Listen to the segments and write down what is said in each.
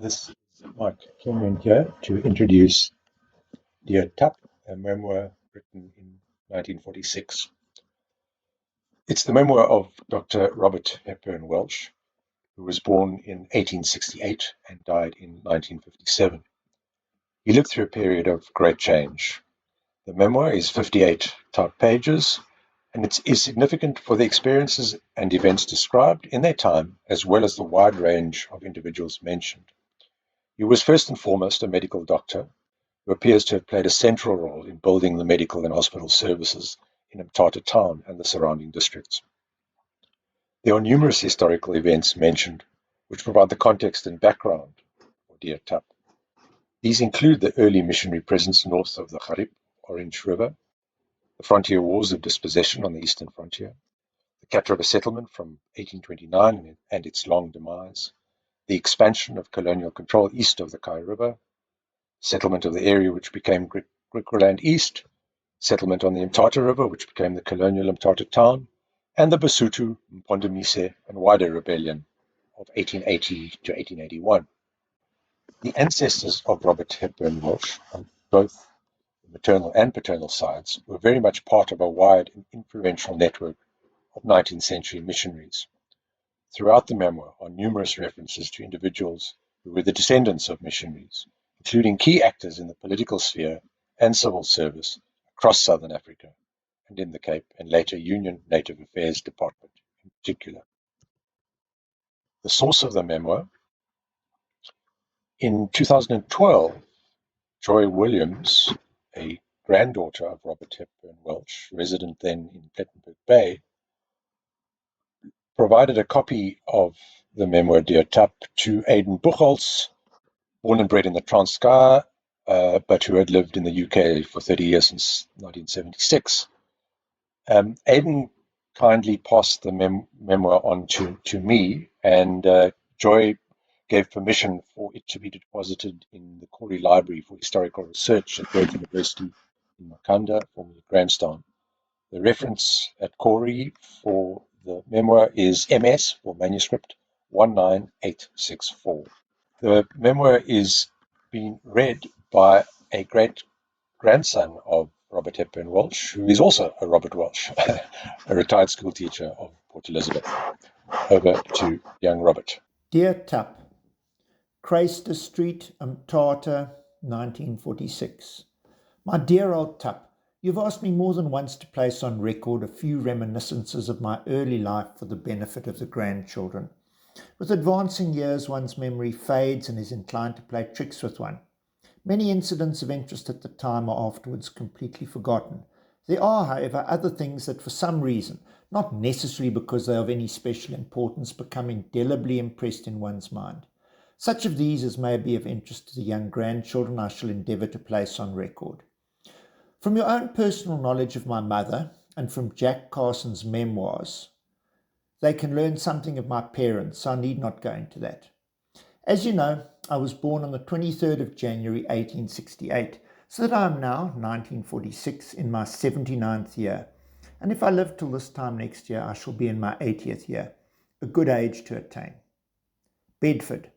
This is Mike Kenyon here to introduce Dear Tup, a memoir written in 1946. It's the memoir of Dr. Robert Hepburn Welsh, who was born in 1868 and died in 1957. He lived through a period of great change. The memoir is 58 type pages, and it is significant for the experiences and events described in their time, as well as the wide range of individuals mentioned. He was first and foremost a medical doctor who appears to have played a central role in building the medical and hospital services in Mthatha town and the surrounding districts. There are numerous historical events mentioned which provide the context and background for Dear Tup. These include the early missionary presence north of the Gariep Orange River, the frontier wars of dispossession on the eastern frontier, the Cat River settlement from 1829 and its long demise, the expansion of colonial control east of the Kei River, settlement of the area which became Griqualand East, settlement on the Mthatha River, which became the colonial Mthatha town, and the Basotho, Mpondomise, and Whydah Rebellion of 1880 to 1881. The ancestors of Robert Hepburn Welsh, on both the maternal and paternal sides, were very much part of a wide and influential network of 19th century missionaries. Throughout the memoir are numerous references to individuals who were the descendants of missionaries, including key actors in the political sphere and civil service across southern Africa and in the Cape, and later Union Native Affairs Department in particular. The source of the memoir: in 2012, Joy Williams, a granddaughter of Robert Hepburn Welsh, resident then in Plettenberg Bay, provided a copy of the memoir Dear Tup to Aidan Buchholz, born and bred in the Transkei, but who had lived in the UK for 30 years since 1976. Aidan kindly passed the memoir on to me, and Joy gave permission for it to be deposited in the Corey Library for Historical Research at Grove University in Makanda, formerly Grahamstown. The reference at Corey for the memoir is MS, for manuscript, 19864. The memoir is being read by a great-grandson of Robert Hepburn Welsh, who is also a Robert Welsh, a retired school teacher of Port Elizabeth. Over to young Robert. Dear Tup, Craister Street, Mthatha, 1946. My dear old Tup, you've asked me more than once to place on record a few reminiscences of my early life for the benefit of the grandchildren. With advancing years, one's memory fades and is inclined to play tricks with one. Many incidents of interest at the time are afterwards completely forgotten. There are, however, other things that for some reason, not necessarily because they are of any special importance, become indelibly impressed in one's mind. Such of these as may be of interest to the young grandchildren I shall endeavour to place on record. From your own personal knowledge of my mother, and from Jack Carson's memoirs, they can learn something of my parents, so I need not go into that. As you know, I was born on the 23rd of January 1868, so that I am now, 1946, in my 79th year, and if I live till this time next year, I shall be in my 80th year, a good age to attain. Bedford.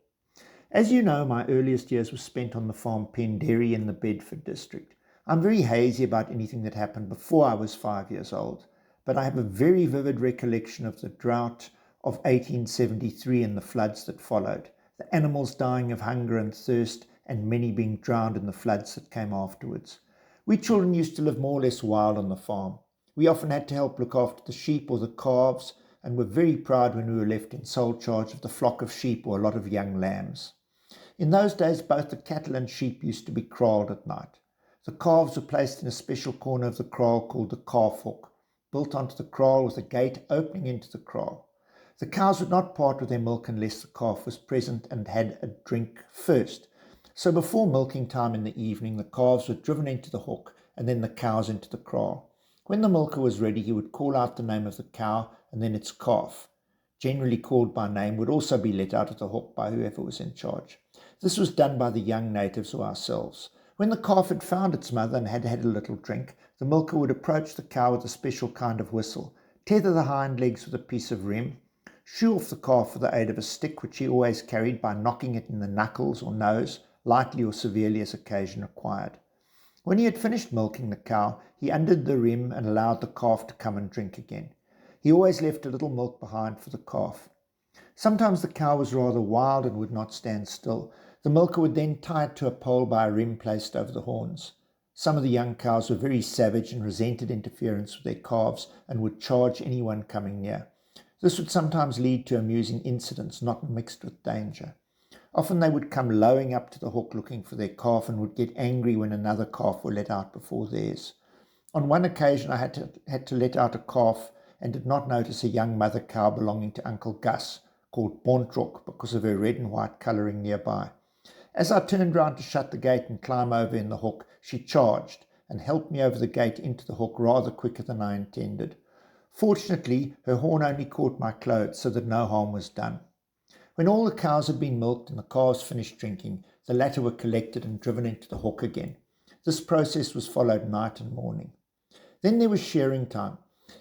As you know, my earliest years were spent on the farm Penderry in the Bedford district. I'm very hazy about anything that happened before I was 5 years old, but I have a very vivid recollection of the drought of 1873 and the floods that followed, the animals dying of hunger and thirst, and many being drowned in the floods that came afterwards. We children used to live more or less wild on the farm. We often had to help look after the sheep or the calves, and were very proud when we were left in sole charge of the flock of sheep or a lot of young lambs. In those days, both the cattle and sheep used to be kraaled at night. The calves were placed in a special corner of the kraal called the kalfhok, built onto the kraal with a gate opening into the kraal. The cows would not part with their milk unless the calf was present and had a drink first. So before milking time in the evening, the calves were driven into the hok and then the cows into the kraal. When the milker was ready, he would call out the name of the cow, and then its calf, generally called by name, would also be let out of the hok by whoever was in charge. This was done by the young natives or ourselves. When the calf had found its mother and had had a little drink, the milker would approach the cow with a special kind of whistle, tether the hind legs with a piece of riem, shoo off the calf with the aid of a stick which he always carried by knocking it in the knuckles or nose, lightly or severely as occasion required. When he had finished milking the cow, he undid the rim and allowed the calf to come and drink again. He always left a little milk behind for the calf. Sometimes the cow was rather wild and would not stand still. The milker would then tie it to a pole by a rim placed over the horns. Some of the young cows were very savage and resented interference with their calves and would charge anyone coming near. This would sometimes lead to amusing incidents not mixed with danger. Often they would come lowing up to the hook looking for their calf and would get angry when another calf were let out before theirs. On one occasion I had to let out a calf and did not notice a young mother cow belonging to Uncle Gus, called Bontrok because of her red and white colouring nearby. As I turned round to shut the gate and climb over in the hook, she charged and helped me over the gate into the hook rather quicker than I intended. Fortunately, her horn only caught my clothes so that no harm was done. When all the cows had been milked and the calves finished drinking, the latter were collected and driven into the hook again. This process was followed night and morning. Then there was shearing time.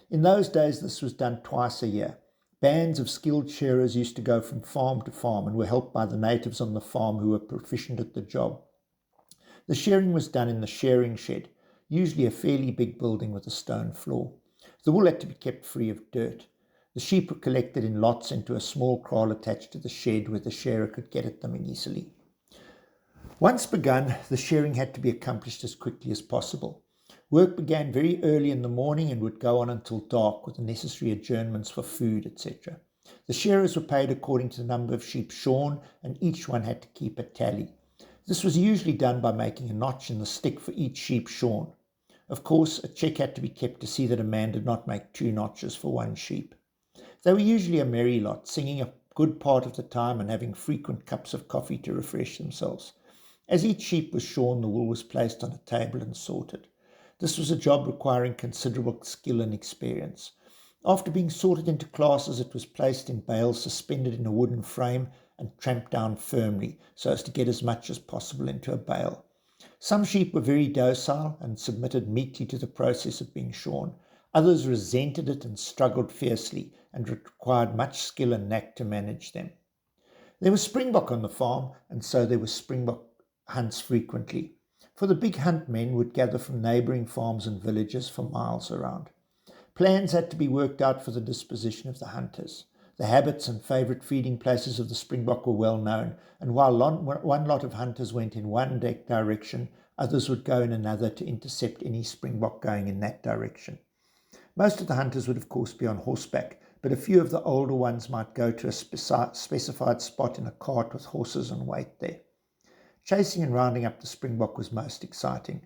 In those days this was done twice a year. Bands of skilled shearers used to go from farm to farm and were helped by the natives on the farm who were proficient at the job. The shearing was done in the shearing shed, usually a fairly big building with a stone floor. The wool had to be kept free of dirt. The sheep were collected in lots into a small kraal attached to the shed where the shearer could get at them easily. Once begun, the shearing had to be accomplished as quickly as possible. Work began very early in the morning and would go on until dark with the necessary adjournments for food, etc. The shearers were paid according to the number of sheep shorn, and each one had to keep a tally. This was usually done by making a notch in the stick for each sheep shorn. Of course, a check had to be kept to see that a man did not make 2 notches for one sheep. They were usually a merry lot, singing a good part of the time and having frequent cups of coffee to refresh themselves. As each sheep was shorn, the wool was placed on a table and sorted. This was a job requiring considerable skill and experience. After being sorted into classes, it was placed in bales suspended in a wooden frame and tramped down firmly so as to get as much as possible into a bale. Some sheep were very docile and submitted meekly to the process of being shorn. Others resented it and struggled fiercely and required much skill and knack to manage them. There was springbok on the farm, and so there were springbok hunts frequently, for the big hunt men would gather from neighbouring farms and villages for miles around. Plans had to be worked out for the disposition of the hunters. The habits and favourite feeding places of the springbok were well known, and while one lot of hunters went in one direction, others would go in another to intercept any springbok going in that direction. Most of the hunters would of course be on horseback, but a few of the older ones might go to a specified spot in a cart with horses and wait there. Chasing and rounding up the springbok was most exciting.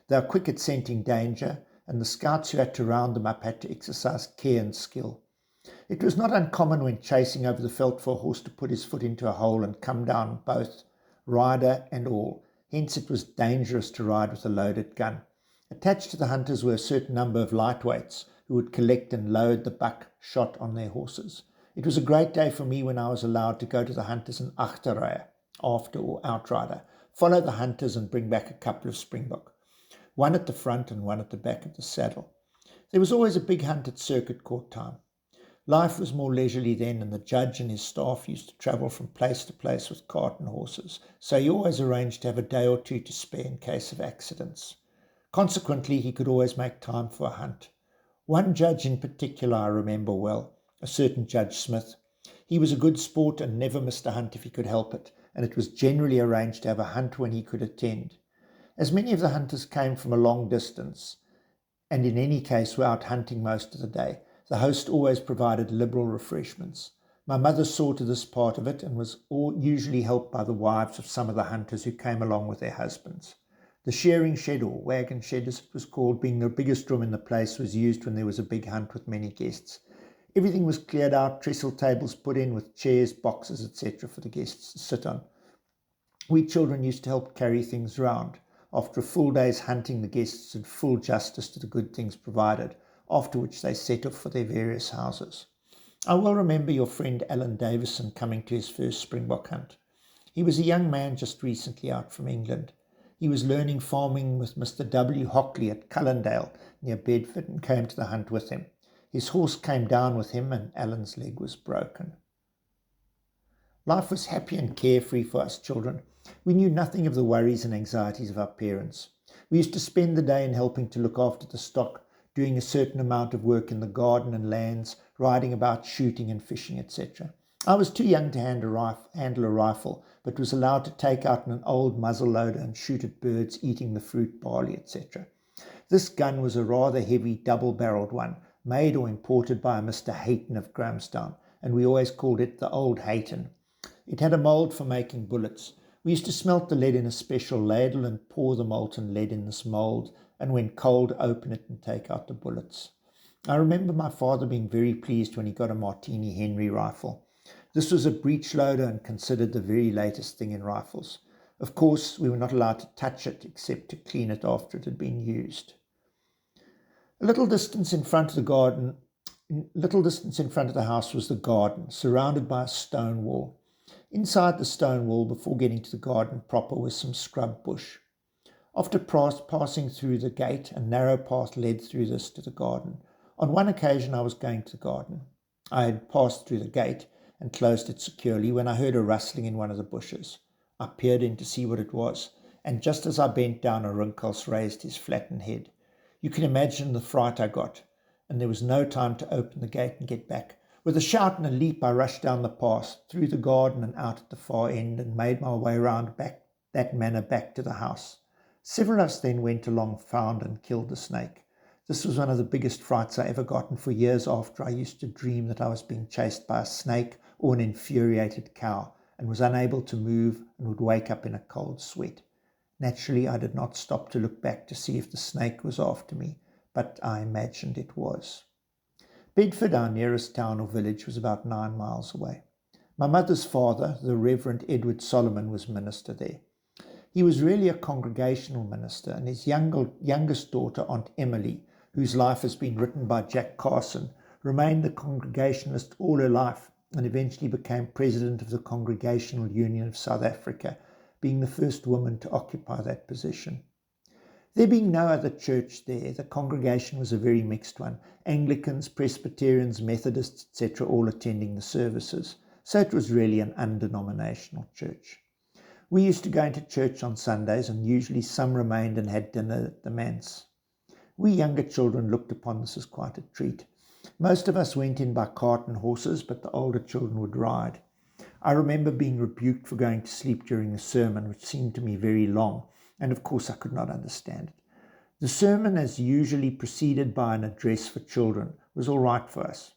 They were quick at scenting danger, and the scouts who had to round them up had to exercise care and skill. It was not uncommon when chasing over the veld for a horse to put his foot into a hole and come down both rider and all. Hence it was dangerous to ride with a loaded gun. Attached to the hunters were a certain number of lightweights who would collect and load the buck shot on their horses. It was a great day for me when I was allowed to go to the hunters in agterrye, after or outrider, follow the hunters and bring back a couple of springbok, one at the front and one at the back of the saddle. There was always a big hunt at circuit court time. Life was more leisurely then, and the judge and his staff used to travel from place to place with cart and horses, so he always arranged to have a day or two to spare in case of accidents. Consequently, he could always make time for a hunt. One judge in particular I remember well, a certain Judge Smith. He was a good sport and never missed a hunt if he could help it, and it was generally arranged to have a hunt when he could attend. As many of the hunters came from a long distance, and in any case were out hunting most of the day, the host always provided liberal refreshments. My mother saw to this part of it and was usually helped by the wives of some of the hunters who came along with their husbands. The shearing shed, or wagon shed as it was called, being the biggest room in the place, was used when there was a big hunt with many guests. Everything was cleared out, trestle tables put in with chairs, boxes, etc. for the guests to sit on. We children used to help carry things round. After a full day's hunting, the guests did full justice to the good things provided, after which they set off for their various houses. I well remember your friend Alan Davison coming to his first springbok hunt. He was a young man just recently out from England. He was learning farming with Mr. W. Hockley at Cullendale, near Bedford, and came to the hunt with him. His horse came down with him and Alan's leg was broken. Life was happy and carefree for us children. We knew nothing of the worries and anxieties of our parents. We used to spend the day in helping to look after the stock, doing a certain amount of work in the garden and lands, riding about, shooting and fishing, etc. I was too young to handle a rifle, but was allowed to take out an old muzzle loader and shoot at birds eating the fruit, barley, etc. This gun was a rather heavy double-barreled one, made or imported by a Mr. Hayton of Grahamstown, and we always called it the Old Hayton. It had a mould for making bullets. We used to smelt the lead in a special ladle and pour the molten lead in this mould, and when cold, open it and take out the bullets. I remember my father being very pleased when he got a Martini Henry rifle. This was a breech loader and considered the very latest thing in rifles. Of course, we were not allowed to touch it except to clean it after it had been used. A little distance in front of the house was the garden, surrounded by a stone wall. Inside the stone wall, before getting to the garden proper, was some scrub bush. After passing through the gate, a narrow path led through this to the garden. On one occasion I was going to the garden. I had passed through the gate and closed it securely when I heard a rustling in one of the bushes. I peered in to see what it was, and just as I bent down, a Rinkels raised his flattened head. You can imagine the fright I got, and there was no time to open the gate and get back. With a shout and a leap, I rushed down the path, through the garden and out at the far end, and made my way round that manner back to the house. Several of us then went along, found and killed the snake. This was one of the biggest frights I ever got, and for years after I used to dream that I was being chased by a snake or an infuriated cow, and was unable to move and would wake up in a cold sweat. Naturally, I did not stop to look back to see if the snake was after me, but I imagined it was. Bedford, our nearest town or village, was about 9 miles away. My mother's father, the Reverend Edward Solomon, was minister there. He was really a congregational minister, and his youngest daughter, Aunt Emily, whose life has been written by Jack Carson, remained the Congregationalist all her life and eventually became president of the Congregational Union of South Africa, being the first woman to occupy that position. There being no other church there, the congregation was a very mixed one, Anglicans, Presbyterians, Methodists, etc., all attending the services, so it was really an undenominational church. We used to go into church on Sundays, and usually some remained and had dinner at the manse. We younger children looked upon this as quite a treat. Most of us went in by cart and horses, but the older children would ride. I remember being rebuked for going to sleep during the sermon, which seemed to me very long, and of course I could not understand it. The sermon, as usually preceded by an address for children, was all right for us.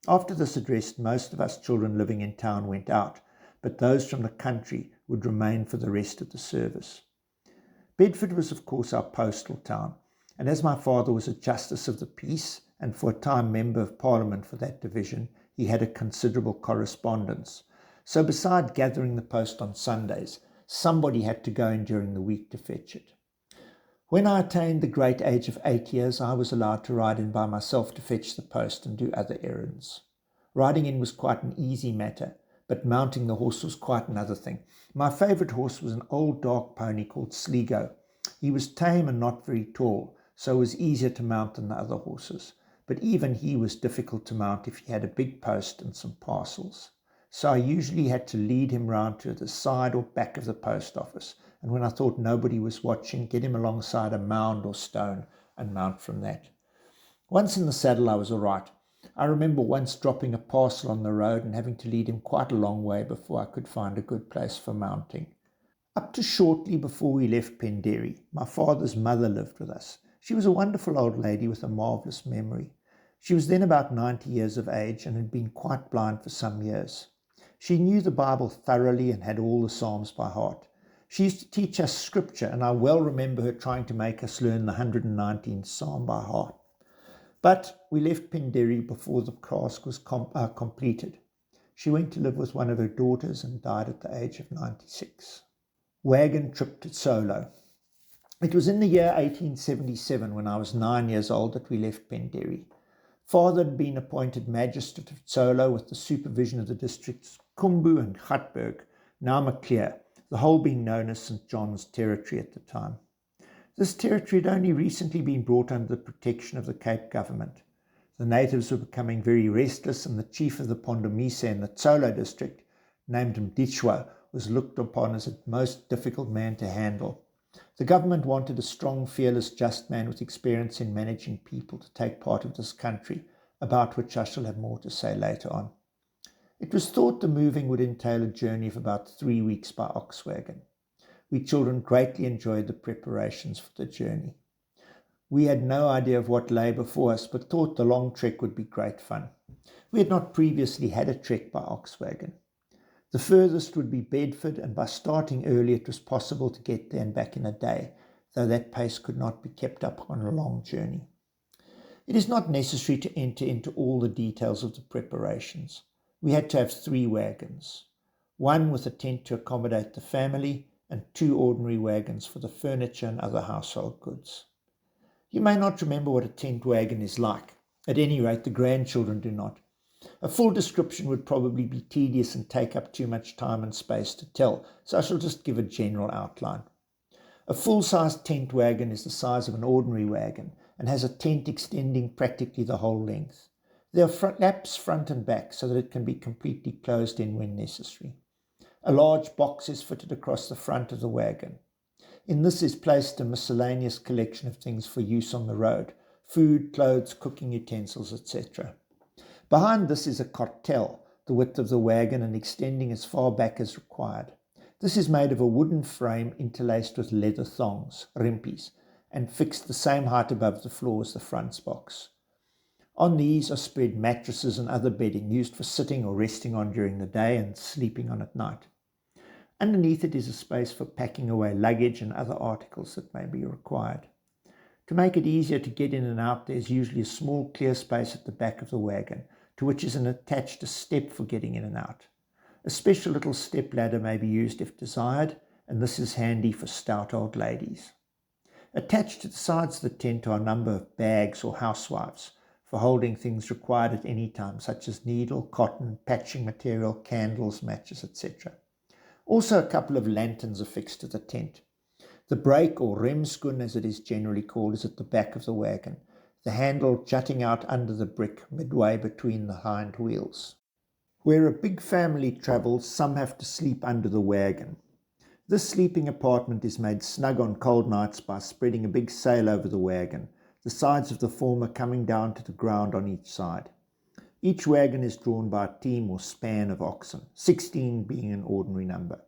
After this address, most of us children living in town went out, but those from the country would remain for the rest of the service. Bedford was, of course, our postal town, and as my father was a Justice of the Peace and for a time Member of Parliament for that division, he had a considerable correspondence. So beside gathering the post on Sundays, somebody had to go in during the week to fetch it. When I attained the great age of 8 years, I was allowed to ride in by myself to fetch the post and do other errands. Riding in was quite an easy matter, but mounting the horse was quite another thing. My favourite horse was an old dark pony called Sligo. He was tame and not very tall, so was easier to mount than the other horses, but even he was difficult to mount if he had a big post and some parcels. So I usually had to lead him round to the side or back of the post office, and when I thought nobody was watching, get him alongside a mound or stone and mount from that. Once in the saddle I was all right. I remember once dropping a parcel on the road and having to lead him quite a long way before I could find a good place for mounting. Up to shortly before we left Penderi, my father's mother lived with us. She was a wonderful old lady with a marvellous memory. She was then about 90 years of age and had been quite blind for some years. She knew the Bible thoroughly and had all the Psalms by heart. She used to teach us scripture, and I well remember her trying to make us learn the 119th Psalm by heart. But we left Penderi before the task was completed. She went to live with one of her daughters and died at the age of 96. Wagon trip to Tsolo. It was in the year 1877, when I was 9 years old, that we left Penderi. Father had been appointed magistrate of Tsolo with the supervision of the districts Kumbu and Gatberg, now Maclear, the whole being known as St. John's territory at the time. This territory had only recently been brought under the protection of the Cape government. The natives were becoming very restless, and the chief of the Pondomise in the Tsolo district, named Mdishwa, was looked upon as a most difficult man to handle. The government wanted a strong, fearless, just man with experience in managing people to take part of this country, about which I shall have more to say later on. It was thought the moving would entail a journey of about 3 weeks by ox wagon. We children greatly enjoyed the preparations for the journey. We had no idea of what lay before us, but thought the long trek would be great fun. We had not previously had a trek by ox wagon. The furthest would be Bedford, and by starting early it was possible to get there and back in a day, though that pace could not be kept up on a long journey. It is not necessary to enter into all the details of the preparations. We had to have 3 wagons, one with a tent to accommodate the family, and 2 ordinary wagons for the furniture and other household goods. You may not remember what a tent wagon is like. At any rate, the grandchildren do not. A full description would probably be tedious and take up too much time and space to tell, so I shall just give a general outline. A full-sized tent wagon is the size of an ordinary wagon and has a tent extending practically the whole length. There are laps front and back so that it can be completely closed in when necessary. A large box is fitted across the front of the wagon. In this is placed a miscellaneous collection of things for use on the road: food, clothes, cooking utensils, etc. Behind this is a cartel, the width of the wagon and extending as far back as required. This is made of a wooden frame interlaced with leather thongs, rimpies, and fixed the same height above the floor as the front box. On these are spread mattresses and other bedding used for sitting or resting on during the day and sleeping on at night. Underneath it is a space for packing away luggage and other articles that may be required. To make it easier to get in and out, there is usually a small clear space at the back of the wagon, to which is attached a step for getting in and out. A special little step ladder may be used if desired, and this is handy for stout old ladies. Attached to the sides of the tent are a number of bags or housewives for holding things required at any time, such as needle, cotton, patching material, candles, matches, etc. Also, a couple of lanterns are fixed to the tent. The brake, or remskoen as it is generally called, is at the back of the wagon, the handle jutting out under the brick midway between the hind wheels. Where a big family travels, some have to sleep under the wagon. This sleeping apartment is made snug on cold nights by spreading a big sail over the wagon, the sides of the former coming down to the ground on each side. Each wagon is drawn by a team or span of oxen, 16 being an ordinary number.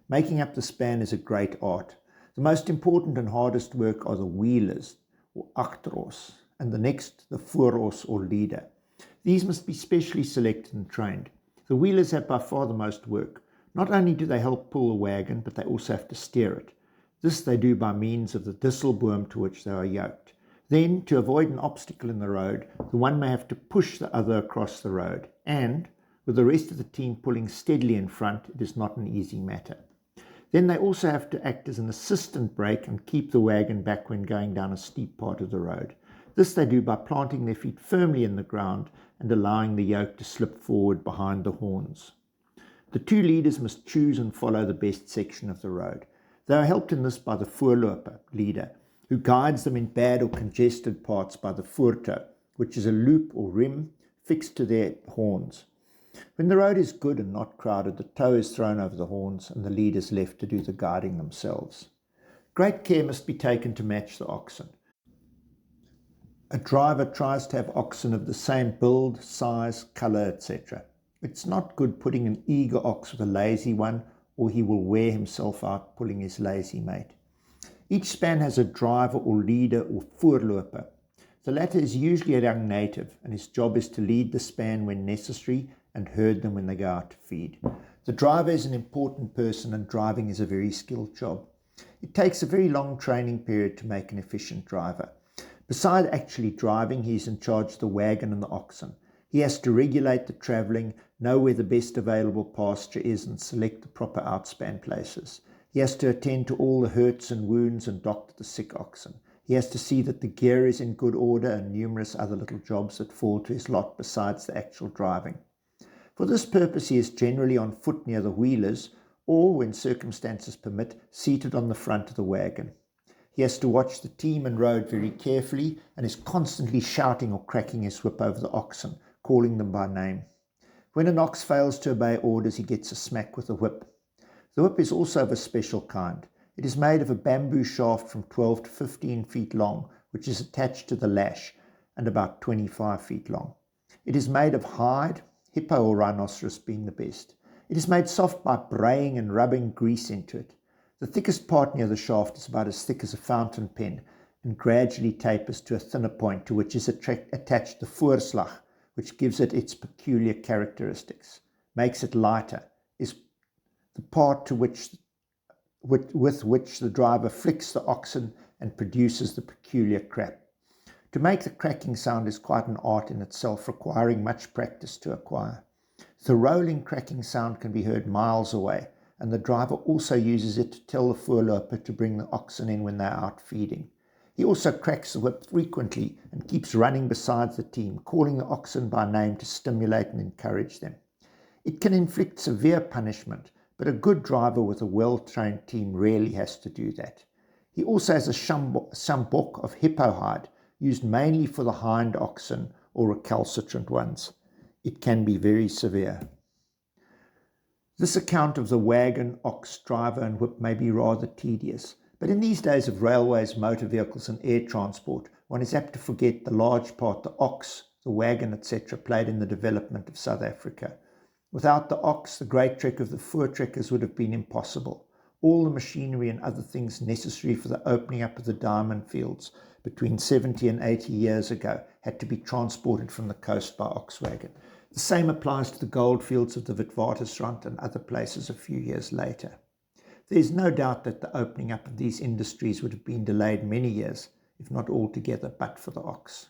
Making up the span is a great art. The most important and hardest work are the wheelers, or achteros, and the next, the vooros, or leader. These must be specially selected and trained. The wheelers have by far the most work. Not only do they help pull the wagon, but they also have to steer it. This they do by means of the disselboom to which they are yoked. Then, to avoid an obstacle in the road, the one may have to push the other across the road, and, with the rest of the team pulling steadily in front, it is not an easy matter. Then they also have to act as an assistant brake and keep the wagon back when going down a steep part of the road. This they do by planting their feet firmly in the ground and allowing the yoke to slip forward behind the horns. The 2 leaders must choose and follow the best section of the road. They are helped in this by the voorloper, leader, who guides them in bad or congested parts by the voortow, which is a loop or rim fixed to their horns. When the road is good and not crowded, the tow is thrown over the horns and the lead is left to do the guiding themselves. Great care must be taken to match the oxen. A driver tries to have oxen of the same build, size, colour, etc. It's not good putting an eager ox with a lazy one, or he will wear himself out pulling his lazy mate. Each span has a driver or leader or voorloper. The latter is usually a young native, and his job is to lead the span when necessary and herd them when they go out to feed. The driver is an important person, and driving is a very skilled job. It takes a very long training period to make an efficient driver. Besides actually driving, he is in charge of the wagon and the oxen. He has to regulate the travelling, know where the best available pasture is, and select the proper outspan places. He has to attend to all the hurts and wounds and doctor the sick oxen. He has to see that the gear is in good order and numerous other little jobs that fall to his lot besides the actual driving. For this purpose he is generally on foot near the wheelers, or, when circumstances permit, seated on the front of the wagon. He has to watch the team and road very carefully and is constantly shouting or cracking his whip over the oxen, calling them by name. When an ox fails to obey orders, he gets a smack with the whip. The whip is also of a special kind. It is made of a bamboo shaft from 12 to 15 feet long, which is attached to the lash, and about 25 feet long. It is made of hide, hippo or rhinoceros being the best. It is made soft by braying and rubbing grease into it. The thickest part near the shaft is about as thick as a fountain pen and gradually tapers to a thinner point to which is attached the voorslag, which gives it its peculiar characteristics, makes it lighter, is the part to which with which the driver flicks the oxen and produces the peculiar crap. To make the cracking sound is quite an art in itself, requiring much practice to acquire. The rolling cracking sound can be heard miles away, and the driver also uses it to tell the voorloper to bring the oxen in when they are out feeding. He also cracks the whip frequently and keeps running beside the team, calling the oxen by name to stimulate and encourage them. It can inflict severe punishment, but a good driver with a well-trained team rarely has to do that. He also has a sjambok of hippo hide, used mainly for the hind oxen or recalcitrant ones. It can be very severe. This account of the wagon, ox, driver and whip may be rather tedious, but in these days of railways, motor vehicles and air transport, one is apt to forget the large part the ox, the wagon, etc. played in the development of South Africa. Without the ox, the great trek of the voortrekkers would have been impossible. All the machinery and other things necessary for the opening up of the diamond fields between 70 and 80 years ago had to be transported from the coast by ox wagon. The same applies to the gold fields of the Witwatersrand and other places a few years later. There is no doubt that the opening up of these industries would have been delayed many years, if not altogether, but for the ox.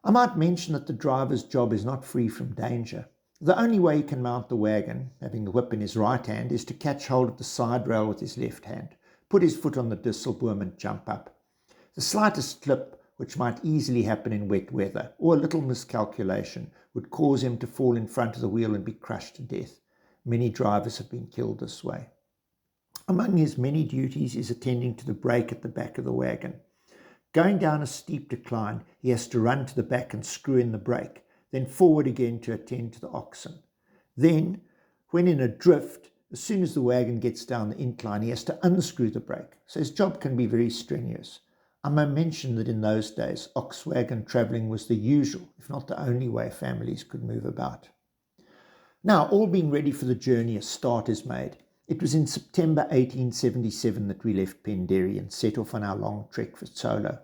I might mention that the driver's job is not free from danger. The only way he can mount the wagon, having the whip in his right hand, is to catch hold of the side rail with his left hand, put his foot on the disselboom and jump up. The slightest slip, which might easily happen in wet weather, or a little miscalculation, would cause him to fall in front of the wheel and be crushed to death. Many drivers have been killed this way. Among his many duties is attending to the brake at the back of the wagon. Going down a steep decline, he has to run to the back and screw in the brake, then forward again to attend to the oxen. Then, when in a drift, as soon as the wagon gets down the incline, he has to unscrew the brake, so his job can be very strenuous. I may mention that in those days, ox wagon travelling was the usual, if not the only way families could move about. Now, all being ready for the journey, a start is made. It was in September 1877 that we left Penderi and set off on our long trek for Tsolo.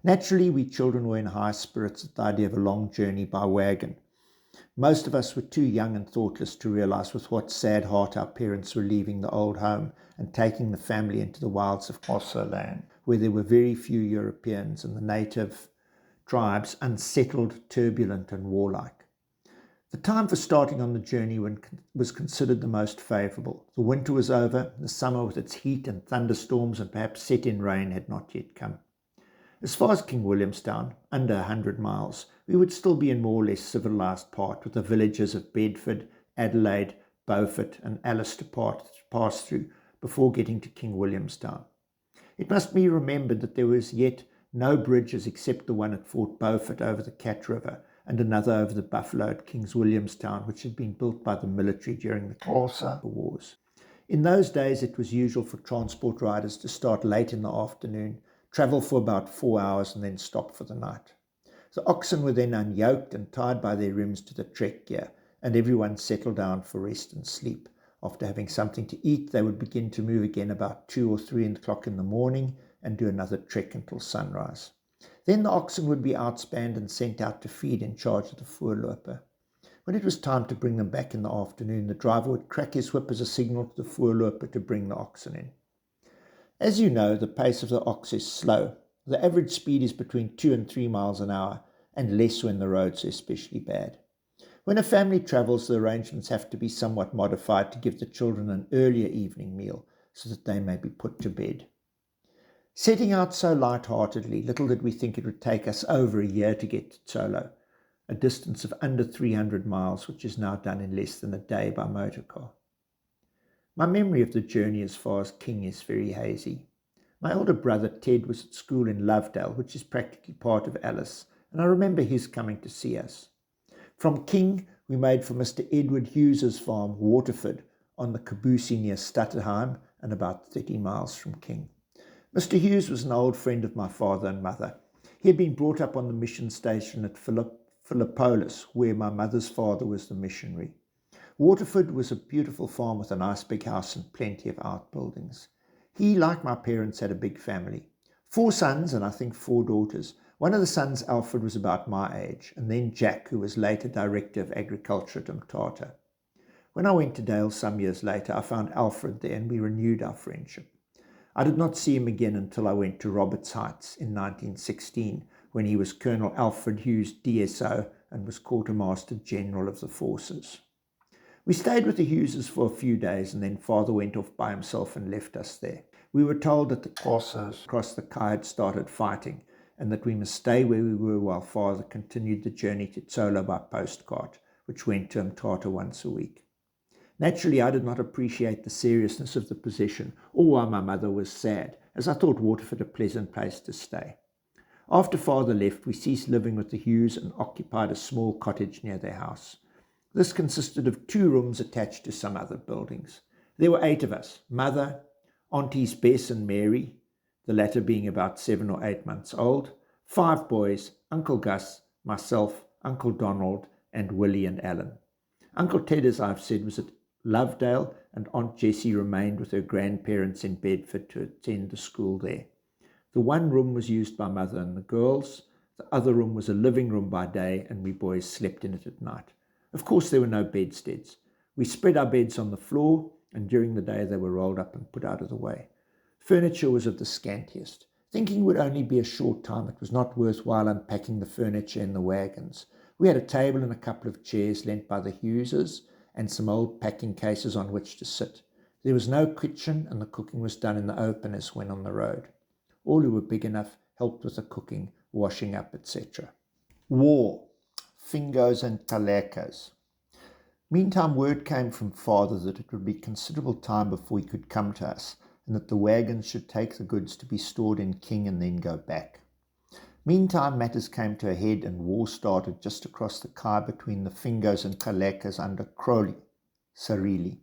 Naturally, we children were in high spirits at the idea of a long journey by wagon. Most of us were too young and thoughtless to realize with what sad heart our parents were leaving the old home and taking the family into the wilds of Xhosa land, where there were very few Europeans and the native tribes unsettled, turbulent and warlike. The time for starting on the journey was considered the most favourable. The winter was over, the summer with its heat and thunderstorms and perhaps set-in rain had not yet come. As far as King Williamstown, under 100 miles, we would still be in more or less civilised part, with the villages of Bedford, Adelaide, Beaufort and Alice to pass through before getting to King Williamstown. It must be remembered that there was yet no bridges except the one at Fort Beaufort over the Cat River and another over the Buffalo at King's Williamstown, which had been built by the military during the Xhosa Wars. In those days, it was usual for transport riders to start late in the afternoon, travel for about 4 hours and then stop for the night. The oxen were then unyoked and tied by their rims to the trek gear, and everyone settled down for rest and sleep. After having something to eat, they would begin to move again about 2 or 3 o'clock in the morning and do another trek until sunrise. Then the oxen would be outspanned and sent out to feed in charge of the voorloper. When it was time to bring them back in the afternoon, the driver would crack his whip as a signal to the voorloper to bring the oxen in. As you know, the pace of the ox is slow. The average speed is between 2 and 3 miles an hour, and less when the roads are especially bad. When a family travels, the arrangements have to be somewhat modified to give the children an earlier evening meal, so that they may be put to bed. Setting out so light-heartedly, little did we think it would take us over a year to get to Tsolo, a distance of under 300 miles, which is now done in less than a day by motor car. My memory of the journey as far as King is very hazy. My older brother Ted was at school in Lovedale, which is practically part of Alice, and I remember his coming to see us. From King, we made for Mr. Edward Hughes's farm, Waterford, on the Kabousie near Stutterheim and about 30 miles from King. Mr. Hughes was an old friend of my father and mother. He had been brought up on the mission station at Philippolis, where my mother's father was the missionary. Waterford was a beautiful farm with a nice big house and plenty of outbuildings. He, like my parents, had a big family. 4 sons and I think 4 daughters. One of the sons, Alfred, was about my age, and then Jack, who was later Director of Agriculture at Umtata. When I went to Dale some years later, I found Alfred there and we renewed our friendship. I did not see him again until I went to Roberts Heights in 1916, when he was Colonel Alfred Hughes, DSO, and was Quartermaster General of the Forces. We stayed with the Hugheses for a few days, and then Father went off by himself and left us there. We were told that the Xhosas across the Khai had started fighting, and that we must stay where we were while Father continued the journey to Tsolo by postcard, which went to Umtata once a week. Naturally, I did not appreciate the seriousness of the position, or why my mother was sad, as I thought Waterford a pleasant place to stay. After Father left, we ceased living with the Hughes and occupied a small cottage near their house. This consisted of 2 rooms attached to some other buildings. There were 8 of us: Mother, Aunties Bess and Mary, the latter being about 7 or 8 months old, 5 boys, Uncle Gus, myself, Uncle Donald, and Willie and Alan. Uncle Ted, as I've said, was at Lovedale, and Aunt Jessie remained with her grandparents in Bedford to attend the school there. The one room was used by Mother and the girls. The other room was a living room by day, and we boys slept in it at night. Of course, there were no bedsteads. We spread our beds on the floor, and during the day they were rolled up and put out of the way. Furniture was of the scantiest. Thinking it would only be a short time, it was not worthwhile unpacking the furniture in the wagons. We had a table and a couple of chairs lent by the Hugheses, and some old packing cases on which to sit. There was no kitchen, and the cooking was done in the open as when on the road. All who were big enough helped with the cooking, washing up, etc. War, Fingos and Kalekas. Meantime, word came from Father that it would be considerable time before he could come to us, and that the wagons should take the goods to be stored in King and then go back. Meantime, matters came to a head and war started just across the Khai between the Fingos and Kalekas under Crowley, Sarili.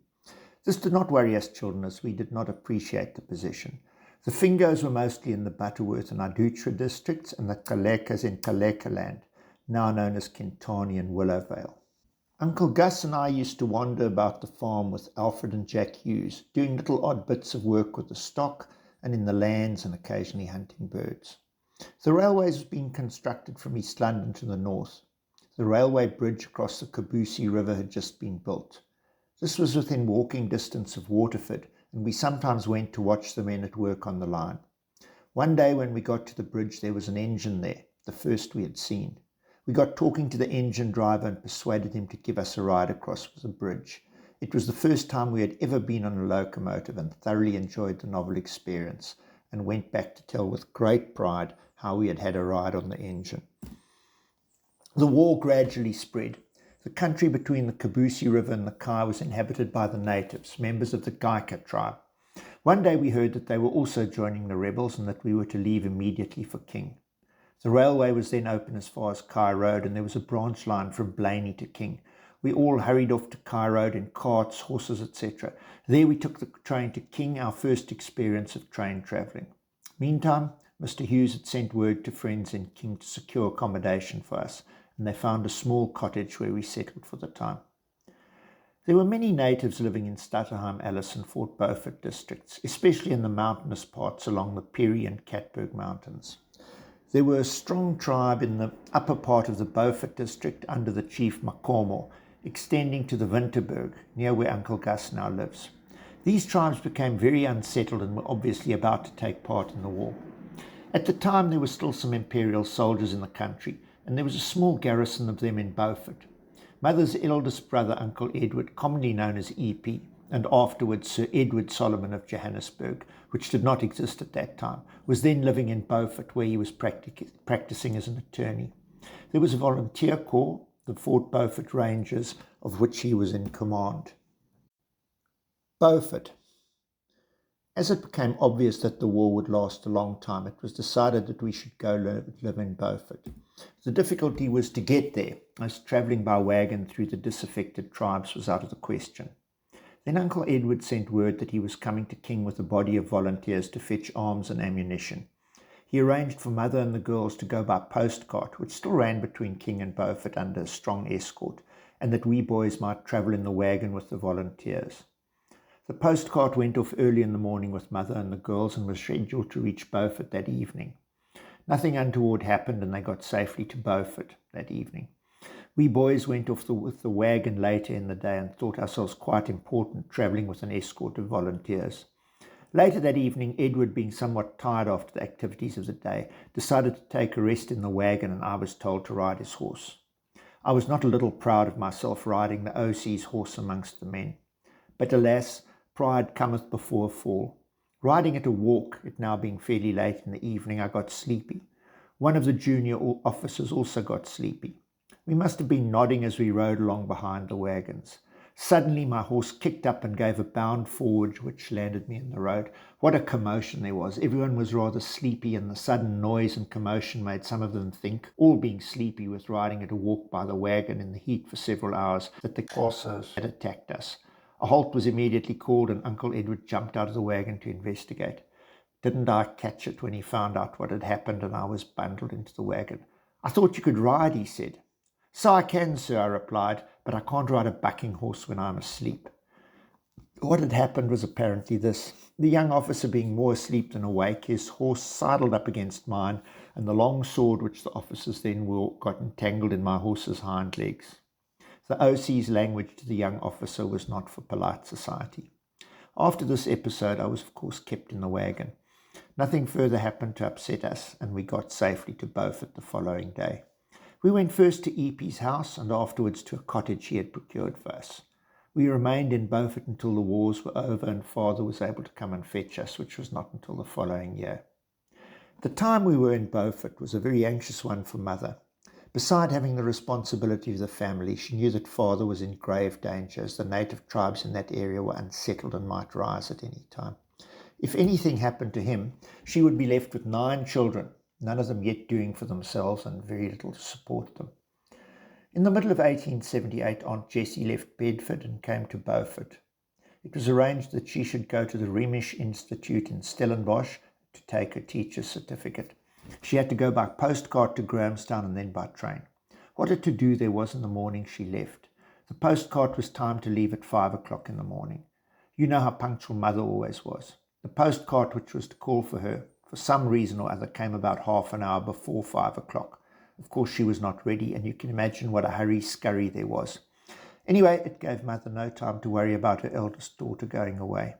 This did not worry us children, as we did not appreciate the position. The Fingos were mostly in the Butterworth and Adutra districts, and the Kalekas in Kalekaland, now known as Kentani and Willowvale. Uncle Gus and I used to wander about the farm with Alfred and Jack Hughes, doing little odd bits of work with the stock and in the lands and occasionally hunting birds. The railways was being constructed from East London to the north. The railway bridge across the Kabousie River had just been built. This was within walking distance of Waterford, and we sometimes went to watch the men at work on the line. One day when we got to the bridge, there was an engine there, the first we had seen. We got talking to the engine driver and persuaded him to give us a ride across the bridge. It was the first time we had ever been on a locomotive, and thoroughly enjoyed the novel experience, and went back to tell with great pride how we had had a ride on the engine. The war gradually spread. The country between the Kabousie River and the Khai was inhabited by the natives, members of the Gaika tribe. One day we heard that they were also joining the rebels, and that we were to leave immediately for King. The railway was then open as far as Khai Road, and there was a branch line from Blaney to King. We all hurried off to Khai Road in carts, horses, etc. There we took the train to King, our first experience of train travelling. Meantime, Mr. Hughes had sent word to friends in King to secure accommodation for us, and they found a small cottage where we settled for the time. There were many natives living in Stutterheim, Alice and Fort Beaufort districts, especially in the mountainous parts along the Piri and Katberg mountains. There were a strong tribe in the upper part of the Beaufort district under the chief Makomo, extending to the Winterberg, near where Uncle Gus now lives. These tribes became very unsettled and were obviously about to take part in the war. At the time, there were still some imperial soldiers in the country, and there was a small garrison of them in Beaufort. Mother's eldest brother, Uncle Edward, commonly known as E.P., and afterwards Sir Edward Solomon of Johannesburg, which did not exist at that time, was then living in Beaufort, where he was practicing as an attorney. There was a volunteer corps, the Fort Beaufort Rangers, of which he was in command. Beaufort. As it became obvious that the war would last a long time, it was decided that we should go live in Beaufort. The difficulty was to get there, as travelling by wagon through the disaffected tribes was out of the question. Then Uncle Edward sent word that he was coming to King with a body of volunteers to fetch arms and ammunition. He arranged for Mother and the girls to go by postcart, which still ran between King and Beaufort under a strong escort, and that we boys might travel in the wagon with the volunteers. The postcart went off early in the morning with Mother and the girls and was scheduled to reach Beaufort that evening. Nothing untoward happened and they got safely to Beaufort that evening. We boys went off with the wagon later in the day and thought ourselves quite important, travelling with an escort of volunteers. Later that evening, Edward, being somewhat tired after the activities of the day, decided to take a rest in the wagon and I was told to ride his horse. I was not a little proud of myself riding the OC's horse amongst the men. But alas, pride cometh before a fall. Riding at a walk, it now being fairly late in the evening, I got sleepy. One of the junior officers also got sleepy. We must have been nodding as we rode along behind the wagons. Suddenly my horse kicked up and gave a bound forward, which landed me in the road. What a commotion there was. Everyone was rather sleepy, and the sudden noise and commotion made some of them think, all being sleepy with riding at a walk by the wagon in the heat for several hours, that the Corsos had attacked us. A halt was immediately called and Uncle Edward jumped out of the wagon to investigate. Didn't I catch it when he found out what had happened and I was bundled into the wagon. "I thought you could ride," he said. "So I can, sir," I replied, "but I can't ride a bucking horse when I'm asleep." What had happened was apparently this. The young officer being more asleep than awake, his horse sidled up against mine, and the long sword which the officers then wore got entangled in my horse's hind legs. The OC's language to the young officer was not for polite society. After this episode, I was of course kept in the wagon. Nothing further happened to upset us, and we got safely to Beaufort the following day. We went first to E.P.'s house and afterwards to a cottage he had procured for us. We remained in Beaufort until the wars were over and Father was able to come and fetch us, which was not until the following year. The time we were in Beaufort was a very anxious one for Mother. Beside having the responsibility of the family, she knew that Father was in grave danger, as the native tribes in that area were unsettled and might rise at any time. If anything happened to him, she would be left with 9 children, none of them yet doing for themselves and very little to support them. In the middle of 1878, Aunt Jessie left Bedford and came to Beaufort. It was arranged that she should go to the Rhemish Institute in Stellenbosch to take her teacher's certificate. She had to go by postcard to Grahamstown and then by train. What a to-do there was in the morning she left. The postcard was timed to leave at 5 o'clock in the morning. You know how punctual Mother always was. The postcard which was to call for her, for some reason or other, came about half an hour before 5 o'clock. Of course she was not ready, and you can imagine what a hurry-scurry there was. Anyway, it gave Mother no time to worry about her eldest daughter going away.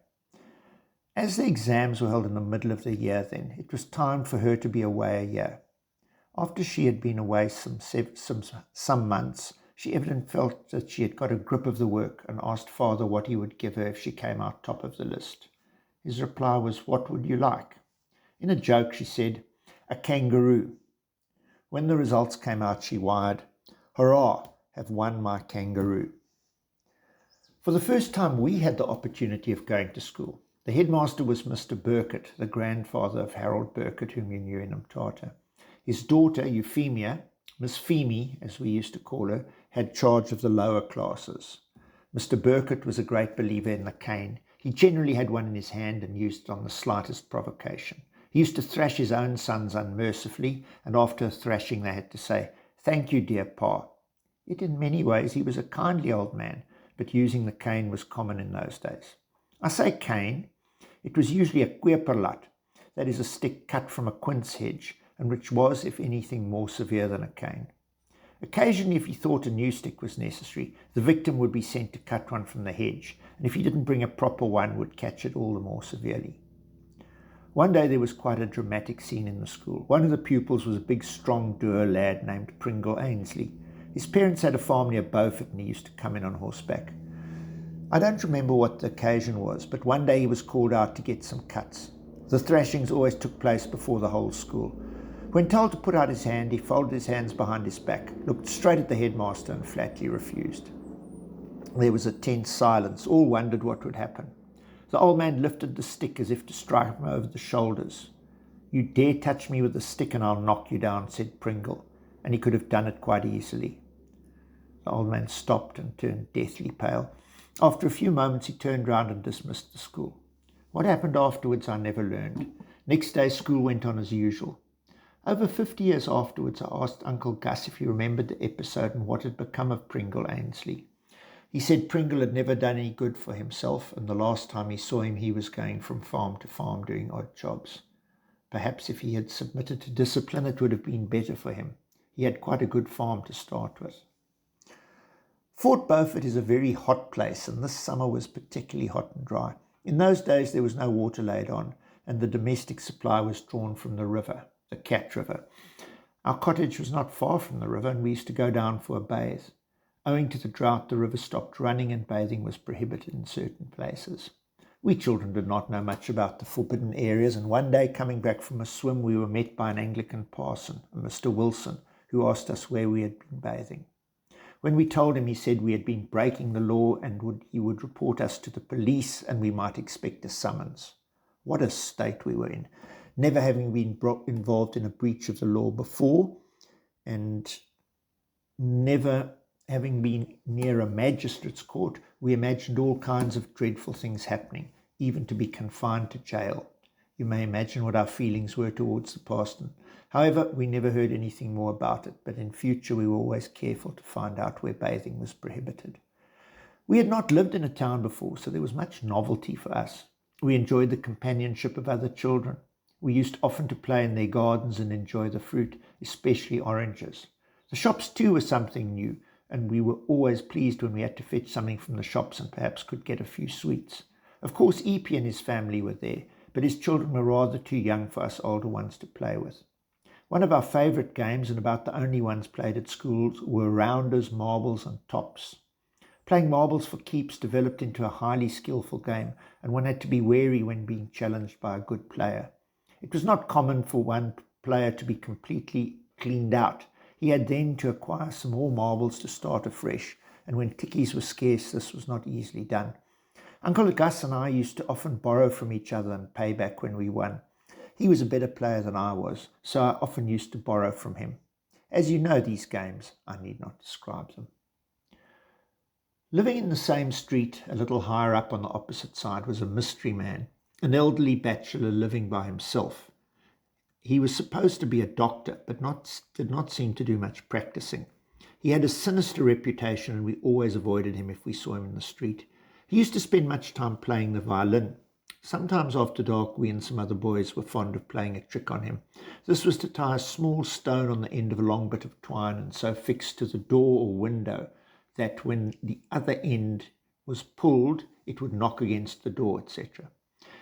As the exams were held in the middle of the year then, it was time for her to be away a year. After she had been away some months, she evidently felt that she had got a grip of the work and asked Father what he would give her if she came out top of the list. His reply was, "What would you like?" In a joke, she said, "A kangaroo." When the results came out, she wired, "Hurrah, have won my kangaroo." For the first time, we had the opportunity of going to school. The headmaster was Mr. Burkett, the grandfather of Harold Burkett, whom you knew in Mthatha. His daughter, Euphemia, Miss Pheme, as we used to call her, had charge of the lower classes. Mr. Burkett was a great believer in the cane. He generally had one in his hand and used it on the slightest provocation. He used to thrash his own sons unmercifully, and after a thrashing they had to say, "Thank you, dear Pa." Yet in many ways he was a kindly old man, but using the cane was common in those days. I say cane. It was usually a kweperlat, that is a stick cut from a quince hedge, and which was, if anything, more severe than a cane. Occasionally, if he thought a new stick was necessary, the victim would be sent to cut one from the hedge, and if he didn't bring a proper one, would catch it all the more severely. One day there was quite a dramatic scene in the school. One of the pupils was a big, strong Boer lad named Pringle Ainsley. His parents had a farm near Beaufort, and he used to come in on horseback. I don't remember what the occasion was, but one day he was called out to get some cuts. The thrashings always took place before the whole school. When told to put out his hand, he folded his hands behind his back, looked straight at the headmaster and flatly refused. There was a tense silence. All wondered what would happen. The old man lifted the stick as if to strike him over the shoulders. "You dare touch me with a stick and I'll knock you down," said Pringle, and he could have done it quite easily. The old man stopped and turned deathly pale. After a few moments he turned round and dismissed the school. What happened afterwards I never learned. Next day school went on as usual. Over 50 years afterwards I asked Uncle Gus if he remembered the episode and what had become of Pringle Ainsley. He said Pringle had never done any good for himself, and the last time he saw him he was going from farm to farm doing odd jobs. Perhaps if he had submitted to discipline it would have been better for him. He had quite a good farm to start with. Fort Beaufort is a very hot place, and this summer was particularly hot and dry. In those days there was no water laid on, and the domestic supply was drawn from the river, the Cat River. Our cottage was not far from the river, and we used to go down for a bathe. Owing to the drought, the river stopped running and bathing was prohibited in certain places. We children did not know much about the forbidden areas, and one day coming back from a swim we were met by an Anglican parson, a Mr. Wilson, who asked us where we had been bathing. When we told him, he said we had been breaking the law and he would report us to the police and we might expect a summons. What a state we were in, never having been involved in a breach of the law before, and never having been near a magistrate's court. We imagined all kinds of dreadful things happening, even to be confined to jail. You may imagine what our feelings were towards the parson. However, we never heard anything more about it, but in future we were always careful to find out where bathing was prohibited. We had not lived in a town before, so there was much novelty for us. We enjoyed the companionship of other children. We used often to play in their gardens and enjoy the fruit, especially oranges. The shops too were something new, and we were always pleased when we had to fetch something from the shops and perhaps could get a few sweets. Of course, Epi and his family were there, but his children were rather too young for us older ones to play with. One of our favourite games, and about the only ones played at schools, were rounders, marbles and tops. Playing marbles for keeps developed into a highly skillful game, and one had to be wary when being challenged by a good player. It was not common for one player to be completely cleaned out. He had then to acquire some more marbles to start afresh, and when tickies were scarce this was not easily done. Uncle Gus and I used to often borrow from each other and pay back when we won. He was a better player than I was, so I often used to borrow from him. As you know these games, I need not describe them. Living in the same street, a little higher up on the opposite side, was a mystery man, an elderly bachelor living by himself. He was supposed to be a doctor, but did not seem to do much practicing. He had a sinister reputation, and we always avoided him if we saw him in the street. He used to spend much time playing the violin. Sometimes after dark, we and some other boys were fond of playing a trick on him. This was to tie a small stone on the end of a long bit of twine and so fixed to the door or window that when the other end was pulled, it would knock against the door, etc.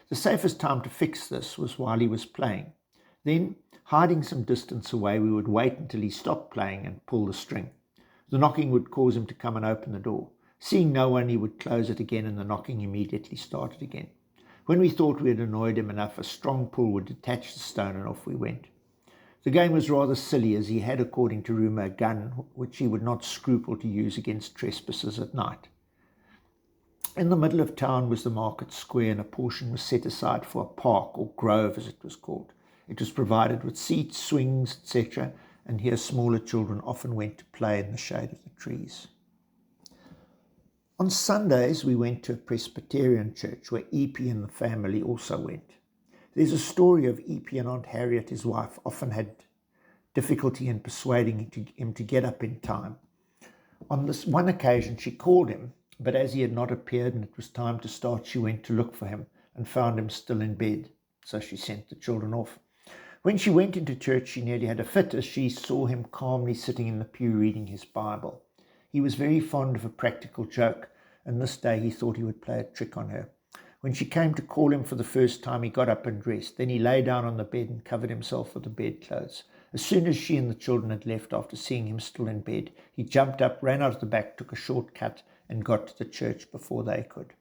The safest time to fix this was while he was playing. Then, hiding some distance away, we would wait until he stopped playing and pull the string. The knocking would cause him to come and open the door. Seeing no one, he would close it again and the knocking immediately started again. When we thought we had annoyed him enough, a strong pull would detach the stone and off we went. The game was rather silly, as he had, according to rumour, a gun which he would not scruple to use against trespassers at night. In the middle of town was the market square, and a portion was set aside for a park, or grove as it was called. It was provided with seats, swings, etc., and here smaller children often went to play in the shade of the trees. On Sundays we went to a Presbyterian church where Epi and the family also went. There's a story of Epi and Aunt Harriet, his wife, often had difficulty in persuading him to get up in time. On this one occasion she called him, but as he had not appeared and it was time to start, she went to look for him and found him still in bed, so she sent the children off. When she went into church she nearly had a fit as she saw him calmly sitting in the pew reading his Bible. He was very fond of a practical joke, and this day he thought he would play a trick on her. When she came to call him for the first time, he got up and dressed. Then he lay down on the bed and covered himself with the bedclothes. As soon as she and the children had left, after seeing him still in bed, he jumped up, ran out of the back, took a short cut, and got to the church before they could.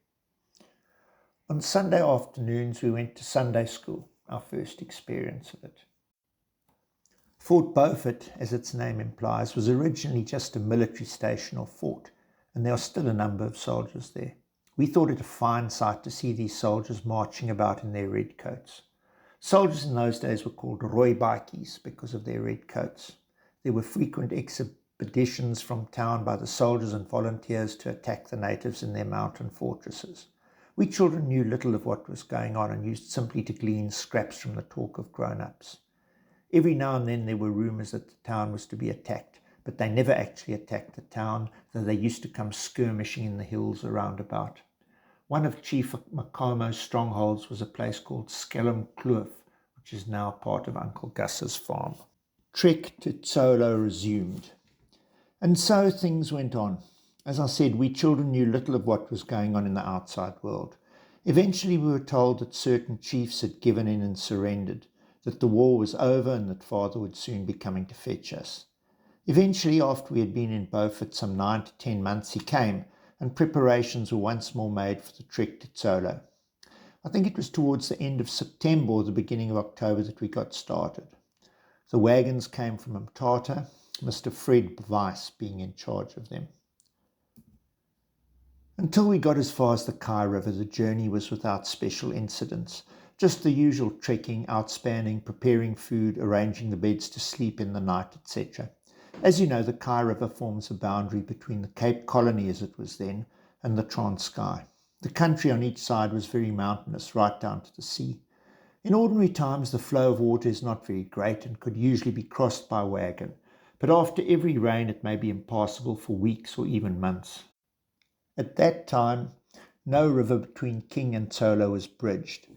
On Sunday afternoons, we went to Sunday school, our first experience of it. Fort Beaufort, as its name implies, was originally just a military station or fort, and there are still a number of soldiers there. We thought it a fine sight to see these soldiers marching about in their red coats. Soldiers in those days were called rooibaakies because of their red coats. There were frequent expeditions from town by the soldiers and volunteers to attack the natives in their mountain fortresses. We children knew little of what was going on and used simply to glean scraps from the talk of grown-ups. Every now and then there were rumours that the town was to be attacked, but they never actually attacked the town, though they used to come skirmishing in the hills around about. One of Chief Makomo's strongholds was a place called Skellum Kloof, which is now part of Uncle Gus's farm. Trek to Tsolo resumed. And so things went on. As I said, we children knew little of what was going on in the outside world. Eventually we were told that certain chiefs had given in and surrendered, that the war was over and that Father would soon be coming to fetch us. Eventually, after we had been in Beaufort some 9 to 10 months, he came, and preparations were once more made for the trek to Tsolo. I think it was towards the end of September or the beginning of October that we got started. The wagons came from Mthatha, Mr. Fred Weiss being in charge of them. Until we got as far as the Kai River, the journey was without special incidents, just the usual trekking, outspanning, preparing food, arranging the beds to sleep in the night, etc. As you know, the Kai River forms a boundary between the Cape Colony, as it was then, and the Transkei. The country on each side was very mountainous, right down to the sea. In ordinary times, the flow of water is not very great and could usually be crossed by wagon, but after every rain it may be impassable for weeks or even months. At that time, no river between King and Tsolo was bridged.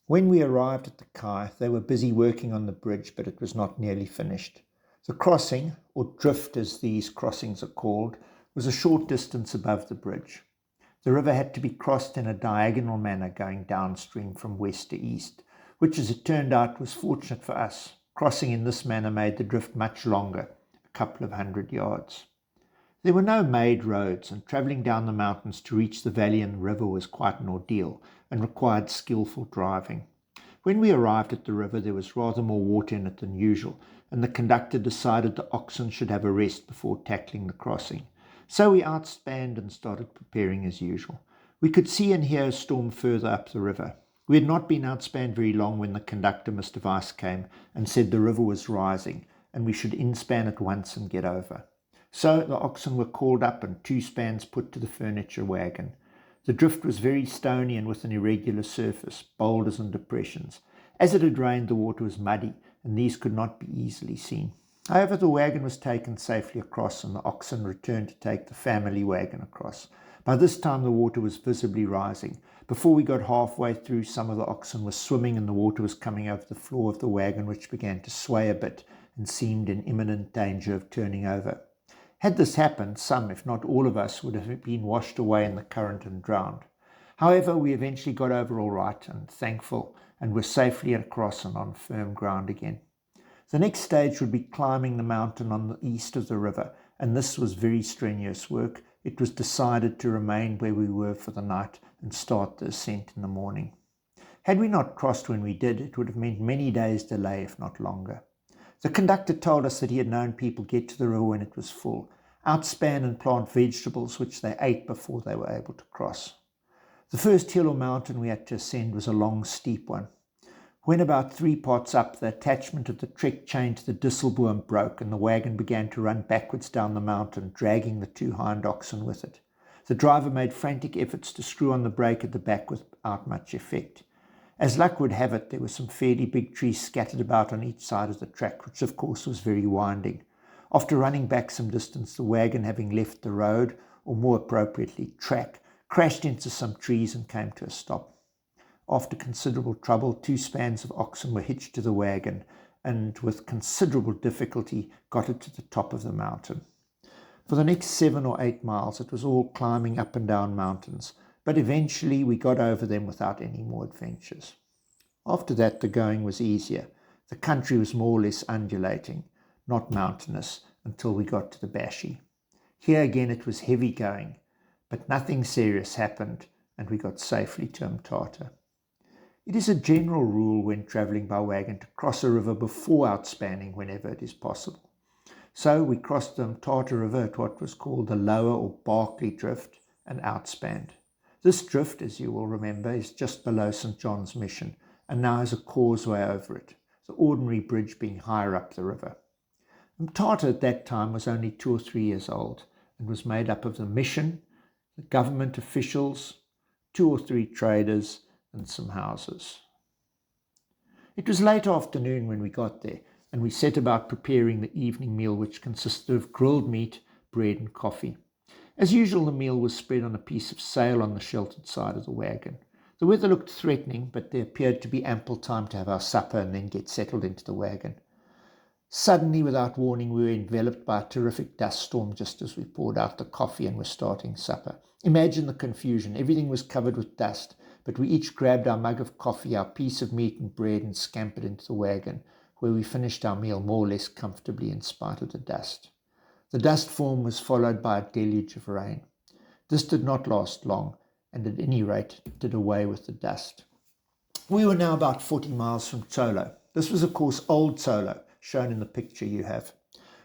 When we arrived at the Kai, they were busy working on the bridge, but it was not nearly finished. The crossing, or drift as these crossings are called, was a short distance above the bridge. The river had to be crossed in a diagonal manner going downstream from west to east, which as it turned out was fortunate for us. Crossing in this manner made the drift much longer, a couple of 100 yards. There were no made roads, and travelling down the mountains to reach the valley and the river was quite an ordeal and required skillful driving. When we arrived at the river, there was rather more water in it than usual, and the conductor decided the oxen should have a rest before tackling the crossing. So we outspanned and started preparing as usual. We could see and hear a storm further up the river. We had not been outspanned very long when the conductor, Mr. Weiss, came and said the river was rising and we should inspan at once and get over. So the oxen were called up and 2 spans put to the furniture wagon. The drift was very stony and with an irregular surface, boulders and depressions. As it had rained, the water was muddy, and these could not be easily seen. However, the wagon was taken safely across, and the oxen returned to take the family wagon across. By this time, the water was visibly rising. Before we got halfway through, some of the oxen were swimming, and the water was coming over the floor of the wagon, which began to sway a bit and seemed in imminent danger of turning over. Had this happened, some, if not all of us, would have been washed away in the current and drowned. However, we eventually got over all right and thankful, and were safely across and on firm ground again. The next stage would be climbing the mountain on the east of the river, and this was very strenuous work. It was decided to remain where we were for the night and start the ascent in the morning. Had we not crossed when we did, it would have meant many days' delay, if not longer. The conductor told us that he had known people get to the river when it was full, outspan and plant vegetables which they ate before they were able to cross. The first hill or mountain we had to ascend was a long, steep one. When about 3 parts up, the attachment of the trek chain to the disselboom broke, and the wagon began to run backwards down the mountain, dragging the 2 hind oxen with it. The driver made frantic efforts to screw on the brake at the back without much effect. As luck would have it, there were some fairly big trees scattered about on each side of the track, which of course was very winding. After running back some distance, the wagon, having left the road, or more appropriately track, crashed into some trees and came to a stop. After considerable trouble, 2 spans of oxen were hitched to the wagon, and with considerable difficulty got it to the top of the mountain. For the next 7 or 8 miles it was all climbing up and down mountains, but eventually we got over them without any more adventures. After that the going was easier. The country was more or less undulating, not mountainous, until we got to the Bashi. Here again it was heavy going, but nothing serious happened, and we got safely to Mthatha. It is a general rule when travelling by wagon to cross a river before outspanning whenever it is possible. So we crossed the Mthatha River at what was called the Lower or Barkley Drift and outspanned. This drift, as you will remember, is just below St. John's Mission and now has a causeway over it, the ordinary bridge being higher up the river. Mthatha at that time was only 2 or 3 years old and was made up of the mission, the government officials, 2 or 3 traders, and some houses. It was late afternoon when we got there, and we set about preparing the evening meal, which consisted of grilled meat, bread, and coffee. As usual, the meal was spread on a piece of sail on the sheltered side of the wagon. The weather looked threatening, but there appeared to be ample time to have our supper and then get settled into the wagon. Suddenly, without warning, we were enveloped by a terrific dust storm just as we poured out the coffee and were starting supper. Imagine the confusion. Everything was covered with dust, but we each grabbed our mug of coffee, our piece of meat and bread, and scampered into the wagon, where we finished our meal more or less comfortably in spite of the dust. The dust storm was followed by a deluge of rain. This did not last long, and at any rate did away with the dust. We were now about 40 miles from Tsolo. This was, of course, Old Tsolo, shown in the picture you have.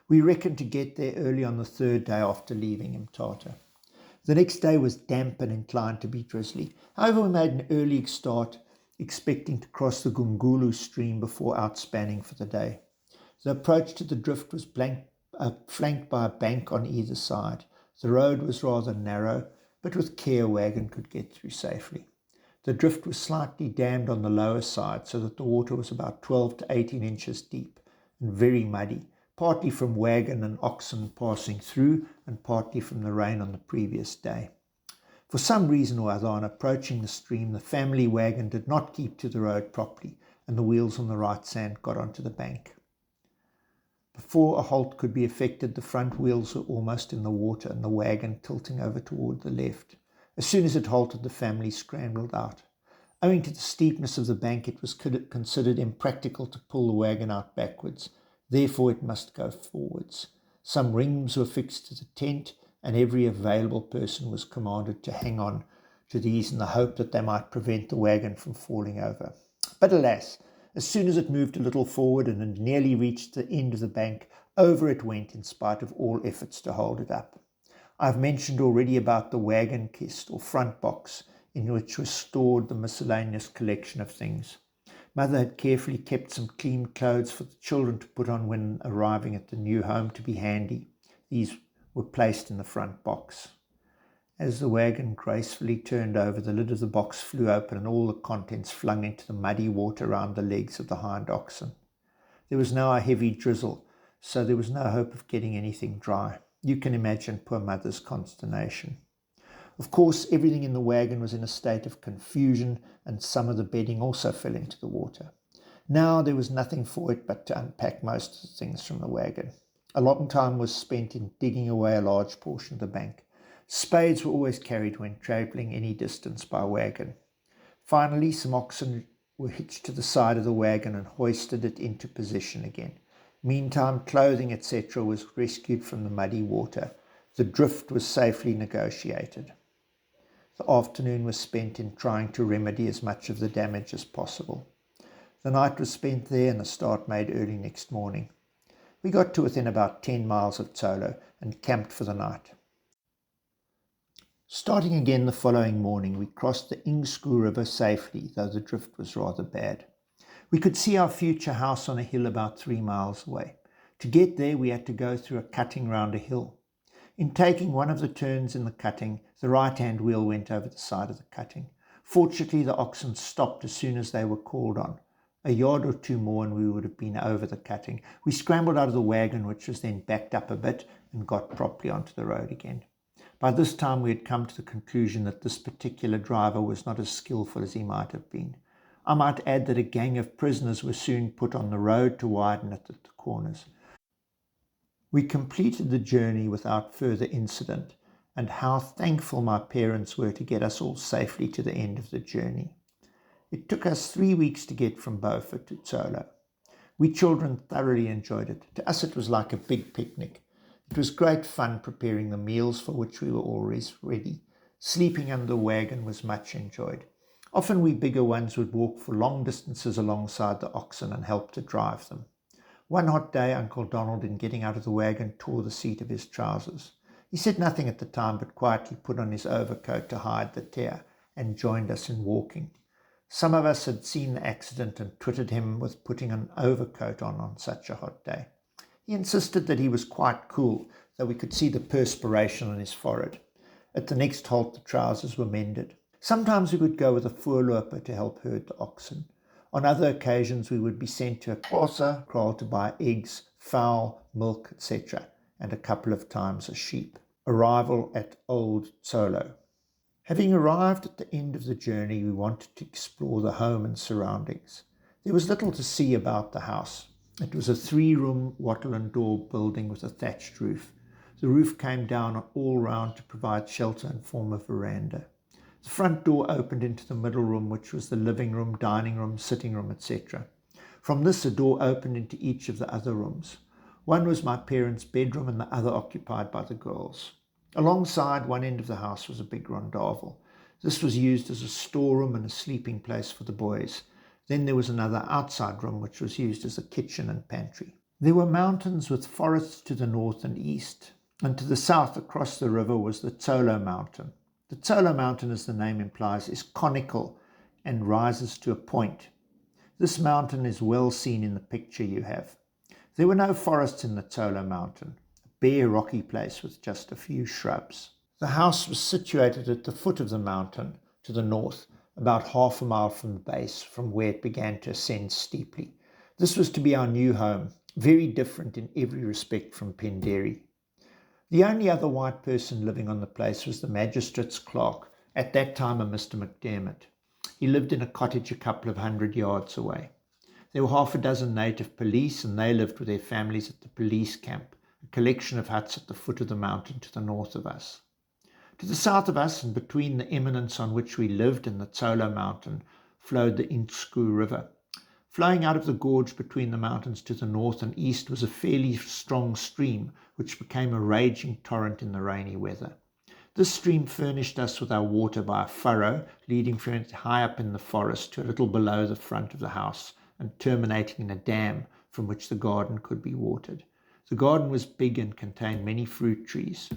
We reckoned to get there early on the 3rd day after leaving Mthatha. The next day was damp and inclined to be drizzly. However, we made an early start, expecting to cross the Gungulu stream before outspanning for the day. The approach to the drift was flanked by a bank on either side. The road was rather narrow, but with care a wagon could get through safely. The drift was slightly dammed on the lower side, so that the water was about 12 to 18 inches deep and very muddy, partly from wagon and oxen passing through and partly from the rain on the previous day. For some reason or other, on approaching the stream, the family wagon did not keep to the road properly, and the wheels on the right sand got onto the bank. Before a halt could be effected, the front wheels were almost in the water and the wagon tilting over toward the left. As soon as it halted, the family scrambled out. Owing to the steepness of the bank, it was considered impractical to pull the wagon out backwards. Therefore, it must go forwards. Some rings were fixed to the tent, and every available person was commanded to hang on to these in the hope that they might prevent the wagon from falling over. But alas, as soon as it moved a little forward and had nearly reached the end of the bank, over it went in spite of all efforts to hold it up. I've mentioned already about the wagon kist or front box in which was stored the miscellaneous collection of things. Mother had carefully kept some clean clothes for the children to put on when arriving at the new home to be handy. These were placed in the front box. As the wagon gracefully turned over, the lid of the box flew open and all the contents flung into the muddy water around the legs of the hind oxen. There was now a heavy drizzle, so there was no hope of getting anything dry. You can imagine poor Mother's consternation. Of course, everything in the wagon was in a state of confusion, and some of the bedding also fell into the water. Now there was nothing for it but to unpack most of the things from the wagon. A lot of time was spent in digging away a large portion of the bank. Spades were always carried when travelling any distance by wagon. Finally, some oxen were hitched to the side of the wagon and hoisted it into position again. Meantime, clothing, etc. was rescued from the muddy water. The drift was safely negotiated. The afternoon was spent in trying to remedy as much of the damage as possible. The night was spent there and the start made early next morning. We got to within about 10 miles of Tsolo and camped for the night. Starting again the following morning, we crossed the Ingsku River safely, though the drift was rather bad. We could see our future house on a hill about 3 miles away. To get there, we had to go through a cutting round a hill. In taking one of the turns in the cutting, the right-hand wheel went over the side of the cutting. Fortunately, the oxen stopped as soon as they were called on. A yard or two more and we would have been over the cutting. We scrambled out of the wagon, which was then backed up a bit, and got properly onto the road again. By this time, we had come to the conclusion that this particular driver was not as skillful as he might have been. I might add that a gang of prisoners were soon put on the road to widen it at the corners. We completed the journey without further incident, and how thankful my parents were to get us all safely to the end of the journey. It took us 3 weeks to get from Beaufort to Tsolo. We children thoroughly enjoyed it. To us it was like a big picnic. It was great fun preparing the meals for which we were always ready. Sleeping under the wagon was much enjoyed. Often we bigger ones would walk for long distances alongside the oxen and help to drive them. One hot day, Uncle Donald, in getting out of the wagon, tore the seat of his trousers. He said nothing at the time, but quietly put on his overcoat to hide the tear. and joined us in walking. Some of us had seen the accident and twitted him with putting an overcoat on such a hot day. He insisted that he was quite cool, though we could see the perspiration on his forehead. At the next halt, the trousers were mended. Sometimes we would go with a voorloper to help herd the oxen. On other occasions, we would be sent to a Xhosa kraal to buy eggs, fowl, milk, etc., and a couple of times a sheep. Arrival at Old Tsolo. Having arrived at the end of the journey, we wanted to explore the home and surroundings. There was little to see about the house. It was a 3-room wattle and door building with a thatched roof. The roof came down all round to provide shelter and form a veranda. The front door opened into the middle room, which was the living room, dining room, sitting room, etc. From this, a door opened into each of the other rooms. One was my parents' bedroom and the other occupied by the girls. Alongside one end of the house was a big rondavel. This was used as a storeroom and a sleeping place for the boys. Then there was another outside room which was used as a kitchen and pantry. There were mountains with forests to the north and east, and to the south across the river was the Tsolo Mountain. The Tsolo Mountain, as the name implies, is conical and rises to a point. This mountain is well seen in the picture you have. There were no forests in the Tsolo Mountain, a bare rocky place with just a few shrubs. The house was situated at the foot of the mountain to the north, about half a mile from the base, from where it began to ascend steeply. This was to be our new home, very different in every respect from Penderi. The only other white person living on the place was the magistrate's clerk, at that time a Mr. McDermott. He lived in a cottage a couple of 100 yards away. There were half a dozen native police, and they lived with their families at the police camp, a collection of huts at the foot of the mountain to the north of us. To the south of us, and between the eminence on which we lived and the Tsolo Mountain, flowed the Intsku River. Flowing out of the gorge between the mountains to the north and east was a fairly strong stream, which became a raging torrent in the rainy weather. This stream furnished us with our water by a furrow leading from it high up in the forest to a little below the front of the house and terminating in a dam from which the garden could be watered. The garden was big and contained many fruit trees,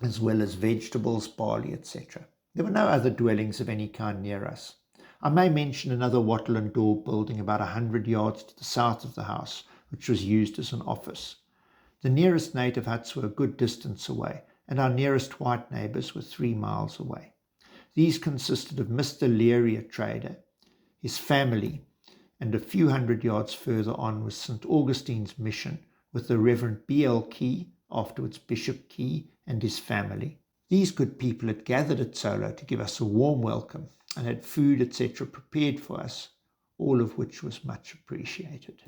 as well as vegetables, barley, etc. There were no other dwellings of any kind near us. I may mention another wattle and door building about 100 yards to the south of the house, which was used as an office. The nearest native huts were a good distance away, and our nearest white neighbours were 3 miles away. These consisted of Mr. Leary, a trader, his family, and a few 100 yards further on was St. Augustine's Mission, with the Reverend B.L. Key, afterwards Bishop Key, and his family. These good people had gathered at Tsolo to give us a warm welcome and had food, etc., prepared for us, all of which was much appreciated.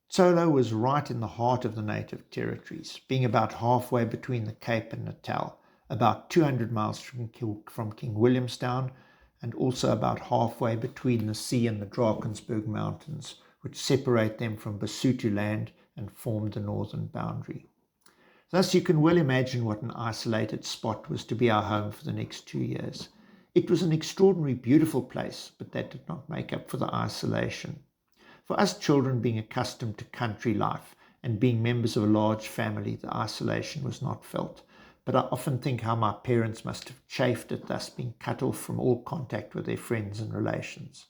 Tsolo was right in the heart of the native territories, being about halfway between the Cape and Natal, about 200 miles from King Williamstown, and also about halfway between the sea and the Drakensberg Mountains, which separate them from Basotho land and form the northern boundary. Thus you can well imagine what an isolated spot was to be our home for the next 2 years. It was an extraordinary, beautiful place, but that did not make up for the isolation. For us children, being accustomed to country life and being members of a large family, the isolation was not felt. But I often think how my parents must have chafed at thus being cut off from all contact with their friends and relations.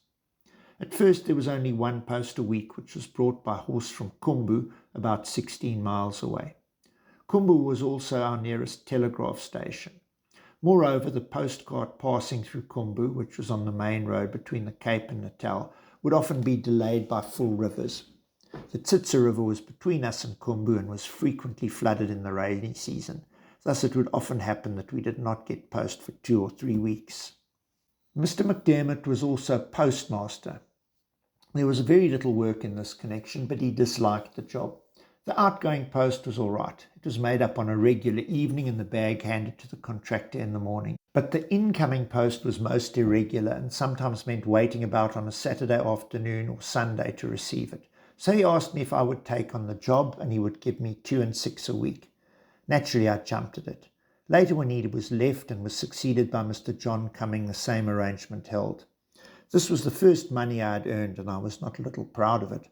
At first there was only one post a week, which was brought by horse from Kumbu, about 16 miles away. Kumbu was also our nearest telegraph station. Moreover, the postcard passing through Kumbu, which was on the main road between the Cape and Natal, would often be delayed by full rivers. The Tsitsa River was between us and Kumbu and was frequently flooded in the rainy season. Thus it would often happen that we did not get post for 2 or 3 weeks. Mr. McDermott was also postmaster. There was very little work in this connection, but he disliked the job. The outgoing post was all right. It was made up on a regular evening and the bag handed to the contractor in the morning. But the incoming post was most irregular and sometimes meant waiting about on a Saturday afternoon or Sunday to receive it. So he asked me if I would take on the job, and he would give me 2 and 6 a week. Naturally, I jumped at it. Later, when he was left and was succeeded by Mr. John Cumming, the same arrangement held. This was the first money I had earned, and I was not a little proud of it.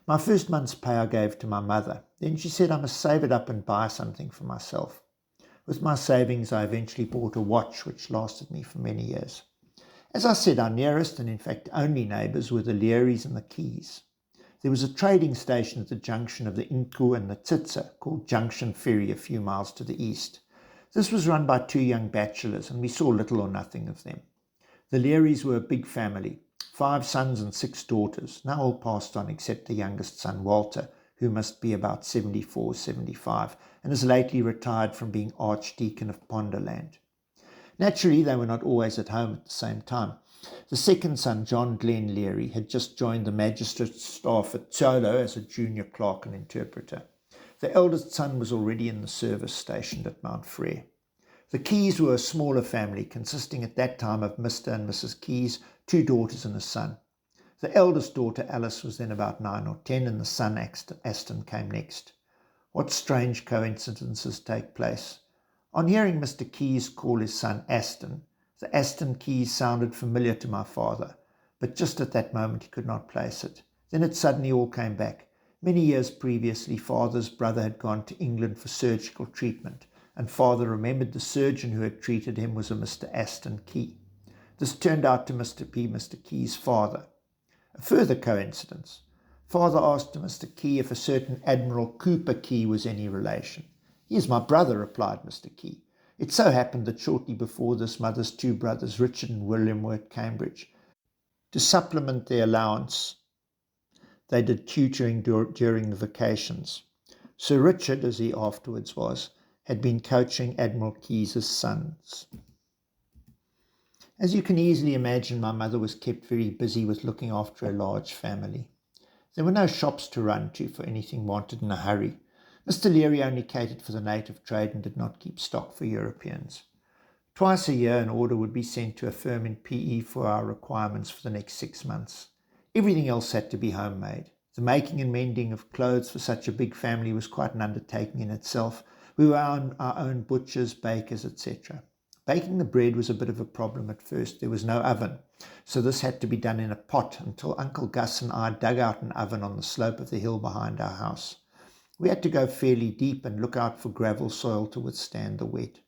My first month's pay I gave to my mother. Then she said I must save it up and buy something for myself. With my savings, I eventually bought a watch which lasted me for many years. As I said, our nearest and in fact only neighbours were the Learys and the Keys. There was a trading station at the junction of the Inku and the Tsitsa called Junction Ferry a few miles to the east. This was run by two young bachelors, and we saw little or nothing of them. The Learys were a big family, 5 sons and 6 daughters, now all passed on except the youngest son, Walter, who must be about 74, 75, and has lately retired from being Archdeacon of Ponderland. Naturally, they were not always at home at the same time. The second son, John Glenn Leary, had just joined the magistrate's staff at Tsolo as a junior clerk and interpreter. The eldest son was already in the service stationed at Mount Frere. The Keys were a smaller family, consisting at that time of Mr. and Mrs. Keys, 2 daughters and a son. The eldest daughter, Alice, was then about 9 or 10, and the son, Aston, came next. What strange coincidences take place. On hearing Mr. Keys call his son Aston, the Aston Keys sounded familiar to my father, but just at that moment he could not place it. Then it suddenly all came back. Many years previously, father's brother had gone to England for surgical treatment, and father remembered the surgeon who had treated him was a Mr. Aston Key. This turned out to be Mr. Key's father. A further coincidence. Father asked Mr. Key if a certain Admiral Cooper Key was any relation. "He is my brother," replied Mr. Key. It so happened that shortly before this, mother's 2 brothers, Richard and William, were at Cambridge. To supplement their allowance, they did tutoring during the vacations. Sir Richard, as he afterwards was, had been coaching Admiral Keyes' sons. As you can easily imagine, my mother was kept very busy with looking after a large family. There were no shops to run to for anything wanted in a hurry. Mr. Leary only catered for the native trade and did not keep stock for Europeans. Twice a year an order would be sent to a firm in PE for our requirements for the next 6 months. Everything else had to be homemade. The making and mending of clothes for such a big family was quite an undertaking in itself. We were our own butchers, bakers, etc. Baking the bread was a bit of a problem at first. There was no oven, so this had to be done in a pot until Uncle Gus and I dug out an oven on the slope of the hill behind our house. We had to go fairly deep and look out for gravel soil to withstand the wet.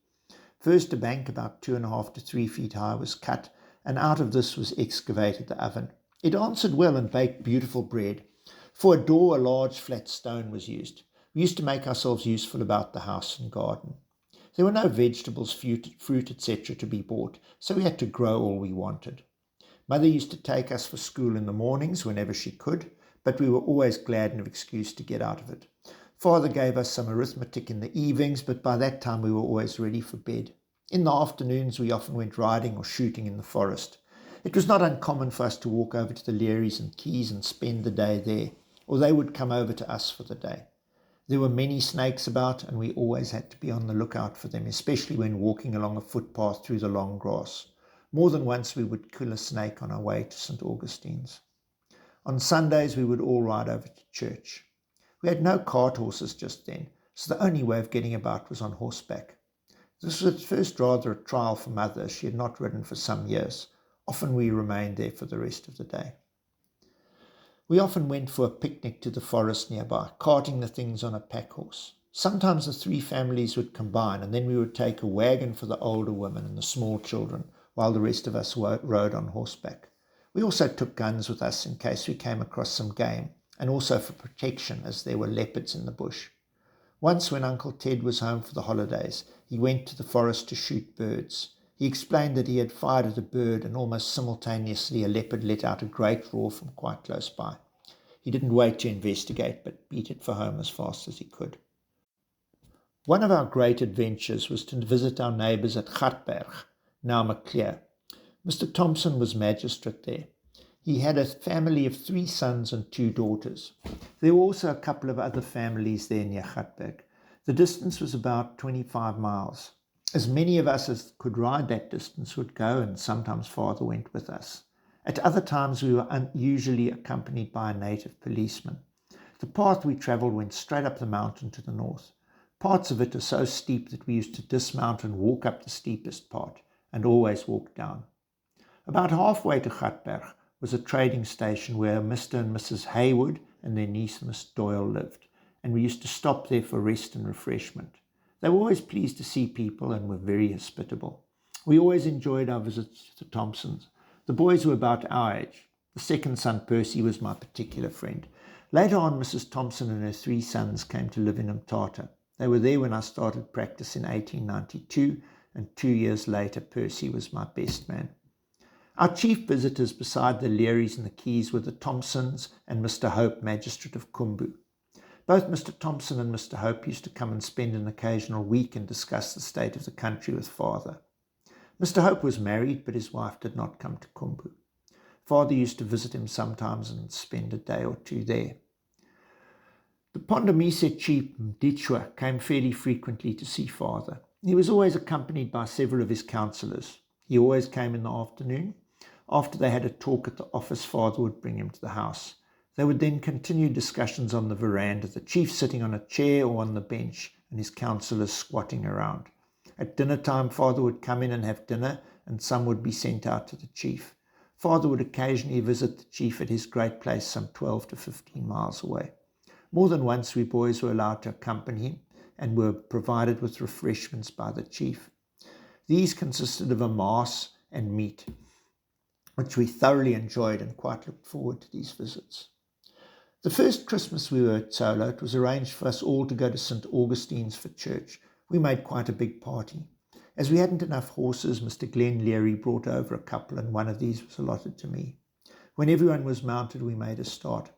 First, a bank about 2.5 to 3 feet high was cut, and out of this was excavated the oven. It answered well and baked beautiful bread. For a door, a large flat stone was used. We used to make ourselves useful about the house and garden. There were no vegetables, fruit, etc. to be bought, so we had to grow all we wanted. Mother used to take us for school in the mornings whenever she could, but we were always glad of an excuse to get out of it. Father gave us some arithmetic in the evenings, but by that time we were always ready for bed. In the afternoons we often went riding or shooting in the forest. It was not uncommon for us to walk over to the Learys and Keys and spend the day there, or they would come over to us for the day. There were many snakes about, and we always had to be on the lookout for them, especially when walking along a footpath through the long grass. More than once we would kill a snake on our way to St. Augustine's. On Sundays we would all ride over to church. We had no cart horses just then, so the only way of getting about was on horseback. This was at first rather a trial for Mother, as she had not ridden for some years. Often we remained there for the rest of the day. We often went for a picnic to the forest nearby, carting the things on a pack horse. Sometimes the 3 families would combine, and then we would take a wagon for the older women and the small children, while the rest of us rode on horseback. We also took guns with us in case we came across some game, and also for protection, as there were leopards in the bush. Once, when Uncle Ted was home for the holidays, he went to the forest to shoot birds. He explained that he had fired at a bird, and almost simultaneously a leopard let out a great roar from quite close by. He didn't wait to investigate, but beat it for home as fast as he could. One of our great adventures was to visit our neighbours at Gartberg, now Maclear. Mr. Thompson was magistrate there. He had a family of 3 sons and 2 daughters. There were also a couple of other families there near Gartberg. The distance was about 25 miles. As many of us as could ride that distance would go, and sometimes father went with us. At other times we were usually accompanied by a native policeman. The path we travelled went straight up the mountain to the north. Parts of it are so steep that we used to dismount and walk up the steepest part, and always walk down. About halfway to Gartberg was a trading station where Mr. and Mrs. Hayward and their niece Miss Doyle lived, and we used to stop there for rest and refreshment. They were always pleased to see people and were very hospitable. We always enjoyed our visits to the Thompsons. The boys were about our age. The second son, Percy, was my particular friend. Later on, Mrs. Thompson and her 3 sons came to live in Mthatha. They were there when I started practice in 1892, and 2 years later, Percy was my best man. Our chief visitors beside the Learys and the Keys were the Thompsons and Mr. Hope, Magistrate of Khumbu. Both Mr. Thompson and Mr. Hope used to come and spend an occasional week and discuss the state of the country with Father. Mr. Hope was married, but his wife did not come to Khumbu. Father used to visit him sometimes and spend a day or 2 there. The Pondomise chief, Mditshwa, came fairly frequently to see Father. He was always accompanied by several of his councillors. He always came in the afternoon. After they had a talk at the office, Father would bring him to the house. They would then continue discussions on the veranda, the chief sitting on a chair or on the bench and his councillors squatting around. At dinner time, Father would come in and have dinner, and some would be sent out to the chief. Father would occasionally visit the chief at his great place some 12 to 15 miles away. More than once we boys were allowed to accompany him and were provided with refreshments by the chief. These consisted of a mass and meat, which we thoroughly enjoyed and quite looked forward to these visits. The first Christmas we were at Tsolo, it was arranged for us all to go to St. Augustine's for church. We made quite a big party. As we hadn't enough horses, Mr. Glenn Leary brought over a couple, and one of these was allotted to me. When everyone was mounted, we made a start.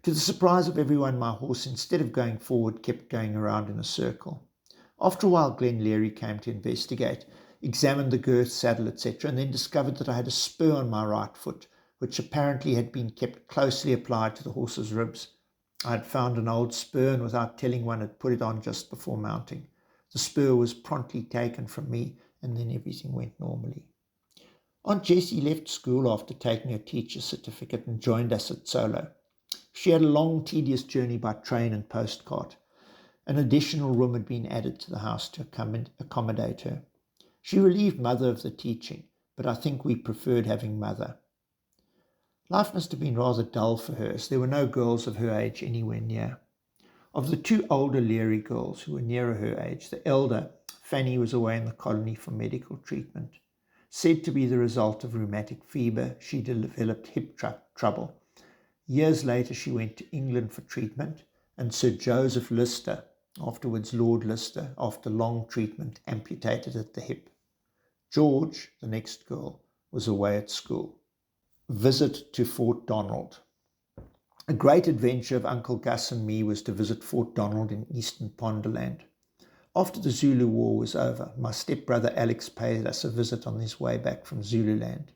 To the surprise of everyone, my horse, instead of going forward, kept going around in a circle. After a while, Glenn Leary came to investigate, examined the girth, saddle, etc., and then discovered that I had a spur on my right foot, which apparently had been kept closely applied to the horse's ribs. I had found an old spur and without telling one had put it on just before mounting. The spur was promptly taken from me and then everything went normally. Aunt Jessie left school after taking her teacher's certificate and joined us at Tsolo. She had a long, tedious journey by train and postcart. An additional room had been added to the house to accommodate her. She relieved Mother of the teaching, but I think we preferred having Mother. Life must have been rather dull for her, as there were no girls of her age anywhere near. Of the 2 older Leary girls who were nearer her age, the elder, Fanny, was away in the colony for medical treatment. Said to be the result of rheumatic fever, she developed hip trouble. Years later, she went to England for treatment, and Sir Joseph Lister, afterwards Lord Lister, after long treatment, amputated at the hip. George, the next girl, was away at school. Visit to Fort Donald. A great adventure of Uncle Gus and me was to visit Fort Donald in eastern Pondoland. After the Zulu War was over, my stepbrother Alex paid us a visit on his way back from Zululand.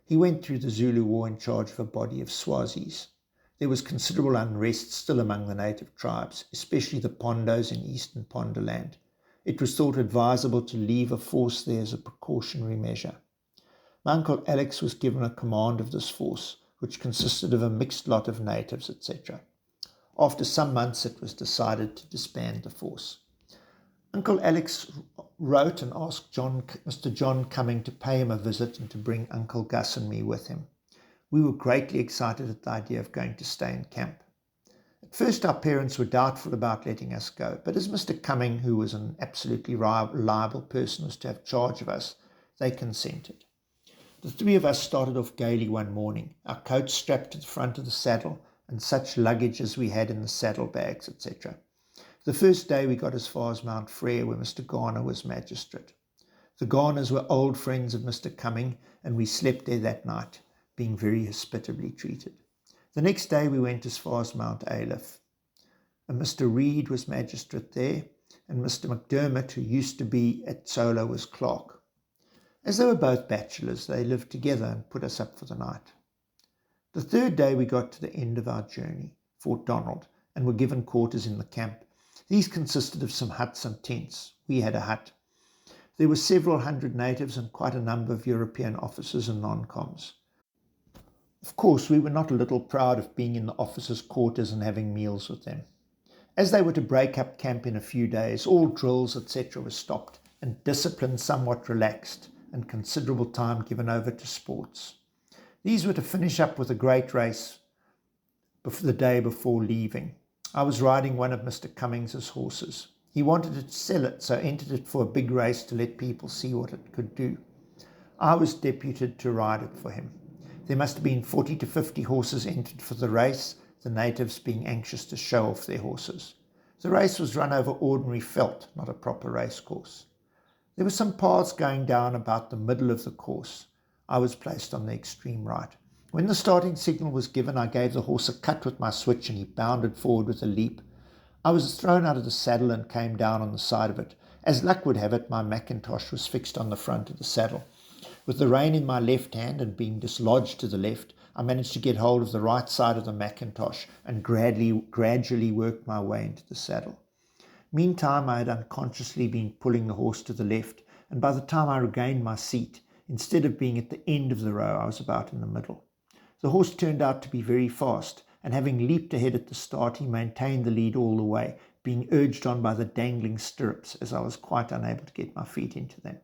He went through the Zulu War in charge of a body of Swazis. There was considerable unrest still among the native tribes, especially the Pondos in eastern Pondoland. It was thought advisable to leave a force there as a precautionary measure. My uncle Alex was given a command of this force, which consisted of a mixed lot of natives, etc. After some months, it was decided to disband the force. Uncle Alex wrote and asked Mr. John Cumming to pay him a visit and to bring Uncle Gus and me with him. We were greatly excited at the idea of going to stay in camp. At first, our parents were doubtful about letting us go, but as Mr. Cumming, who was an absolutely reliable person, was to have charge of us, they consented. The 3 of us started off gaily one morning, our coats strapped to the front of the saddle and such luggage as we had in the saddlebags, etc. The first day we got as far as Mount Frere, where Mr. Garner was magistrate. The Garners were old friends of Mr. Cumming, and we slept there that night, being very hospitably treated. The next day we went as far as Mount Aleph. And Mr. Reed was magistrate there, and Mr. McDermott, who used to be at Tsolo, was clerk. As they were both bachelors, they lived together and put us up for the night. The 3rd day we got to the end of our journey, Fort Donald, and were given quarters in the camp. These consisted of some huts and tents. We had a hut. There were several hundred natives and quite a number of European officers and non-coms. Of course, we were not a little proud of being in the officers' quarters and having meals with them. As they were to break up camp in a few days, all drills, etc. were stopped and discipline somewhat relaxed, and considerable time given over to sports. These were to finish up with a great race the day before leaving. I was riding one of Mr. Cummings's horses. He wanted to sell it, so entered it for a big race to let people see what it could do. I was deputed to ride it for him. There must have been 40 to 50 horses entered for the race, the natives being anxious to show off their horses. The race was run over ordinary felt, not a proper race course. There were some paths going down about the middle of the course. I was placed on the extreme right. When the starting signal was given, I gave the horse a cut with my switch and he bounded forward with a leap. I was thrown out of the saddle and came down on the side of it. As luck would have it, my Macintosh was fixed on the front of the saddle. With the rein in my left hand and being dislodged to the left, I managed to get hold of the right side of the Macintosh and gradually worked my way into the saddle. Meantime, I had unconsciously been pulling the horse to the left, and by the time I regained my seat, instead of being at the end of the row, I was about in the middle. The horse turned out to be very fast, and having leaped ahead at the start, he maintained the lead all the way, being urged on by the dangling stirrups, as I was quite unable to get my feet into them.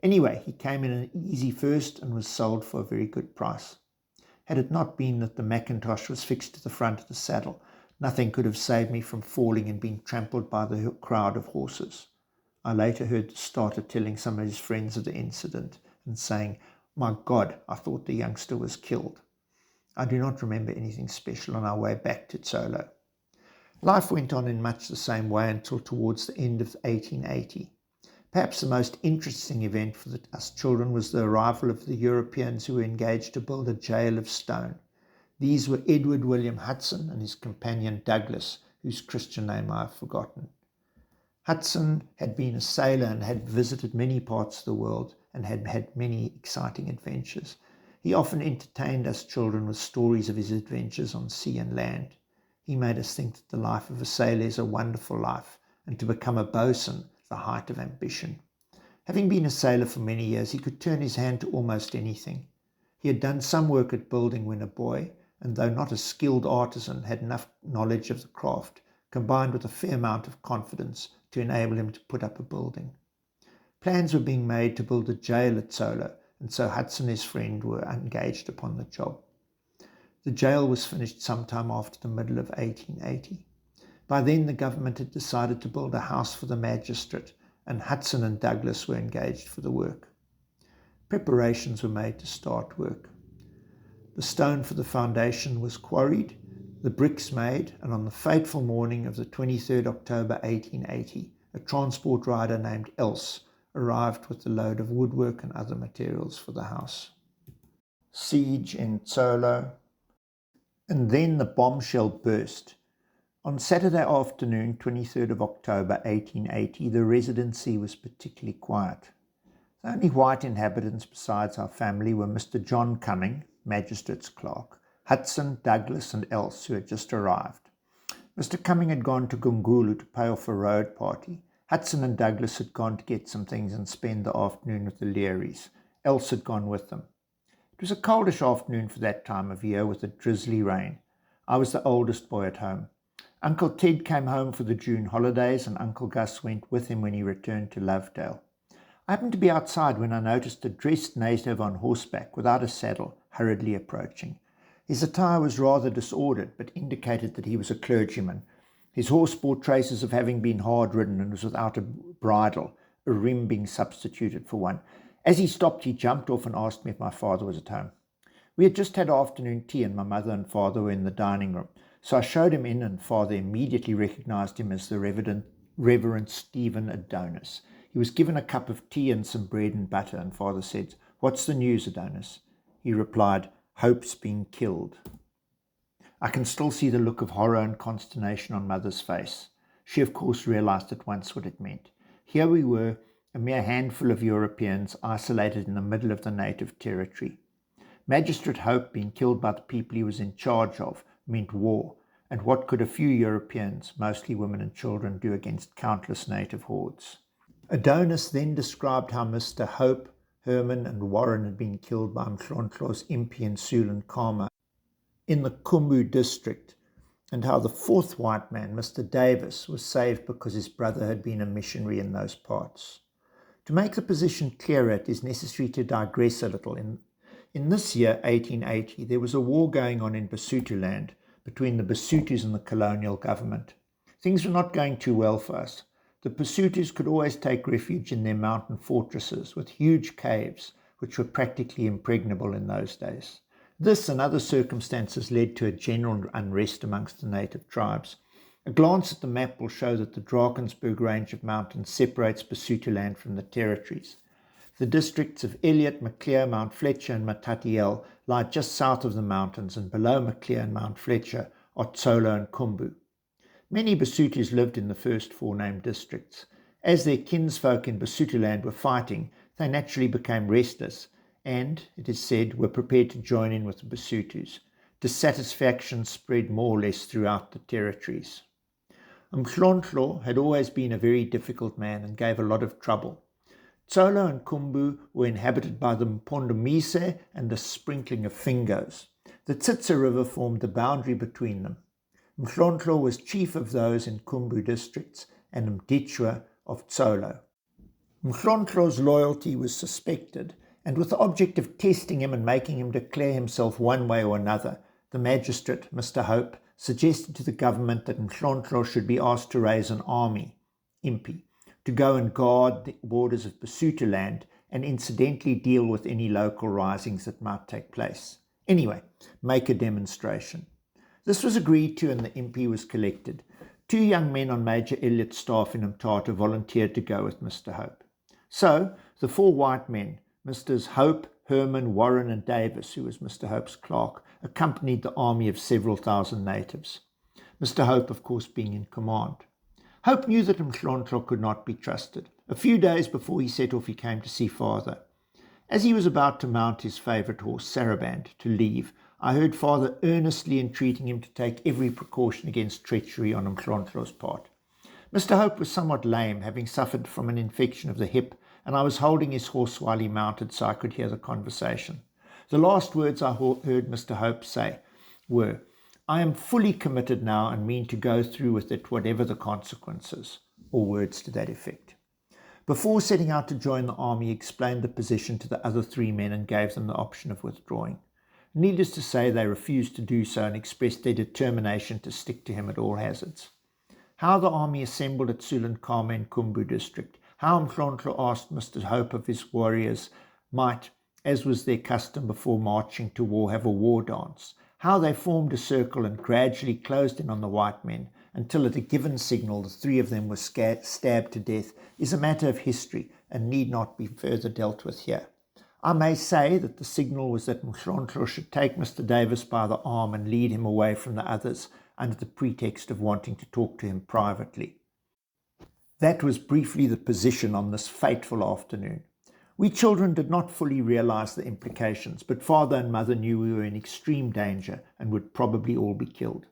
Anyway, he came in an easy first and was sold for a very good price. Had it not been that the Macintosh was fixed to the front of the saddle, nothing could have saved me from falling and being trampled by the crowd of horses. I later heard the starter telling some of his friends of the incident and saying, "My God, I thought the youngster was killed." I do not remember anything special on our way back to Tsolo. Life went on in much the same way until towards the end of 1880. Perhaps the most interesting event for us children was the arrival of the Europeans who were engaged to build a jail of stone. These were Edward William Hudson and his companion Douglas, whose Christian name I have forgotten. Hudson had been a sailor and had visited many parts of the world and had had many exciting adventures. He often entertained us children with stories of his adventures on sea and land. He made us think that the life of a sailor is a wonderful life, and to become a boatswain the height of ambition. Having been a sailor for many years, he could turn his hand to almost anything. He had done some work at building when a boy, and though not a skilled artisan, had enough knowledge of the craft, combined with a fair amount of confidence, to enable him to put up a building. Plans were being made to build a jail at Tsolo, and so Hudson and his friend were engaged upon the job. The jail was finished sometime after the middle of 1880. By then the government had decided to build a house for the magistrate, and Hudson and Douglas were engaged for the work. Preparations were made to start work. The stone for the foundation was quarried, the bricks made, and on the fateful morning of the 23rd October 1880, a transport rider named Else arrived with a load of woodwork and other materials for the house. Siege in Tsolo. And then the bombshell burst. On Saturday afternoon, 23rd of October 1880, the residency was particularly quiet. The only white inhabitants besides our family were Mr. John Cumming, magistrate's clerk, Hudson, Douglas and Else, who had just arrived. Mr. Cumming had gone to Gungulu to pay off a road party. Hudson and Douglas had gone to get some things and spend the afternoon with the Learys. Else had gone with them. It was a coldish afternoon for that time of year with a drizzly rain. I was the oldest boy at home. Uncle Ted came home for the June holidays and Uncle Gus went with him when he returned to Lovedale. I happened to be outside when I noticed a dressed native on horseback without a saddle hurriedly approaching. His attire was rather disordered but indicated that he was a clergyman. His horse bore traces of having been hard-ridden and was without a bridle, a rim being substituted for one. As he stopped, he jumped off and asked me if my father was at home. We had just had afternoon tea and my mother and father were in the dining room. So I showed him in and father immediately recognized him as the Reverend Stephen Adonis. He was given a cup of tea and some bread and butter and father said, "What's the news, Adonis?" He replied, "Hope's been killed." I can still see the look of horror and consternation on mother's face. She of course realized at once what it meant. Here we were, a mere handful of Europeans isolated in the middle of the native territory. Magistrate Hope being killed by the people he was in charge of meant war, and what could a few Europeans, mostly women and children, do against countless native hordes? Adonis then described how Mr. Hope, Herman and Warren had been killed by Mhlonhlo's Impi and Sulan Kama in the Kumbu district, and how the fourth white man, Mr. Davis, was saved because his brother had been a missionary in those parts. To make the position clearer, it is necessary to digress a little. In this year, 1880, there was a war going on in Basutoland between the Basutos and the colonial government. Things were not going too well for us. The Basutos could always take refuge in their mountain fortresses with huge caves, which were practically impregnable in those days. This and other circumstances led to a general unrest amongst the native tribes. A glance at the map will show that the Drakensberg range of mountains separates Basutoland from the territories. The districts of Elliot, Maclear, Mount Fletcher and Matatiele lie just south of the mountains, and below Maclear and Mount Fletcher are Tsolo and Khumbu. Many Basutos lived in the first four named districts. As their kinsfolk in Basutoland were fighting, they naturally became restless and, it is said, were prepared to join in with the Basutos. Dissatisfaction spread more or less throughout the territories. Mhlonhlo had always been a very difficult man and gave a lot of trouble. Tsolo and Khumbu were inhabited by the Mpondomise and a sprinkling of Fingos. The Tsitsa River formed the boundary between them. Mhlonhlo was chief of those in Khumbu districts and Mditshwa of Tsolo. Mhlonhlo's loyalty was suspected, and with the object of testing him and making him declare himself one way or another, the magistrate, Mr. Hope, suggested to the government that Mhlonhlo should be asked to raise an army, impi, to go and guard the borders of Basutoland and incidentally deal with any local risings that might take place. Anyway, make a demonstration. This was agreed to and the impi was collected. 2 young men on Major Elliott's staff in Mthatha volunteered to go with Mr. Hope. So, the 4 white men, Messrs. Hope, Herman, Warren and Davis, who was Mr. Hope's clerk, accompanied the army of several thousand natives. Mr. Hope, of course, being in command. Hope knew that Mhlonhlo could not be trusted. A few days before he set off, he came to see father. As he was about to mount his favourite horse, Saraband, to leave, I heard father earnestly entreating him to take every precaution against treachery on Mhlonhlo's part. Mr. Hope was somewhat lame, having suffered from an infection of the hip, and I was holding his horse while he mounted so I could hear the conversation. The last words I heard Mr. Hope say were, "I am fully committed now and mean to go through with it whatever the consequences," or words to that effect. Before setting out to join the army, he explained the position to the other 3 men and gave them the option of withdrawing. Needless to say, they refused to do so and expressed their determination to stick to him at all hazards. How the army assembled at Sulankama in Khumbu district, how Mhlonhlo asked Mr. Hope of his warriors might, as was their custom before marching to war, have a war dance, how they formed a circle and gradually closed in on the white men until at a given signal the 3 of them were stabbed to death, is a matter of history and need not be further dealt with here. I may say that the signal was that Mhlonhlo should take Mr. Davis by the arm and lead him away from the others under the pretext of wanting to talk to him privately. That was briefly the position on this fateful afternoon. We children did not fully realize the implications, but father and mother knew we were in extreme danger and would probably all be killed.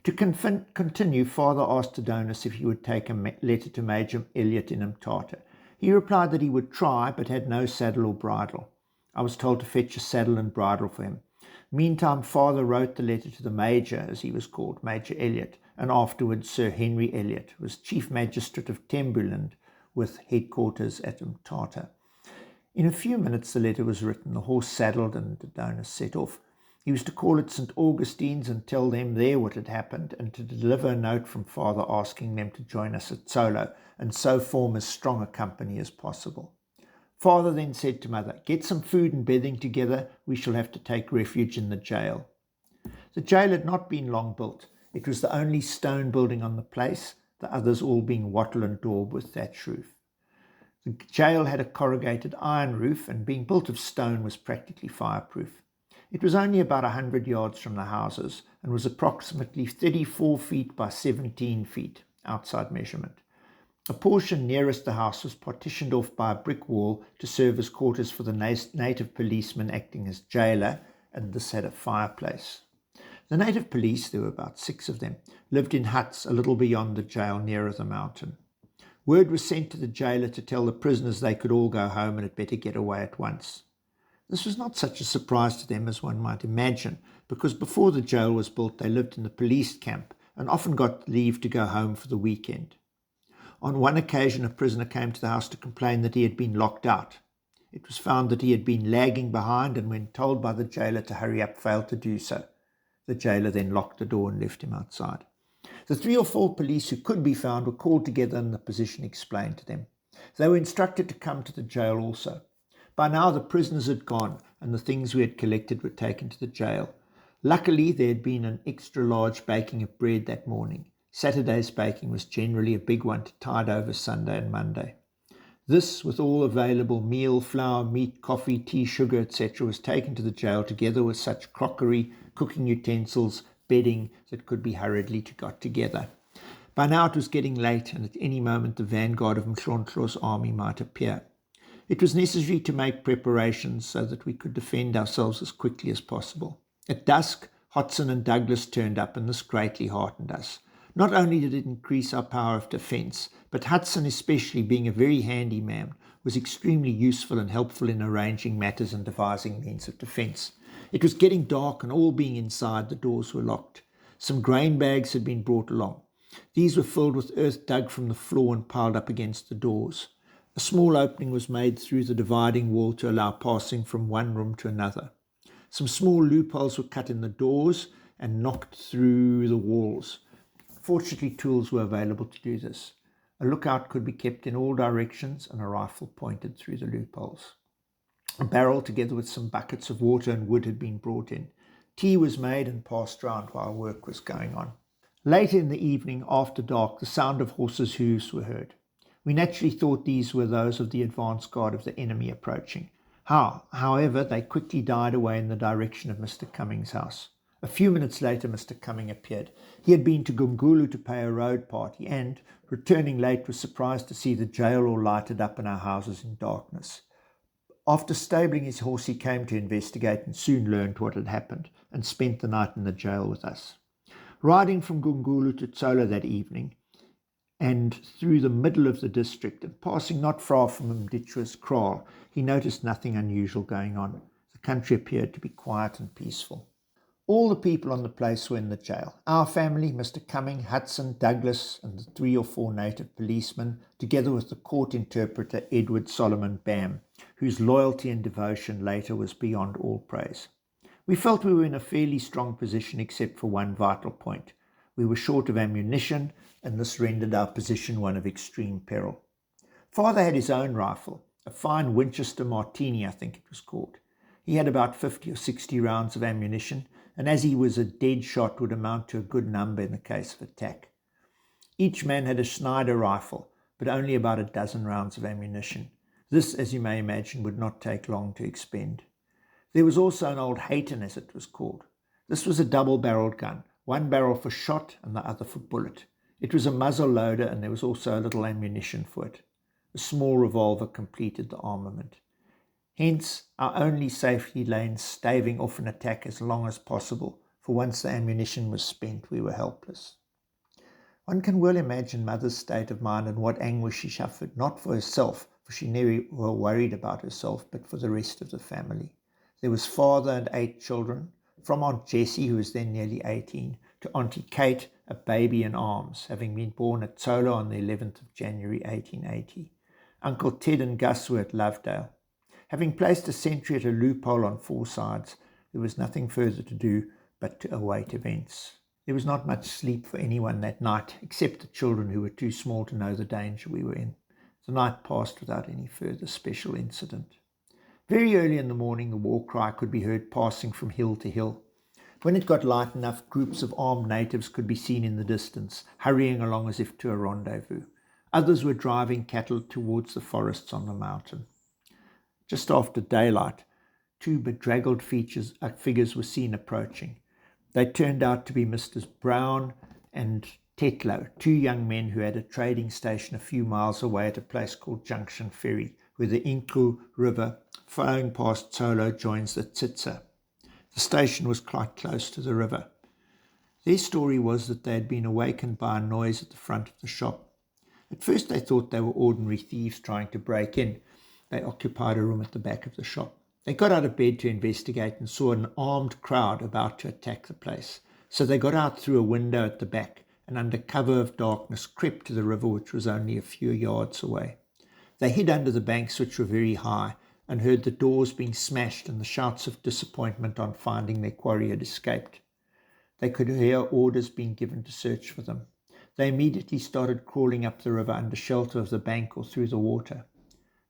To continue, father asked Adonis if he would take a letter to Major Elliott in Mthatha. He replied that he would try, but had no saddle or bridle. I was told to fetch a saddle and bridle for him. Meantime, father wrote the letter to the Major, as he was called, Major Elliott, and afterwards Sir Henry Elliott, who was Chief Magistrate of Tembuland, with headquarters at Mthatha. In a few minutes the letter was written, the horse saddled, and Adonis set off. He was to call at St. Augustine's and tell them there what had happened, and to deliver a note from father asking them to join us at Tsolo, and so form as strong a company as possible. Father then said to mother, "Get some food and bedding together, we shall have to take refuge in the jail." The jail had not been long built. It was the only stone building on the place, the others all being wattle and daub with thatch roof. The jail had a corrugated iron roof, and being built of stone was practically fireproof. It was only about 100 yards from the houses and was approximately 34 feet by 17 feet, outside measurement. A portion nearest the house was partitioned off by a brick wall to serve as quarters for the native policemen acting as jailer, and this had a fireplace. The native police, there were about 6 of them, lived in huts a little beyond the jail nearer the mountain. Word was sent to the jailer to tell the prisoners they could all go home and had better get away at once. This was not such a surprise to them as one might imagine, because before the jail was built they lived in the police camp and often got leave to go home for the weekend. On one occasion a prisoner came to the house to complain that he had been locked out. It was found that he had been lagging behind, and when told by the jailer to hurry up, failed to do so. The jailer then locked the door and left him outside. The 3 or 4 police who could be found were called together and the position explained to them. They were instructed to come to the jail also. By now the prisoners had gone and the things we had collected were taken to the jail. Luckily there had been an extra large baking of bread that morning. Saturday's baking was generally a big one to tide over Sunday and Monday. This, with all available meal, flour, meat, coffee, tea, sugar, etc., was taken to the jail together with such crockery, cooking utensils, bedding that could be hurriedly got together. By now it was getting late, and at any moment the vanguard of Mhlonhlo's army might appear. It was necessary to make preparations so that we could defend ourselves as quickly as possible. At dusk, Hodson and Douglas turned up, and this greatly heartened us. Not only did it increase our power of defence, but Hudson, especially being a very handy man, was extremely useful and helpful in arranging matters and devising means of defence. It was getting dark, and all being inside, the doors were locked. Some grain bags had been brought along. These were filled with earth dug from the floor and piled up against the doors. A small opening was made through the dividing wall to allow passing from one room to another. Some small loopholes were cut in the doors and knocked through the walls. Fortunately, tools were available to do this. A lookout could be kept in all directions and a rifle pointed through the loopholes. A barrel together with some buckets of water and wood had been brought in. Tea was made and passed round while work was going on. Later in the evening, after dark, the sound of horses' hoofs were heard. We naturally thought these were those of the advance guard of the enemy approaching. However, they quickly died away in the direction of Mr. Cummings' house. A few minutes later, Mr. Cumming appeared. He had been to Gungulu to pay a road party and, returning late, was surprised to see the jail all lighted up and our houses in darkness. After stabling his horse, he came to investigate and soon learned what had happened and spent the night in the jail with us. Riding from Gungulu to Tsola that evening and through the middle of the district and passing not far from Mditchwa's kraal, he noticed nothing unusual going on. The country appeared to be quiet and peaceful. All the people on the place were in the jail. Our family, Mr. Cumming, Hudson, Douglas, and the 3 or 4 native policemen, together with the court interpreter Edward Solomon Bam, whose loyalty and devotion later was beyond all praise. We felt we were in a fairly strong position except for one vital point. We were short of ammunition, and this rendered our position one of extreme peril. Father had his own rifle, a fine Winchester Martini, I think it was called. He had about 50 or 60 rounds of ammunition, and as he was a dead shot, would amount to a good number in the case of attack. Each man had a Schneider rifle, but only about a dozen rounds of ammunition. This, as you may imagine, would not take long to expend. There was also an old Hayton, as it was called. This was a double-barreled gun, one barrel for shot and the other for bullet. It was a muzzle loader, and there was also a little ammunition for it. A small revolver completed the armament. Hence, our only safety lay in staving off an attack as long as possible, for once the ammunition was spent, we were helpless. One can well imagine Mother's state of mind and what anguish she suffered, not for herself, for she never were worried about herself, but for the rest of the family. There was father and 8 children, from Aunt Jessie, who was then nearly 18, to Auntie Kate, a baby in arms, having been born at Tsola on the 11th of January 1880. Uncle Ted and Gus were at Lovedale. Having placed a sentry at a loophole on 4 sides, there was nothing further to do but to await events. There was not much sleep for anyone that night, except the children who were too small to know the danger we were in. The night passed without any further special incident. Very early in the morning, the war cry could be heard passing from hill to hill. When it got light enough, groups of armed natives could be seen in the distance, hurrying along as if to a rendezvous. Others were driving cattle towards the forests on the mountain. Just after daylight, 2 bedraggled figures were seen approaching. They turned out to be Messrs. Brown and Tetlow, 2 young men who had a trading station a few miles away at a place called Junction Ferry, where the Inku River, flowing past Tsola, joins the Tsitsa. The station was quite close to the river. Their story was that they had been awakened by a noise at the front of the shop. At first they thought they were ordinary thieves trying to break in. They occupied a room at the back of the shop. They got out of bed to investigate and saw an armed crowd about to attack the place. So they got out through a window at the back and under cover of darkness crept to the river, which was only a few yards away. They hid under the banks, which were very high, and heard the doors being smashed and the shouts of disappointment on finding their quarry had escaped. They could hear orders being given to search for them. They immediately started crawling up the river under shelter of the bank or through the water.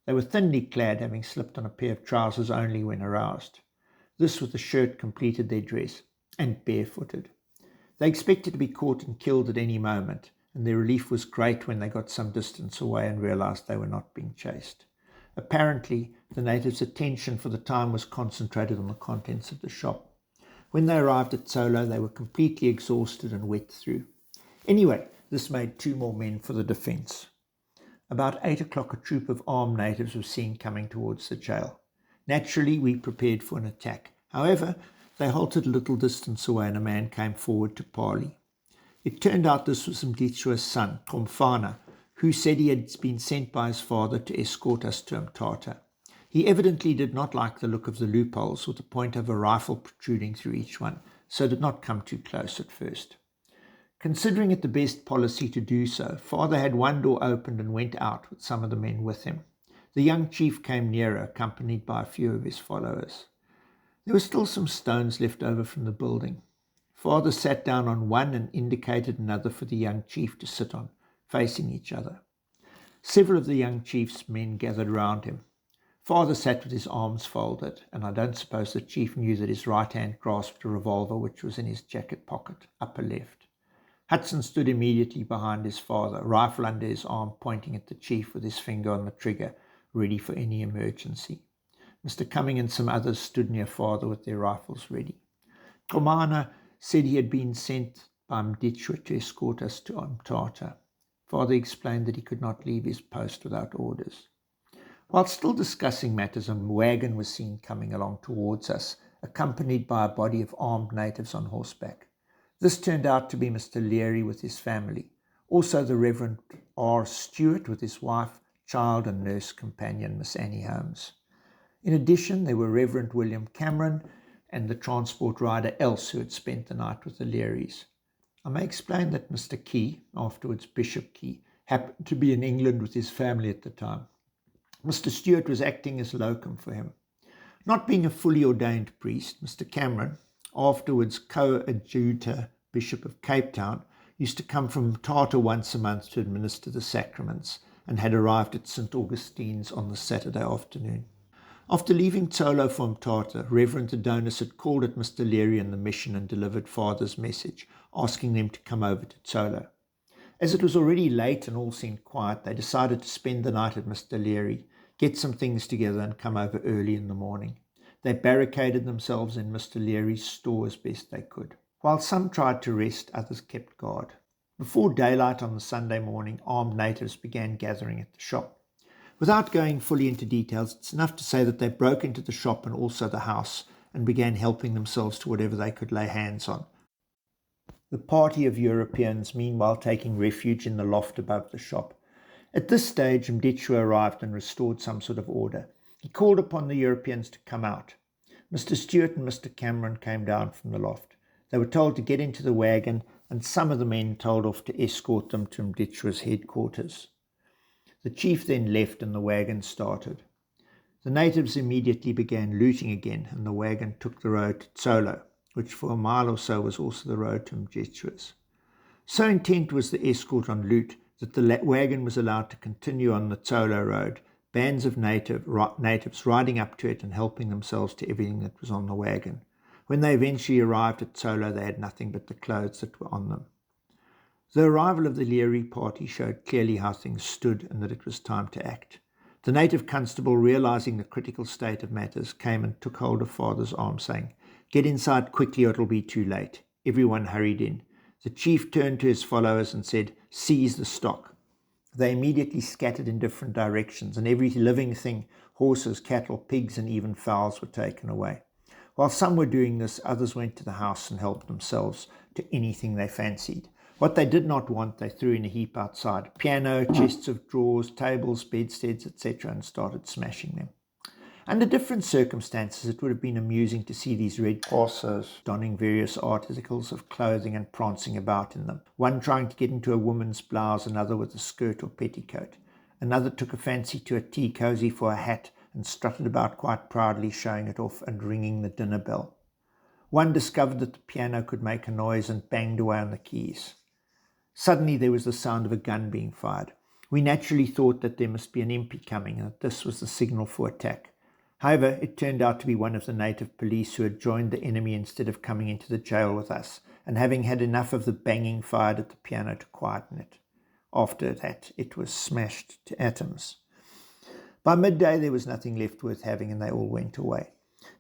They were thinly clad, having slipped on a pair of trousers only when aroused. This with the shirt completed their dress, and barefooted. They expected to be caught and killed at any moment, and their relief was great when they got some distance away and realized they were not being chased. Apparently, the natives' attention for the time was concentrated on the contents of the shop. When they arrived at Tsolo, they were completely exhausted and wet through. Anyway, this made 2 more men for the defence. About 8 o'clock, a troop of armed natives was seen coming towards the jail. Naturally, we prepared for an attack. However, they halted a little distance away and a man came forward to parley. It turned out this was Mditshwa's son, Komfana, who said he had been sent by his father to escort us to Mthatha. He evidently did not like the look of the loopholes with the point of a rifle protruding through each one, so did not come too close at first. Considering it the best policy to do so, father had one door opened and went out with some of the men with him. The young chief came nearer, accompanied by a few of his followers. There were still some stones left over from the building. Father sat down on one and indicated another for the young chief to sit on, facing each other. Several of the young chief's men gathered round him. Father sat with his arms folded, and I don't suppose the chief knew that his right hand grasped a revolver which was in his jacket pocket, upper left. Hudson stood immediately behind his father, rifle under his arm, pointing at the chief with his finger on the trigger, ready for any emergency. Mr. Cumming and some others stood near father with their rifles ready. Komana said he had been sent by Mditshwa to escort us to Mthatha. Father explained that he could not leave his post without orders. While still discussing matters, a wagon was seen coming along towards us, accompanied by a body of armed natives on horseback. This turned out to be Mr. Leary with his family, also the Reverend R. Stewart with his wife, child and nurse companion, Miss Annie Holmes. In addition, there were Reverend William Cameron and the transport rider Else, who had spent the night with the Learys. I may explain that Mr. Key, afterwards Bishop Key, happened to be in England with his family at the time. Mr. Stewart was acting as locum for him. Not being a fully ordained priest, Mr. Cameron, afterwards coadjutor Bishop of Cape Town, used to come from Mthatha once a month to administer the sacraments, and had arrived at St. Augustine's on the Saturday afternoon. After leaving Tsolo for Mthatha, Reverend Adonis had called at Mr. Leary and the mission and delivered father's message, asking them to come over to Tsolo. As it was already late and all seemed quiet, they decided to spend the night at Mr. Leary, get some things together and come over early in the morning. They barricaded themselves in Mr. Leary's store as best they could. While some tried to rest, others kept guard. Before daylight on the Sunday morning, armed natives began gathering at the shop. Without going fully into details, it's enough to say that they broke into the shop and also the house and began helping themselves to whatever they could lay hands on. The party of Europeans meanwhile taking refuge in the loft above the shop. At this stage, Mditshwa arrived and restored some sort of order. He called upon the Europeans to come out. Mr. Stewart and Mr. Cameron came down from the loft. They were told to get into the wagon, and some of the men told off to escort them to Mditshwa's headquarters. The chief then left and the wagon started. The natives immediately began looting again, and the wagon took the road to Tsolo, which for a mile or so was also the road to Mditshwa's. So intent was the escort on loot that the wagon was allowed to continue on the Tsolo road, bands of natives riding up to it and helping themselves to everything that was on the wagon. When they eventually arrived at Tsolo, they had nothing but the clothes that were on them. The arrival of the Leary party showed clearly how things stood and that it was time to act. The native constable, realizing the critical state of matters, came and took hold of father's arm, saying, "Get inside quickly or it'll be too late." Everyone hurried in. The chief turned to his followers and said, "Seize the stock." They immediately scattered in different directions, and every living thing, horses, cattle, pigs, and even fowls, were taken away. While some were doing this, others went to the house and helped themselves to anything they fancied. What they did not want, they threw in a heap outside: piano, chests of drawers, tables, bedsteads, etc., and started smashing them. Under different circumstances, it would have been amusing to see these red horses donning various articles of clothing and prancing about in them, one trying to get into a woman's blouse, another with a skirt or petticoat. Another took a fancy to a tea cosy for a hat and strutted about quite proudly, showing it off and ringing the dinner bell. One discovered that the piano could make a noise and banged away on the keys. Suddenly there was the sound of a gun being fired. We naturally thought that there must be an impi coming and that this was the signal for attack. However, it turned out to be one of the native police who had joined the enemy instead of coming into the jail with us, and having had enough of the banging fired at the piano to quieten it. After that, it was smashed to atoms. By midday, there was nothing left worth having, and they all went away.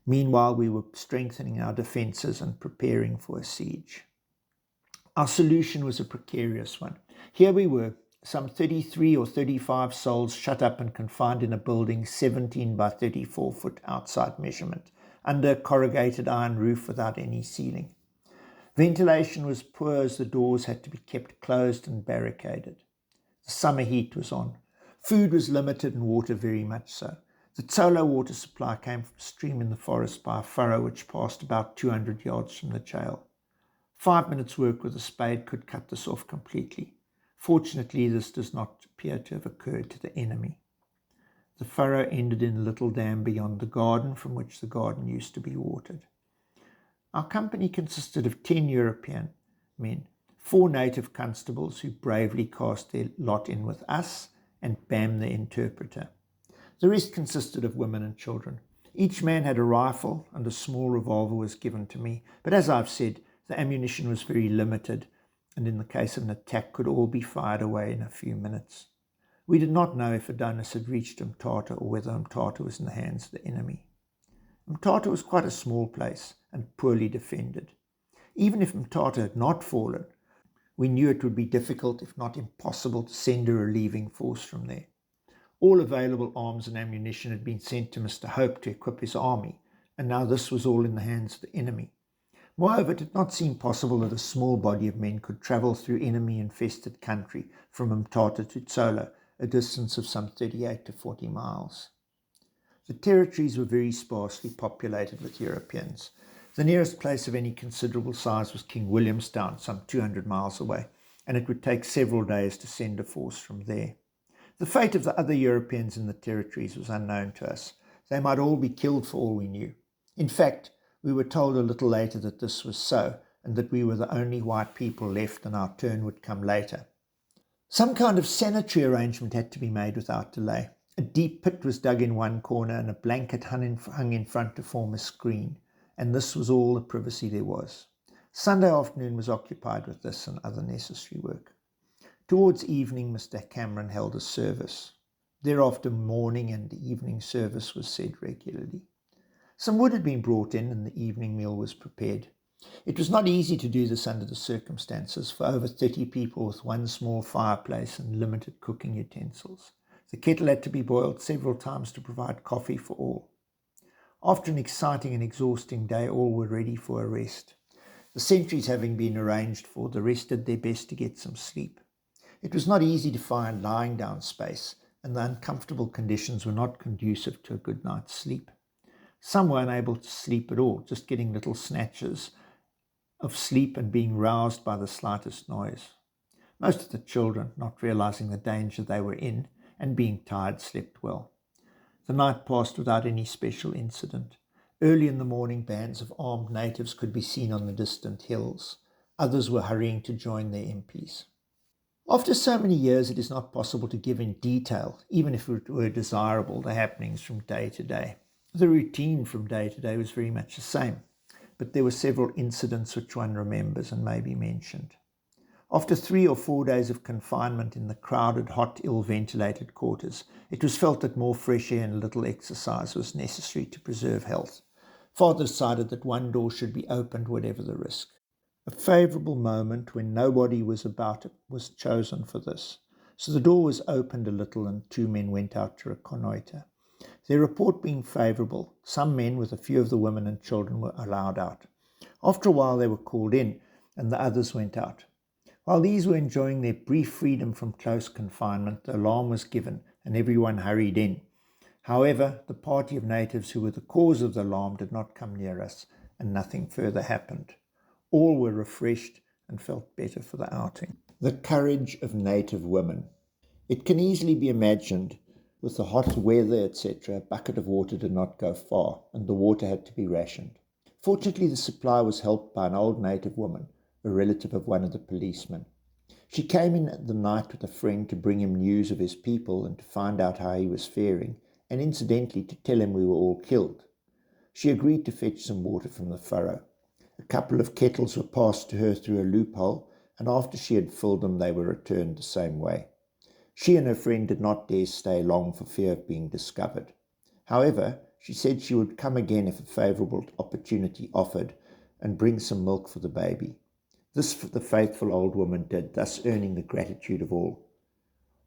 Meanwhile, we were strengthening our defences and preparing for a siege. Our solution was a precarious one. Here we were, some 33 or 35 souls shut up and confined in a building 17 by 34 foot outside measurement, under a corrugated iron roof without any ceiling. Ventilation was poor as the doors had to be kept closed and barricaded. The summer heat was on. Food was limited and water very much so. The Tsolo water supply came from a stream in the forest by a furrow which passed about 200 yards from the jail. 5 minutes' work with a spade could cut this off completely. Fortunately, this does not appear to have occurred to the enemy. The furrow ended in a little dam beyond the garden from which the garden used to be watered. Our company consisted of 10 European men, 4 native constables who bravely cast their lot in with us, and Bam the interpreter. The rest consisted of women and children. Each man had a rifle, and a small revolver was given to me, but as I've said, the ammunition was very limited, and in the case of an attack could all be fired away in a few minutes. We did not know if Adonis had reached Mthatha or whether Mthatha was in the hands of the enemy. Mthatha was quite a small place and poorly defended. Even if Mthatha had not fallen, we knew it would be difficult, if not impossible, to send a relieving force from there. All available arms and ammunition had been sent to Mr. Hope to equip his army, and now this was all in the hands of the enemy. Moreover, it did not seem possible that a small body of men could travel through enemy-infested country from Mthatha to Tsolo, a distance of some 38 to 40 miles. The territories were very sparsely populated with Europeans. The nearest place of any considerable size was King Williamstown, some 200 miles away, and it would take several days to send a force from there. The fate of the other Europeans in the territories was unknown to us. They might all be killed for all we knew. In fact, we were told a little later that this was so, and that we were the only white people left and our turn would come later. Some kind of sanitary arrangement had to be made without delay. A deep pit was dug in one corner and a blanket hung in front to form a screen, and this was all the privacy there was. Sunday afternoon was occupied with this and other necessary work. Towards evening, Mr. Cameron held a service. Thereafter, morning and evening service was said regularly. Some wood had been brought in and the evening meal was prepared. It was not easy to do this under the circumstances for over 30 people with one small fireplace and limited cooking utensils. The kettle had to be boiled several times to provide coffee for all. After an exciting and exhausting day, all were ready for a rest. The sentries having been arranged for, the rest did their best to get some sleep. It was not easy to find lying down space, and the uncomfortable conditions were not conducive to a good night's sleep. Some were unable to sleep at all, just getting little snatches of sleep and being roused by the slightest noise. Most of the children, not realizing the danger they were in and being tired, slept well. The night passed without any special incident. Early in the morning, bands of armed natives could be seen on the distant hills. Others were hurrying to join their impis. After so many years, it is not possible to give in detail, even if it were desirable, the happenings from day to day. The routine from day to day was very much the same, but there were several incidents which one remembers and may be mentioned. After 3 or 4 days of confinement in the crowded, hot, ill-ventilated quarters, it was felt that more fresh air and a little exercise was necessary to preserve health. Father decided that one door should be opened, whatever the risk. A favourable moment when nobody was about it was chosen for this. So the door was opened a little and 2 men went out to reconnoitre. Their report being favourable, some men with a few of the women and children were allowed out. After a while they were called in and the others went out. While these were enjoying their brief freedom from close confinement, the alarm was given and everyone hurried in. However, the party of natives who were the cause of the alarm did not come near us, and nothing further happened. All were refreshed and felt better for the outing. The courage of native women. It can easily be imagined, with the hot weather, etc., a bucket of water did not go far, and the water had to be rationed. Fortunately, the supply was helped by an old native woman, a relative of one of the policemen. She came in at the night with a friend to bring him news of his people and to find out how he was faring, and incidentally to tell him we were all killed. She agreed to fetch some water from the furrow. A couple of kettles were passed to her through a loophole, and after she had filled them they were returned the same way. She and her friend did not dare stay long for fear of being discovered. However, she said she would come again if a favourable opportunity offered, and bring some milk for the baby. This the faithful old woman did, thus earning the gratitude of all.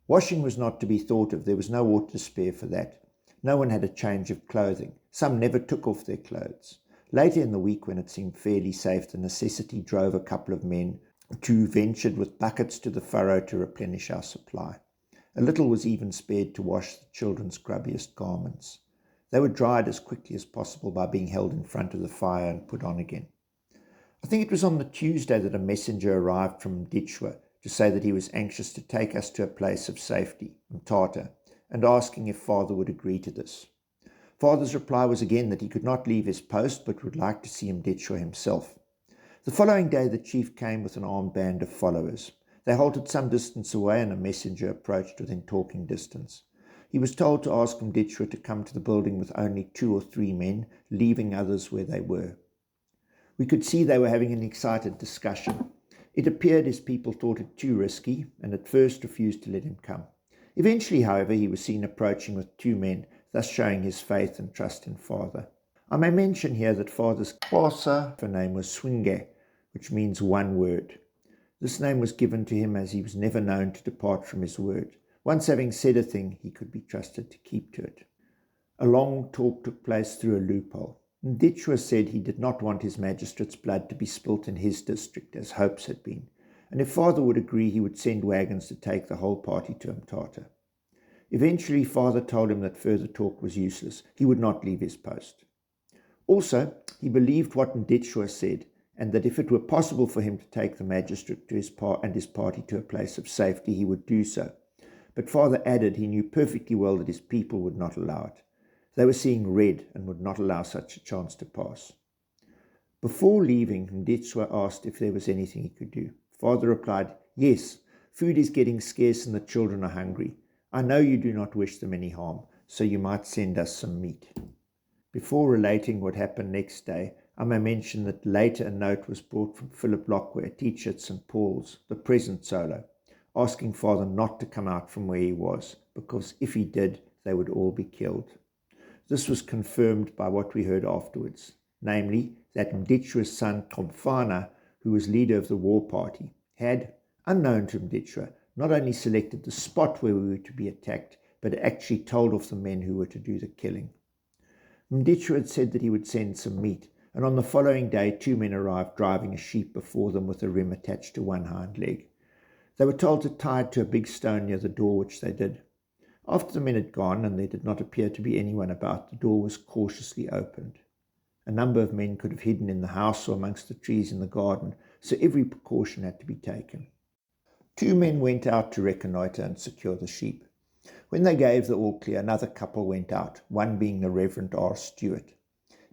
Washing was not to be thought of. There was no water to spare for that. No one had a change of clothing. Some never took off their clothes. Later in the week, when it seemed fairly safe, the necessity drove a couple of men who ventured with buckets to the furrow to replenish our supply. A little was even spared to wash the children's grubbiest garments. They were dried as quickly as possible by being held in front of the fire and put on again. I think it was on the Tuesday that a messenger arrived from Mditshwa to say that he was anxious to take us to a place of safety, Mthatha, and asking if Father would agree to this. Father's reply was again that he could not leave his post but would like to see Mditshwa himself. The following day the chief came with an armed band of followers. They halted some distance away and a messenger approached within talking distance. He was told to ask Mditshwa to come to the building with only 2 or 3 men, leaving others where they were. We could see they were having an excited discussion. It appeared his people thought it too risky and at first refused to let him come. Eventually, however, he was seen approaching with 2 men, thus showing his faith and trust in Father. I may mention here that Father's Xhosa name was Swinge, which means one word. This name was given to him as he was never known to depart from his word. Once having said a thing, he could be trusted to keep to it. A long talk took place through a loophole. Mditshwa said he did not want his magistrate's blood to be spilt in his district, as hopes had been, and if Father would agree, he would send wagons to take the whole party to Mthatha. Eventually, Father told him that further talk was useless. He would not leave his post. Also, he believed what Mditshwa said, and that if it were possible for him to take the magistrate to his party to a place of safety, he would do so. But Father added he knew perfectly well that his people would not allow it. They were seeing red and would not allow such a chance to pass. Before leaving, Mditshwa asked if there was anything he could do. Father replied, "Yes, food is getting scarce and the children are hungry. I know you do not wish them any harm, so you might send us some meat." Before relating what happened next day, I may mention that later a note was brought from Philip Lockwood, a teacher at St. Paul's, the present solo, asking Father not to come out from where he was, because if he did, they would all be killed. This was confirmed by what we heard afterwards, namely that Mditshwa's son Komfana, who was leader of the war party, had, unknown to Mditshwa, not only selected the spot where we were to be attacked, but actually told off the men who were to do the killing. Mditshwa had said that he would send some meat, and on the following day 2 men arrived driving a sheep before them with a rim attached to one hind leg. They were told to tie it to a big stone near the door, which they did. After the men had gone, and there did not appear to be anyone about, the door was cautiously opened. A number of men could have hidden in the house or amongst the trees in the garden, so every precaution had to be taken. 2 men went out to reconnoitre and secure the sheep. When they gave the all clear, another couple went out, one being the Reverend R. Stewart.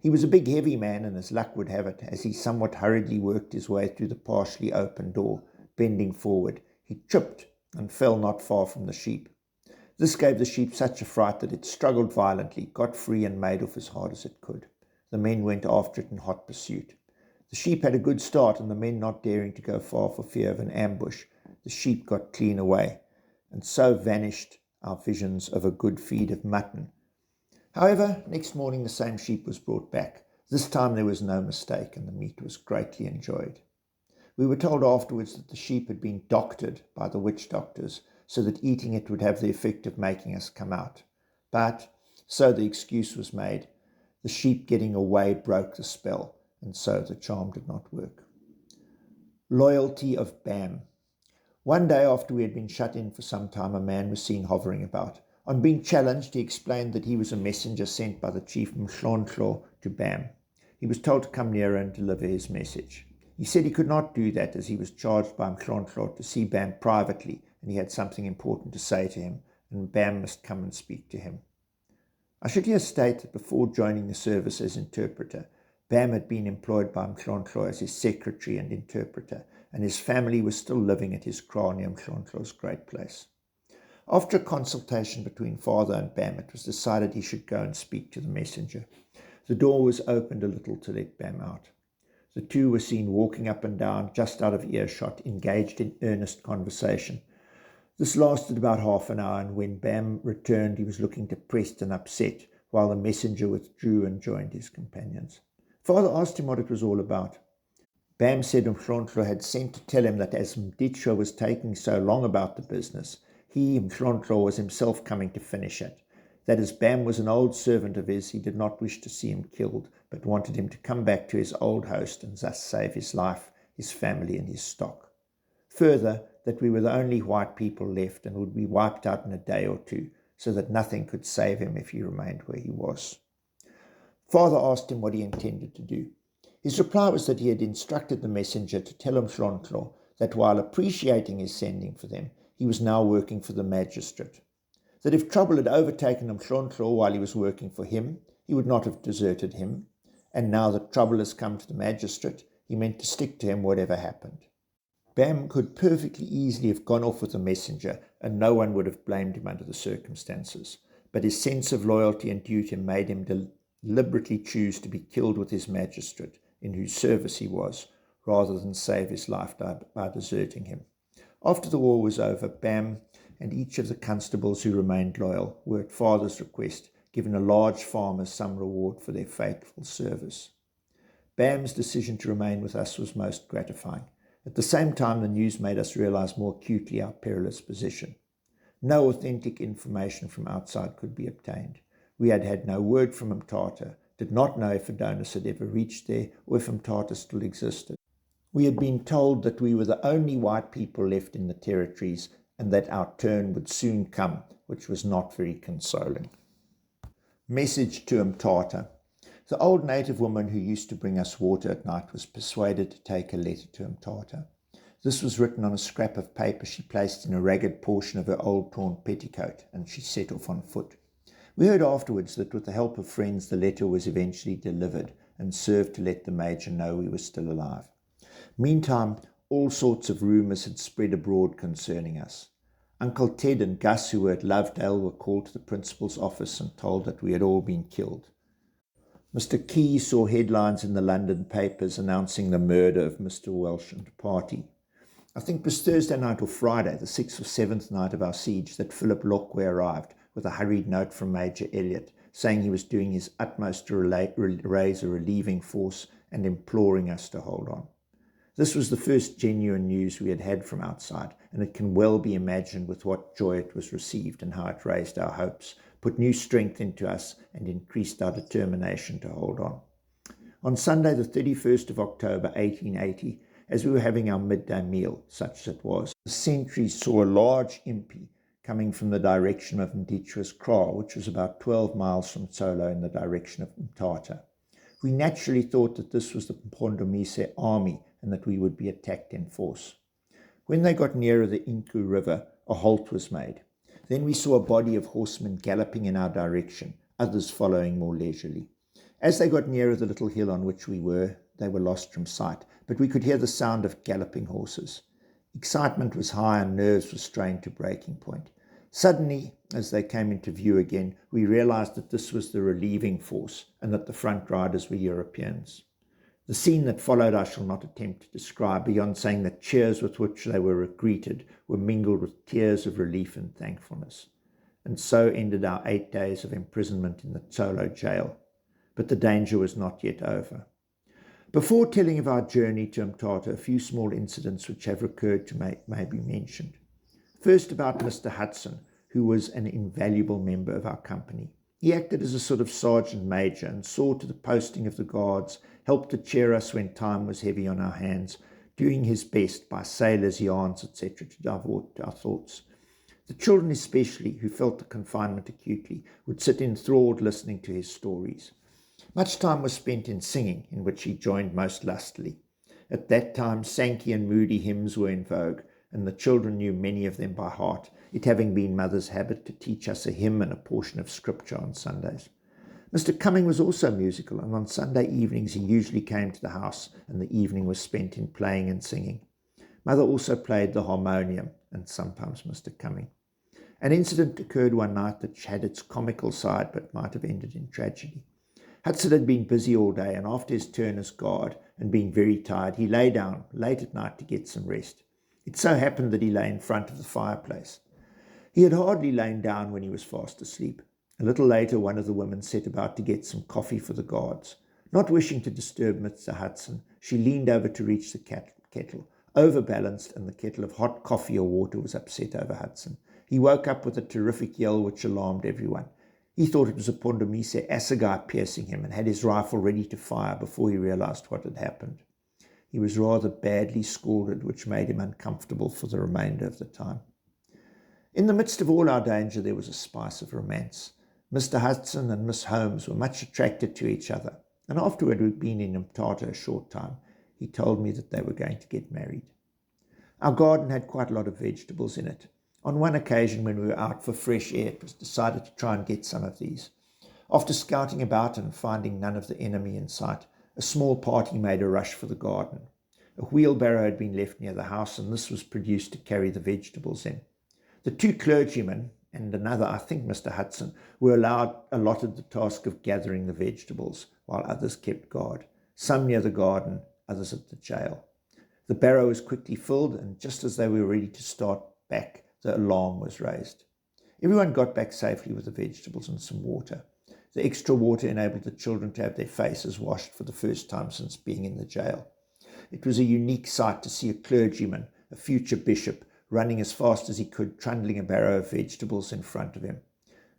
He was a big heavy man, and as luck would have it, as he somewhat hurriedly worked his way through the partially open door, bending forward, he tripped and fell not far from the sheep. This gave the sheep such a fright that it struggled violently, got free and made off as hard as it could. The men went after it in hot pursuit. The sheep had a good start, and the men not daring to go far for fear of an ambush, the sheep got clean away, and so vanished our visions of a good feed of mutton. However, next morning the same sheep was brought back. This time there was no mistake, and the meat was greatly enjoyed. We were told afterwards that the sheep had been doctored by the witch doctors, so that eating it would have the effect of making us come out. But, so the excuse was made, the sheep getting away broke the spell, and so the charm did not work. Loyalty of Bam. One day after we had been shut in for some time, a man was seen hovering about. On being challenged, he explained that he was a messenger sent by the chief Mhlonhlo to Bam. He was told to come nearer and deliver his message. He said he could not do that, as he was charged by Mhlonhlo to see Bam privately, and he had something important to say to him, and Bam must come and speak to him. I should here state that before joining the service as interpreter, Bam had been employed by Mhlonhlo as his secretary and interpreter, and his family was still living at his kraal near Mhlonhl's great place. After a consultation between father and Bam, it was decided he should go and speak to the messenger. The door was opened a little to let Bam out. The two were seen walking up and down, just out of earshot, engaged in earnest conversation. This lasted about half an hour, and when Bam returned, he was looking depressed and upset, while the messenger withdrew and joined his companions. Father asked him what it was all about. Bam said Mhlonhlo had sent to tell him that as Mditshwa was taking so long about the business, he, Mhlonhlo, was himself coming to finish it. That as Bam was an old servant of his, he did not wish to see him killed, but wanted him to come back to his old host and thus save his life, his family, and his stock. Further, that we were the only white people left and would be wiped out in a day or two, so that nothing could save him if he remained where he was. Father asked him what he intended to do. His reply was that he had instructed the messenger to tell Mhlonhlo that while appreciating his sending for them, he was now working for the magistrate. That if trouble had overtaken Mhlonhlo while he was working for him, he would not have deserted him, and now that trouble has come to the magistrate, he meant to stick to him whatever happened. Bam could perfectly easily have gone off with the messenger, and no one would have blamed him under the circumstances, but his sense of loyalty and duty made him deliberately choose to be killed with his magistrate, in whose service he was, rather than save his life by deserting him. After the war was over, Bam and each of the constables who remained loyal were, at father's request, given a large farm as some reward for their faithful service. Bam's decision to remain with us was most gratifying. At the same time, the news made us realize more acutely our perilous position. No authentic information from outside could be obtained. We had had no word from Mthatha, did not know if Adonis had ever reached there or if Mthatha still existed. We had been told that we were the only white people left in the territories and that our turn would soon come, which was not very consoling. Message to Mthatha. The old native woman who used to bring us water at night was persuaded to take a letter to Mthatha. This was written on a scrap of paper she placed in a ragged portion of her old torn petticoat, and she set off on foot. We heard afterwards that with the help of friends the letter was eventually delivered and served to let the Major know we were still alive. Meantime, all sorts of rumours had spread abroad concerning us. Uncle Ted and Gus, who were at Lovedale, were called to the principal's office and told that we had all been killed. Mr. Key saw headlines in the London papers announcing the murder of Mr. Welsh and party. I think it was Thursday night or Friday, the 6th or 7th night of our siege, that Philip Lokwe arrived with a hurried note from Major Elliott saying he was doing his utmost to raise a relieving force and imploring us to hold on. This was the first genuine news we had had from outside, and it can well be imagined with what joy it was received and how it raised our hopes, put new strength into us, and increased our determination to hold on. On Sunday, the 31st of October, 1880, as we were having our midday meal, such as it was, the sentries saw a large impi coming from the direction of Mditshwa's kraal, which was about 12 miles from Tsolo in the direction of Mthatha. We naturally thought that this was the Mpondomise army and that we would be attacked in force. When they got nearer the Inku River, a halt was made. Then we saw a body of horsemen galloping in our direction, others following more leisurely. As they got nearer the little hill on which we were, they were lost from sight, but we could hear the sound of galloping horses. Excitement was high and nerves were strained to breaking point. Suddenly, as they came into view again, we realized that this was the relieving force and that the front riders were Europeans. The scene that followed I shall not attempt to describe, beyond saying that cheers with which they were greeted were mingled with tears of relief and thankfulness. And so ended our 8 days of imprisonment in the Tsolo jail. But the danger was not yet over. Before telling of our journey to Mthatha, a few small incidents which have recurred to may be mentioned. First, about Mr. Hudson, who was an invaluable member of our company. He acted as a sort of sergeant major and saw to the posting of the guards, helped to cheer us when time was heavy on our hands, doing his best by sailors' yarns, etc., to divert our thoughts. The children especially, who felt the confinement acutely, would sit enthralled listening to his stories. Much time was spent in singing, in which he joined most lustily. At that time, Sankey and moody hymns were in vogue, and the children knew many of them by heart, it having been mother's habit to teach us a hymn and a portion of scripture on Sundays. Mr. Cumming was also musical, and on Sunday evenings he usually came to the house, and the evening was spent in playing and singing. Mother also played the harmonium, and sometimes Mr. Cumming. An incident occurred one night that had its comical side but might have ended in tragedy. Hudson had been busy all day, and after his turn as guard and being very tired, he lay down late at night to get some rest. It so happened that he lay in front of the fireplace. He had hardly lain down when he was fast asleep. A little later, one of the women set about to get some coffee for the guards. Not wishing to disturb Mr. Hudson, she leaned over to reach the kettle, overbalanced, and the kettle of hot coffee or water was upset over Hudson. He woke up with a terrific yell which alarmed everyone. He thought it was a Pondomise assegai piercing him and had his rifle ready to fire before he realized what had happened. He was rather badly scalded, which made him uncomfortable for the remainder of the time. In the midst of all our danger, there was a spice of romance. Mr. Hudson and Miss Holmes were much attracted to each other, and afterward we'd been in Mthatha a short time. He told me that they were going to get married. Our garden had quite a lot of vegetables in it. On one occasion, when we were out for fresh air, it was decided to try and get some of these. After scouting about and finding none of the enemy in sight, a small party made a rush for the garden. A wheelbarrow had been left near the house, and this was produced to carry the vegetables in. The two clergymen and another, I think Mr. Hudson, were allotted the task of gathering the vegetables, while others kept guard, some near the garden, others at the jail. The barrow was quickly filled, and just as they were ready to start back, the alarm was raised. Everyone got back safely with the vegetables and some water. The extra water enabled the children to have their faces washed for the first time since being in the jail. It was a unique sight to see a clergyman, a future bishop, running as fast as he could, trundling a barrow of vegetables in front of him.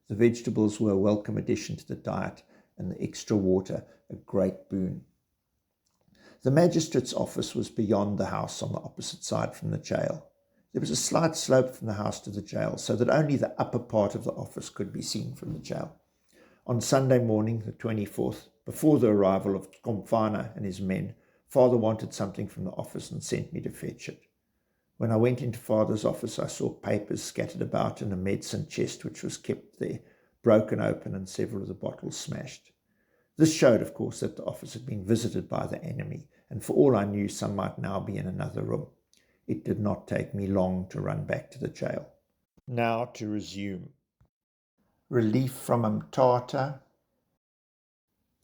The vegetables were a welcome addition to the diet, and the extra water a great boon. The magistrate's office was beyond the house on the opposite side from the jail. There was a slight slope from the house to the jail, so that only the upper part of the office could be seen from the jail. On Sunday morning, the 24th, before the arrival of Komfana and his men, Father wanted something from the office and sent me to fetch it. When I went into Father's office, I saw papers scattered about in a medicine chest which was kept there, broken open and several of the bottles smashed. This showed, of course, that the office had been visited by the enemy, and for all I knew, some might now be in another room. It did not take me long to run back to the jail. Now to resume. Relief from Mthatha.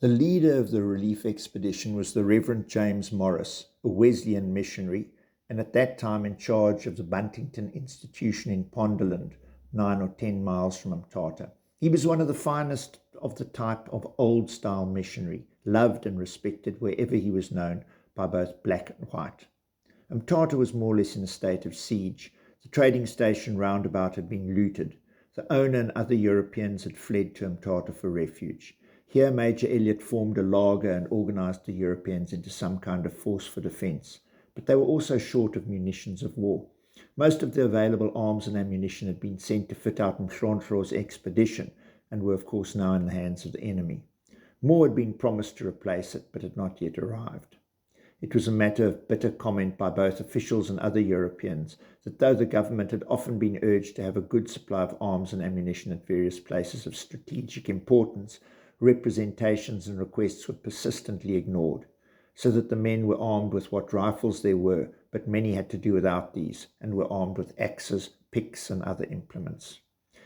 The leader of the relief expedition was the Reverend James Morris, a Wesleyan missionary, and at that time in charge of the Buntington Institution in Pondoland, 9 or 10 miles from Mthatha. He was one of the finest of the type of old-style missionary, loved and respected wherever he was known by both black and white. Mthatha was more or less in a state of siege. The trading station roundabout had been looted. The owner and other Europeans had fled to Mthatha for refuge. Here Major Elliot formed a laager and organized the Europeans into some kind of force for defense, but they were also short of munitions of war. Most of the available arms and ammunition had been sent to fit out Mhlonhlor's expedition and were of course now in the hands of the enemy. More had been promised to replace it, but had not yet arrived. It was a matter of bitter comment by both officials and other Europeans that though the government had often been urged to have a good supply of arms and ammunition at various places of strategic importance, representations and requests were persistently ignored, so that the men were armed with what rifles there were, but many had to do without these, and were armed with axes, picks, and other implements.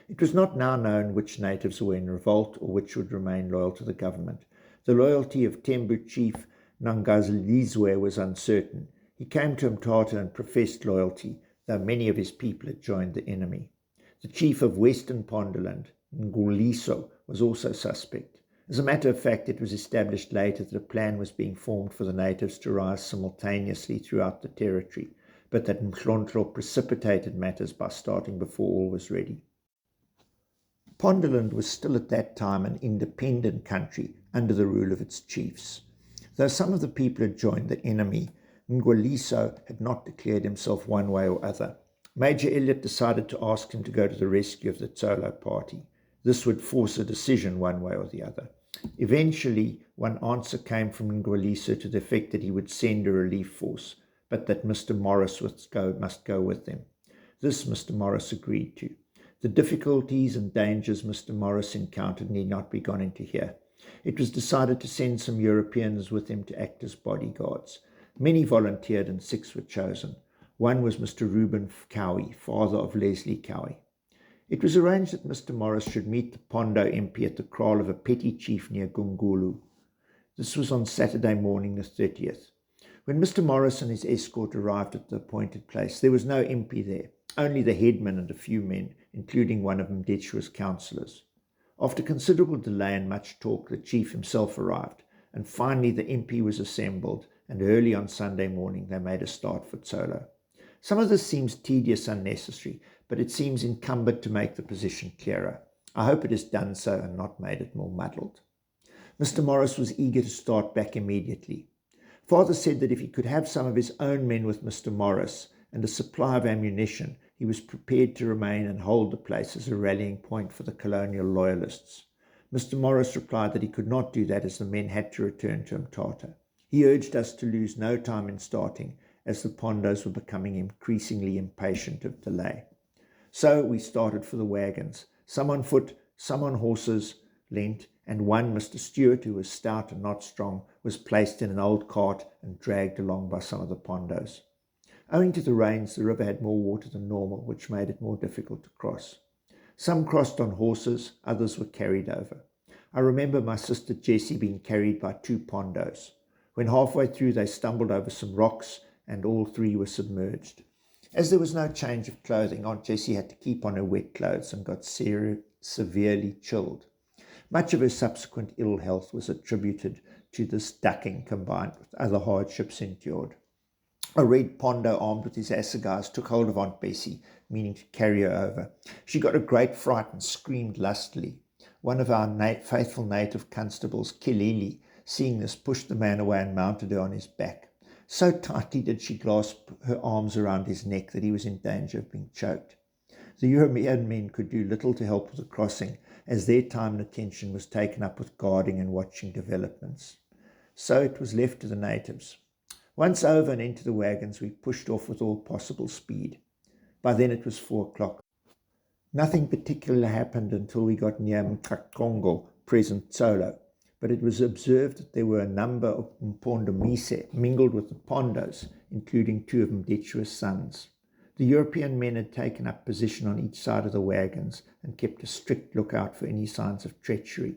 It was not now known which natives were in revolt or which would remain loyal to the government. The loyalty of Tembu chief Nangazalizwe was uncertain. He came to Mthatha and professed loyalty, though many of his people had joined the enemy. The chief of Western Pondoland, Nguliso, was also suspect. As a matter of fact, it was established later that a plan was being formed for the natives to rise simultaneously throughout the territory, but that Mhlonhlor precipitated matters by starting before all was ready. Pondoland was still at that time an independent country under the rule of its chiefs. Though some of the people had joined the enemy, Nguliso had not declared himself one way or other. Major Elliot decided to ask him to go to the rescue of the Tsolo party. This would force a decision one way or the other. Eventually, one answer came from Nguliso to the effect that he would send a relief force, but that Mr. Morris must go with them. This Mr. Morris agreed to. The difficulties and dangers Mr. Morris encountered need not be gone into here. It was decided to send some Europeans with him to act as bodyguards. Many volunteered and 6 were chosen. One was Mr. Reuben Cowie, father of Leslie Cowie. It was arranged that Mr. Morris should meet the Pondo MP at the kraal of a petty chief near Gungulu. This was on Saturday morning, the 30th. When Mr. Morris and his escort arrived at the appointed place, there was no MP there, only the headman and a few men, including one of Mdetshua's councillors. After considerable delay and much talk, the chief himself arrived, and finally the MP was assembled, and early on Sunday morning they made a start for Tsolo. Some of this seems tedious and unnecessary, but it seems incumbent to make the position clearer. I hope it has done so and not made it more muddled. Mr. Morris was eager to start back immediately. Father said that if he could have some of his own men with Mr. Morris and a supply of ammunition, he was prepared to remain and hold the place as a rallying point for the colonial loyalists. Mr. Morris replied that he could not do that as the men had to return to Mthatha. He urged us to lose no time in starting, as the Pondos were becoming increasingly impatient of delay. So we started for the wagons, some on foot, some on horses, lent, and one, Mr. Stewart, who was stout and not strong, was placed in an old cart and dragged along by some of the Pondos. Owing to the rains, the river had more water than normal, which made it more difficult to cross. Some crossed on horses, others were carried over. I remember my sister Jessie being carried by 2 Pondos. When halfway through, they stumbled over some rocks, and all 3 were submerged. As there was no change of clothing, Aunt Jessie had to keep on her wet clothes and got severely chilled. Much of her subsequent ill health was attributed to this ducking combined with other hardships endured. A red Pondo armed with his assegais took hold of Aunt Bessie, meaning to carry her over. She got a great fright and screamed lustily. One of our faithful native constables, Kilili, seeing this, pushed the man away and mounted her on his back. So tightly did she grasp her arms around his neck that he was in danger of being choked. The European men could do little to help with the crossing, as their time and attention was taken up with guarding and watching developments. So it was left to the natives. Once over and into the wagons, we pushed off with all possible speed. By then it was 4 o'clock. Nothing particular happened until we got near Mkakongo, present Tsolo, but it was observed that there were a number of Mpondomise mingled with the Pondos, including 2 of Mdetshua's sons. The European men had taken up position on each side of the wagons and kept a strict lookout for any signs of treachery.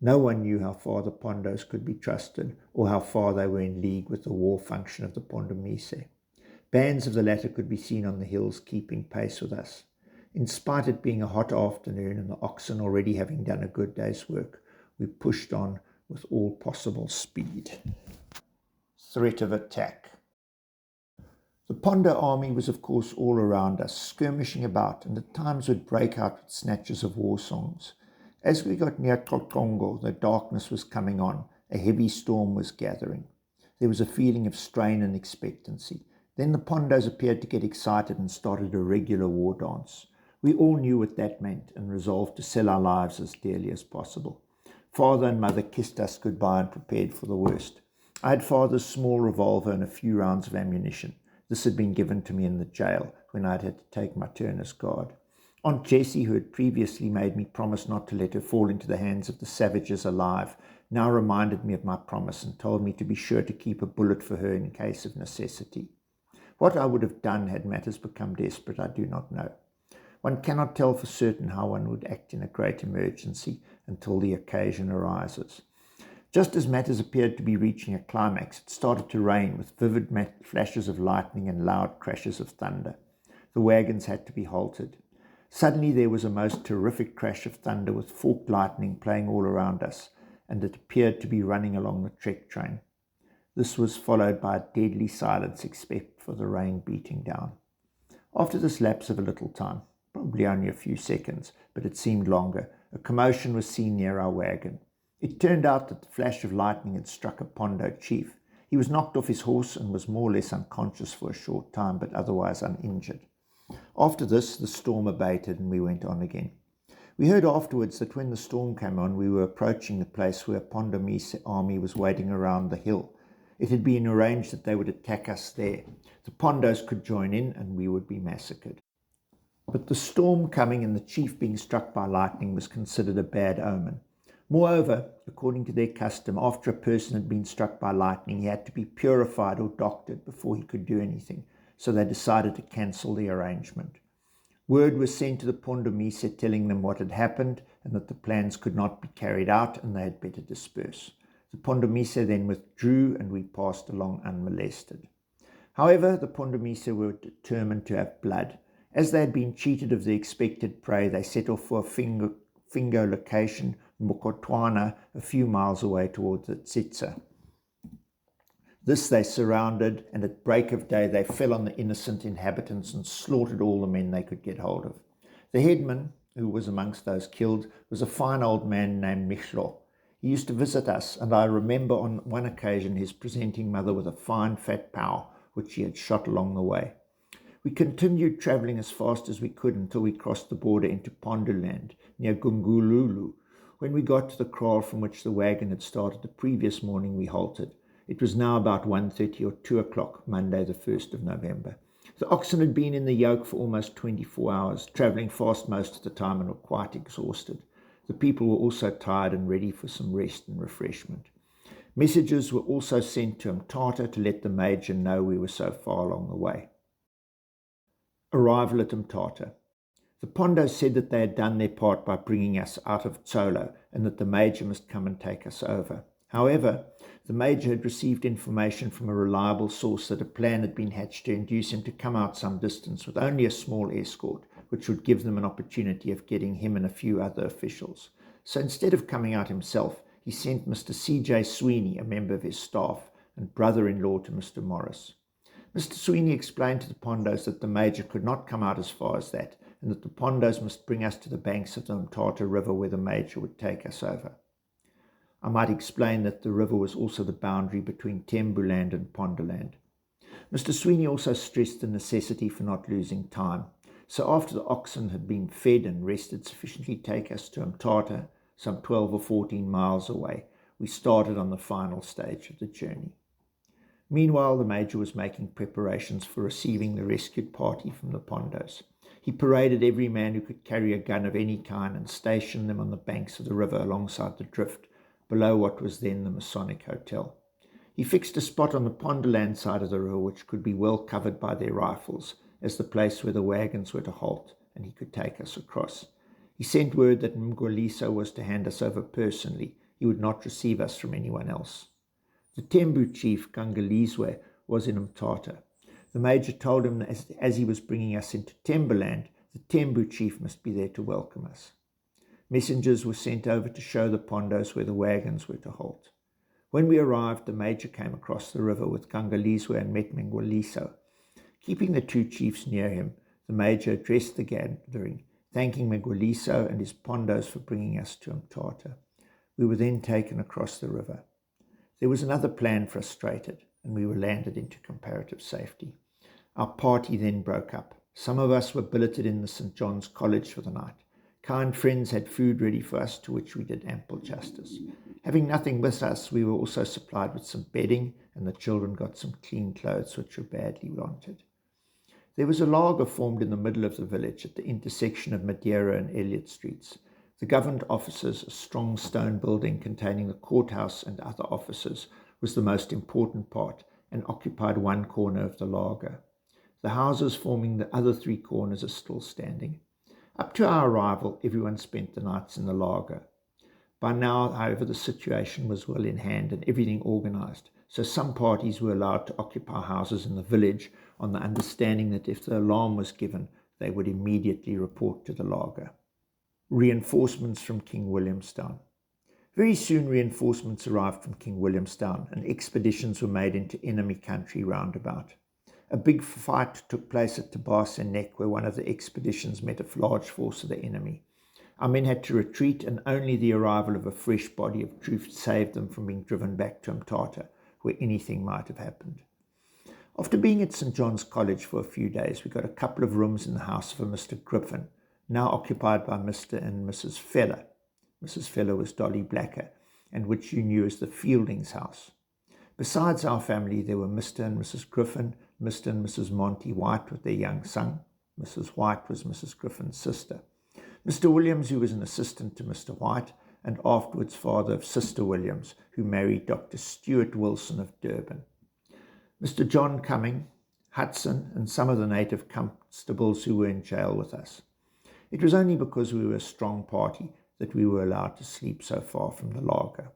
No one knew how far the Pondos could be trusted or how far they were in league with the war function of the Pondomise. Bands of the latter could be seen on the hills keeping pace with us. In spite of it being a hot afternoon and the oxen already having done a good day's work, we pushed on with all possible speed. Threat of attack. The Pondo army was of course all around us, skirmishing about, and at times would break out with snatches of war songs. As we got near Kokongo, the darkness was coming on. A heavy storm was gathering. There was a feeling of strain and expectancy. Then the Pondos appeared to get excited and started a regular war dance. We all knew what that meant and resolved to sell our lives as dearly as possible. Father and Mother kissed us goodbye and prepared for the worst. I had Father's small revolver and a few rounds of ammunition. This had been given to me in the jail when I had to take my turn as guard. Aunt Jessie, who had previously made me promise not to let her fall into the hands of the savages alive, now reminded me of my promise and told me to be sure to keep a bullet for her in case of necessity. What I would have done had matters become desperate, I do not know. One cannot tell for certain how one would act in a great emergency until the occasion arises. Just as matters appeared to be reaching a climax, it started to rain with vivid flashes of lightning and loud crashes of thunder. The wagons had to be halted. Suddenly there was a most terrific crash of thunder with forked lightning playing all around us, and it appeared to be running along the trek train. This was followed by a deadly silence except for the rain beating down. After this lapse of a little time, probably only a few seconds, but it seemed longer, a commotion was seen near our wagon. It turned out that the flash of lightning had struck a Pondo chief. He was knocked off his horse and was more or less unconscious for a short time, but otherwise uninjured. After this, the storm abated and we went on again. We heard afterwards that when the storm came on, we were approaching the place where a Pondomise army was waiting around the hill. It had been arranged that they would attack us there. The Pondos could join in and we would be massacred. But the storm coming and the chief being struck by lightning was considered a bad omen. Moreover, according to their custom, after a person had been struck by lightning, he had to be purified or doctored before he could do anything. so they decided to cancel the arrangement. Word was sent to the Pondomise telling them what had happened and that the plans could not be carried out and they had better disperse. The Pondomise then withdrew and we passed along unmolested. However, the Pondomise were determined to have blood. As they had been cheated of the expected prey, they set off for a Fingo location, Mokotwana, a few miles away towards the Tsitsa. This they surrounded, and at break of day they fell on the innocent inhabitants and slaughtered all the men they could get hold of. The headman, who was amongst those killed, was a fine old man named Michlo. He used to visit us, and I remember on one occasion his presenting mother with a fine fat cow, which he had shot along the way. We continued travelling as fast as we could until we crossed the border into Pondoland, near Gungululu. When we got to the kraal from which the wagon had started the previous morning, we halted. It was now about 1:30 or 2 o'clock, Monday the 1st of November. The oxen had been in the yoke for almost 24 hours, travelling fast most of the time and were quite exhausted. The people were also tired and ready for some rest and refreshment. Messages were also sent to Mthatha to let the Major know we were so far along the way. Arrival at Mthatha. The Pondos said that they had done their part by bringing us out of Tsolo and that the Major must come and take us over. However, the Major had received information from a reliable source that a plan had been hatched to induce him to come out some distance with only a small escort, which would give them an opportunity of getting him and a few other officials. So instead of coming out himself, he sent Mr. C.J. Sweeney, a member of his staff, and brother-in-law to Mr. Morris. Mr. Sweeney explained to the Pondos that the Major could not come out as far as that, and that the Pondos must bring us to the banks of the Mthatha River where the Major would take us over. I might explain that the river was also the boundary between Tembuland and Pondoland. Mr. Sweeney also stressed the necessity for not losing time. So after the oxen had been fed and rested sufficiently to take us to Mthatha, some 12 or 14 miles away, we started on the final stage of the journey. Meanwhile, the Major was making preparations for receiving the rescued party from the Pondos. He paraded every man who could carry a gun of any kind and stationed them on the banks of the river alongside the drift, below what was then the Masonic Hotel. He fixed a spot on the Pondoland side of the river which could be well covered by their rifles as the place where the wagons were to halt, and he could take us across. He sent word that Mngoliso was to hand us over personally. He would not receive us from anyone else. The Tembu chief, Gangalizwe, was in Mthatha. The Major told him that as he was bringing us into Tembuland, the Tembu chief must be there to welcome us. Messengers were sent over to show the Pondos where the wagons were to halt. When we arrived, the Major came across the river with Gangalizwe and met Mngoliso. Keeping the two chiefs near him, the Major addressed the gathering, thanking Mngoliso and his Pondos for bringing us to Mthatha. We were then taken across the river. There was another plan frustrated, and we were landed into comparative safety. Our party then broke up. Some of us were billeted in the St. John's College for the night. Kind friends had food ready for us, to which we did ample justice. Having nothing with us, we were also supplied with some bedding, and the children got some clean clothes which were badly wanted. There was a laager formed in the middle of the village at the intersection of Madeira and Elliot Streets. The government offices, a strong stone building containing the courthouse and other offices, was the most important part and occupied one corner of the laager. The houses forming the other three corners are still standing. Up to our arrival, everyone spent the nights in the laager. By now, however, the situation was well in hand and everything organized, so some parties were allowed to occupy houses in the village on the understanding that if the alarm was given, they would immediately report to the laager. Reinforcements from King Williamstown. Very soon reinforcements arrived from King Williamstown and expeditions were made into enemy country roundabout. A big fight took place at Tabasa Neck where one of the expeditions met a large force of the enemy. Our men had to retreat and only the arrival of a fresh body of troops saved them from being driven back to Mthatha where anything might have happened. After being at St. John's College for a few days, we got a couple of rooms in the house of a Mr. Griffin, now occupied by Mr. and Mrs. Feller. Mrs. Feller was Dolly Blacker, and which you knew as the Fieldings house. Besides our family, there were Mr. and Mrs. Griffin, Mr. and Mrs. Monty White with their young son. Mrs. White was Mrs. Griffin's sister. Mr. Williams, who was an assistant to Mr. White, and afterwards father of Sister Williams, who married Dr. Stuart Wilson of Durban. Mr. John Cumming, Hudson, and some of the native constables who were in jail with us. It was only because we were a strong party that we were allowed to sleep so far from the laager.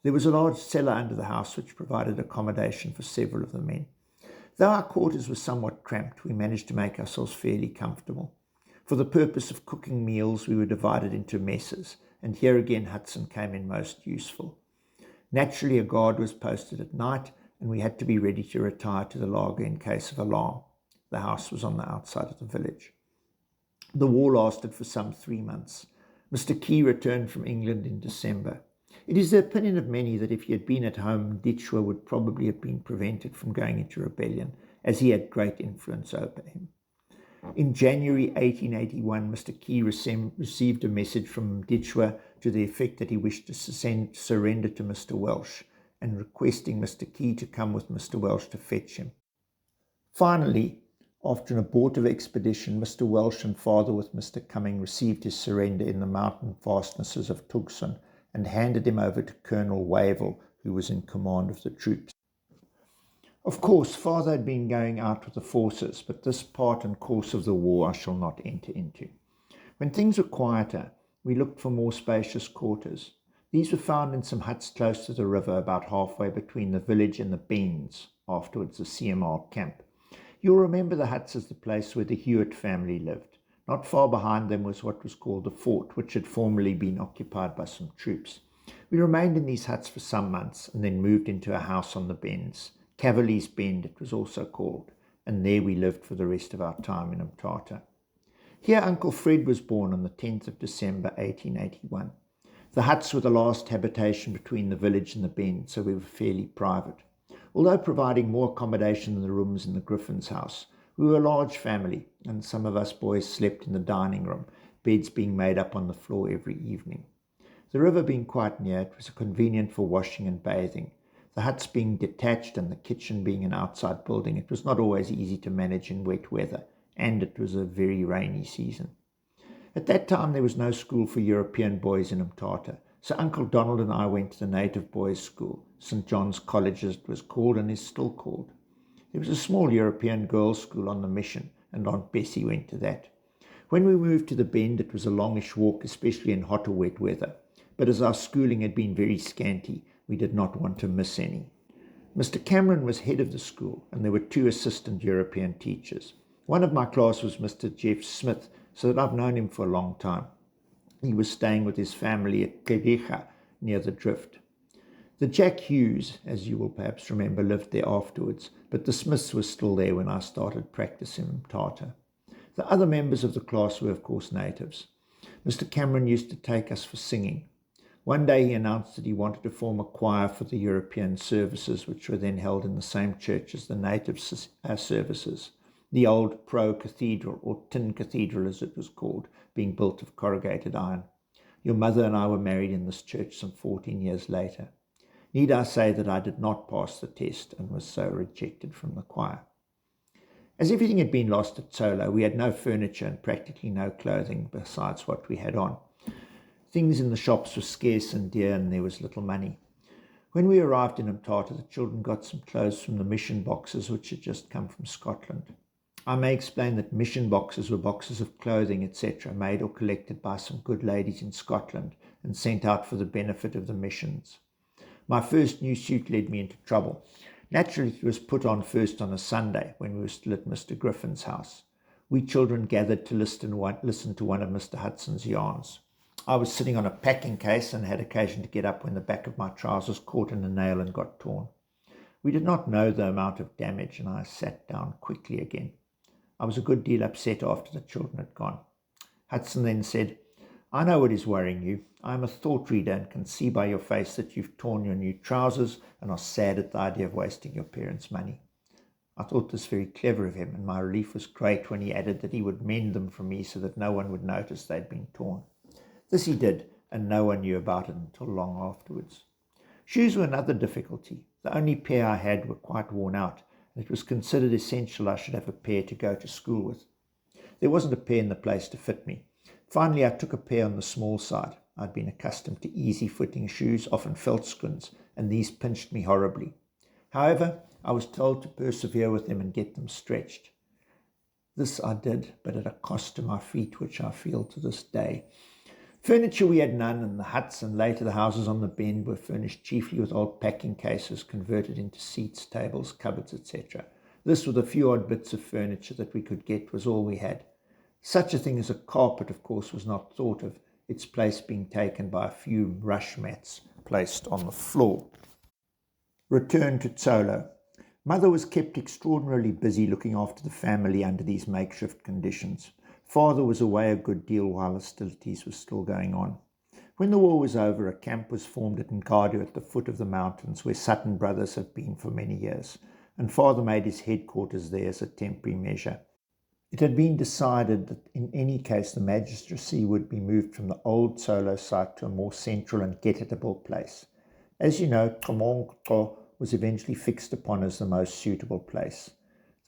There was a large cellar under the house which provided accommodation for several of the men. Though our quarters were somewhat cramped, we managed to make ourselves fairly comfortable. For the purpose of cooking meals, we were divided into messes, and here again Hudson came in most useful. Naturally, a guard was posted at night, and we had to be ready to retire to the laager in case of alarm. The house was on the outside of the village. The war lasted for some 3 months. Mr. Key returned from England in December. It is the opinion of many that if he had been at home, Ditchwa would probably have been prevented from going into rebellion, as he had great influence over him. In January 1881, Mr. Key received a message from Ditchwa to the effect that he wished to surrender to Mr. Welsh, and requesting Mr. Key to come with Mr. Welsh to fetch him. Finally, after an abortive expedition, Mr. Welsh and father with Mr. Cumming received his surrender in the mountain fastnesses of Tucson and handed him over to Colonel Wavell, who was in command of the troops. Of course, father had been going out with the forces, but this part and course of the war I shall not enter into. When things were quieter, we looked for more spacious quarters. These were found in some huts close to the river, about halfway between the village and the Bends, afterwards the CMR camp. You'll remember the huts as the place where the Hewitt family lived. Not far behind them was what was called the fort, which had formerly been occupied by some troops. We remained in these huts for some months and then moved into a house on the Bends. Cavalier's Bend it was also called, and there we lived for the rest of our time in Mthatha. Here Uncle Fred was born on the 10th of December 1881. The huts were the last habitation between the village and the Bend, so we were fairly private. Although providing more accommodation than the rooms in the Griffin's house, we were a large family, and some of us boys slept in the dining room, beds being made up on the floor every evening. The river being quite near, it was convenient for washing and bathing. The huts being detached and the kitchen being an outside building, it was not always easy to manage in wet weather, and it was a very rainy season. At that time there was no school for European boys in Mthatha, so Uncle Donald and I went to the native boys' school, St. John's College as it was called and is still called. There was a small European girls' school on the mission, and Aunt Bessie went to that. When we moved to the Bend, it was a longish walk, especially in hot or wet weather, but as our schooling had been very scanty, we did not want to miss any. Mr. Cameron was head of the school, and there were 2 assistant European teachers. One of my class was Mr. Jeff Smith, so that I've known him for a long time. He was staying with his family at Kerecha, near the Drift. The Jack Hughes, as you will perhaps remember, lived there afterwards, but the Smiths were still there when I started practicing in Mthatha. The other members of the class were, of course, natives. Mr. Cameron used to take us for singing. One day he announced that he wanted to form a choir for the European services, which were then held in the same church as the native services, the old pro-cathedral, or tin cathedral as it was called, being built of corrugated iron. Your mother and I were married in this church some 14 years later. Need I say that I did not pass the test and was so rejected from the choir. As everything had been lost at Solo, we had no furniture and practically no clothing besides what we had on. Things in the shops were scarce and dear, and there was little money. When we arrived in Mthatha, the children got some clothes from the mission boxes which had just come from Scotland. I may explain that mission boxes were boxes of clothing, etc., made or collected by some good ladies in Scotland and sent out for the benefit of the missions. My first new suit led me into trouble. Naturally, it was put on first on a Sunday when we were still at Mr. Griffin's house. We children gathered to listen to one of Mr. Hudson's yarns. I was sitting on a packing case and had occasion to get up when the back of my trousers caught in a nail and got torn. We did not know the amount of damage, and I sat down quickly again. I was a good deal upset after the children had gone. Hudson then said, "I know what is worrying you. I am a thought reader and can see by your face that you've torn your new trousers and are sad at the idea of wasting your parents' money." I thought this very clever of him, and my relief was great when he added that he would mend them for me so that no one would notice they'd been torn. This he did, and no one knew about it until long afterwards. Shoes were another difficulty. The only pair I had were quite worn out, and it was considered essential I should have a pair to go to school with. There wasn't a pair in the place to fit me. Finally, I took a pair on the small side. I'd been accustomed to easy-fitting shoes, often veldschoens, and these pinched me horribly. However, I was told to persevere with them and get them stretched. This I did, but at a cost to my feet, which I feel to this day. Furniture we had none, and the huts and later the houses on the bend were furnished chiefly with old packing cases converted into seats, tables, cupboards, etc. This, with a few odd bits of furniture that we could get, was all we had. Such a thing as a carpet, of course, was not thought of, its place being taken by a few rush mats placed on the floor. Return to Tsolo. Mother was kept extraordinarily busy looking after the family under these makeshift conditions. Father was away a good deal while hostilities were still going on. When the war was over, a camp was formed at Nkadu at the foot of the mountains, where Sutton brothers have been for many years, and Father made his headquarters there as a temporary measure. It had been decided that in any case the magistracy would be moved from the old Tsolo site to a more central and get-at-able place. As you know, Komongko was eventually fixed upon as the most suitable place.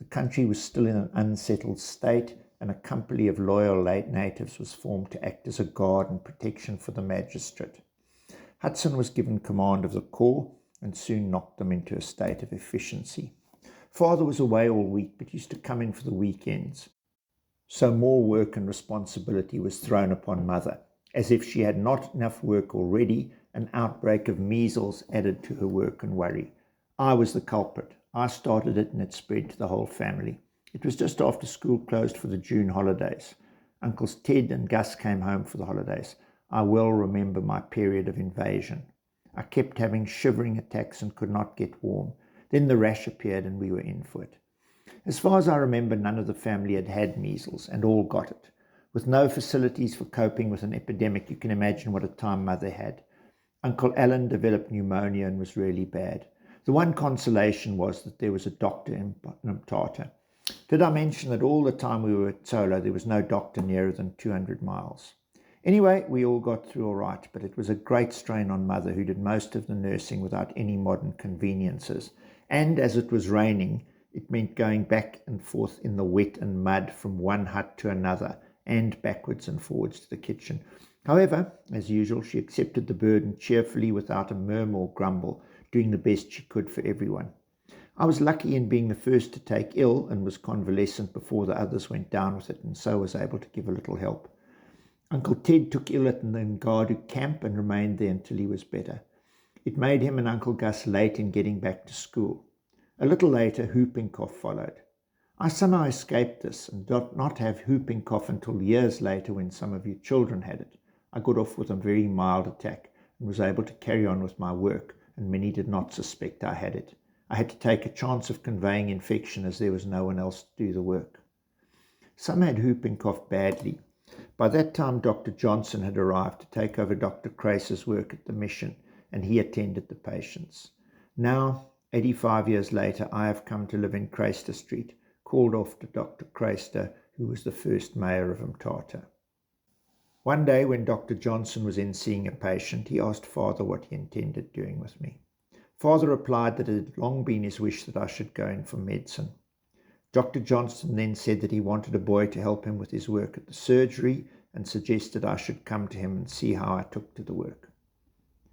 The country was still in an unsettled state, and a company of loyal late natives was formed to act as a guard and protection for the magistrate. Hudson was given command of the corps and soon knocked them into a state of efficiency. Father was away all week but used to come in for the weekends, so more work and responsibility was thrown upon Mother. As if she had not enough work already, an outbreak of measles added to her work and worry. I was the culprit. I started it and it spread to the whole family. It was just after school closed for the June holidays. Uncles Ted and Gus came home for the holidays. I well remember my period of invasion. I kept having shivering attacks and could not get warm. Then the rash appeared and we were in for it. As far as I remember, none of the family had had measles, and all got it. With no facilities for coping with an epidemic, you can imagine what a time Mother had. Uncle Alan developed pneumonia and was really bad. The one consolation was that there was a doctor in Mthatha. Did I mention that all the time we were at Tsolo, there was no doctor nearer than 200 miles? Anyway, we all got through all right, but it was a great strain on Mother, who did most of the nursing without any modern conveniences. And as it was raining, it meant going back and forth in the wet and mud from one hut to another, and backwards and forwards to the kitchen. However, as usual, she accepted the burden cheerfully without a murmur or grumble, doing the best she could for everyone. I was lucky in being the first to take ill and was convalescent before the others went down with it, and so was able to give a little help. Uncle Ted took ill at the Nkadu camp and remained there until he was better. It made him and Uncle Gus late in getting back to school. A little later, whooping cough followed. I somehow escaped this and did not have whooping cough until years later when some of you children had it. I got off with a very mild attack and was able to carry on with my work, and many did not suspect I had it. I had to take a chance of conveying infection as there was no one else to do the work. Some had whooping cough badly. By that time, Dr. Johnson had arrived to take over Dr. Crace's work at the mission, and he attended the patients. Now, 85 years later, I have come to live in Craister Street, called after Dr. Craister, who was the first mayor of Mthatha. One day when Dr. Johnson was in seeing a patient, he asked Father what he intended doing with me. Father replied that it had long been his wish that I should go in for medicine. Dr. Johnson then said that he wanted a boy to help him with his work at the surgery and suggested I should come to him and see how I took to the work.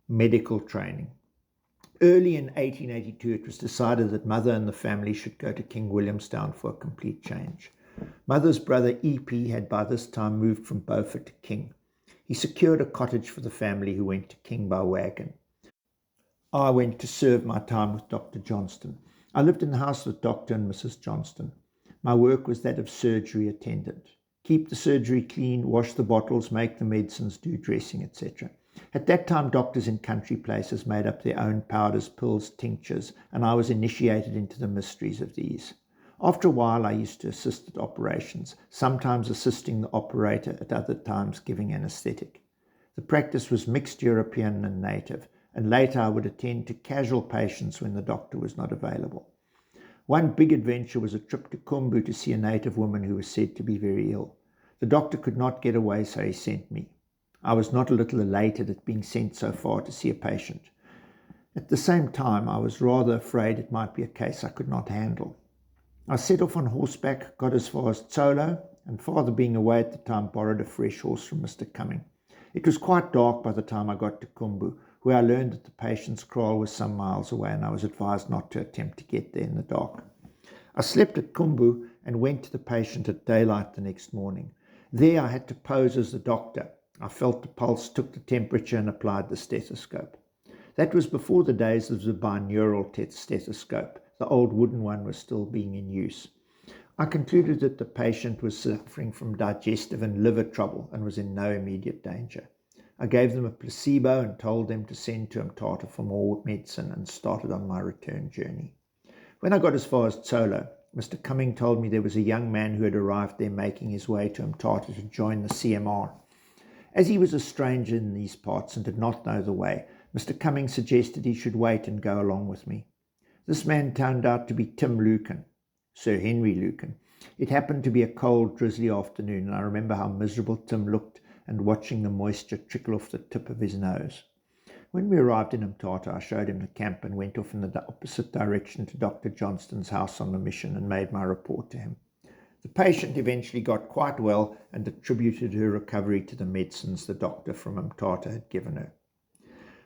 Medical training. Early in 1882, it was decided that Mother and the family should go to King Williamstown for a complete change. Mother's brother E.P. had by this time moved from Beaufort to King. He secured a cottage for the family who went to King by wagon. I went to serve my time with Dr. Johnston. I lived in the house with Dr. and Mrs. Johnston. My work was that of surgery attendant. Keep the surgery clean, wash the bottles, make the medicines, do dressing, etc. At that time, doctors in country places made up their own powders, pills, tinctures, and I was initiated into the mysteries of these. After a while, I used to assist at operations, sometimes assisting the operator, at other times giving anesthetic. The practice was mixed European and native, and later I would attend to casual patients when the doctor was not available. One big adventure was a trip to Kumbu to see a native woman who was said to be very ill. The doctor could not get away, so he sent me. I was not a little elated at being sent so far to see a patient. At the same time, I was rather afraid it might be a case I could not handle. I set off on horseback, got as far as Tsolo, and Father being away at the time borrowed a fresh horse from Mr. Cumming. It was quite dark by the time I got to Kumbu, where I learned that the patient's kraal was some miles away and I was advised not to attempt to get there in the dark. I slept at Kumbu and went to the patient at daylight the next morning. There I had to pose as the doctor. I felt the pulse, took the temperature and applied the stethoscope. That was before the days of the binaural stethoscope. The old wooden one was still being in use. I concluded that the patient was suffering from digestive and liver trouble and was in no immediate danger. I gave them a placebo and told them to send to Mthatha for more medicine and started on my return journey. When I got as far as Tsolo, Mr. Cumming told me there was a young man who had arrived there making his way to Mthatha to join the CMR. As he was a stranger in these parts and did not know the way, Mr. Cumming suggested he should wait and go along with me. This man turned out to be Tim Lucan, Sir Henry Lucan. It happened to be a cold, drizzly afternoon, and I remember how miserable Tim looked and watching the moisture trickle off the tip of his nose. When we arrived in Mthatha, I showed him the camp and went off in the opposite direction to Dr. Johnston's house on the mission and made my report to him. The patient eventually got quite well and attributed her recovery to the medicines the doctor from Mthatha had given her.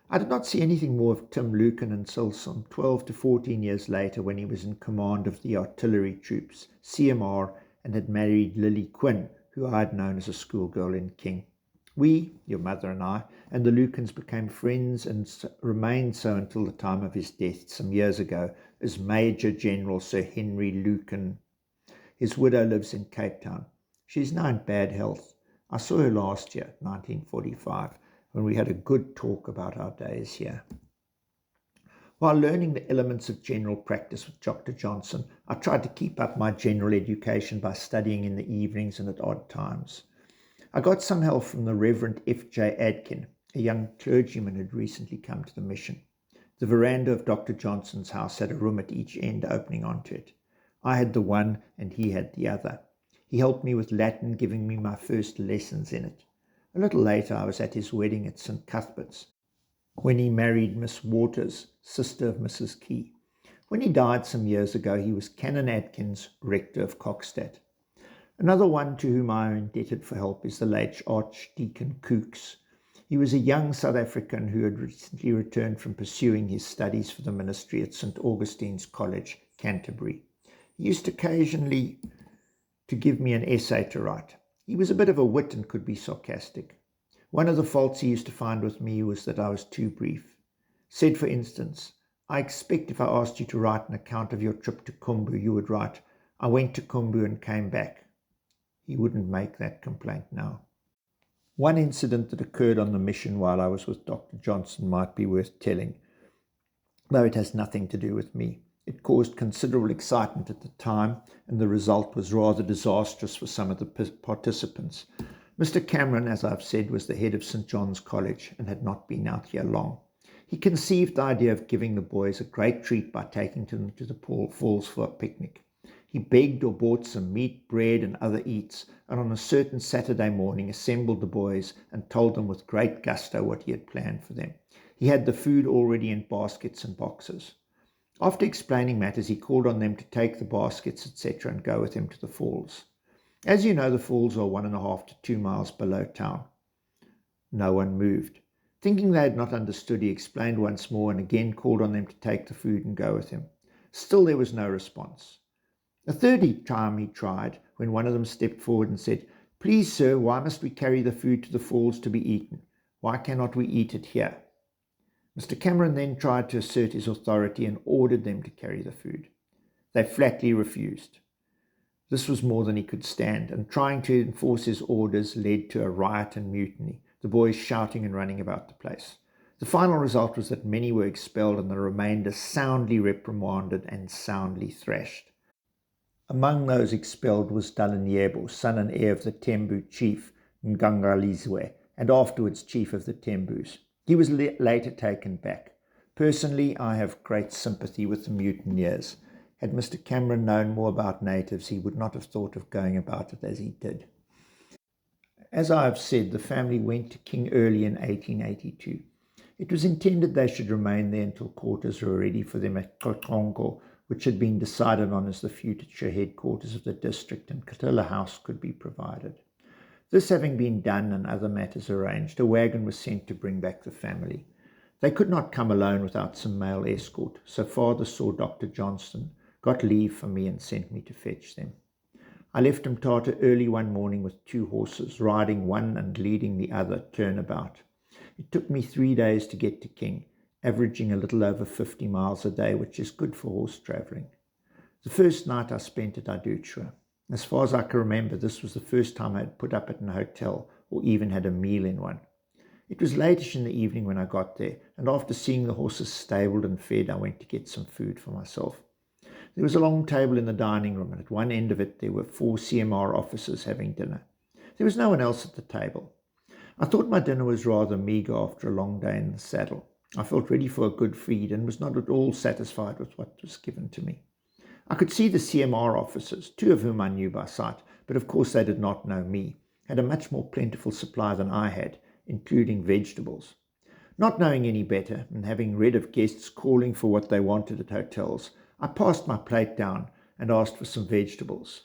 I did not see anything more of Tim Lucan until some 12 to 14 years later when he was in command of the artillery troops, CMR, and had married Lily Quinn, who I had known as a schoolgirl in King. We, your mother and I, and the Lucans became friends and remained so until the time of his death some years ago as Major General Sir Henry Lucan. His widow lives in Cape Town. She is now in bad health. I saw her last year, 1945, when we had a good talk about our days here. While learning the elements of general practice with Dr. Johnson, I tried to keep up my general education by studying in the evenings and at odd times. I got some help from the Reverend F.J. Adkin, a young clergyman who had recently come to the mission. The veranda of Dr. Johnson's house had a room at each end opening onto it. I had the one and he had the other. He helped me with Latin, giving me my first lessons in it. A little later I was at his wedding at St. Cuthbert's, when he married Miss Waters, sister of Mrs. Key. When he died some years ago, he was Canon Atkins, rector of Kokstad. Another one to whom I am indebted for help is the late Archdeacon Cooks. He was a young South African who had recently returned from pursuing his studies for the ministry at St. Augustine's College, Canterbury. He used occasionally to give me an essay to write. He was a bit of a wit and could be sarcastic. One of the faults he used to find with me was that I was too brief. Said, for instance, I expect if I asked you to write an account of your trip to Kumbu, you would write, I went to Kumbu and came back. He wouldn't make that complaint now. One incident that occurred on the mission while I was with Dr. Johnson might be worth telling, though it has nothing to do with me. It caused considerable excitement at the time, and the result was rather disastrous for some of the participants. Mr. Cameron, as I've said, was the head of St. John's College and had not been out here long. He conceived the idea of giving the boys a great treat by taking them to the falls for a picnic. He begged or bought some meat, bread, and other eats, and on a certain Saturday morning assembled the boys and told them with great gusto what he had planned for them. He had the food already in baskets and boxes. After explaining matters, he called on them to take the baskets, etc., and go with him to the falls. As you know, the falls are 1.5 to 2 miles below town. No one moved. Thinking they had not understood, he explained once more and again called on them to take the food and go with him. Still there was no response. A third time he tried, when one of them stepped forward and said, Please, sir, why must we carry the food to the falls to be eaten? Why cannot we eat it here? Mr. Cameron then tried to assert his authority and ordered them to carry the food. They flatly refused. This was more than he could stand, and trying to enforce his orders led to a riot and mutiny, the boys shouting and running about the place. The final result was that many were expelled and the remainder soundly reprimanded and soundly thrashed. Among those expelled was Dalanyebo, son and heir of the Tembu chief Ngangalizwe, and afterwards chief of the Tembus. He was later taken back. Personally, I have great sympathy with the mutineers. Had Mr. Cameron known more about natives, he would not have thought of going about it as he did. As I have said, the family went to King early in 1882. It was intended they should remain there until quarters were ready for them at Kokongo, which had been decided on as the future headquarters of the district, and Katila House could be provided. This having been done and other matters arranged, a wagon was sent to bring back the family. They could not come alone without some male escort, so father saw Dr. Johnston, got leave for me, and sent me to fetch them. I left Mthatha early one morning with 2 horses, riding one and leading the other turnabout. It took me 3 days to get to King, averaging a little over 50 miles a day, which is good for horse travelling. The first night I spent at Aduchwa. As far as I can remember, this was the first time I had put up at an hotel or even had a meal in one. It was latish in the evening when I got there, and after seeing the horses stabled and fed, I went to get some food for myself. There was a long table in the dining room, and at one end of it there were 4 CMR officers having dinner. There was no one else at the table. I thought my dinner was rather meagre after a long day in the saddle. I felt ready for a good feed and was not at all satisfied with what was given to me. I could see the CMR officers, 2 of whom I knew by sight, but of course they did not know me, had a much more plentiful supply than I had, including vegetables. Not knowing any better, and having read of guests calling for what they wanted at hotels, I passed my plate down and asked for some vegetables.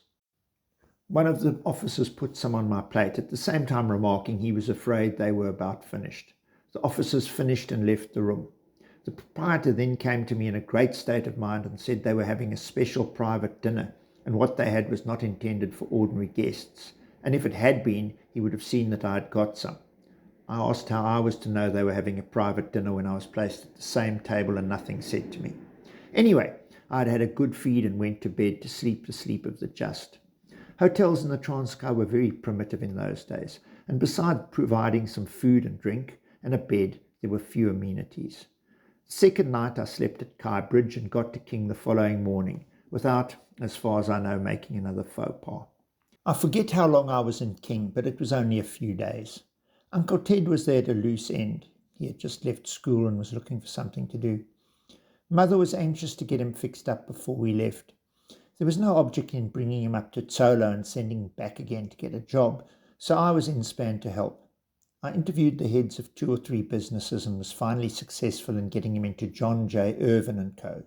One of the officers put some on my plate, at the same time remarking he was afraid they were about finished. The officers finished and left the room. The proprietor then came to me in a great state of mind and said they were having a special private dinner, and what they had was not intended for ordinary guests, and if it had been, he would have seen that I had got some. I asked how I was to know they were having a private dinner when I was placed at the same table and nothing said to me. Anyway, I had had a good feed and went to bed to sleep the sleep of the just. Hotels in the Transkei were very primitive in those days, and besides providing some food and drink and a bed, there were few amenities. The second night I slept at Kai Bridge and got to King the following morning, without, as far as I know, making another faux pas. I forget how long I was in King, but it was only a few days. Uncle Ted was there at a loose end. He had just left school and was looking for something to do. Mother was anxious to get him fixed up before we left. There was no object in bringing him up to Tsolo and sending him back again to get a job, so I was inspan to help. I interviewed the heads of 2 or 3 businesses and was finally successful in getting him into John J. Irvin and Co.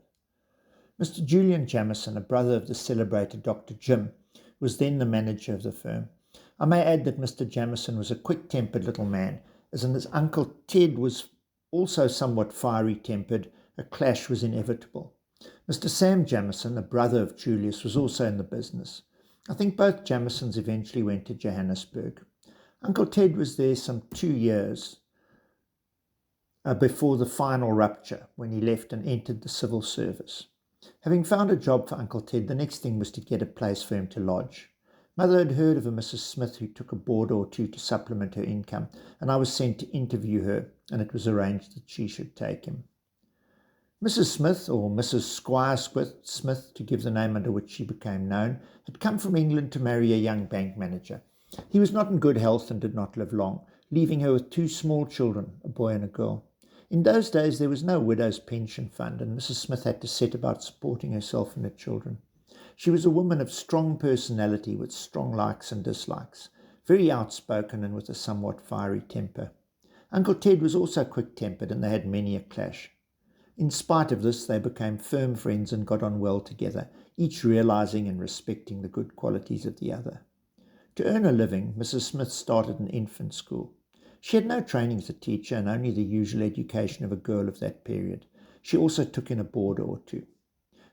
Mr. Julian Jamison, a brother of the celebrated Dr. Jim, was then the manager of the firm. I may add that Mr. Jamison was a quick-tempered little man, as his Uncle Ted was also somewhat fiery-tempered. A clash was inevitable. Mr. Sam Jamison, a brother of Julius, was also in the business. I think both Jamisons eventually went to Johannesburg. Uncle Ted was there some 2 years before the final rupture, when he left and entered the civil service. Having found a job for Uncle Ted, the next thing was to get a place for him to lodge. Mother had heard of a Mrs. Smith who took a boarder or 2 to supplement her income, and I was sent to interview her, and it was arranged that she should take him. Mrs. Smith, or Mrs. Squire Smith, to give the name under which she became known, had come from England to marry a young bank manager. He was not in good health and did not live long, leaving her with 2 small children, a boy and a girl. In those days there was no widow's pension fund, and Mrs. Smith had to set about supporting herself and her children. She was a woman of strong personality with strong likes and dislikes, very outspoken and with a somewhat fiery temper. Uncle Ted was also quick-tempered, and they had many a clash. In spite of this, they became firm friends and got on well together, each realizing and respecting the good qualities of the other. To earn a living, Mrs. Smith started an infant school. She had no training as a teacher and only the usual education of a girl of that period. She also took in a boarder or 2.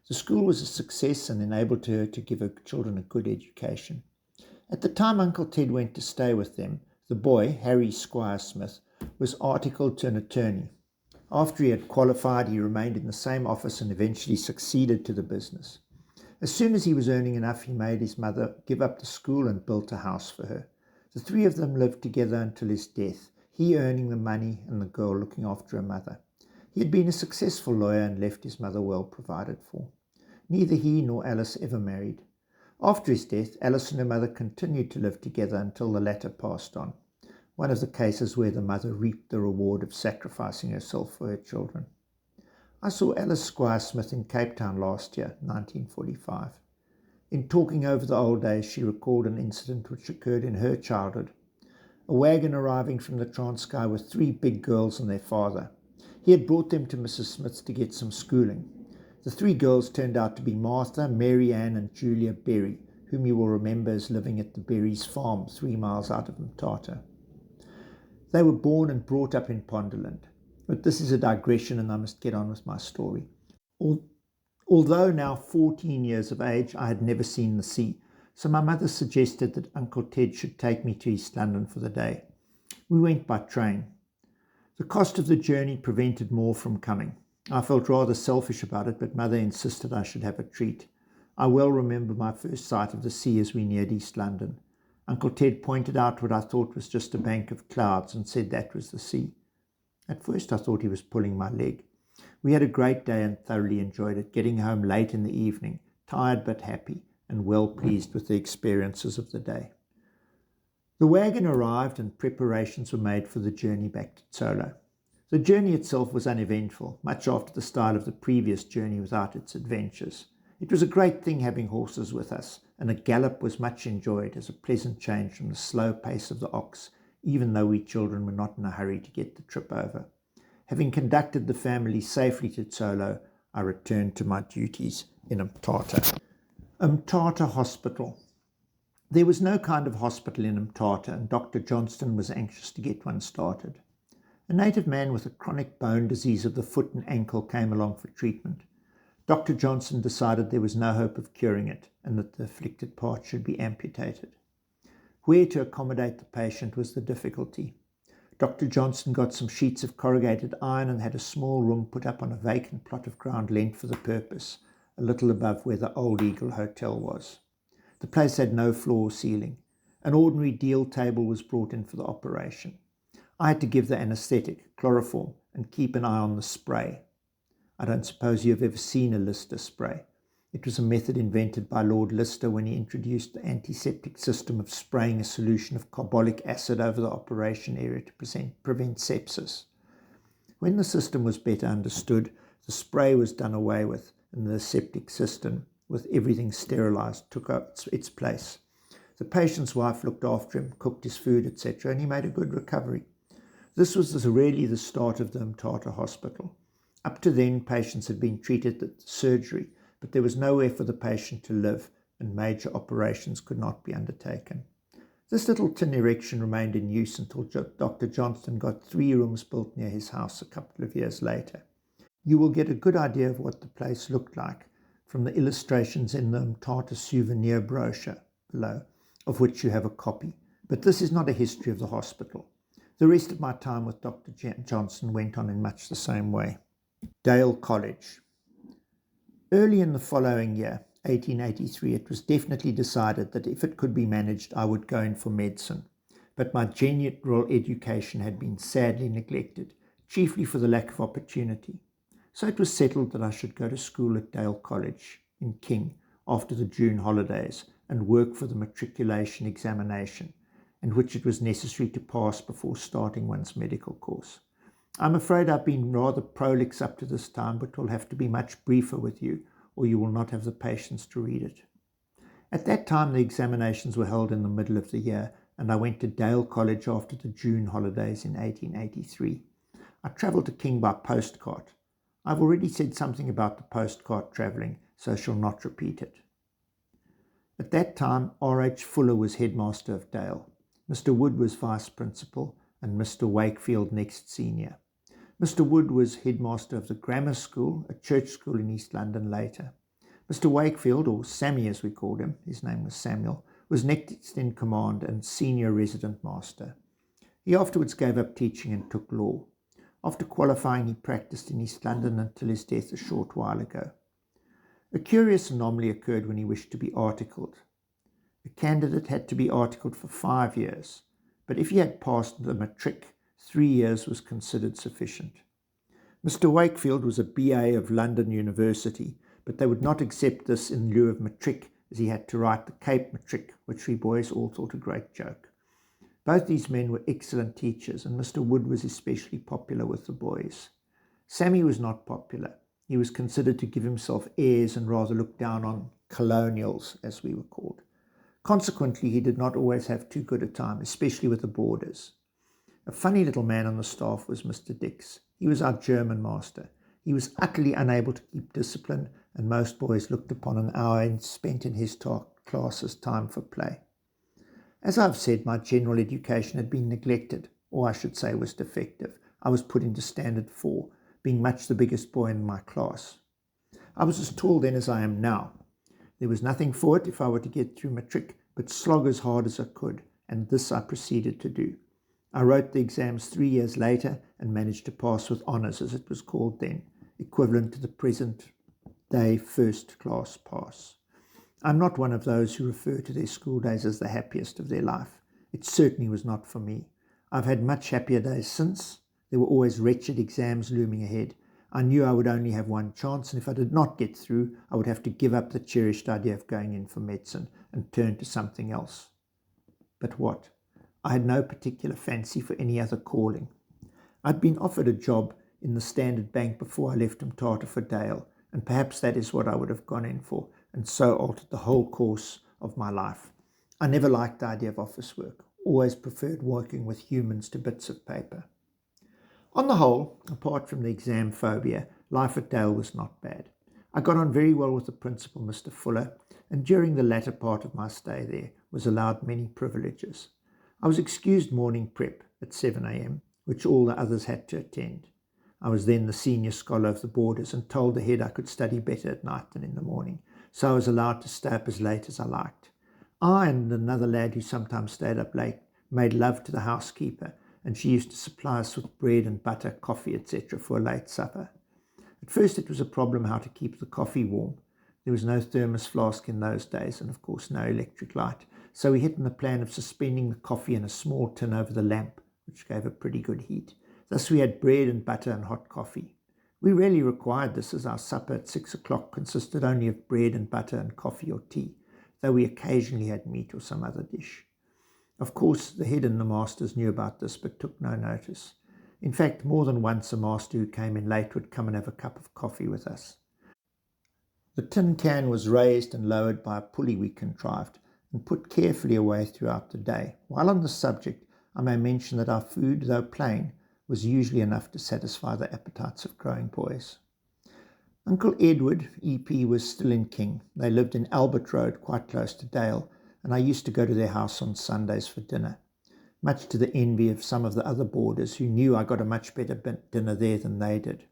The school was a success and enabled her to give her children a good education. At the time Uncle Ted went to stay with them, the boy, Harry Squire Smith, was articled to an attorney. After he had qualified, he remained in the same office and eventually succeeded to the business. As soon as he was earning enough, he made his mother give up the school and built a house for her. The 3 of them lived together until his death, he earning the money and the girl looking after her mother. He had been a successful lawyer and left his mother well provided for. Neither he nor Alice ever married. After his death, Alice and her mother continued to live together until the latter passed on, one of the cases where the mother reaped the reward of sacrificing herself for her children. I saw Alice Squire Smith in Cape Town last year, 1945. In talking over the old days, she recalled an incident which occurred in her childhood. A wagon arriving from the Transkei with 3 big girls and their father. He had brought them to Mrs. Smith's to get some schooling. The 3 girls turned out to be Martha, Mary Ann and Julia Berry, whom you will remember as living at the Berry's farm 3 miles out of Mthatha. They were born and brought up in Ponderland. But this is a digression and I must get on with my story. Although now 14 years of age, I had never seen the sea, so my mother suggested that Uncle Ted should take me to East London for the day. We went by train. The cost of the journey prevented more from coming. I felt rather selfish about it, but Mother insisted I should have a treat. I well remember my first sight of the sea as we neared East London. Uncle Ted pointed out what I thought was just a bank of clouds and said that was the sea. At first I thought he was pulling my leg. We had a great day and thoroughly enjoyed it, getting home late in the evening, tired but happy, and well pleased with the experiences of the day. The wagon arrived and preparations were made for the journey back to Tsolo. The journey itself was uneventful, much after the style of the previous journey without its adventures. It was a great thing having horses with us, and a gallop was much enjoyed as a pleasant change from the slow pace of the ox, even though we children were not in a hurry to get the trip over. Having conducted the family safely to Tsolo, I returned to my duties in Mthatha. Mthatha Hospital. There was no kind of hospital in Mthatha, and Dr. Johnston was anxious to get one started. A native man with a chronic bone disease of the foot and ankle came along for treatment. Dr. Johnson decided there was no hope of curing it and that the afflicted part should be amputated. Where to accommodate the patient was the difficulty. Dr. Johnson got some sheets of corrugated iron and had a small room put up on a vacant plot of ground lent for the purpose, a little above where the Old Eagle Hotel was. The place had no floor or ceiling. An ordinary deal table was brought in for the operation. I had to give the anaesthetic, chloroform, and keep an eye on the spray. I don't suppose you have ever seen a Lister spray. It was a method invented by Lord Lister when he introduced the antiseptic system of spraying a solution of carbolic acid over the operation area to prevent sepsis. When the system was better understood, the spray was done away with, and the aseptic system, with everything sterilized, took up its place. The patient's wife looked after him, cooked his food, etc., and he made a good recovery. This was really the start of the Mthatha Hospital. Up to then, patients had been treated at the surgery, but there was nowhere for the patient to live, and major operations could not be undertaken. This little tin erection remained in use until Dr. Johnston got 3 rooms built near his house a couple of years later. You will get a good idea of what the place looked like from the illustrations in the Mthatha souvenir brochure below, of which you have a copy. But this is not a history of the hospital. The rest of my time with Dr. Johnson went on in much the same way. Dale College. Early in the following year, 1883, it was definitely decided that if it could be managed, I would go in for medicine. But my general education had been sadly neglected, chiefly for the lack of opportunity. So it was settled that I should go to school at Dale College in King after the June holidays and work for the matriculation examination, and which it was necessary to pass before starting one's medical course. I'm afraid I've been rather prolix up to this time, but will have to be much briefer with you, or you will not have the patience to read it. At that time, the examinations were held in the middle of the year, and I went to Dale College after the June holidays in 1883. I travelled to King by postcard. I've already said something about the postcard travelling, so I shall not repeat it. At that time, R.H. Fuller was headmaster of Dale. Mr. Wood was vice principal, and Mr. Wakefield next senior. Mr. Wood was headmaster of the grammar school, a church school in East London later. Mr. Wakefield, or Sammy as we called him, his name was Samuel, was next in command and senior resident master. He afterwards gave up teaching and took law. After qualifying, he practiced in East London until his death a short while ago. A curious anomaly occurred when he wished to be articled. A candidate had to be articled for 5 years, but if he had passed the matric, 3 years was considered sufficient. Mr. Wakefield was a BA of London University, but they would not accept this in lieu of matric, as he had to write the Cape matric, which we boys all thought a great joke. Both these men were excellent teachers, and Mr. Wood was especially popular with the boys. Sammy was not popular. He was considered to give himself airs and rather look down on colonials, as we were called. Consequently, he did not always have too good a time, especially with the boarders. A funny little man on the staff was Mr. Dix. He was our German master. He was utterly unable to keep discipline, and most boys looked upon an hour spent in his class as time for play. As I've said, my general education had been neglected, or I should say was defective. I was put into Standard 4, being much the biggest boy in my class. I was as tall then as I am now. There was nothing for it if I were to get through matric, but slog as hard as I could, and this I proceeded to do. I wrote the exams 3 years later and managed to pass with honours, as it was called then, equivalent to the present day first class pass. I'm not one of those who refer to their school days as the happiest of their life. It certainly was not for me. I've had much happier days since. There were always wretched exams looming ahead. I knew I would only have one chance, and if I did not get through, I would have to give up the cherished idea of going in for medicine and turn to something else. But what? I had no particular fancy for any other calling. I'd been offered a job in the Standard Bank before I left Mthatha for Dale, and perhaps that is what I would have gone in for, and so altered the whole course of my life. I never liked the idea of office work, always preferred working with humans to bits of paper. On the whole, apart from the exam phobia, life at Dale was not bad. I got on very well with the principal, Mr. Fuller, and during the latter part of my stay there was allowed many privileges. I was excused morning prep at 7 a.m, which all the others had to attend. I was then the senior scholar of the boarders and told the head I could study better at night than in the morning, so I was allowed to stay up as late as I liked. I and another lad who sometimes stayed up late made love to the housekeeper, and she used to supply us with bread and butter, coffee, etc. for a late supper. At first it was a problem how to keep the coffee warm. There was no thermos flask in those days, and of course no electric light, so we hit on the plan of suspending the coffee in a small tin over the lamp, which gave a pretty good heat. Thus we had bread and butter and hot coffee. We rarely required this, as our supper at 6 o'clock consisted only of bread and butter and coffee or tea, though we occasionally had meat or some other dish. Of course, the head and the masters knew about this, but took no notice. In fact, more than once a master who came in late would come and have a cup of coffee with us. The tin can was raised and lowered by a pulley we contrived, and put carefully away throughout the day. While on the subject, I may mention that our food, though plain, was usually enough to satisfy the appetites of growing boys. Uncle Edward, EP, was still in King. They lived in Albert Road, quite close to Dale, and I used to go to their house on Sundays for dinner, much to the envy of some of the other boarders who knew I got a much better dinner there than they did.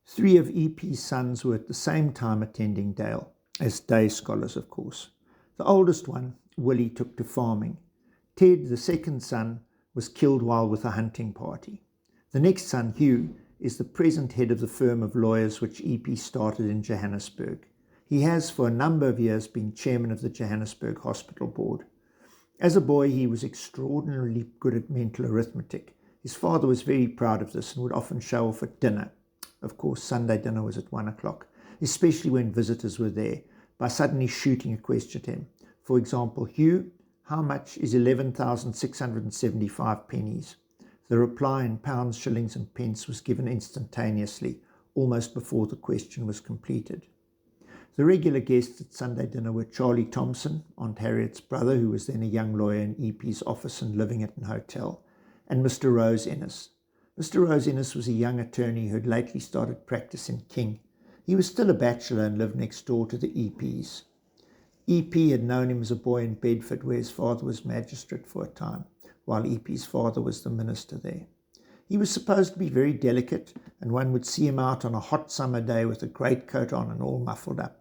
3 of EP's sons were at the same time attending Dale, as day scholars, of course. The oldest one, Willie, took to farming. Ted, the second son, was killed while with a hunting party. The next son, Hugh, is the present head of the firm of lawyers which EP started in Johannesburg. He has for a number of years been chairman of the Johannesburg Hospital Board. As a boy, he was extraordinarily good at mental arithmetic. His father was very proud of this and would often show off at dinner. Of course, Sunday dinner was at 1 o'clock, especially when visitors were there, by suddenly shooting a question at him. For example, Hugh, how much is 11,675 pennies? The reply in pounds, shillings and pence was given instantaneously, almost before the question was completed. The regular guests at Sunday dinner were Charlie Thompson, Aunt Harriet's brother, who was then a young lawyer in EP's office and living at an hotel, and Mr. Rose Ennis. Mr. Rose Ennis was a young attorney who had lately started practice in King. He was still a bachelor and lived next door to the EPs. EP had known him as a boy in Bedford, where his father was magistrate for a time, while EP's father was the minister there. He was supposed to be very delicate, and one would see him out on a hot summer day with a greatcoat on and all muffled up.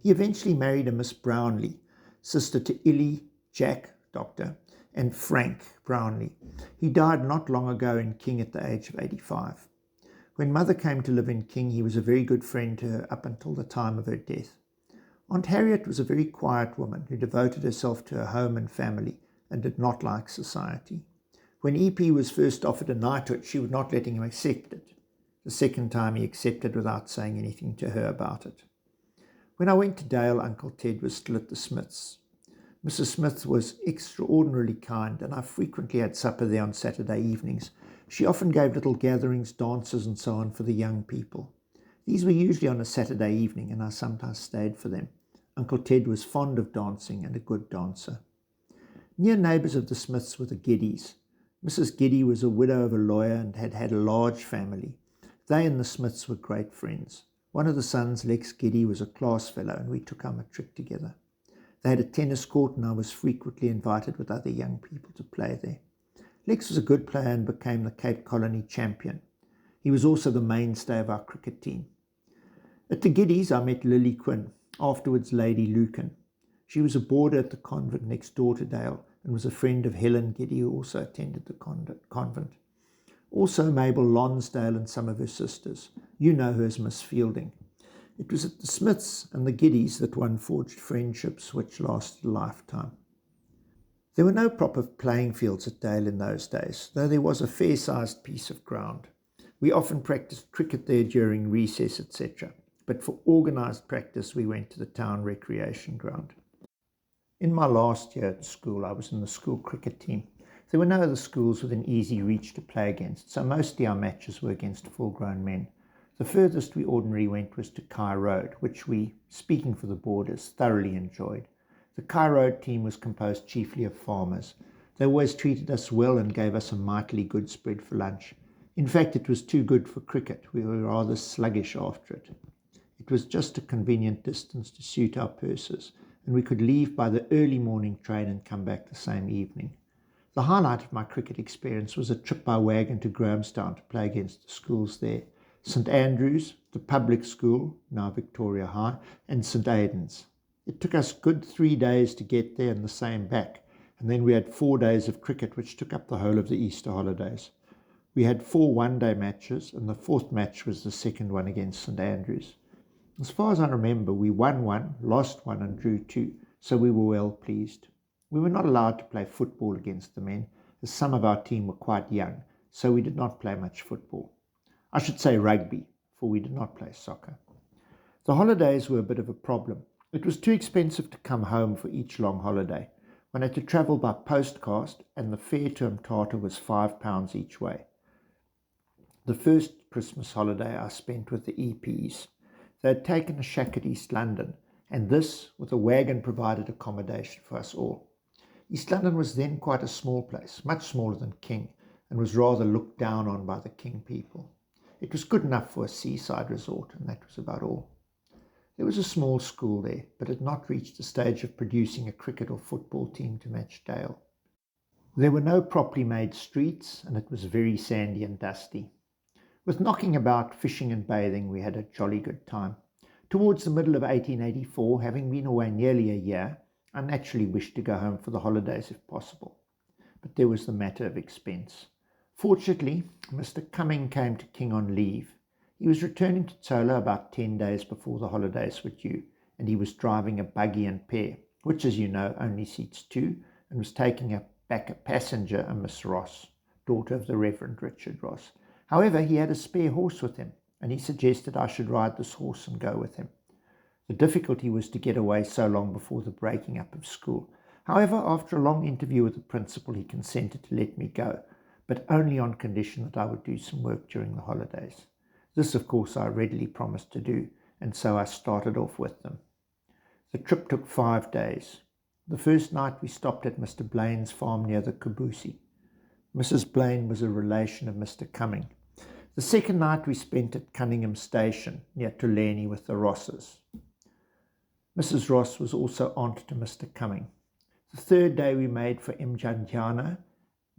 He eventually married a Miss Brownlee, sister to Illy, Jack, doctor, and Frank Brownlee. He died not long ago in King at the age of 85. When mother came to live in King, he was a very good friend to her up until the time of her death. Aunt Harriet was a very quiet woman who devoted herself to her home and family and did not like society. When EP was first offered a knighthood, she would not let him accept it. The second time he accepted without saying anything to her about it. When I went to Dale, Uncle Ted was still at the Smiths. Mrs. Smith was extraordinarily kind, and I frequently had supper there on Saturday evenings. She often gave little gatherings, dances and so on for the young people. These were usually on a Saturday evening, and I sometimes stayed for them. Uncle Ted was fond of dancing and a good dancer. Near neighbours of the Smiths were the Giddys. Mrs. Giddy was a widow of a lawyer and had had a large family. They and the Smiths were great friends. One of the sons, Lex Giddy, was a class fellow, and we took our matric together. They had a tennis court, and I was frequently invited with other young people to play there. Lex was a good player and became the Cape Colony champion. He was also the mainstay of our cricket team. At the Giddies, I met Lily Quinn, afterwards Lady Lucan. She was a boarder at the convent next door to Dale and was a friend of Helen Giddy, who also attended the convent. Also Mabel Lonsdale and some of her sisters. You know her as Miss Fielding. It was at the Smiths and the Giddies that one forged friendships which lasted a lifetime. There were no proper playing fields at Dale in those days, though there was a fair-sized piece of ground. We often practiced cricket there during recess, etc., but for organised practice we went to the town recreation ground. In my last year at school, I was in the school cricket team. There were no other schools within easy reach to play against, so mostly our matches were against full-grown men. The furthest we ordinarily went was to Kye Road, which we, speaking for the boarders, thoroughly enjoyed. The Kye Road team was composed chiefly of farmers. They always treated us well and gave us a mightily good spread for lunch. In fact, it was too good for cricket. We were rather sluggish after it. It was just a convenient distance to suit our purses, and we could leave by the early morning train and come back the same evening. The highlight of my cricket experience was a trip by wagon to Grahamstown to play against the schools there. St Andrews, the public school, now Victoria High, and St Aidan's. It took us good 3 days to get there and the same back, and then we had 4 days of cricket which took up the whole of the Easter holidays. We had 4 one-day matches, and the 4th match was the second one against St Andrews. As far as I remember, we won 1, lost 1 and drew 2, so we were well pleased. We were not allowed to play football against the men, as some of our team were quite young, so we did not play much football. I should say rugby, for we did not play soccer. The holidays were a bit of a problem. It was too expensive to come home for each long holiday. One had to travel by postcast, and the fare to Mthatha was £5 each way. The first Christmas holiday I spent with the EPs. They had taken a shack at East London, and this, with a wagon, provided accommodation for us all. East London was then quite a small place, much smaller than King, and was rather looked down on by the King people. It was good enough for a seaside resort, and that was about all. There was a small school there, but had not reached the stage of producing a cricket or football team to match Dale. There were no properly made streets, and it was very sandy and dusty. With knocking about, fishing and bathing, we had a jolly good time. Towards the middle of 1884, having been away nearly a year, I naturally wished to go home for the holidays if possible. But there was the matter of expense. Fortunately, Mr. Cumming came to King on leave. He was returning to Tsola about 10 days before the holidays were due, and he was driving a buggy and pair, which, as you know, only seats 2, and was taking back a passenger, a Miss Ross, daughter of the Reverend Richard Ross. However, he had a spare horse with him, and he suggested I should ride this horse and go with him. The difficulty was to get away so long before the breaking up of school. However, after a long interview with the principal, he consented to let me go, but only on condition that I would do some work during the holidays. This, of course, I readily promised to do, and so I started off with them. The trip took 5 days. The first night we stopped at Mr. Blaine's farm near the Kabusi. Mrs. Blaine was a relation of Mr. Cumming. The second night we spent at Cunningham Station, near Tuleni, with the Rosses. Mrs. Ross was also aunt to Mr. Cumming. The third day we made for Mjanjana.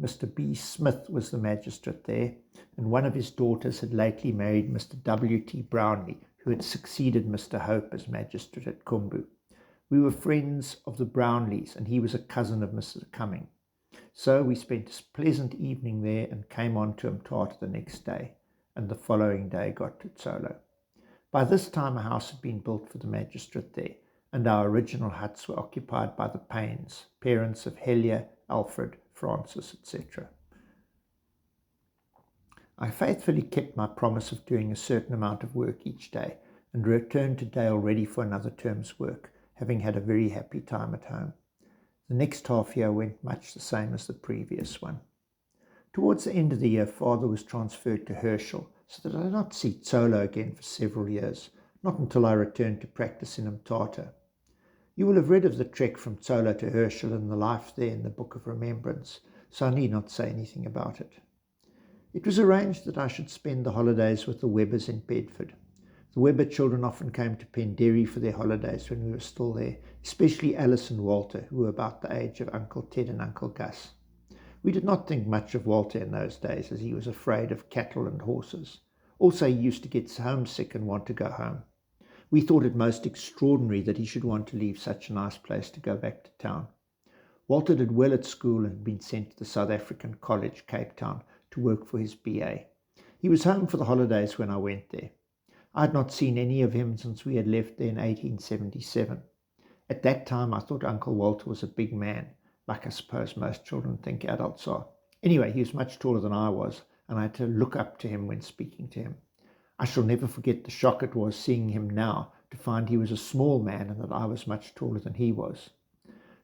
Mr. B. Smith was the magistrate there, and one of his daughters had lately married Mr. W.T. Brownlee, who had succeeded Mr. Hope as magistrate at Kumbu. We were friends of the Brownlees, and he was a cousin of Mr. Cumming. So we spent a pleasant evening there and came on to Mthatha the next day, and the following day got to Tsolo. By this time a house had been built for the magistrate there, and our original huts were occupied by the Paynes, parents of Helia, Alfred, Francis, etc. I faithfully kept my promise of doing a certain amount of work each day, and returned to Dale ready for another term's work, having had a very happy time at home. The next half year went much the same as the previous one. Towards the end of the year, father was transferred to Herschel, so that I did not see Tsolo again for several years, not until I returned to practice in Mthatha. You will have read of the trek from Tsolo to Herschel and the life there in the Book of Remembrance, so I need not say anything about it. It was arranged that I should spend the holidays with the Webbers in Bedford. The Webber children often came to Penderry for their holidays when we were still there, especially Alice and Walter, who were about the age of Uncle Ted and Uncle Gus. We did not think much of Walter in those days, as he was afraid of cattle and horses. Also, he used to get homesick and want to go home. We thought it most extraordinary that he should want to leave such a nice place to go back to town. Walter did well at school and had been sent to the South African College, Cape Town, to work for his BA. He was home for the holidays when I went there. I had not seen any of him since we had left there in 1877. At that time, I thought Uncle Walter was a big man, like I suppose most children think adults are. Anyway, he was much taller than I was, and I had to look up to him when speaking to him. I shall never forget the shock it was seeing him now to find he was a small man and that I was much taller than he was.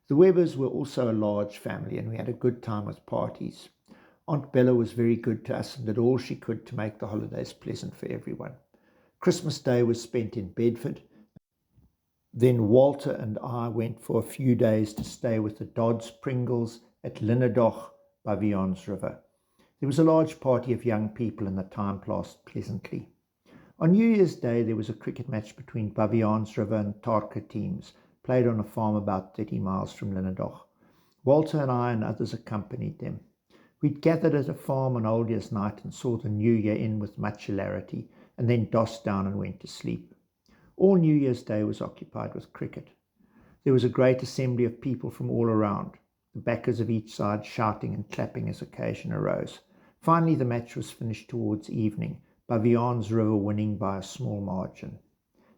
The Webbers were also a large family, and we had a good time with parties. Aunt Bella was very good to us and did all she could to make the holidays pleasant for everyone. Christmas Day was spent in Bedford. Then Walter and I went for a few days to stay with the Dodds Pringles at Linnedoch by Vians River. There was a large party of young people and the time passed pleasantly. On New Year's Day there was a cricket match between Bavians River and Tarka teams, played on a farm about 30 miles from Linnedoch. Walter and I and others accompanied them. We'd gathered at a farm on Old Year's night and saw the New Year in with much hilarity, and then dossed down and went to sleep. All New Year's Day was occupied with cricket. There was a great assembly of people from all around, the backers of each side shouting and clapping as occasion arose. Finally the match was finished towards evening, Bavians River winning by a small margin.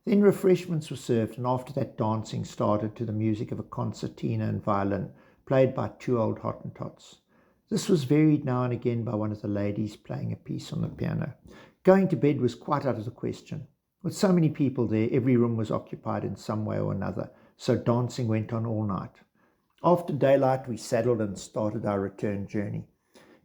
Then refreshments were served, and after that dancing started to the music of a concertina and violin, played by two old Hottentots. This was varied now and again by one of the ladies playing a piece on the piano. Going to bed was quite out of the question. With so many people there, every room was occupied in some way or another, so dancing went on all night. After daylight, we saddled and started our return journey.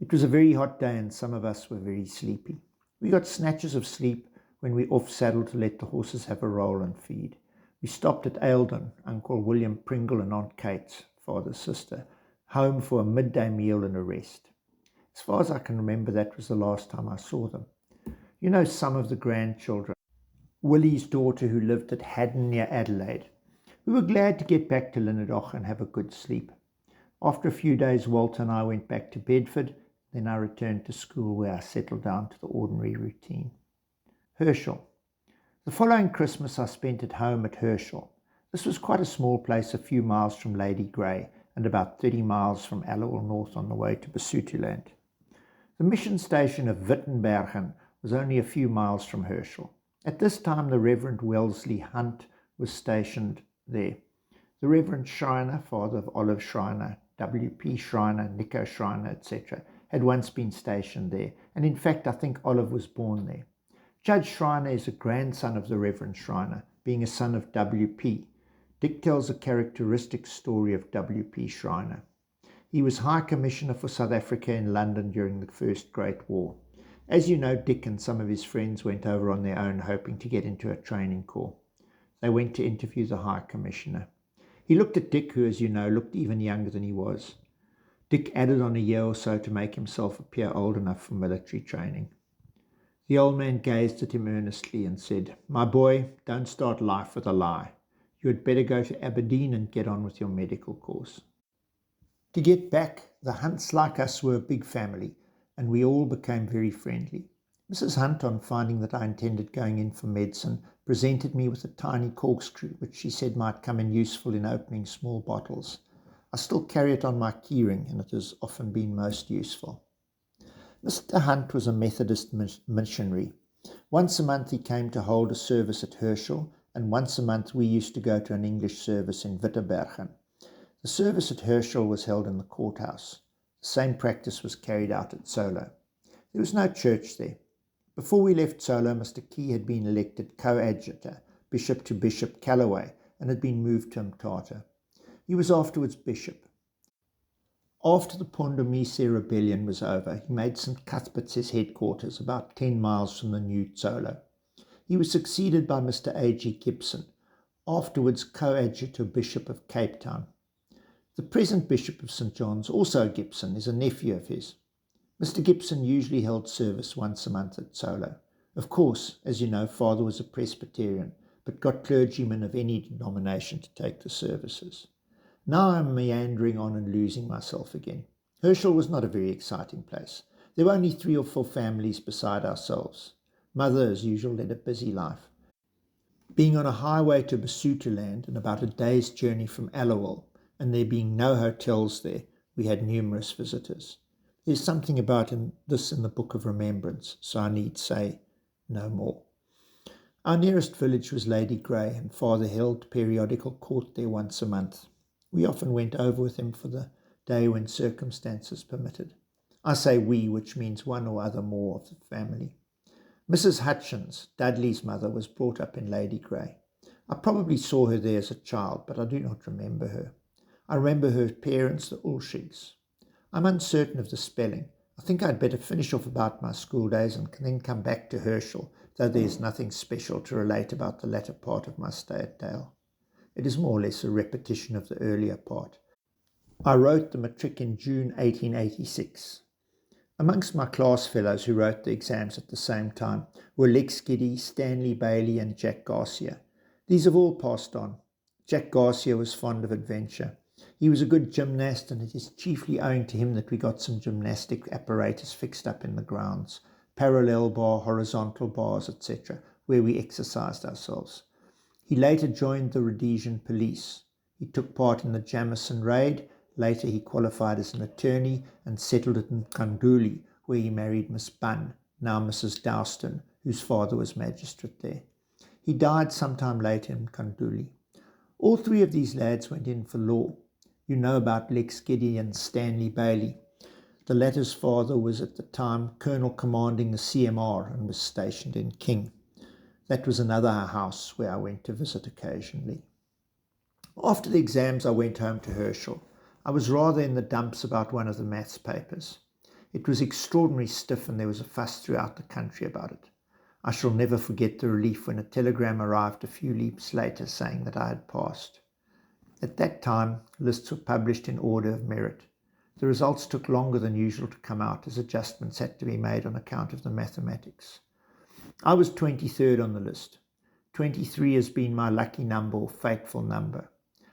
It was a very hot day and some of us were very sleepy. We got snatches of sleep when we off-saddled to let the horses have a roll and feed. We stopped at Aildon, Uncle William Pringle and Aunt Kate's, father's sister, home for a midday meal and a rest. As far as I can remember, that was the last time I saw them. You know some of the grandchildren. Willie's daughter who lived at Haddon near Adelaide. We were glad to get back to Linnedoch and have a good sleep. After a few days, Walter and I went back to Bedford. Then I returned to school where I settled down to the ordinary routine. Herschel. The following Christmas I spent at home at Herschel. This was quite a small place a few miles from Lady Grey and about 30 miles from Allowal North on the way to Basutoland. The mission station of Wittenbergen was only a few miles from Herschel. At this time the Reverend Wellesley Hunt was stationed there. The Reverend Schreiner, father of Olive Schreiner, W.P. Schreiner, Nico Schreiner, etc., had once been stationed there, and in fact I think Olive was born there. Judge Schreiner is a grandson of the Reverend Schreiner, being a son of W.P. Dick tells a characteristic story of W.P. Schreiner. He was High Commissioner for South Africa in London during the First Great War. As you know, Dick and some of his friends went over on their own, hoping to get into a training corps. They went to interview the High Commissioner. He looked at Dick, who, as you know, looked even younger than he was. Dick added on a year or so to make himself appear old enough for military training. The old man gazed at him earnestly and said, "My boy, don't start life with a lie. You had better go to Aberdeen and get on with your medical course." To get back, the Hunts like us were a big family, and we all became very friendly. Mrs. Hunt, on finding that I intended going in for medicine, presented me with a tiny corkscrew, which she said might come in useful in opening small bottles. I still carry it on my keyring, and it has often been most useful. Mr. Hunt was a Methodist missionary. Once a month he came to hold a service at Herschel, and once a month we used to go to an English service in Wittenbergen. The service at Herschel was held in the courthouse. The same practice was carried out at Solo. There was no church there. Before we left Solo, Mr. Key had been elected coadjutor, bishop to Bishop Callaway, and had been moved to Mthatha. He was afterwards bishop. After the Pondomise rebellion was over, he made St. Cuthbert's his headquarters, about 10 miles from the new Solo. He was succeeded by Mr. A.G. Gibson, afterwards coadjutor bishop of Cape Town. The present Bishop of St. John's, also Gibson, is a nephew of his. Mr. Gibson usually held service once a month at Solo. Of course, as you know, Father was a Presbyterian, but got clergymen of any denomination to take the services. Now I'm meandering on and losing myself again. Herschel was not a very exciting place. There were only 3 or 4 families beside ourselves. Mother, as usual, led a busy life. Being on a highway to Basutoland and about a day's journey from Allowal, and there being no hotels there, we had numerous visitors. There's something about this in the Book of Remembrance, so I need say no more. Our nearest village was Lady Grey, and Father held periodical court there once a month. We often went over with him for the day when circumstances permitted. I say we, which means one or other more of the family. Mrs. Hutchins, Dudley's mother, was brought up in Lady Grey. I probably saw her there as a child, but I do not remember her. I remember her parents, the Ulshigs. I'm uncertain of the spelling. I think I'd better finish off about my school days and then come back to Herschel, though there is nothing special to relate about the latter part of my stay at Dale. It is more or less a repetition of the earlier part. I wrote the matric in June 1886. Amongst my class fellows who wrote the exams at the same time were Lex Giddy, Stanley Bailey and Jack Garcia. These have all passed on. Jack Garcia was fond of adventure. He was a good gymnast, and it is chiefly owing to him that we got some gymnastic apparatus fixed up in the grounds, parallel bar, horizontal bars, etc., where we exercised ourselves. He later joined the Rhodesian police. He took part in the Jamison raid. Later he qualified as an attorney and settled it in Kanduli, where he married Miss Bunn, now Mrs. Dowston, whose father was magistrate there. He died sometime later in Kanduli. All 3 of these lads went in for law. You know about Lex Giddy and Stanley Bailey. The latter's father was at the time colonel commanding the CMR and was stationed in King. That was another house where I went to visit occasionally. After the exams I went home to Herschel. I was rather in the dumps about one of the maths papers. It was extraordinarily stiff and there was a fuss throughout the country about it. I shall never forget the relief when a telegram arrived a few leaps later saying that I had passed. At that time, lists were published in order of merit. The results took longer than usual to come out as adjustments had to be made on account of the mathematics. I was 23rd on the list. 23 has been my lucky number or fateful number.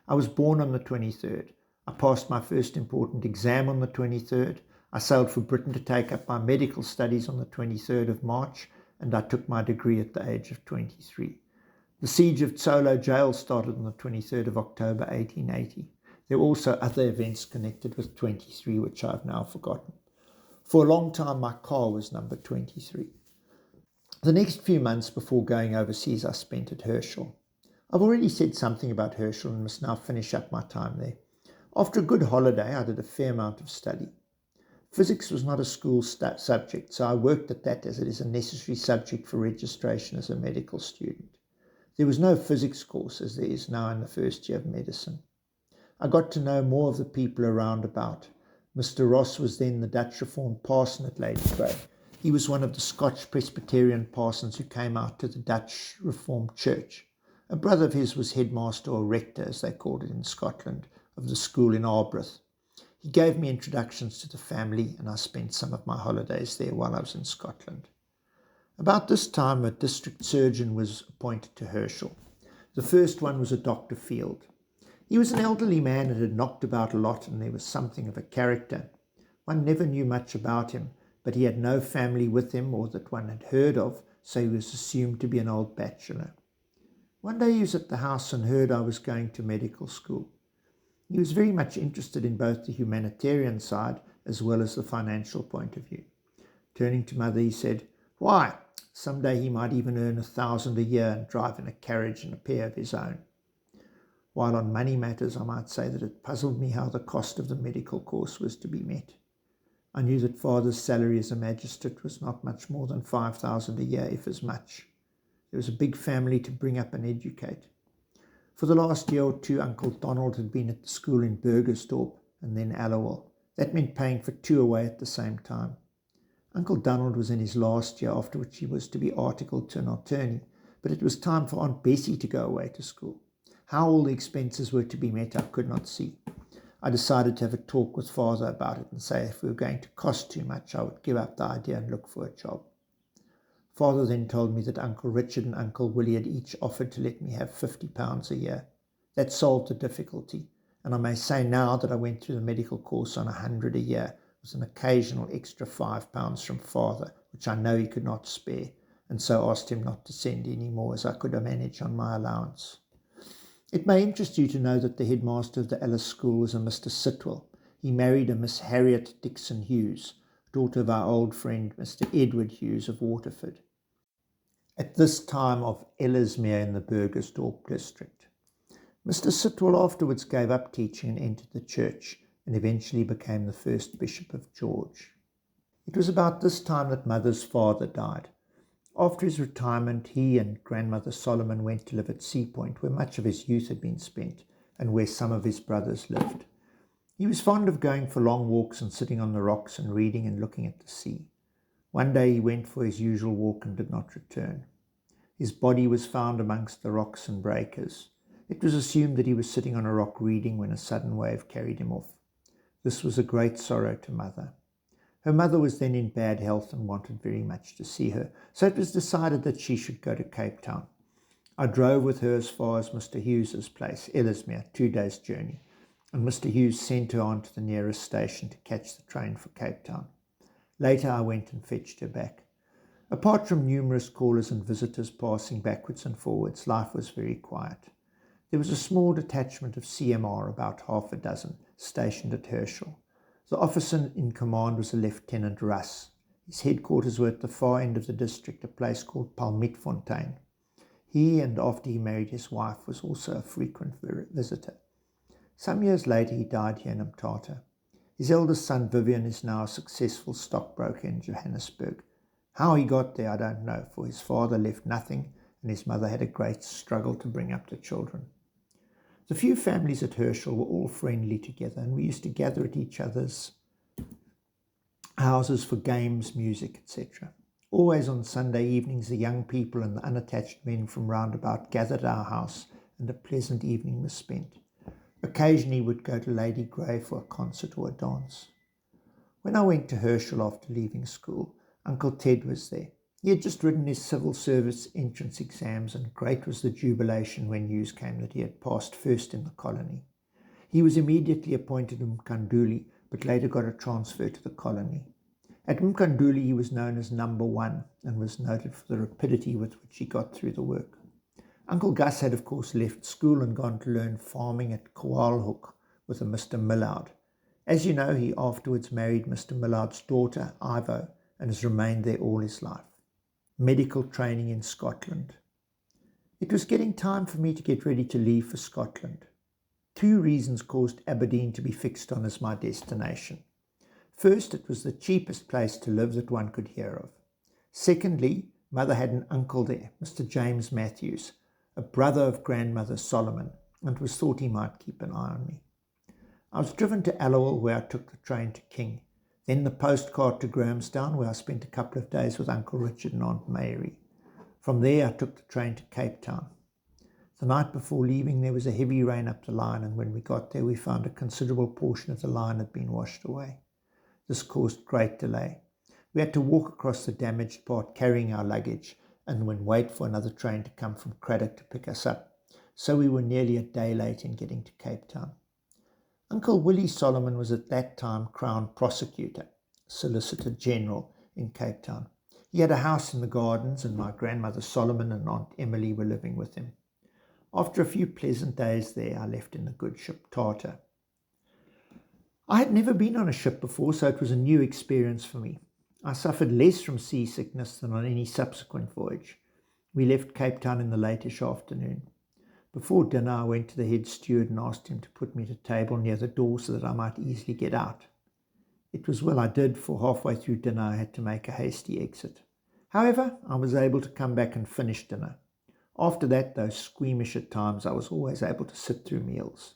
I was born on the 23rd. I passed my first important exam on the 23rd. I sailed for Britain to take up my medical studies on the 23rd of March, and I took my degree at the age of 23. The siege of Tsolo Jail started on the 23rd of October 1880. There were also other events connected with 23, which I have now forgotten. For a long time, my car was number 23. The next few months before going overseas, I spent at Herschel. I've already said something about Herschel and must now finish up my time there. After a good holiday, I did a fair amount of study. Physics was not a school subject, so I worked at that as it is a necessary subject for registration as a medical student. There was no physics course as there is now in the first year of medicine. I got to know more of the people around about. Mr. Ross was then the Dutch Reformed parson at Lady Grey. He was one of the Scotch Presbyterian parsons who came out to the Dutch Reformed Church. A brother of his was headmaster or rector, as they called it in Scotland, of the school in Arbroath. He gave me introductions to the family, and I spent some of my holidays there while I was in Scotland. About this time, a district surgeon was appointed to Herschel. The first one was a Dr. Field. He was an elderly man and had knocked about a lot, and there was something of a character. One never knew much about him, but he had no family with him or that one had heard of, so he was assumed to be an old bachelor. One day he was at the house and heard I was going to medical school. He was very much interested in both the humanitarian side as well as the financial point of view. Turning to Mother, he said, "Why, someday he might even earn 1,000 a year and drive in a carriage and a pair of his own." While on money matters, I might say that it puzzled me how the cost of the medical course was to be met. I knew that Father's salary as a magistrate was not much more than 5,000 a year, if as much. There was a big family to bring up and educate. For the last year or 2, Uncle Donald had been at the school in Burgersdorp and then Allowal. That meant paying for 2 away at the same time. Uncle Donald was in his last year, after which he was to be articled to an attorney, but it was time for Aunt Bessie to go away to school. How all the expenses were to be met, I could not see. I decided to have a talk with Father about it and say if we were going to cost too much, I would give up the idea and look for a job. Father then told me that Uncle Richard and Uncle Willie had each offered to let me have £50 a year. That solved the difficulty, and I may say now that I went through the medical course on 100 a year, with an occasional extra £5 from father, which I know he could not spare, and so asked him not to send any more, as I could manage on my allowance. It may interest you to know that the headmaster of the Ellis School was a Mr. Sitwell. He married a Miss Harriet Dixon Hughes, daughter of our old friend Mr. Edward Hughes of Waterford, at this time of Ellesmere in the Burgersdorp district. Mr. Sitwell afterwards gave up teaching and entered the church, and eventually became the first Bishop of George. It was about this time that Mother's father died. After his retirement, he and Grandmother Solomon went to live at Sea Point, where much of his youth had been spent, and where some of his brothers lived. He was fond of going for long walks and sitting on the rocks and reading and looking at the sea. One day he went for his usual walk and did not return. His body was found amongst the rocks and breakers. It was assumed that he was sitting on a rock reading when a sudden wave carried him off. This was a great sorrow to Mother. Her mother was then in bad health and wanted very much to see her, so it was decided that she should go to Cape Town. I drove with her as far as Mr. Hughes's place, Ellesmere, 2 days' journey, and Mr. Hughes sent her on to the nearest station to catch the train for Cape Town. Later I went and fetched her back. Apart from numerous callers and visitors passing backwards and forwards, life was very quiet. There was a small detachment of CMR, about half a dozen, stationed at Herschel. The officer in command was a Lieutenant Russ. His headquarters were at the far end of the district, a place called Palmitfontein. He, and after he married his wife, was also a frequent visitor. Some years later he died here in Mthatha. His eldest son Vivian is now a successful stockbroker in Johannesburg. How he got there I don't know, for his father left nothing and his mother had a great struggle to bring up the children. The few families at Herschel were all friendly together, and we used to gather at each other's houses for games, music, etc. Always on Sunday evenings the young people and the unattached men from round about gathered at our house, and a pleasant evening was spent. Occasionally we would go to Lady Grey for a concert or a dance. When I went to Herschel after leaving school, Uncle Ted was there. He had just written his civil service entrance exams, and great was the jubilation when news came that he had passed first in the colony. He was immediately appointed Mkanduli, but later got a transfer to the colony. At Mkanduli he was known as Number One, and was noted for the rapidity with which he got through the work. Uncle Gus had of course left school and gone to learn farming at Koalhoek with a Mr. Millard. As you know, he afterwards married Mr. Millard's daughter, Ivo, and has remained there all his life. Medical training in Scotland. It was getting time for me to get ready to leave for Scotland. 2 reasons caused Aberdeen to be fixed on as my destination. First, it was the cheapest place to live that one could hear of. Secondly, Mother had an uncle there, Mr. James Matthews, a brother of Grandmother Solomon, and was thought he might keep an eye on me. I was driven to Allowal, where I took the train to King, then the postcard to Grahamstown, where I spent a couple of days with Uncle Richard and Aunt Mary. From there I took the train to Cape Town. The night before leaving there was a heavy rain up the line, and when we got there we found a considerable portion of the line had been washed away. This caused great delay. We had to walk across the damaged part carrying our luggage, and then wait for another train to come from Craddock to pick us up, so we were nearly a day late in getting to Cape Town. Uncle Willie Solomon was at that time Crown Prosecutor, Solicitor General in Cape Town. He had a house in the gardens, and my Grandmother Solomon and Aunt Emily were living with him. After a few pleasant days there, I left in the good ship Tartar. I had never been on a ship before, so it was a new experience for me. I suffered less from seasickness than on any subsequent voyage. We left Cape Town in the latish afternoon. Before dinner, I went to the head steward and asked him to put me at a table near the door so that I might easily get out. It was well I did, for halfway through dinner I had to make a hasty exit. However, I was able to come back and finish dinner. After that, though squeamish at times, I was always able to sit through meals.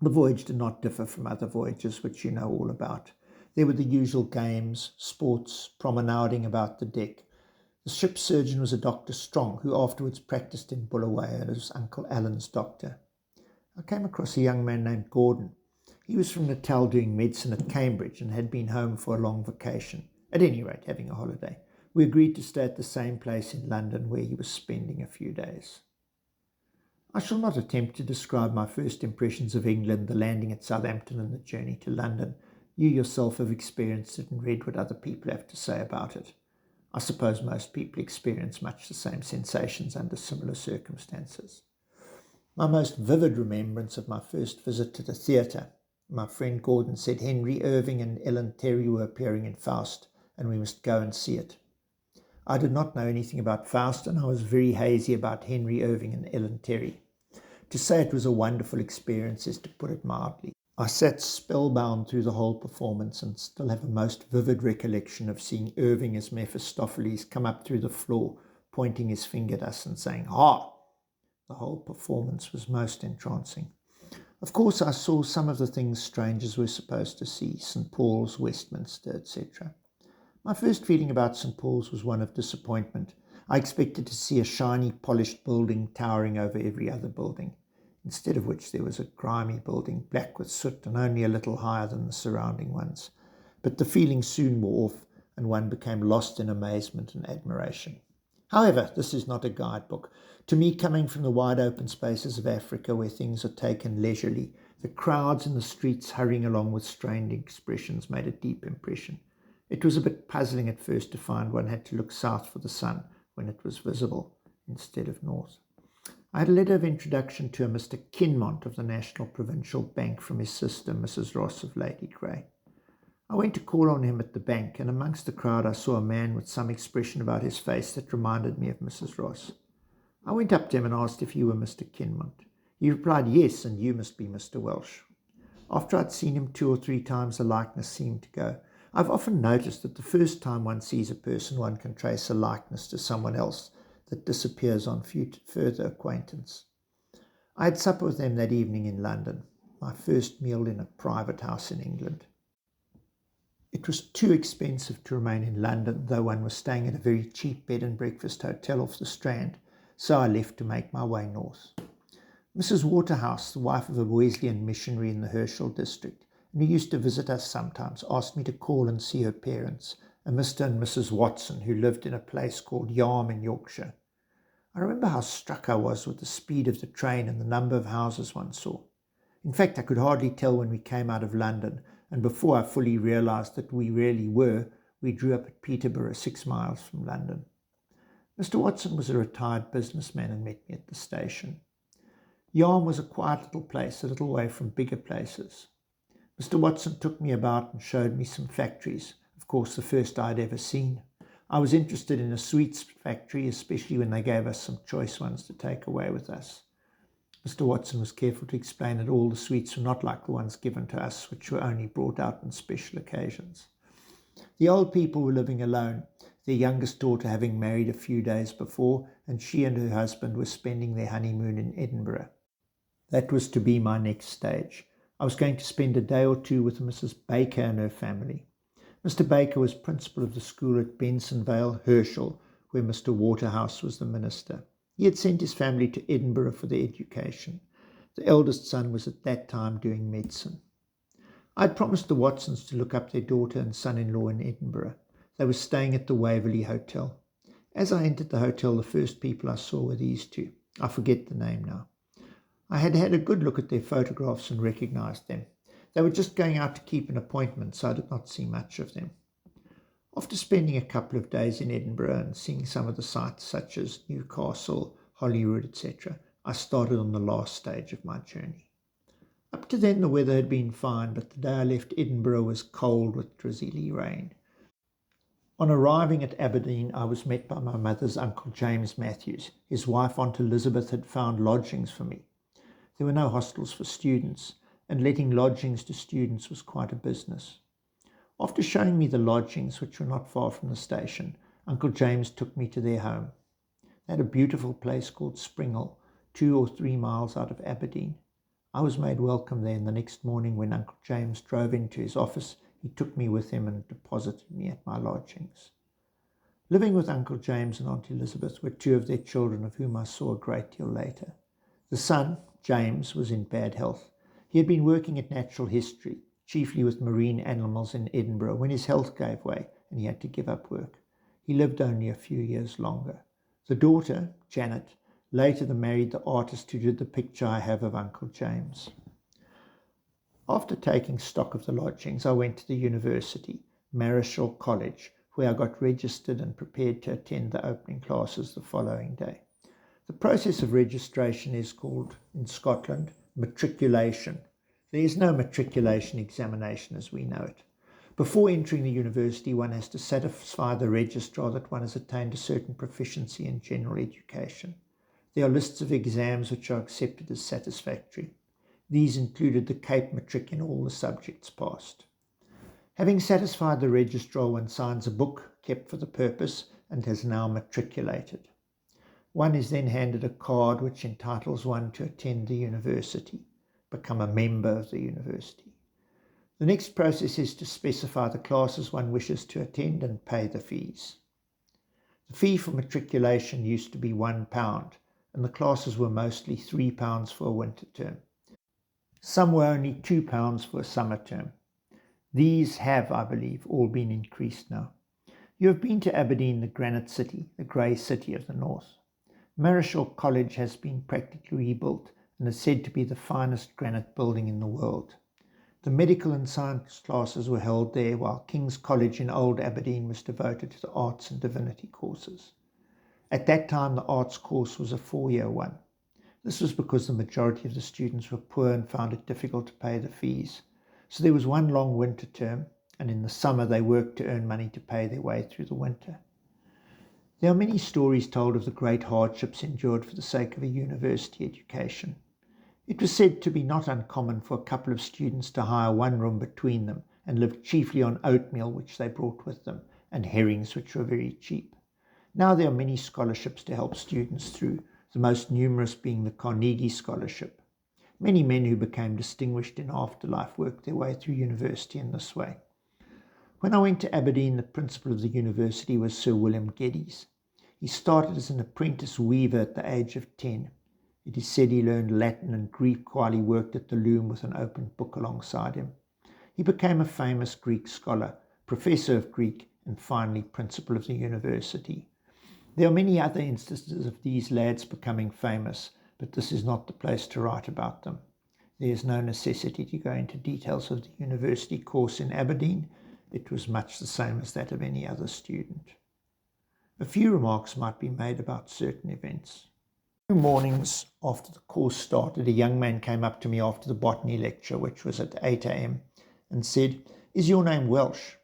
The voyage did not differ from other voyages, which you know all about. There were the usual games, sports, promenading about the deck. The ship's surgeon was a Dr. Strong, who afterwards practiced in Bulawayo as Uncle Alan's doctor. I came across a young man named Gordon. He was from Natal doing medicine at Cambridge and had been home for a long vacation, at any rate having a holiday. We agreed to stay at the same place in London where he was spending a few days. I shall not attempt to describe my first impressions of England, the landing at Southampton and the journey to London. You yourself have experienced it and read what other people have to say about it. I suppose most people experience much the same sensations under similar circumstances. My most vivid remembrance of my first visit to the theatre. My friend Gordon said Henry Irving and Ellen Terry were appearing in Faust, and we must go and see it. I did not know anything about Faust, and I was very hazy about Henry Irving and Ellen Terry. To say it was a wonderful experience is to put it mildly. I sat spellbound through the whole performance and still have a most vivid recollection of seeing Irving as Mephistopheles come up through the floor, pointing his finger at us and saying, "Ha!" The whole performance was most entrancing. Of course, I saw some of the things strangers were supposed to see, St. Paul's, Westminster, etc. My first feeling about St. Paul's was one of disappointment. I expected to see a shiny, polished building towering over every other building, instead of which there was a grimy building, black with soot and only a little higher than the surrounding ones. But the feeling soon wore off, and one became lost in amazement and admiration. However, this is not a guidebook. To me, coming from the wide open spaces of Africa where things are taken leisurely, the crowds in the streets hurrying along with strained expressions made a deep impression. It was a bit puzzling at first to find one had to look south for the sun when it was visible instead of north. I had a letter of introduction to a Mr. Kinmont of the National Provincial Bank from his sister, Mrs. Ross of Lady Grey. I went to call on him at the bank, and amongst the crowd I saw a man with some expression about his face that reminded me of Mrs. Ross. I went up to him and asked if he were Mr. Kinmont. He replied, "Yes, and you must be Mr. Welsh." After I'd seen him 2 or 3 times, the likeness seemed to go. I've often noticed that the first time one sees a person, one can trace a likeness to someone else that disappears on further acquaintance. I had supper with them that evening in London, my first meal in a private house in England. It was too expensive to remain in London, though one was staying at a very cheap bed and breakfast hotel off the Strand, so I left to make my way north. Mrs. Waterhouse, the wife of a Wesleyan missionary in the Herschel district, and who used to visit us sometimes, asked me to call and see her parents, a Mr. and Mrs. Watson, who lived in a place called Yarm in Yorkshire. I remember how struck I was with the speed of the train and the number of houses one saw. In fact, I could hardly tell when we came out of London, and before I fully realised that we really were, we drew up at Peterborough, 6 miles from London. Mr. Watson was a retired businessman and met me at the station. Yarm was a quiet little place, a little way from bigger places. Mr. Watson took me about and showed me some factories, of course the first I had ever seen. I was interested in a sweets factory, especially when they gave us some choice ones to take away with us. Mr. Watson was careful to explain that all the sweets were not like the ones given to us, which were only brought out on special occasions. The old people were living alone, their youngest daughter having married a few days before, and she and her husband were spending their honeymoon in Edinburgh. That was to be my next stage. I was going to spend a day or 2 with Mrs. Baker and her family. Mr. Baker was principal of the school at Bensonvale, Herschel, where Mr. Waterhouse was the minister. He had sent his family to Edinburgh for their education. The eldest son was at that time doing medicine. I had promised the Watsons to look up their daughter and son-in-law in Edinburgh. They were staying at the Waverley Hotel. As I entered the hotel, the first people I saw were these 2. I forget the name now. I had had a good look at their photographs and recognised them. They were just going out to keep an appointment, so I did not see much of them. After spending a couple of days in Edinburgh and seeing some of the sights such as Newcastle, Holyrood, etc., I started on the last stage of my journey. Up to then the weather had been fine, but the day I left Edinburgh was cold with drizzly rain. On arriving at Aberdeen, I was met by my mother's Uncle James Matthews. His wife, Aunt Elizabeth, had found lodgings for me. There were no hostels for students, and letting lodgings to students was quite a business. After showing me the lodgings, which were not far from the station, Uncle James took me to their home. They had a beautiful place called Springle, 2 or 3 miles out of Aberdeen. I was made welcome there, and the next morning when Uncle James drove into his office, he took me with him and deposited me at my lodgings. Living with Uncle James and Aunt Elizabeth were 2 of their children, of whom I saw a great deal later. The son, James, was in bad health. He had been working at Natural History, chiefly with marine animals in Edinburgh, when his health gave way and he had to give up work. He lived only a few years longer. The daughter, Janet, later married the artist who did the picture I have of Uncle James. After taking stock of the lodgings, I went to the university, Marischal College, where I got registered and prepared to attend the opening classes the following day. The process of registration is called, in Scotland, matriculation. There is no matriculation examination as we know it. Before entering the university, one has to satisfy the registrar that one has attained a certain proficiency in general education. There are lists of exams which are accepted as satisfactory. These included the Cape Matric in all the subjects passed. Having satisfied the registrar, one signs a book kept for the purpose and has now matriculated. One is then handed a card which entitles one to attend the university, become a member of the university. The next process is to specify the classes one wishes to attend and pay the fees. The fee for matriculation used to be £1, and the classes were mostly £3 for a winter term. Some were only £2 for a summer term. These have, I believe, all been increased now. You have been to Aberdeen, the granite city, the grey city of the north. Marischal College has been practically rebuilt and is said to be the finest granite building in the world. The medical and science classes were held there, while King's College in Old Aberdeen was devoted to the arts and divinity courses. At that time, the arts course was a 4-year one. This was because the majority of the students were poor and found it difficult to pay the fees. So there was one long winter term, and in the summer they worked to earn money to pay their way through the winter. There are many stories told of the great hardships endured for the sake of a university education. It was said to be not uncommon for a couple of students to hire one room between them and live chiefly on oatmeal which they brought with them, and herrings which were very cheap. Now there are many scholarships to help students through, the most numerous being the Carnegie Scholarship. Many men who became distinguished in afterlife worked their way through university in this way. When I went to Aberdeen, the principal of the university was Sir William Geddes. He started as an apprentice weaver at the age of 10. It is said he learned Latin and Greek while he worked at the loom with an open book alongside him. He became a famous Greek scholar, professor of Greek, and finally principal of the university. There are many other instances of these lads becoming famous, but this is not the place to write about them. There is no necessity to go into details of the university course in Aberdeen. It was much the same as that of any other student. A few remarks might be made about certain events. 2 mornings after the course started, a young man came up to me after the botany lecture, which was at 8 a.m, and said, "Is your name Welsh?"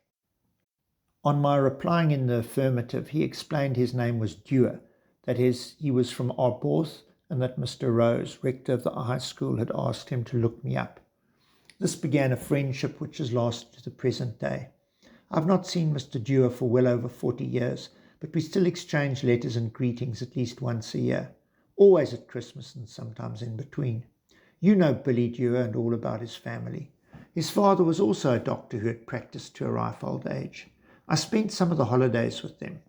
On my replying in the affirmative, he explained his name was Dewar, that is, he was from Arbroath, and that Mr. Rose, rector of the high school, had asked him to look me up. This began a friendship which has lasted to the present day. I have not seen Mr. Dewar for well over 40 years, but we still exchange letters and greetings at least once a year, always at Christmas and sometimes in between. You know Billy Dewar and all about his family. His father was also a doctor who had practiced to a ripe old age. I spent some of the holidays with them.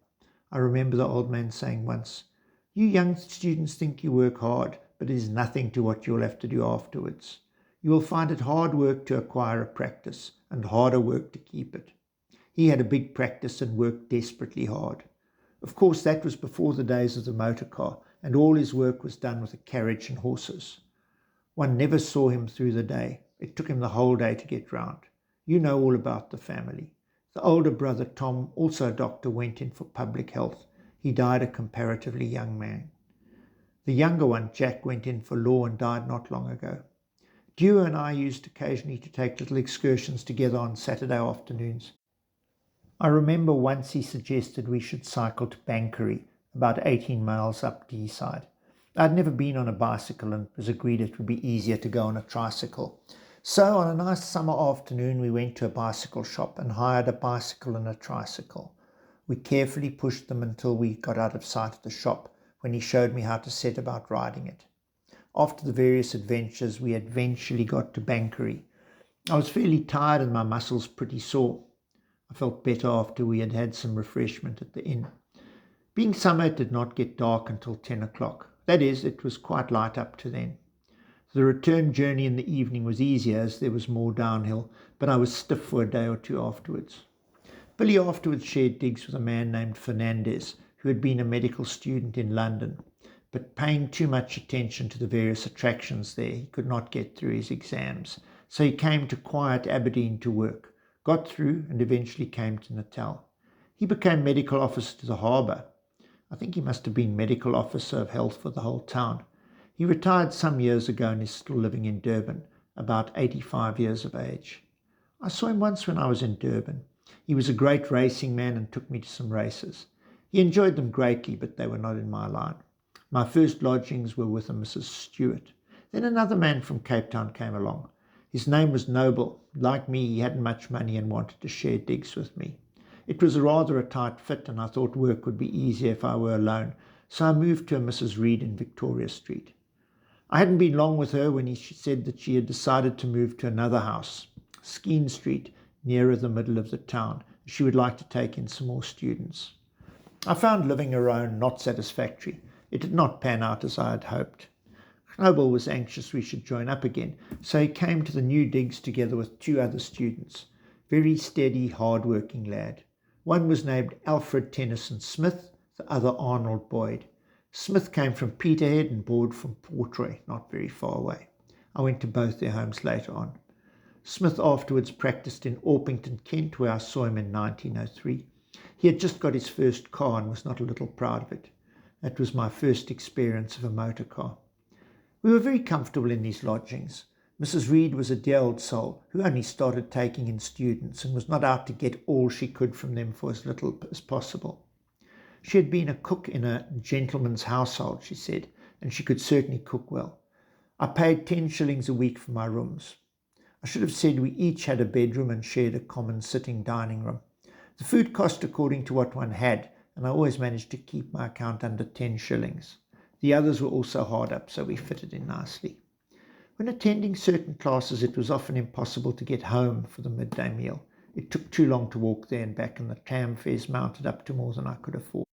I remember the old man saying once, "You young students think you work hard, but it is nothing to what you'll have to do afterwards. You will find it hard work to acquire a practice and harder work to keep it." He had a big practice and worked desperately hard. Of course, that was before the days of the motor car, and all his work was done with a carriage and horses. One never saw him through the day. It took him the whole day to get round. You know all about the family. The older brother, Tom, also a doctor, went in for public health. He died a comparatively young man. The younger one, Jack, went in for law and died not long ago. Dewar and I used occasionally to take little excursions together on Saturday afternoons. I remember once he suggested we should cycle to Bankery, about 18 miles up Deeside. I had never been on a bicycle and it was agreed it would be easier to go on a tricycle. So on a nice summer afternoon we went to a bicycle shop and hired a bicycle and a tricycle. We carefully pushed them until we got out of sight of the shop, when he showed me how to set about riding it. After the various adventures we eventually got to Bankery. I was fairly tired and my muscles pretty sore. I felt better after we had had some refreshment at the inn. Being summer, it did not get dark until 10 o'clock. That is, it was quite light up to then. The return journey in the evening was easier as there was more downhill, but I was stiff for a day or two afterwards. Billy afterwards shared digs with a man named Fernandez, who had been a medical student in London, but paying too much attention to the various attractions there, he could not get through his exams, so he came to quiet Aberdeen to work, got through, and eventually came to Natal. He became medical officer to the harbour. I think he must have been medical officer of health for the whole town. He retired some years ago and is still living in Durban, about 85 years of age. I saw him once when I was in Durban. He was a great racing man and took me to some races. He enjoyed them greatly, but they were not in my line. My first lodgings were with a Mrs. Stewart. Then another man from Cape Town came along. His name was Noble. Like me, he hadn't much money and wanted to share digs with me. It was rather a tight fit, and I thought work would be easier if I were alone, so I moved to a Mrs. Reed in Victoria Street. I hadn't been long with her when she said that she had decided to move to another house, Skene Street, nearer the middle of the town. She would like to take in some more students. I found living alone not satisfactory. It did not pan out as I had hoped. Noble was anxious we should join up again, so he came to the new digs together with 2 other students. Very steady, hard-working lad. One was named Alfred Tennyson Smith, the other Arnold Boyd. Smith came from Peterhead and Boyd from Portray, not very far away. I went to both their homes later on. Smith afterwards practiced in Orpington, Kent, where I saw him in 1903. He had just got his first car and was not a little proud of it. That was my first experience of a motor car. We were very comfortable in these lodgings. Mrs. Reed was a dear old soul who only started taking in students and was not out to get all she could from them for as little as possible. She had been a cook in a gentleman's household, she said, and she could certainly cook well. I paid 10 shillings a week for my rooms. I should have said we each had a bedroom and shared a common sitting dining room. The food cost according to what one had, and I always managed to keep my account under 10 shillings. The others were also hard up, so we fitted in nicely. When attending certain classes, it was often impossible to get home for the midday meal. It took too long to walk there and back, and the tram fares mounted up to more than I could afford.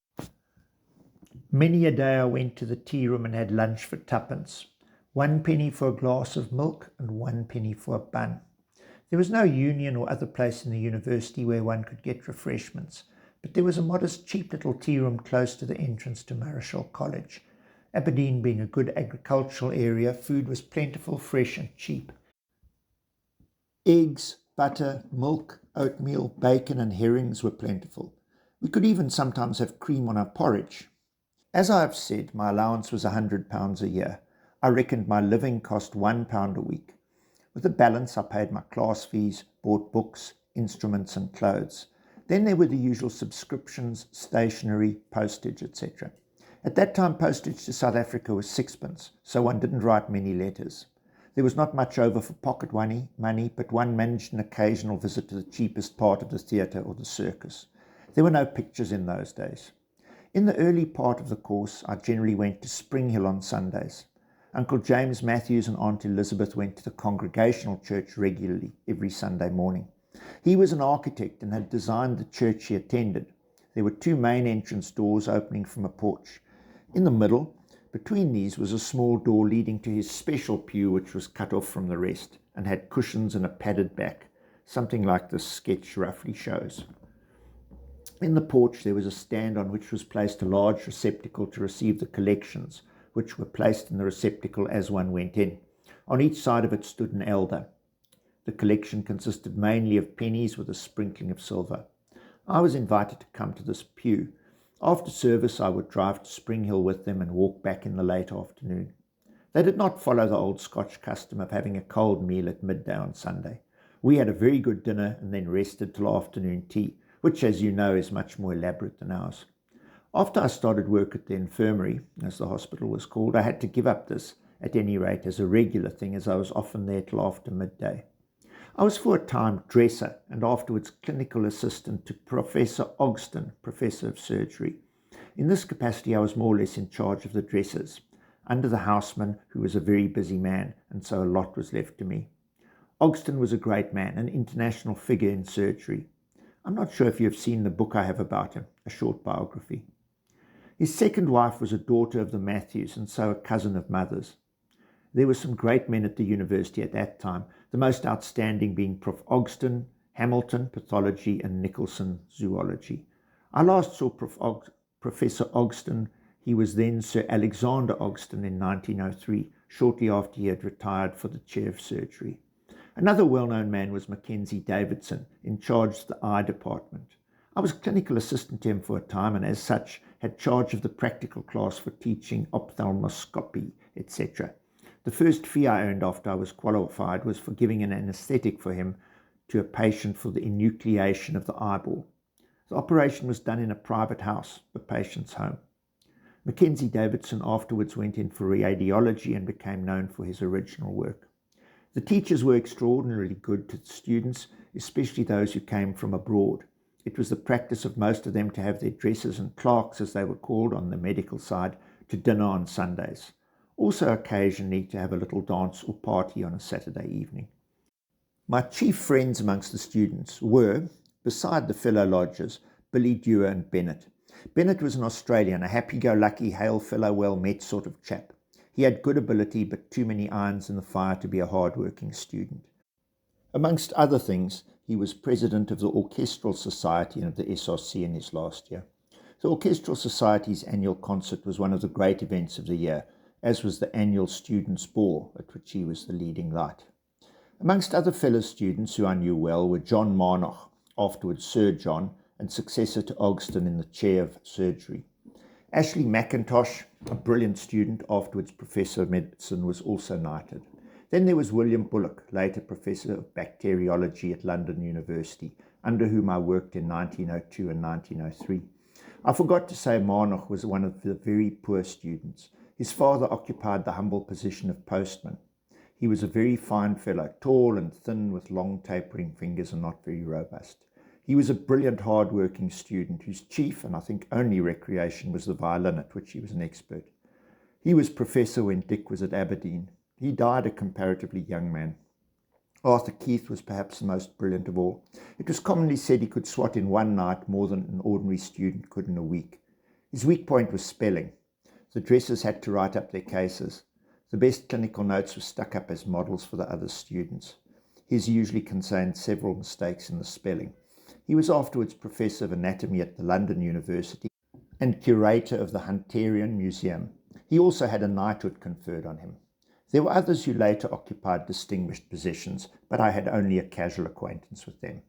Many a day I went to the tea room and had lunch for 2pence. 1 penny for a glass of milk and 1 penny for a bun. There was no union or other place in the university where one could get refreshments, but there was a modest, cheap little tea room close to the entrance to Marischal College. Aberdeen being a good agricultural area, food was plentiful, fresh and cheap. Eggs, butter, milk, oatmeal, bacon and herrings were plentiful. We could even sometimes have cream on our porridge. As I have said, my allowance was £100 a year. I reckoned my living cost £1 a week. With the balance, I paid my class fees, bought books, instruments and clothes. Then there were the usual subscriptions, stationery, postage, etc. At that time, postage to South Africa was 6pence, so one didn't write many letters. There was not much over for pocket money, but one managed an occasional visit to the cheapest part of the theatre or the circus. There were no pictures in those days. In the early part of the course, I generally went to Spring Hill on Sundays. Uncle James Matthews and Aunt Elizabeth went to the Congregational Church regularly every Sunday morning. He was an architect and had designed the church he attended. There were 2 main entrance doors opening from a porch. In the middle, between these, was a small door leading to his special pew, which was cut off from the rest and had cushions and a padded back, something like this sketch roughly shows. In the porch there was a stand on which was placed a large receptacle to receive the collections, which were placed in the receptacle as one went in. On each side of it stood an elder. The collection consisted mainly of pennies with a sprinkling of silver. I was invited to come to this pew. After service I would drive to Spring Hill with them and walk back in the late afternoon. They did not follow the old Scotch custom of having a cold meal at midday on Sunday. We had a very good dinner and then rested till afternoon tea, which, as you know, is much more elaborate than ours. After I started work at the infirmary, as the hospital was called, I had to give up this, at any rate, as a regular thing, as I was often there till after midday. I was for a time dresser and afterwards clinical assistant to Professor Ogston, Professor of Surgery. In this capacity I was more or less in charge of the dressers, under the houseman, who was a very busy man, and so a lot was left to me. Ogston was a great man, an international figure in surgery. I'm not sure if you have seen the book I have about him, a short biography. His second wife was a daughter of the Matthews, and so a cousin of mother's. There were some great men at the university at that time, the most outstanding being Prof. Ogston, Hamilton, pathology, and Nicholson, zoology. I last saw Professor Ogston. He was then Sir Alexander Ogston in 1903, shortly after he had retired for the chair of surgery. Another well-known man was Mackenzie Davidson, in charge of the eye department. I was clinical assistant to him for a time, and as such had charge of the practical class for teaching ophthalmoscopy, etc. The first fee I earned after I was qualified was for giving an anesthetic for him to a patient for the enucleation of the eyeball. The operation was done in a private house, the patient's home. Mackenzie Davidson afterwards went in for radiology and became known for his original work. The teachers were extraordinarily good to the students, especially those who came from abroad. It was the practice of most of them to have their dressers and clerks, as they were called on the medical side, to dinner on Sundays. Also occasionally to have a little dance or party on a Saturday evening. My chief friends amongst the students were, beside the fellow lodgers, Billy Dewar and Bennett. Bennett was an Australian, a happy-go-lucky, hail-fellow-well-met sort of chap. He had good ability, but too many irons in the fire to be a hard-working student. Amongst other things, he was president of the Orchestral Society and of the SRC in his last year. The Orchestral Society's annual concert was one of the great events of the year, as was the annual Students' Ball, at which he was the leading light. Amongst other fellow students who I knew well were John Marnoch, afterwards Sir John, and successor to Ogston in the chair of surgery. Ashley McIntosh, a brilliant student, afterwards professor of medicine, was also knighted. Then there was William Bullock, later professor of bacteriology at London University, under whom I worked in 1902 and 1903. I forgot to say Marnoch was one of the very poor students. His father occupied the humble position of postman. He was a very fine fellow, tall and thin, with long tapering fingers and not very robust. He was a brilliant, hard-working student whose chief, and I think only recreation, was the violin, at which he was an expert. He was professor when Dick was at Aberdeen. He died a comparatively young man. Arthur Keith was perhaps the most brilliant of all. It was commonly said he could swat in one night more than an ordinary student could in a week. His weak point was spelling. The dressers had to write up their cases. The best clinical notes were stuck up as models for the other students. His usually contained several mistakes in the spelling. He was afterwards professor of anatomy at the London University and curator of the Hunterian Museum. He also had a knighthood conferred on him. There were others who later occupied distinguished positions, but I had only a casual acquaintance with them.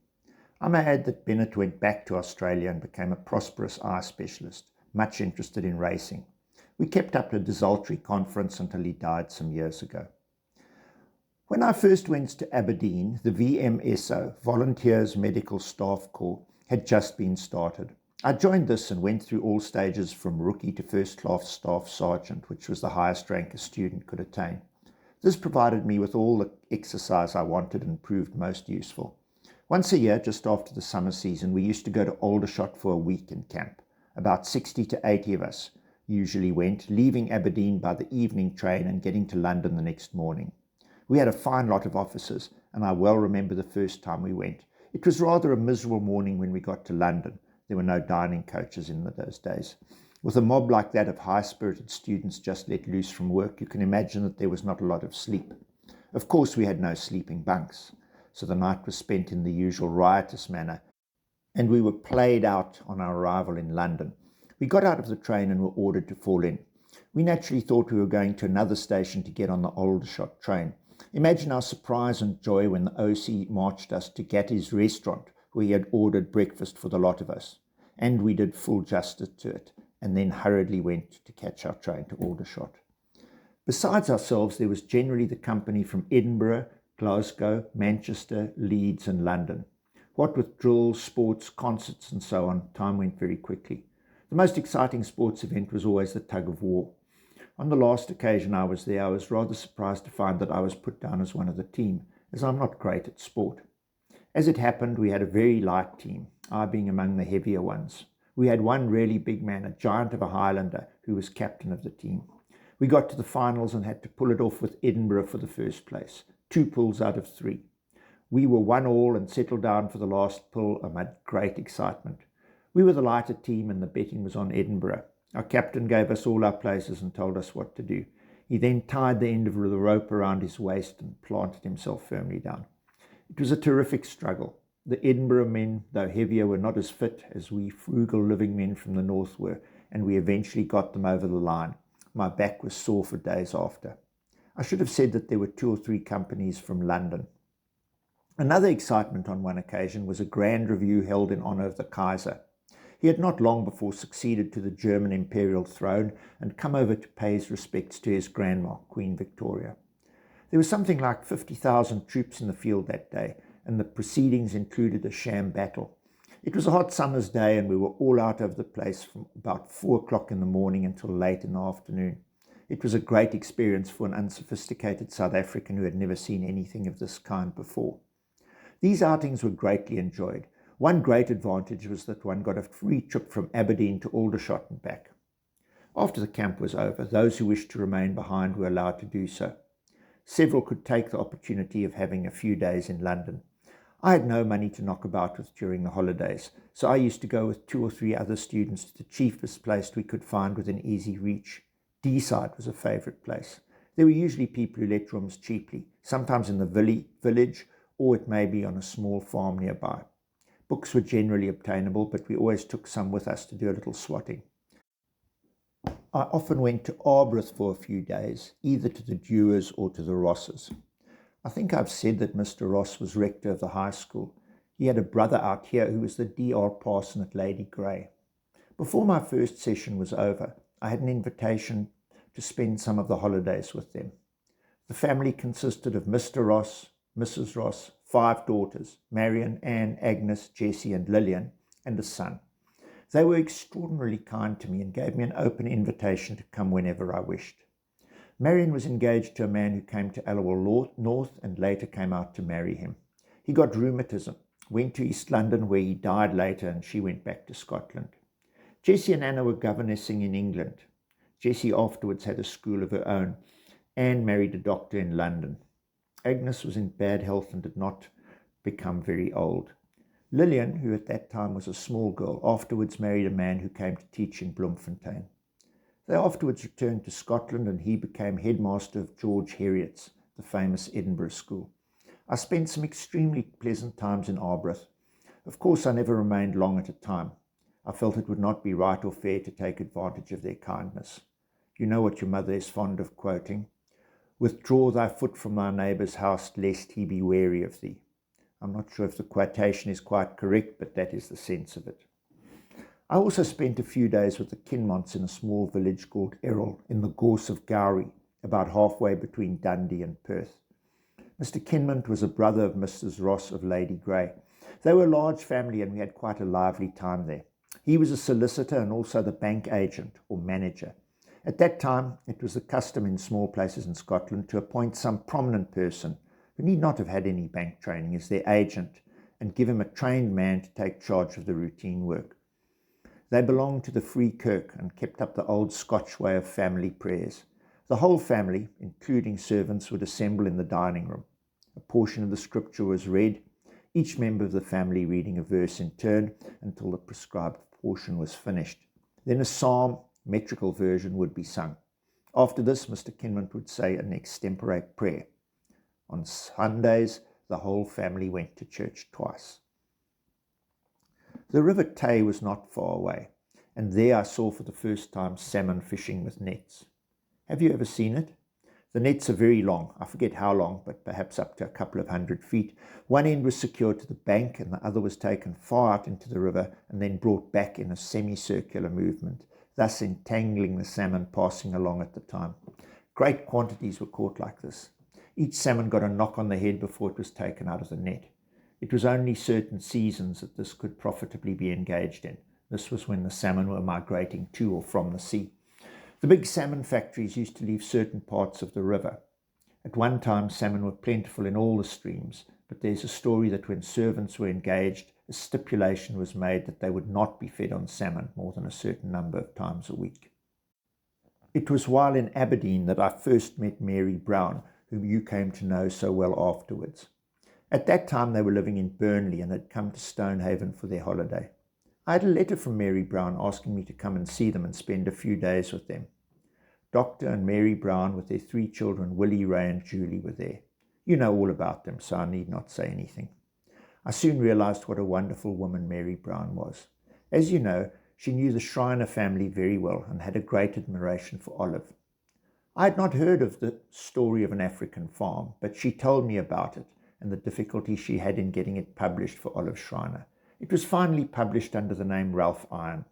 I may add that Bennett went back to Australia and became a prosperous eye specialist, much interested in racing. We kept up a desultory conference until he died some years ago. When I first went to Aberdeen, the VMSO, Volunteers Medical Staff Corps, had just been started. I joined this and went through all stages from rookie to first-class staff sergeant, which was the highest rank a student could attain. This provided me with all the exercise I wanted and proved most useful. Once a year, just after the summer season, we used to go to Aldershot for a week in camp. About 60 to 80 of us usually went, leaving Aberdeen by the evening train and getting to London the next morning. We had a fine lot of officers, and I well remember the first time we went. It was rather a miserable morning when we got to London. There were no dining coaches in those days. With a mob like that of high-spirited students just let loose from work, you can imagine that there was not a lot of sleep. Of course, we had no sleeping bunks, so the night was spent in the usual riotous manner, and we were played out on our arrival in London. We got out of the train and were ordered to fall in. We naturally thought we were going to another station to get on the Aldershot train. Imagine our surprise and joy when the OC marched us to Gatti's restaurant, where he had ordered breakfast for the lot of us. And we did full justice to it, and then hurriedly went to catch our train to Aldershot. Besides ourselves, there was generally the company from Edinburgh, Glasgow, Manchester, Leeds, and London. What with drills, sports, concerts, and so on, time went very quickly. The most exciting sports event was always the tug of war. On the last occasion I was there, I was rather surprised to find that I was put down as one of the team, as I'm not great at sport. As it happened, we had a very light team, I being among the heavier ones. We had one really big man, a giant of a Highlander, who was captain of the team. We got to the finals and had to pull it off with Edinburgh for the first place, 2 pulls out of 3. We were 1-1 and settled down for the last pull amid great excitement. We were the lighter team and the betting was on Edinburgh. Our captain gave us all our places and told us what to do. He then tied the end of the rope around his waist and planted himself firmly down. It was a terrific struggle. The Edinburgh men, though heavier, were not as fit as we frugal living men from the north were, and we eventually got them over the line. My back was sore for days after. I should have said that there were 2 or 3 companies from London. Another excitement on one occasion was a grand review held in honour of the Kaiser. He had not long before succeeded to the German imperial throne and come over to pay his respects to his grandma, Queen Victoria. There was something like 50,000 troops in the field that day, and the proceedings included a sham battle. It was a hot summer's day, and we were all out of the place from about 4 o'clock in the morning until late in the afternoon. It was a great experience for an unsophisticated South African who had never seen anything of this kind before. These outings were greatly enjoyed. One great advantage was that one got a free trip from Aberdeen to Aldershot and back. After the camp was over, those who wished to remain behind were allowed to do so. Several could take the opportunity of having a few days in London. I had no money to knock about with during the holidays, so I used to go with 2 or 3 other students to the cheapest place we could find within easy reach. Deeside was a favourite place. There were usually people who let rooms cheaply, sometimes in the village, or it may be on a small farm nearby. Books were generally obtainable, but we always took some with us to do a little swatting. I often went to Arbroath for a few days, either to the Dewars or to the Rosses. I think I've said that Mr. Ross was rector of the high school. He had a brother out here who was the DR parson at Lady Grey. Before my first session was over, I had an invitation to spend some of the holidays with them. The family consisted of Mr. Ross, Mrs. Ross, 5 daughters, Marion, Anne, Agnes, Jessie and Lillian, and a son. They were extraordinarily kind to me and gave me an open invitation to come whenever I wished. Marion was engaged to a man who came to Allowell North and later came out to marry him. He got rheumatism, went to East London where he died later, and she went back to Scotland. Jessie and Anna were governessing in England. Jessie afterwards had a school of her own. Anne married a doctor in London. Agnes was in bad health and did not become very old. Lillian, who at that time was a small girl, afterwards married a man who came to teach in Bloemfontein. They afterwards returned to Scotland, and he became headmaster of George Heriot's, the famous Edinburgh school. I spent some extremely pleasant times in Arbroath. Of course, I never remained long at a time. I felt it would not be right or fair to take advantage of their kindness. You know what your mother is fond of quoting: "Withdraw thy foot from thy neighbour's house, lest he be weary of thee." I'm not sure if the quotation is quite correct, but that is the sense of it. I also spent a few days with the Kinmonts in a small village called Errol in the Gorse of Gowrie, about halfway between Dundee and Perth. Mr. Kinmont was a brother of Mrs. Ross of Lady Grey. They were a large family, and we had quite a lively time there. He was a solicitor and also the bank agent or manager. At that time, it was the custom in small places in Scotland to appoint some prominent person who need not have had any bank training as their agent and give him a trained man to take charge of the routine work. They belonged to the Free Kirk and kept up the old Scotch way of family prayers. The whole family, including servants, would assemble in the dining room. A portion of the scripture was read, each member of the family reading a verse in turn until the prescribed portion was finished. Then a psalm, metrical version, would be sung. After this, Mr. Kinmont would say an extempore prayer. On Sundays, the whole family went to church twice. The River Tay was not far away, and there I saw for the first time salmon fishing with nets. Have you ever seen it? The nets are very long. I forget how long, but perhaps up to a couple of 100 feet. One end was secured to the bank, and the other was taken far out into the river and then brought back in a semicircular movement, thus entangling the salmon passing along at the time. Great quantities were caught like this. Each salmon got a knock on the head before it was taken out of the net. It was only certain seasons that this could profitably be engaged in. This was when the salmon were migrating to or from the sea. The big salmon factories used to leave certain parts of the river. At one time, salmon were plentiful in all the streams, but there's a story that when servants were engaged, a stipulation was made that they would not be fed on salmon more than a certain number of times a week. It was while in Aberdeen that I first met Mary Brown, whom you came to know so well afterwards. At that time they were living in Burnley and had come to Stonehaven for their holiday. I had a letter from Mary Brown asking me to come and see them and spend a few days with them. Dr. and Mary Brown with their 3 children, Willie, Ray and Julie, were there. You know all about them, so I need not say anything. I soon realized what a wonderful woman Mary Brown was. As you know, she knew the Schreiner family very well and had a great admiration for Olive. I had not heard of the story of an African farm, but she told me about it, and the difficulty she had in getting it published for Olive Schreiner. It was finally published under the name Ralph Iron.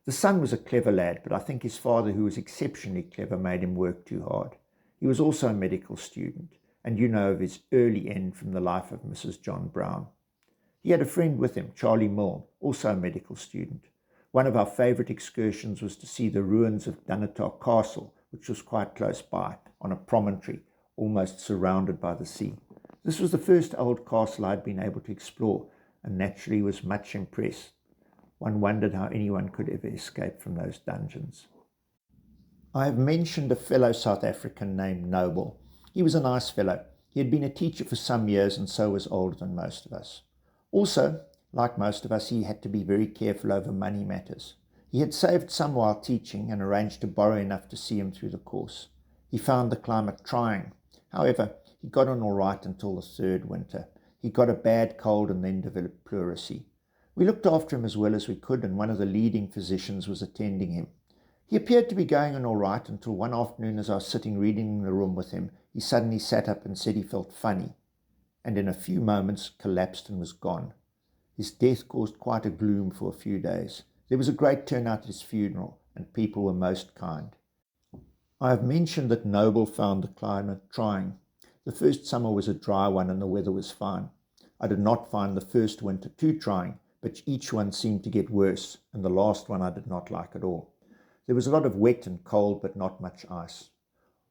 The son was a clever lad, but I think his father, who was exceptionally clever, made him work too hard. He was also a medical student, and you know of his early end from the life of Mrs. John Brown. He had a friend with him, Charlie Milne, also a medical student. One of our favourite excursions was to see the ruins of Dunnottar Castle, which was quite close by, on a promontory, almost surrounded by the sea. This was the first old castle I'd been able to explore, and naturally was much impressed. One wondered how anyone could ever escape from those dungeons. I have mentioned a fellow South African named Noble. He was a nice fellow. He had been a teacher for some years and so was older than most of us. Also, like most of us, he had to be very careful over money matters. He had saved some while teaching and arranged to borrow enough to see him through the course. He found the climate trying. However, he got on all right until the third winter. He got a bad cold and then developed pleurisy. We looked after him as well as we could, and one of the leading physicians was attending him. He appeared to be going on all right until one afternoon, as I was sitting reading in the room with him, he suddenly sat up and said he felt funny, and in a few moments collapsed and was gone. His death caused quite a gloom for a few days. There was a great turnout at his funeral, and people were most kind. I have mentioned that Noble found the climate trying. The first summer was a dry one and the weather was fine. I did not find the first winter too trying, but each one seemed to get worse, and the last one I did not like at all. There was a lot of wet and cold, but not much ice.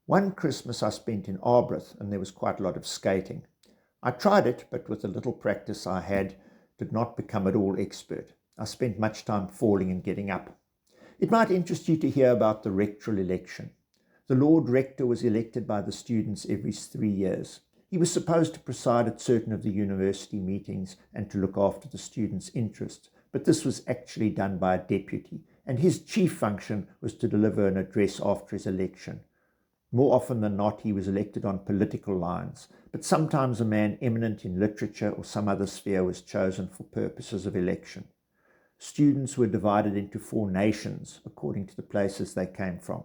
One Christmas I spent in Arbroath, and there was quite a lot of skating. I tried it, but with the little practice I had, did not become at all expert. I spent much time falling and getting up. It might interest you to hear about the rectoral election. The Lord Rector was elected by the students every 3 years. He was supposed to preside at certain of the university meetings and to look after the students' interests, but this was actually done by a deputy, and his chief function was to deliver an address after his election. More often than not, he was elected on political lines, but sometimes a man eminent in literature or some other sphere was chosen for purposes of election. Students were divided into 4 nations according to the places they came from.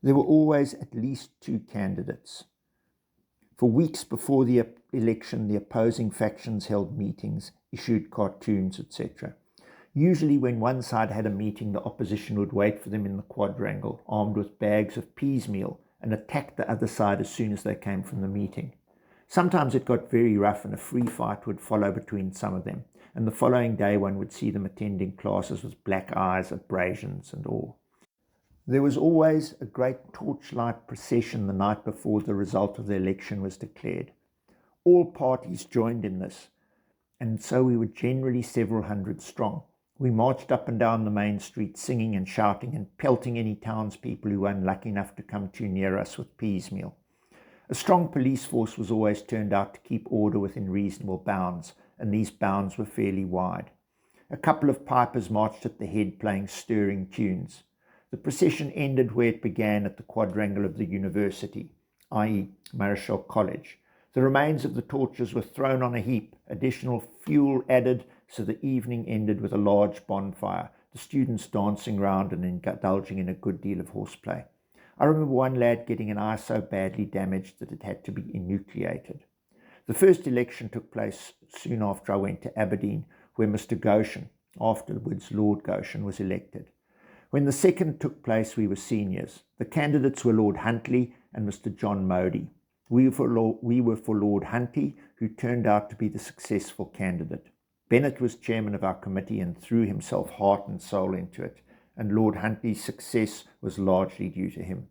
There were always at least 2 candidates. For weeks before the election, the opposing factions held meetings, issued cartoons, etc. Usually when one side had a meeting, the opposition would wait for them in the quadrangle, armed with bags of peas meal, and attack the other side as soon as they came from the meeting. Sometimes it got very rough and a free fight would follow between some of them, and the following day one would see them attending classes with black eyes, abrasions and all. There was always a great torchlight procession the night before the result of the election was declared. All parties joined in this, and so we were generally several hundred strong. We marched up and down the main street singing and shouting and pelting any townspeople who were unlucky enough to come too near us with peas meal. A strong police force was always turned out to keep order within reasonable bounds, and these bounds were fairly wide. A couple of pipers marched at the head playing stirring tunes. The procession ended where it began, at the quadrangle of the university, i.e. Marischal College. The remains of the torches were thrown on a heap, additional fuel added, so the evening ended with a large bonfire, the students dancing round and indulging in a good deal of horseplay. I remember one lad getting an eye so badly damaged that it had to be enucleated. The first election took place soon after I went to Aberdeen, where Mr. Goshen, afterwards Lord Goshen, was elected. When the second took place, we were seniors. The candidates were Lord Huntly and Mr. John Modi. We were for Lord Huntly, who turned out to be the successful candidate. Bennett was chairman of our committee and threw himself heart and soul into it, and Lord Huntly's success was largely due to him.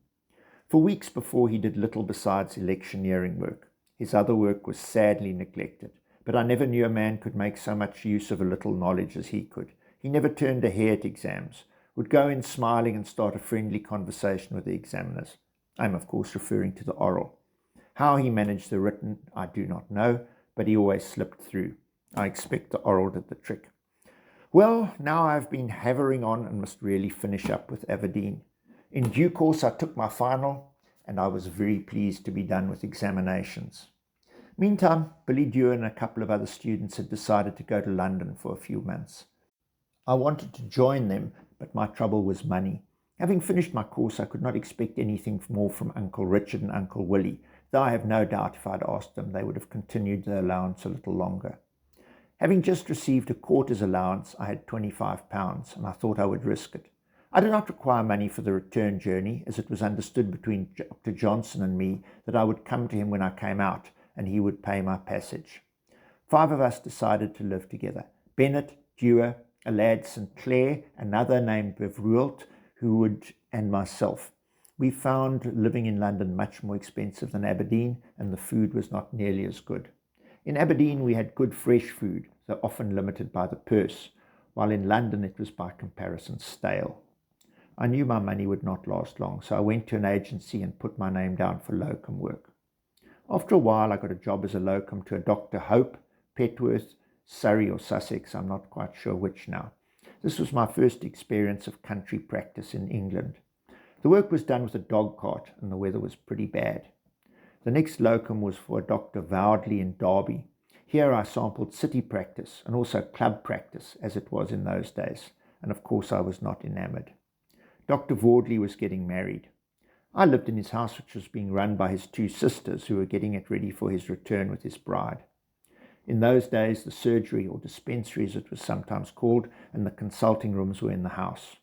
For weeks before, he did little besides electioneering work. His other work was sadly neglected, but I never knew a man could make so much use of a little knowledge as he could. He never turned a hair at exams, would go in smiling and start a friendly conversation with the examiners. I'm of course referring to the oral. How he managed the written, I do not know, but he always slipped through. I expect the oral did the trick. Well, now I've been havering on and must really finish up with Aberdeen. In due course I took my final, and I was very pleased to be done with examinations. Meantime, Billy Dewar and a couple of other students had decided to go to London for a few months. I wanted to join them, but my trouble was money. Having finished my course, I could not expect anything more from Uncle Richard and Uncle Willie, though I have no doubt if I'd asked them, they would have continued the allowance a little longer. Having just received a quarter's allowance, I had £25, and I thought I would risk it. I did not require money for the return journey, as it was understood between Dr. Johnson and me that I would come to him when I came out, and he would pay my passage. 5 of us decided to live together: Bennett, Dewar, a lad St. Clair, another named Bevruelt, and myself. We found living in London much more expensive than Aberdeen, and the food was not nearly as good. In Aberdeen we had good fresh food, though often limited by the purse, while in London it was by comparison stale. I knew my money would not last long, so I went to an agency and put my name down for locum work. After a while I got a job as a locum to a Dr. Hope, Petworth, Surrey or Sussex, I'm not quite sure which now. This was my first experience of country practice in England. The work was done with a dog cart and the weather was pretty bad. The next locum was for a Dr. Vowdley in Derby. Here I sampled city practice and also club practice, as it was in those days, and of course I was not enamoured. Dr. Vawdley was getting married. I lived in his house, which was being run by his 2 sisters who were getting it ready for his return with his bride. In those days, the surgery, or dispensary as it was sometimes called, and the consulting rooms were in the house.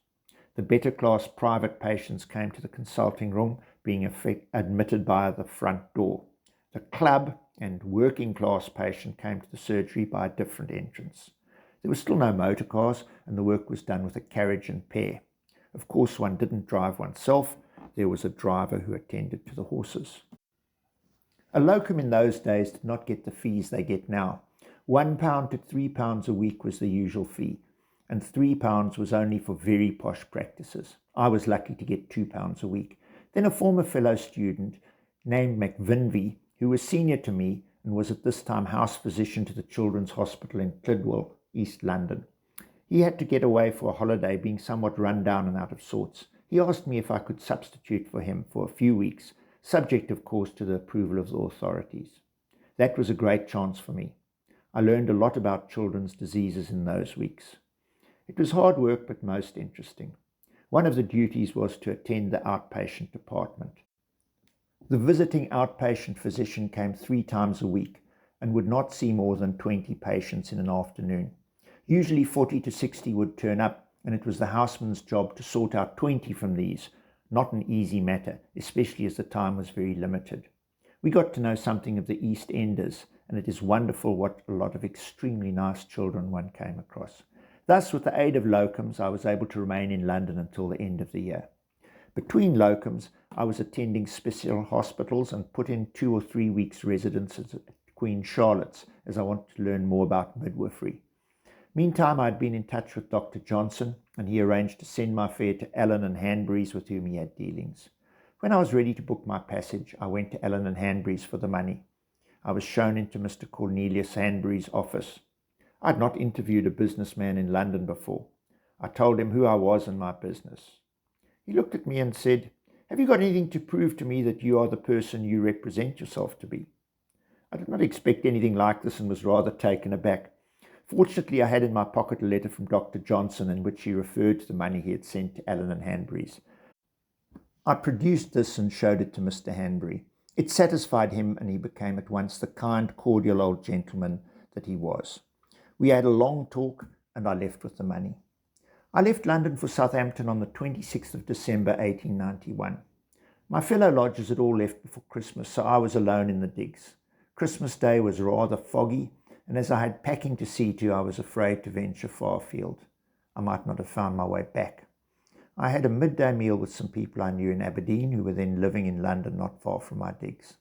The better class private patients came to the consulting room, being admitted by the front door. The club and working class patient came to the surgery by a different entrance. There were still no motor cars, and the work was done with a carriage and pair. Of course, one didn't drive oneself. There was a driver who attended to the horses. A locum in those days did not get the fees they get now. £1 to £3 a week was the usual fee, and £3 was only for very posh practices. I was lucky to get £2 a week. Then a former fellow student named McVinvey, who was senior to me and was at this time house physician to the Children's Hospital in Clydwell, East London. He had to get away for a holiday, being somewhat run down and out of sorts. He asked me if I could substitute for him for a few weeks, subject of course to the approval of the authorities. That was a great chance for me. I learned a lot about children's diseases in those weeks. It was hard work, but most interesting. One of the duties was to attend the outpatient department. The visiting outpatient physician came 3 times a week and would not see more than 20 patients in an afternoon. Usually 40 to 60 would turn up, and it was the houseman's job to sort out 20 from these. Not an easy matter, especially as the time was very limited. We got to know something of the East Enders, and it is wonderful what a lot of extremely nice children one came across. Thus, with the aid of locums, I was able to remain in London until the end of the year. Between locums, I was attending special hospitals and put in 2 or 3 weeks' residences at Queen Charlotte's, as I wanted to learn more about midwifery. Meantime, I had been in touch with Dr. Johnson, and he arranged to send my fare to Allen and Hanbury's, with whom he had dealings. When I was ready to book my passage, I went to Allen and Hanbury's for the money. I was shown into Mr. Cornelius Hanbury's office. I had not interviewed a businessman in London before. I told him who I was and my business. He looked at me and said, "Have you got anything to prove to me that you are the person you represent yourself to be?" I did not expect anything like this and was rather taken aback. Fortunately, I had in my pocket a letter from Dr. Johnson in which he referred to the money he had sent to Allen and Hanbury's. I produced this and showed it to Mr. Hanbury. It satisfied him, and he became at once the kind, cordial old gentleman that he was. We had a long talk, and I left with the money. I left London for Southampton on the 26th of December 1891. My fellow lodgers had all left before Christmas, so I was alone in the digs. Christmas Day was rather foggy, and as I had packing to see to, I was afraid to venture far afield. I might not have found my way back. I had a midday meal with some people I knew in Aberdeen, who were then living in London not far from my digs.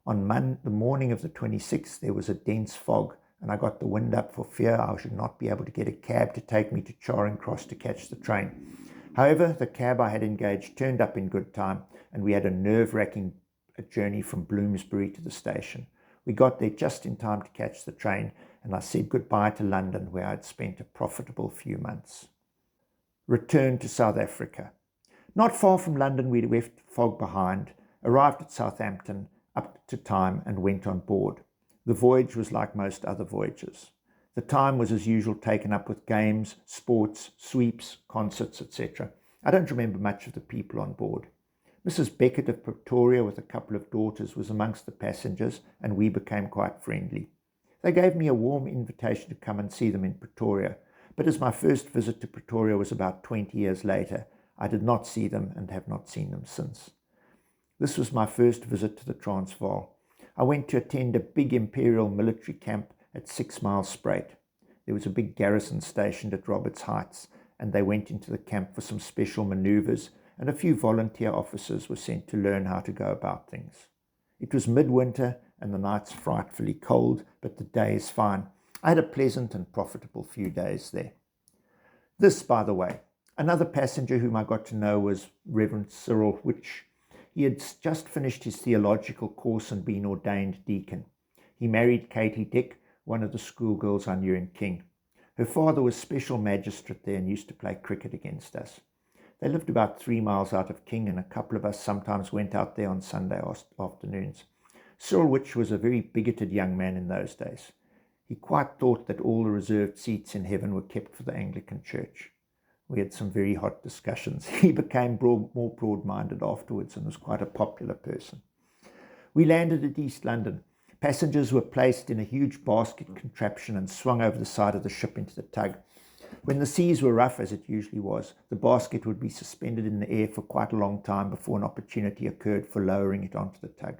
On the morning of the 26th, there was a dense fog, and I got the wind up for fear I should not be able to get a cab to take me to Charing Cross to catch the train. However, the cab I had engaged turned up in good time, and we had a nerve-wracking journey from Bloomsbury to the station. We got there just in time to catch the train, and I said goodbye to London, where I had spent a profitable few months. Return to South Africa. Not far from London, we left fog behind, arrived at Southampton up to time, and went on board. The voyage was like most other voyages. The time was as usual taken up with games, sports, sweeps, concerts, etc. I don't remember much of the people on board. Mrs. Beckett of Pretoria with a couple of daughters was amongst the passengers, and we became quite friendly. They gave me a warm invitation to come and see them in Pretoria, but as my first visit to Pretoria was about 20 years later, I did not see them and have not seen them since. This was my first visit to the Transvaal. I went to attend a big imperial military camp at 6 Mile Spruit. There was a big garrison stationed at Roberts Heights, and they went into the camp for some special manoeuvres, and a few volunteer officers were sent to learn how to go about things. It was midwinter, and the nights frightfully cold, but the days fine. I had a pleasant and profitable few days there. This, by the way, another passenger whom I got to know was Reverend Cyril Which. He had just finished his theological course and been ordained deacon. He married Katie Dick, one of the schoolgirls I knew in King. Her father was special magistrate there and used to play cricket against us. They lived about 3 miles out of King, and a couple of us sometimes went out there on Sunday afternoons. Cyril Which was a very bigoted young man in those days. He quite thought that all the reserved seats in heaven were kept for the Anglican Church. We had some very hot discussions. He became more broad-minded afterwards and was quite a popular person. We landed at East London. Passengers were placed in a huge basket contraption and swung over the side of the ship into the tug. When the seas were rough, as it usually was, the basket would be suspended in the air for quite a long time before an opportunity occurred for lowering it onto the tug.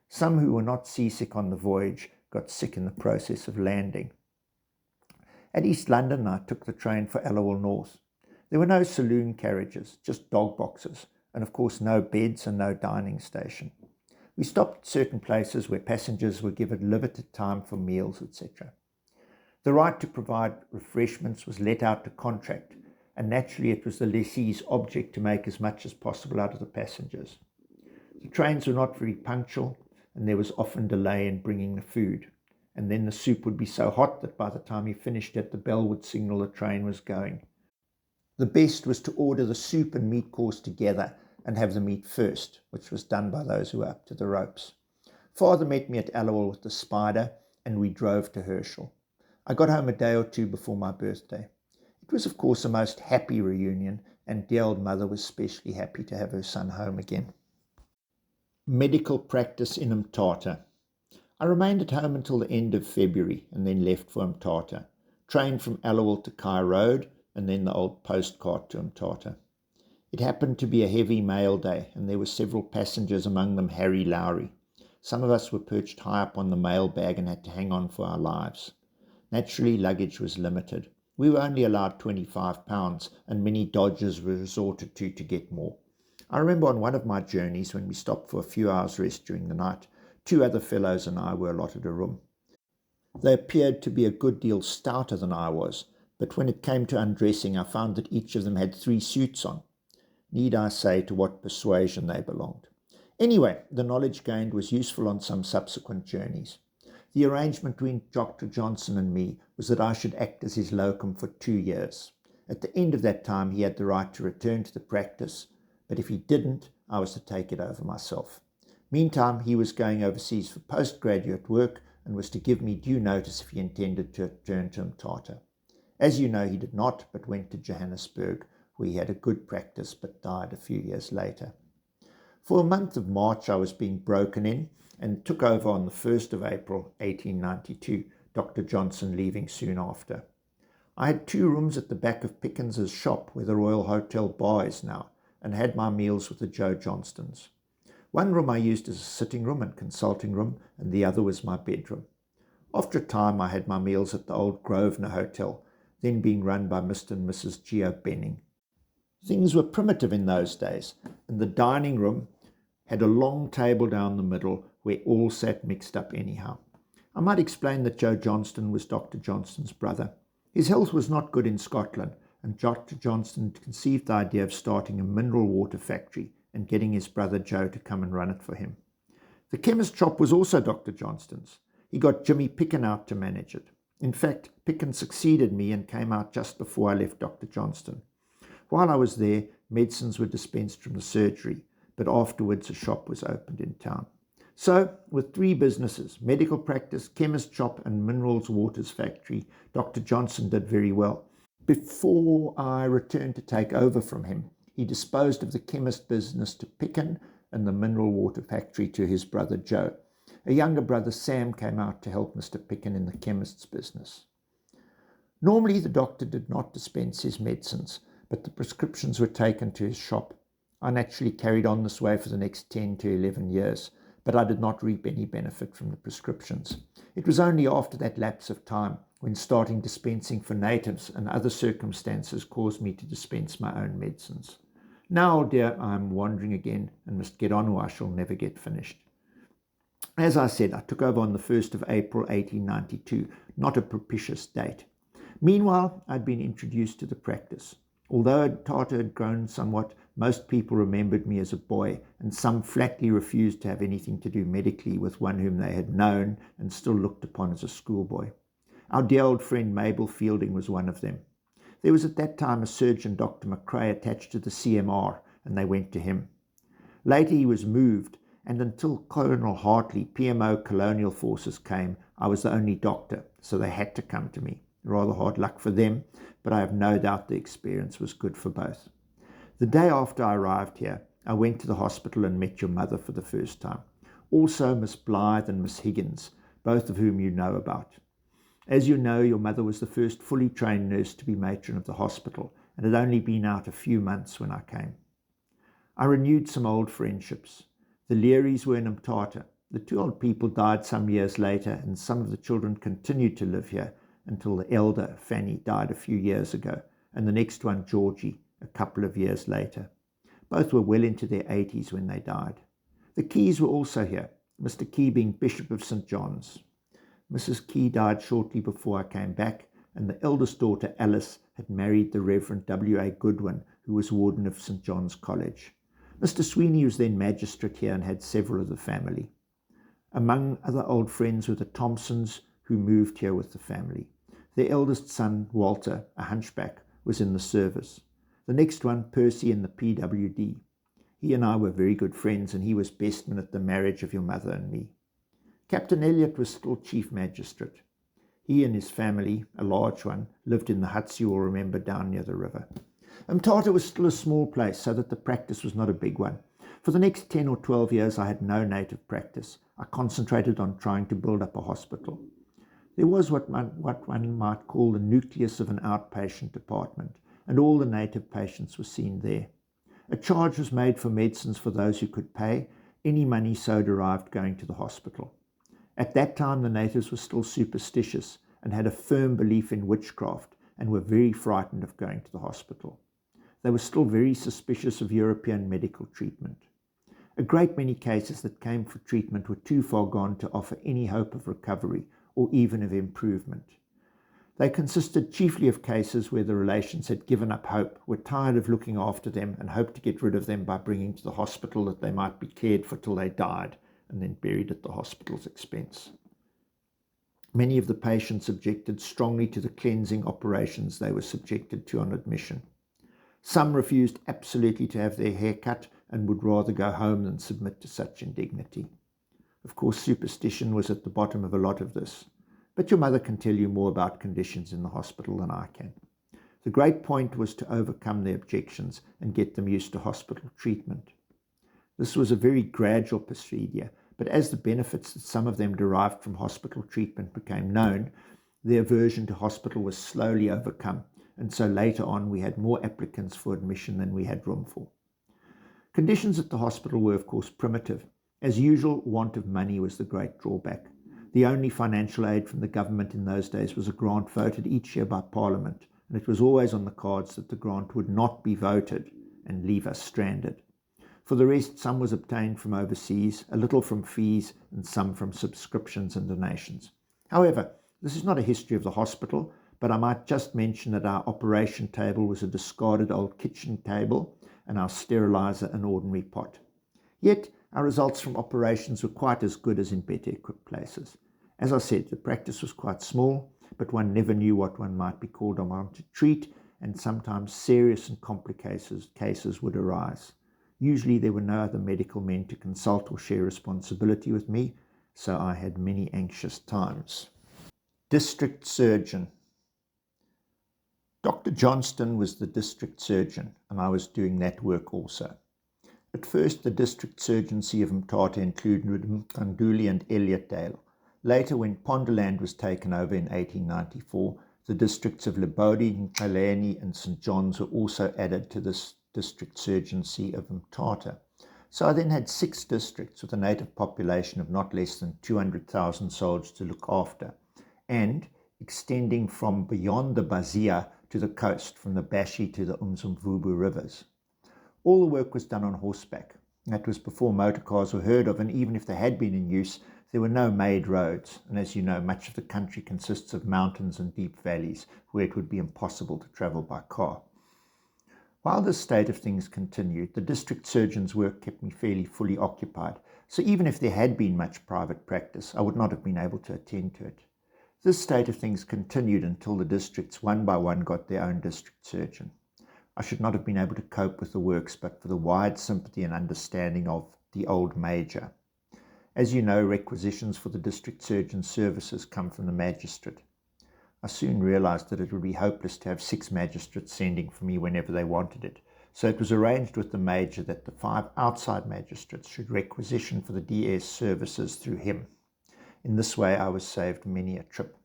Some who were not seasick on the voyage got sick in the process of landing. At East London, I took the train for Allowal North. There were no saloon carriages, just dog boxes, and of course no beds and no dining station. We stopped at certain places where passengers were given limited time for meals, etc. The right to provide refreshments was let out to contract, and naturally it was the lessee's object to make as much as possible out of the passengers. The trains were not very punctual, and there was often delay in bringing the food, and then the soup would be so hot that by the time you finished it, the bell would signal the train was going. The best was to order the soup and meat course together and have the meat first, which was done by those who were up to the ropes. Father met me at Allowal with the Spider, and we drove to Herschel. I got home a day or two before my birthday. It was, of course, a most happy reunion, and dear old mother was especially happy to have her son home again. Medical practice in Mthatha. I remained at home until the end of February and then left for Mthatha. Trained from Allowal to Kai Road and then the old postcard to Mthatha. It happened to be a heavy mail day, and there were several passengers, among them Harry Lowry. Some of us were perched high up on the mail bag and had to hang on for our lives. Naturally, luggage was limited. We were only allowed £25, and many dodges were resorted to get more. I remember on one of my journeys, when we stopped for a few hours' rest during the night, 2 other fellows and I were allotted a room. They appeared to be a good deal stouter than I was, but when it came to undressing, I found that each of them had 3 suits on. Need I say to what persuasion they belonged? Anyway, the knowledge gained was useful on some subsequent journeys. The arrangement between Dr. Johnson and me was that I should act as his locum for 2 years. At the end of that time, he had the right to return to the practice, but if he didn't, I was to take it over myself. Meantime, he was going overseas for postgraduate work and was to give me due notice if he intended to return to Mthatha. As you know, he did not, but went to Johannesburg, where he had a good practice but died a few years later. For a month of March, I was being broken in and took over on the 1st of April 1892, Dr. Johnson leaving soon after. I had 2 rooms at the back of Pickens's shop, where the Royal Hotel bar is now, and had my meals with the Joe Johnstons. One room I used as a sitting room and consulting room, and the other was my bedroom. After a time, I had my meals at the old Grosvenor Hotel, then being run by Mr. and Mrs. Geo Benning. Things were primitive in those days, and the dining room had a long table down the middle where all sat mixed up anyhow. I might explain that Joe Johnston was Dr. Johnston's brother. His health was not good in Scotland, and Dr. Johnston conceived the idea of starting a mineral water factory and getting his brother Joe to come and run it for him. The chemist shop was also Dr. Johnston's. He got Jimmy Picken out to manage it. In fact, Picken succeeded me and came out just before I left Dr. Johnston. While I was there, medicines were dispensed from the surgery, but afterwards a shop was opened in town. So, with 3 businesses, medical practice, chemist shop and minerals waters factory, Dr. Johnson did very well. Before I returned to take over from him, he disposed of the chemist business to Picken and the mineral water factory to his brother Joe. A younger brother, Sam, came out to help Mr. Picken in the chemist's business. Normally, the doctor did not dispense his medicines, but the prescriptions were taken to his shop. I naturally carried on this way for the next 10 to 11 years, but I did not reap any benefit from the prescriptions. It was only after that lapse of time, when starting dispensing for natives and other circumstances caused me to dispense my own medicines. Now, dear, I am wandering again and must get on or I shall never get finished. As I said, I took over on the 1st of April 1892, not a propitious date. Meanwhile, I'd been introduced to the practice. Although Tata had grown somewhat, most people remembered me as a boy, and some flatly refused to have anything to do medically with one whom they had known and still looked upon as a schoolboy. Our dear old friend Mabel Fielding was one of them. There was at that time a surgeon, Dr. McRae, attached to the CMR, and they went to him. Later he was moved, and until Colonel Hartley, PMO Colonial Forces, came, I was the only doctor, so they had to come to me. Rather hard luck for them, but I have no doubt the experience was good for both. The day after I arrived here, I went to the hospital and met your mother for the first time. Also Miss Blythe and Miss Higgins, both of whom you know about. As you know, your mother was the first fully trained nurse to be matron of the hospital, and had only been out a few months when I came. I renewed some old friendships. The Learys were in Mthatha. The two old people died some years later, and some of the children continued to live here until the elder, Fanny, died a few years ago, and the next one, Georgie, a couple of years later. Both were well into their 80s when they died. The Keys were also here, Mr. Key being Bishop of St. John's. Mrs. Key died shortly before I came back, and the eldest daughter, Alice, had married the Reverend W.A. Goodwin, who was warden of St. John's College. Mr. Sweeney was then magistrate here and had several of the family. Among other old friends were the Thompsons, who moved here with the family. Their eldest son, Walter, a hunchback, was in the service. The next one, Percy, in the PWD. He and I were very good friends, and he was bestman at the marriage of your mother and me. Captain Elliot was still chief magistrate. He and his family, a large one, lived in the huts you will remember down near the river. Mthatha was still a small place, so that the practice was not a big one. For the next 10 or 12 years I had no native practice. I concentrated on trying to build up a hospital. There was what one might call the nucleus of an outpatient department, and all the native patients were seen there. A charge was made for medicines for those who could pay, any money so derived going to the hospital. At that time the natives were still superstitious and had a firm belief in witchcraft and were very frightened of going to the hospital. They were still very suspicious of European medical treatment. A great many cases that came for treatment were too far gone to offer any hope of recovery or even of improvement. They consisted chiefly of cases where the relations had given up hope, were tired of looking after them, and hoped to get rid of them by bringing to the hospital that they might be cared for till they died, and then buried at the hospital's expense. Many of the patients objected strongly to the cleansing operations they were subjected to on admission. Some refused absolutely to have their hair cut and would rather go home than submit to such indignity. Of course, superstition was at the bottom of a lot of this, but your mother can tell you more about conditions in the hospital than I can. The great point was to overcome their objections and get them used to hospital treatment. This was a very gradual procedure, but as the benefits that some of them derived from hospital treatment became known, their aversion to hospital was slowly overcome, and so later on we had more applicants for admission than we had room for. Conditions at the hospital were, of course, primitive. As usual, want of money was the great drawback. The only financial aid from the government in those days was a grant voted each year by Parliament, and it was always on the cards that the grant would not be voted and leave us stranded. For the rest, some was obtained from overseas, a little from fees, and some from subscriptions and donations. However, this is not a history of the hospital, but I might just mention that our operation table was a discarded old kitchen table, and our sterilizer an ordinary pot. Yet, our results from operations were quite as good as in better equipped places. As I said, the practice was quite small, but one never knew what one might be called upon to treat, and sometimes serious and complicated cases would arise. Usually there were no other medical men to consult or share responsibility with me, so I had many anxious times. District Surgeon. Dr. Johnston was the district surgeon, and I was doing that work also. At first, the district surgency of Mthatha included Mkanduli and Elliotdale. Later, when Ponderland was taken over in 1894, the districts of Lebodi, Nkaleni and St. John's were also added to this district surgency of Mthatha. So I then had 6 districts with a native population of not less than 200,000 souls to look after, and extending from beyond the Bazia to the coast, from the Bashi to the Umzimvubu rivers. All the work was done on horseback. That was before motor cars were heard of, and even if they had been in use, there were no made roads, and as you know, much of the country consists of mountains and deep valleys where it would be impossible to travel by car. While this state of things continued, the district surgeon's work kept me fairly fully occupied, so even if there had been much private practice, I would not have been able to attend to it. This state of things continued until the districts one by one got their own district surgeon. I should not have been able to cope with the works but for the wide sympathy and understanding of the old major. As you know, requisitions for the district surgeon's services come from the magistrate. I soon realized that it would be hopeless to have 6 magistrates sending for me whenever they wanted it, so it was arranged with the major that the 5 outside magistrates should requisition for the DS services through him. In this way I was saved many a trip.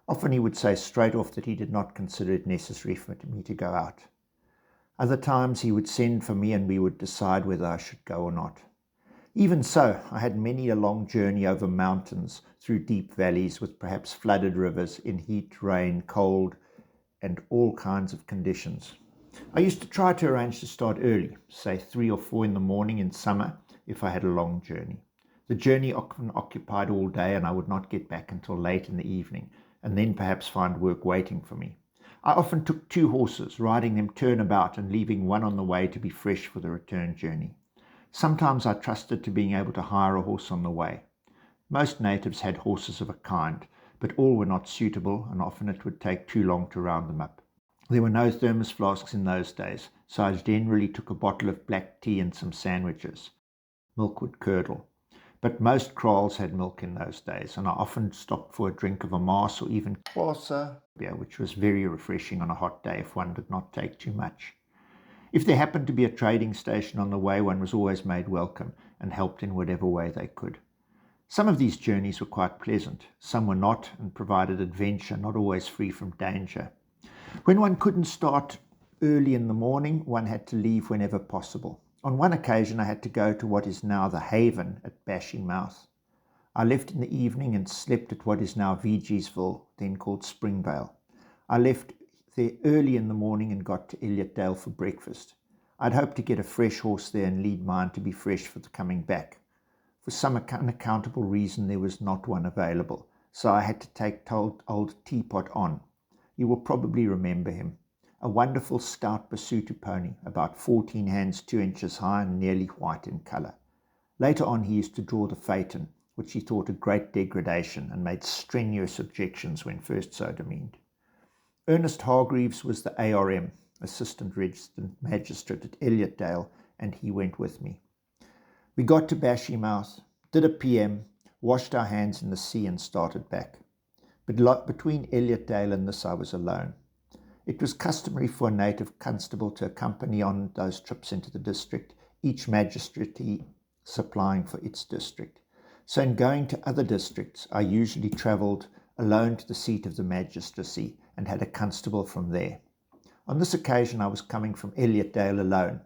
Often he would say straight off that he did not consider it necessary for me to go out. Other times he would send for me and we would decide whether I should go or not. Even so, I had many a long journey over mountains, through deep valleys with perhaps flooded rivers, in heat, rain, cold, and all kinds of conditions. I used to try to arrange to start early, say 3 or 4 in the morning in summer, if I had a long journey. The journey often occupied all day and I would not get back until late in the evening, and then perhaps find work waiting for me. I often took 2 horses, riding them turnabout and leaving one on the way to be fresh for the return journey. Sometimes I trusted to being able to hire a horse on the way. Most natives had horses of a kind, but all were not suitable, and often it would take too long to round them up. There were no thermos flasks in those days, so I generally took a bottle of black tea and some sandwiches. Milk would curdle. But most kraals had milk in those days, and I often stopped for a drink of a Mars or even Kwasa beer, which was very refreshing on a hot day if one did not take too much. If there happened to be a trading station on the way, one was always made welcome and helped in whatever way they could. Some of these journeys were quite pleasant, some were not, and provided adventure, not always free from danger. When one couldn't start early in the morning, one had to leave whenever possible. On one occasion I had to go to what is now the Haven at Bashi Mouth. I left in the evening and slept at what is now Vigiesville, then called Springvale. I left there early in the morning and got to Elliotdale for breakfast. I'd hoped to get a fresh horse there and lead mine to be fresh for the coming back. For some unaccountable reason there was not one available, so I had to take old Teapot on. You will probably remember him. A wonderful stout Basuto pony, about 14 hands 2 inches high and nearly white in colour. Later on he used to draw the phaeton, which he thought a great degradation and made strenuous objections when first so demeaned. Ernest Hargreaves was the ARM, Assistant Registered Magistrate at Elliotdale, and he went with me. We got to Bashi Mouth, did a PM, washed our hands in the sea and started back. But between Elliotdale and this I was alone. It was customary for a native constable to accompany on those trips into the district, each magistracy supplying for its district. So in going to other districts, I usually travelled alone to the seat of the magistracy and had a constable from there. On this occasion I was coming from Elliotdale alone.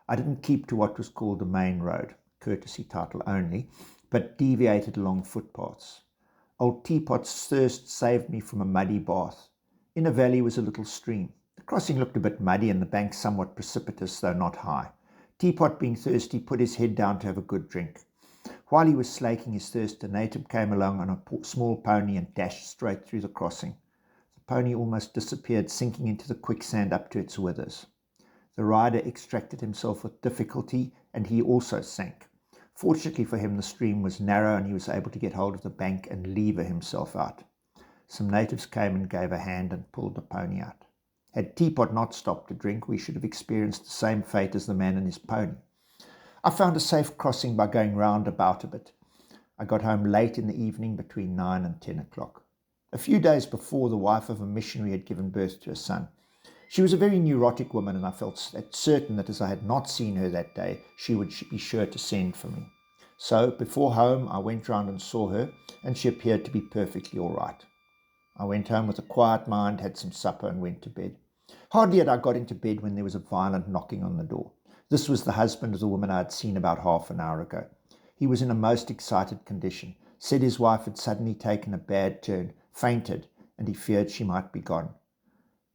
I didn't keep to what was called the main road, courtesy title only, but deviated along footpaths. Old Teapot's thirst saved me from a muddy bath. In a valley was a little stream. The crossing looked a bit muddy and the bank somewhat precipitous, though not high. Teapot, being thirsty, put his head down to have a good drink. While he was slaking his thirst, a native came along on a small pony and dashed straight through the crossing. The pony almost disappeared, sinking into the quicksand up to its withers. The rider extracted himself with difficulty, and he also sank. Fortunately for him, the stream was narrow and he was able to get hold of the bank and lever himself out. Some natives came and gave a hand and pulled the pony out. Had Teapot not stopped to drink, we should have experienced the same fate as the man and his pony. I found a safe crossing by going round about a bit. I got home late in the evening, between 9 and 10 o'clock. A few days before, the wife of a missionary had given birth to a son. She was a very neurotic woman, and I felt certain that as I had not seen her that day, she would be sure to send for me. So, before home, I went round and saw her, and she appeared to be perfectly all right. I went home with a quiet mind, had some supper, and went to bed. Hardly had I got into bed when there was a violent knocking on the door. This was the husband of the woman I had seen about half an hour ago. He was in a most excited condition, said his wife had suddenly taken a bad turn, fainted, and he feared she might be gone.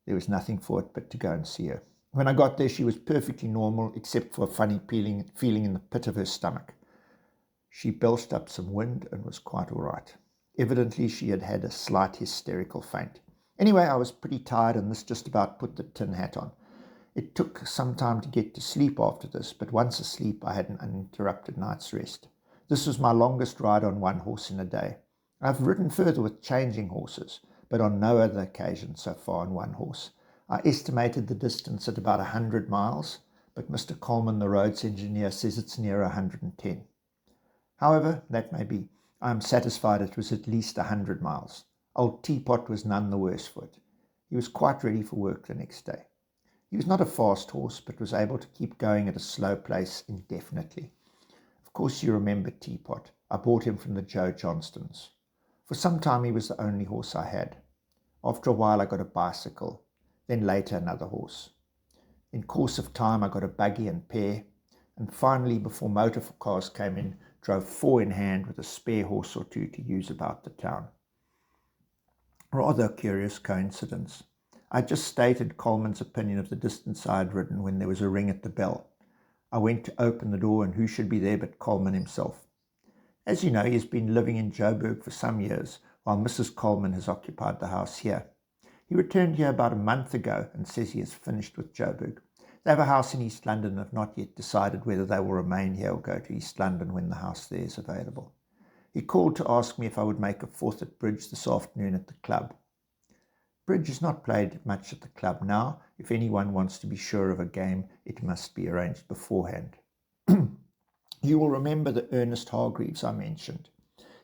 There was nothing for it but to go and see her. When I got there, she was perfectly normal, except for a funny feeling in the pit of her stomach. She belched up some wind and was quite all right. Evidently, she had had a slight hysterical faint. Anyway, I was pretty tired, and this just about put the tin hat on. It took some time to get to sleep after this, but once asleep, I had an uninterrupted night's rest. This was my longest ride on one horse in a day. I've ridden further with changing horses, but on no other occasion so far on one horse. I estimated the distance at about 100 miles, but Mr. Coleman, the roads engineer, says it's near 110. However, that may be. I am satisfied it was at least 100 miles. Old Teapot was none the worse for it. He was quite ready for work the next day. He was not a fast horse, but was able to keep going at a slow pace indefinitely. Of course you remember Teapot. I bought him from the Joe Johnstons. For some time he was the only horse I had. After a while I got a bicycle, then later another horse. In course of time I got a buggy and pair, and finally, before motor cars came in, drove 4 in hand with a spare horse or two to use about the town. Rather a curious coincidence. I just stated Coleman's opinion of the distance I had ridden when there was a ring at the bell. I went to open the door, and who should be there but Coleman himself. As you know, he has been living in Joburg for some years, while Mrs. Coleman has occupied the house here. He returned here about a month ago and says he has finished with Joburg. They have a house in East London and have not yet decided whether they will remain here or go to East London when the house there is available. He called to ask me if I would make a fourth at bridge this afternoon at the club. Bridge is not played much at the club now. If anyone wants to be sure of a game, it must be arranged beforehand. You will remember the Ernest Hargreaves I mentioned.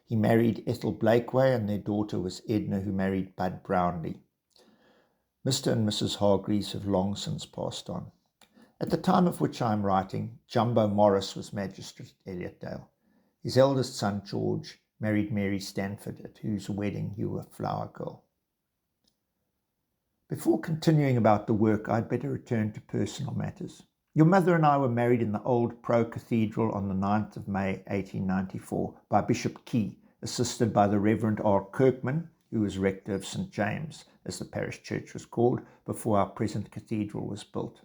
He married Ethel Blakeway, and their daughter was Edna, who married Bud Brownlee. Mr. and Mrs. Hargreaves have long since passed on. At the time of which I am writing, Jumbo Morris was magistrate at Elliotdale. His eldest son, George, married Mary Stanford, at whose wedding you were a flower girl. Before continuing about the work, I'd better return to personal matters. Your mother and I were married in the old Pro Cathedral on the 9th of May, 1894, by Bishop Key, assisted by the Reverend R. Kirkman, who was rector of St. James, as the parish church was called, before our present cathedral was built.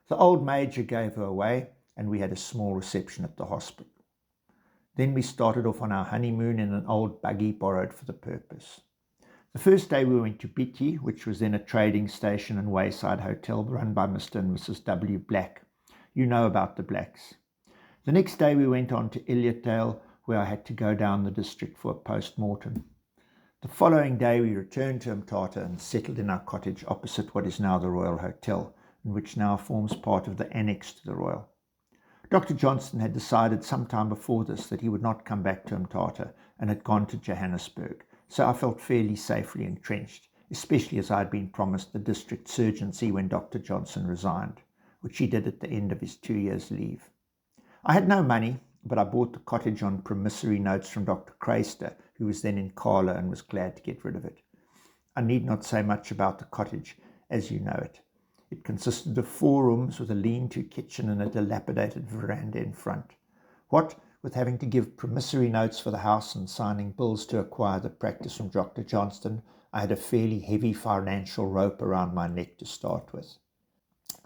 The old major gave her away, and we had a small reception at the hospital. Then we started off on our honeymoon in an old buggy borrowed for the purpose. The first day we went to Beatty, which was then a trading station and wayside hotel run by Mr. and Mrs. W. Black. You know about the Blacks. The next day we went on to Elliotdale, where I had to go down the district for a post-mortem. The following day we returned to Mthatha and settled in our cottage opposite what is now the Royal Hotel, and which now forms part of the annex to the Royal. Dr. Johnston had decided some time before this that he would not come back to Mthatha and had gone to Johannesburg, so I felt fairly safely entrenched, especially as I had been promised the district surgeoncy when Dr. Johnson resigned, which he did at the end of his 2 years' leave. I had no money, but I bought the cottage on promissory notes from Dr. Craister, who was then in Carla and was glad to get rid of it. I need not say much about the cottage, as you know it. It consisted of 4 rooms with a lean-to kitchen and a dilapidated veranda in front. What with having to give promissory notes for the house and signing bills to acquire the practice from Dr. Johnston, I had a fairly heavy financial rope around my neck to start with.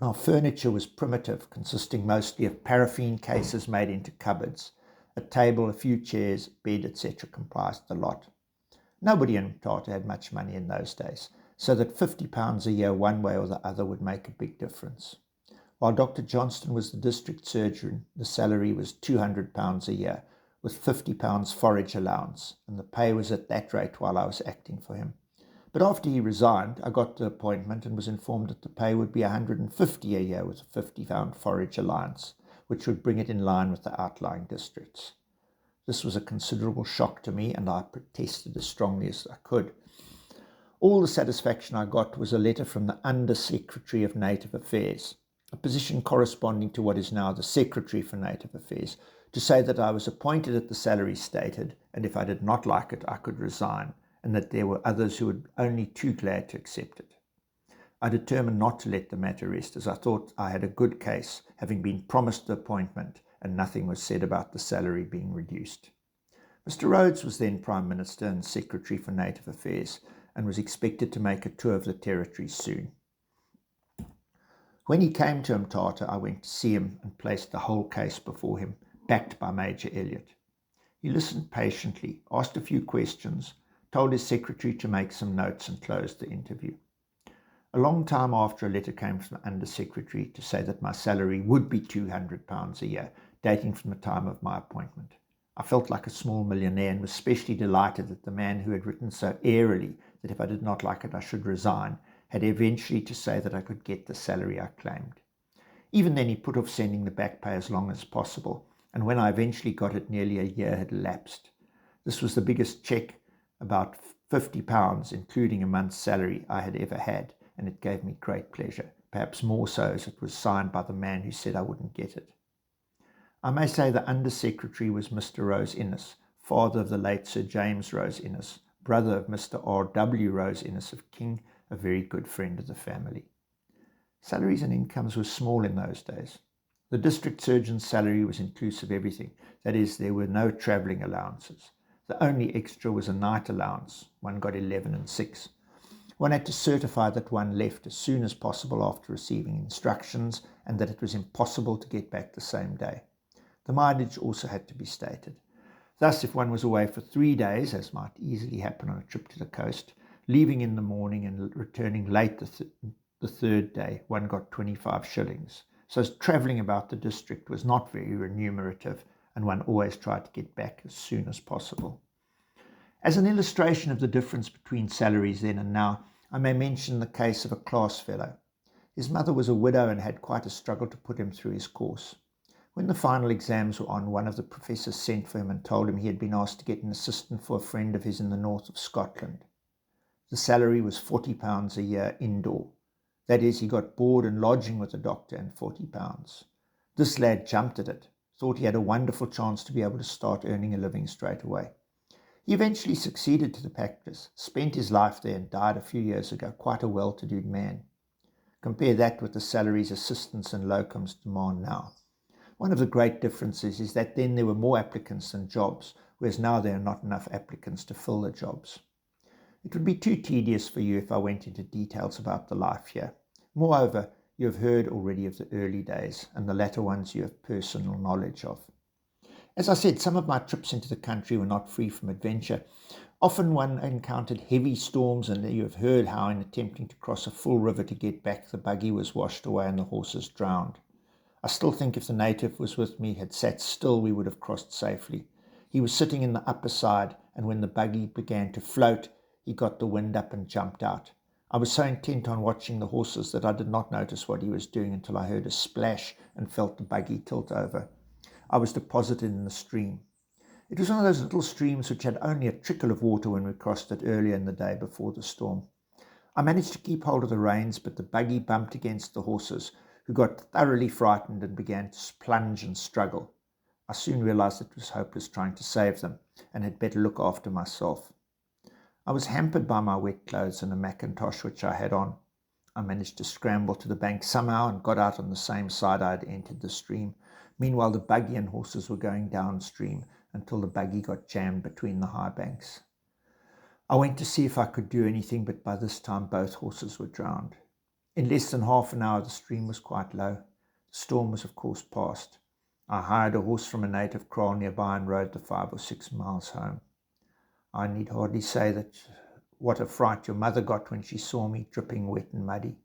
Our furniture was primitive, consisting mostly of paraffin cases made into cupboards. A table, a few chairs, bed, etc. comprised the lot. Nobody in Mthatha had much money in those days, so that £50 a year one way or the other would make a big difference. While Dr. Johnston was the district surgeon, the salary was £200 a year, with £50 forage allowance, and the pay was at that rate while I was acting for him. But after he resigned, I got the appointment and was informed that the pay would be £150 a year with a £50 forage allowance, which would bring it in line with the outlying districts. This was a considerable shock to me, and I protested as strongly as I could. All the satisfaction I got was a letter from the Under Secretary of Native Affairs, a position corresponding to what is now the Secretary for Native Affairs, to say that I was appointed at the salary stated, and if I did not like it, I could resign, and that there were others who were only too glad to accept it. I determined not to let the matter rest, as I thought I had a good case, having been promised the appointment, and nothing was said about the salary being reduced. Mr. Rhodes was then Prime Minister and Secretary for Native Affairs, and was expected to make a tour of the territory soon. When he came to Mthatha, I went to see him and placed the whole case before him, backed by Major Elliott. He listened patiently, asked a few questions, told his secretary to make some notes, and closed the interview. A long time after, a letter came from the Under Secretary to say that my salary would be £200 a year, dating from the time of my appointment. I felt like a small millionaire, and was especially delighted that the man who had written so airily that if I did not like it I should resign, had eventually to say that I could get the salary I claimed. Even then he put off sending the back pay as long as possible, and when I eventually got it, nearly a year had elapsed. This was the biggest cheque, about £50, including a month's salary, I had ever had, and it gave me great pleasure, perhaps more so as it was signed by the man who said I wouldn't get it. I may say the Under Secretary was Mr. Rose Innes, father of the late Sir James Rose Innes, brother of Mr. R.W. Rose Innes of King, a very good friend of the family. Salaries and incomes were small in those days. The district surgeon's salary was inclusive of everything, that is, there were no travelling allowances. The only extra was a night allowance. One got 11 and 6. One had to certify that one left as soon as possible after receiving instructions, and that it was impossible to get back the same day. The mileage also had to be stated. Thus, if one was away for 3 days, as might easily happen on a trip to the coast, leaving in the morning and returning late the third day, one got 25 shillings. So travelling about the district was not very remunerative, and one always tried to get back as soon as possible. As an illustration of the difference between salaries then and now, I may mention the case of a class fellow. His mother was a widow and had quite a struggle to put him through his course. When the final exams were on, one of the professors sent for him and told him he had been asked to get an assistant for a friend of his in the north of Scotland. The salary was £40 a year indoor. That is, he got board and lodging with the doctor and £40. This lad jumped at it, thought he had a wonderful chance to be able to start earning a living straight away. He eventually succeeded to the practice, spent his life there, and died a few years ago, quite a well-to-do man. Compare that with the salaries assistants and locums demand now. One of the great differences is that then there were more applicants than jobs, whereas now there are not enough applicants to fill the jobs. It would be too tedious for you if I went into details about the life here. Moreover, you have heard already of the early days, and the latter ones you have personal knowledge of. As I said, some of my trips into the country were not free from adventure. Often one encountered heavy storms, and you have heard how in attempting to cross a full river to get back, the buggy was washed away and the horses drowned. I still think if the native was with me had sat still, we would have crossed safely. He was sitting in the upper side, and when the buggy began to float, he got the wind up and jumped out. I was so intent on watching the horses that I did not notice what he was doing until I heard a splash and felt the buggy tilt over. I was deposited in the stream. It was one of those little streams which had only a trickle of water when we crossed it earlier in the day before the storm. I managed to keep hold of the reins, but the buggy bumped against the horses, who got thoroughly frightened and began to plunge and struggle. I soon realized it was hopeless trying to save them, and had better look after myself. I was hampered by my wet clothes and a mackintosh which I had on. I managed to scramble to the bank somehow and got out on the same side I had entered the stream. Meanwhile, the buggy and horses were going downstream until the buggy got jammed between the high banks. I went to see if I could do anything, but by this time both horses were drowned. In less than half an hour the stream was quite low. The storm was of course past. I hired a horse from a native kraal nearby and rode the 5 or 6 miles home. I need hardly say that what a fright your mother got when she saw me dripping wet and muddy.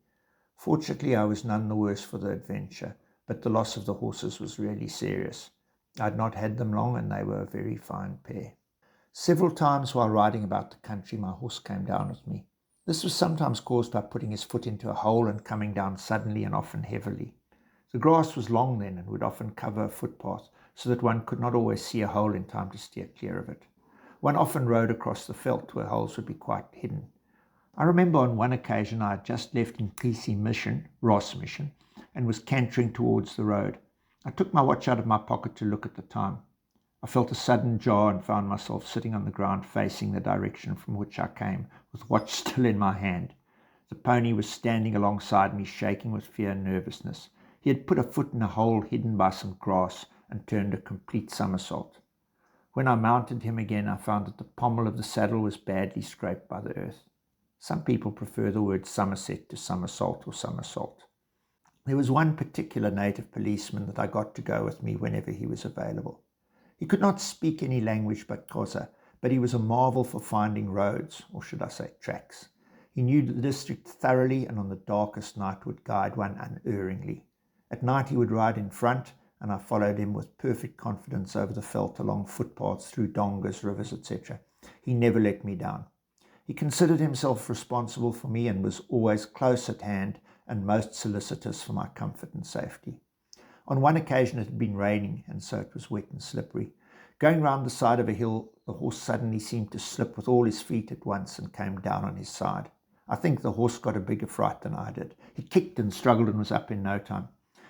Fortunately I was none the worse for the adventure, but the loss of the horses was really serious. I had not had them long, and they were a very fine pair. Several times while riding about the country my horse came down with me. This was sometimes caused by putting his foot into a hole and coming down suddenly and often heavily. The grass was long then and would often cover a footpath, so that one could not always see a hole in time to steer clear of it. One often rode across the veld where holes would be quite hidden. I remember on one occasion I had just left Nkisi Mission, Ross Mission, and was cantering towards the road. I took my watch out of my pocket to look at the time. I felt a sudden jar and found myself sitting on the ground facing the direction from which I came, with watch still in my hand. The pony was standing alongside me, shaking with fear and nervousness. He had put a foot in a hole hidden by some grass and turned a complete somersault. When I mounted him again, I found that the pommel of the saddle was badly scraped by the earth. Some people prefer the word Somerset to somersault or somersault. There was one particular native policeman that I got to go with me whenever he was available. He could not speak any language but Xhosa, but he was a marvel for finding roads, or should I say tracks. He knew the district thoroughly, and on the darkest night would guide one unerringly. At night he would ride in front, and I followed him with perfect confidence over the veld along footpaths, through dongas, rivers, etc. He never let me down. He considered himself responsible for me and was always close at hand and most solicitous for my comfort and safety. On one occasion it had been raining, and so it was wet and slippery. Going round the side of a hill, the horse suddenly seemed to slip with all his feet at once and came down on his side. I think the horse got a bigger fright than I did. He kicked and struggled and was up in no time.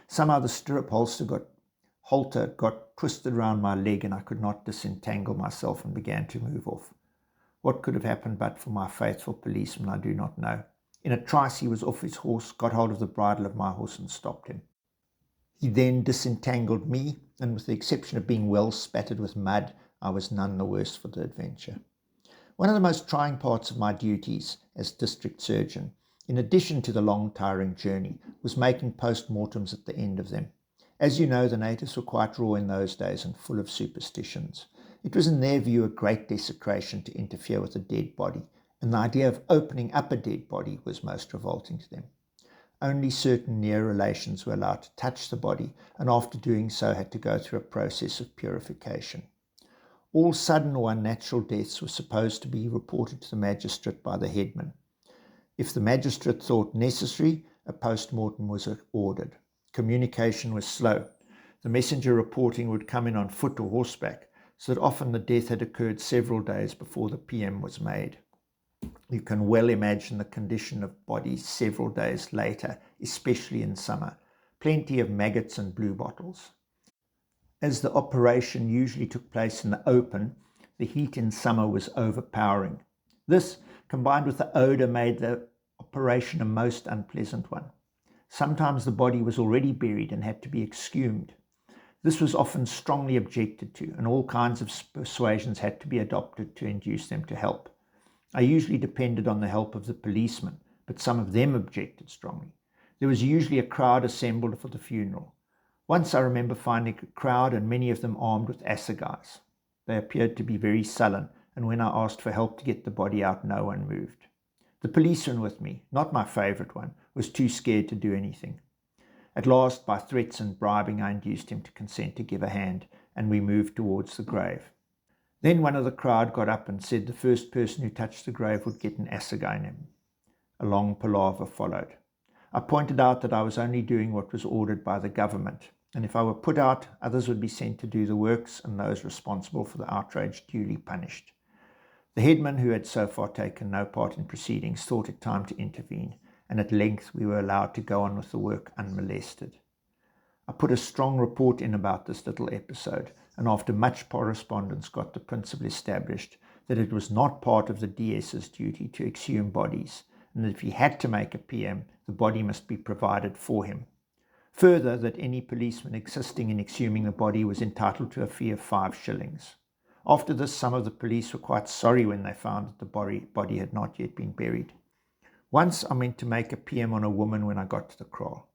Somehow the stirrup halter got twisted round my leg, and I could not disentangle myself and began to move off. What could have happened but for my faithful policeman, I do not know. In a trice he was off his horse, got hold of the bridle of my horse and stopped him. He then disentangled me, and with the exception of being well spattered with mud, I was none the worse for the adventure. One of the most trying parts of my duties as district surgeon, in addition to the long tiring journey, was making post-mortems at the end of them. As you know, the natives were quite raw in those days and full of superstitions. It was in their view a great desecration to interfere with a dead body, and the idea of opening up a dead body was most revolting to them. Only certain near relations were allowed to touch the body, and after doing so had to go through a process of purification. All sudden or unnatural deaths were supposed to be reported to the magistrate by the headman. If the magistrate thought necessary, a post-mortem was ordered. Communication was slow. The messenger reporting would come in on foot or horseback, so that often the death had occurred several days before the PM was made. You can well imagine the condition of bodies several days later, especially in summer. Plenty of maggots and bluebottles. As the operation usually took place in the open, the heat in summer was overpowering. This, combined with the odour, made the operation a most unpleasant one. Sometimes the body was already buried and had to be exhumed. This was often strongly objected to, and all kinds of persuasions had to be adopted to induce them to help. I usually depended on the help of the policemen, but some of them objected strongly. There was usually a crowd assembled for the funeral. Once I remember finding a crowd, and many of them armed with assegais. They appeared to be very sullen, and when I asked for help to get the body out, no one moved. The policeman with me, not my favourite one, was too scared to do anything. At last, by threats and bribing, I induced him to consent to give a hand, and we moved towards the grave. Then one of the crowd got up and said the first person who touched the grave would get an assegai in him. A long palaver followed. I pointed out that I was only doing what was ordered by the government, and if I were put out, others would be sent to do the works, and those responsible for the outrage duly punished. The headman, who had so far taken no part in proceedings, thought it time to intervene, and at length we were allowed to go on with the work unmolested. I put a strong report in about this little episode, and after much correspondence got the principle established that it was not part of the DS's duty to exhume bodies, and that if he had to make a PM, the body must be provided for him. Further, that any policeman assisting in exhuming the body was entitled to a fee of 5 shillings. After this, some of the police were quite sorry when they found that the body had not yet been buried. Once I meant to make a PM on a woman when I got to the kraal.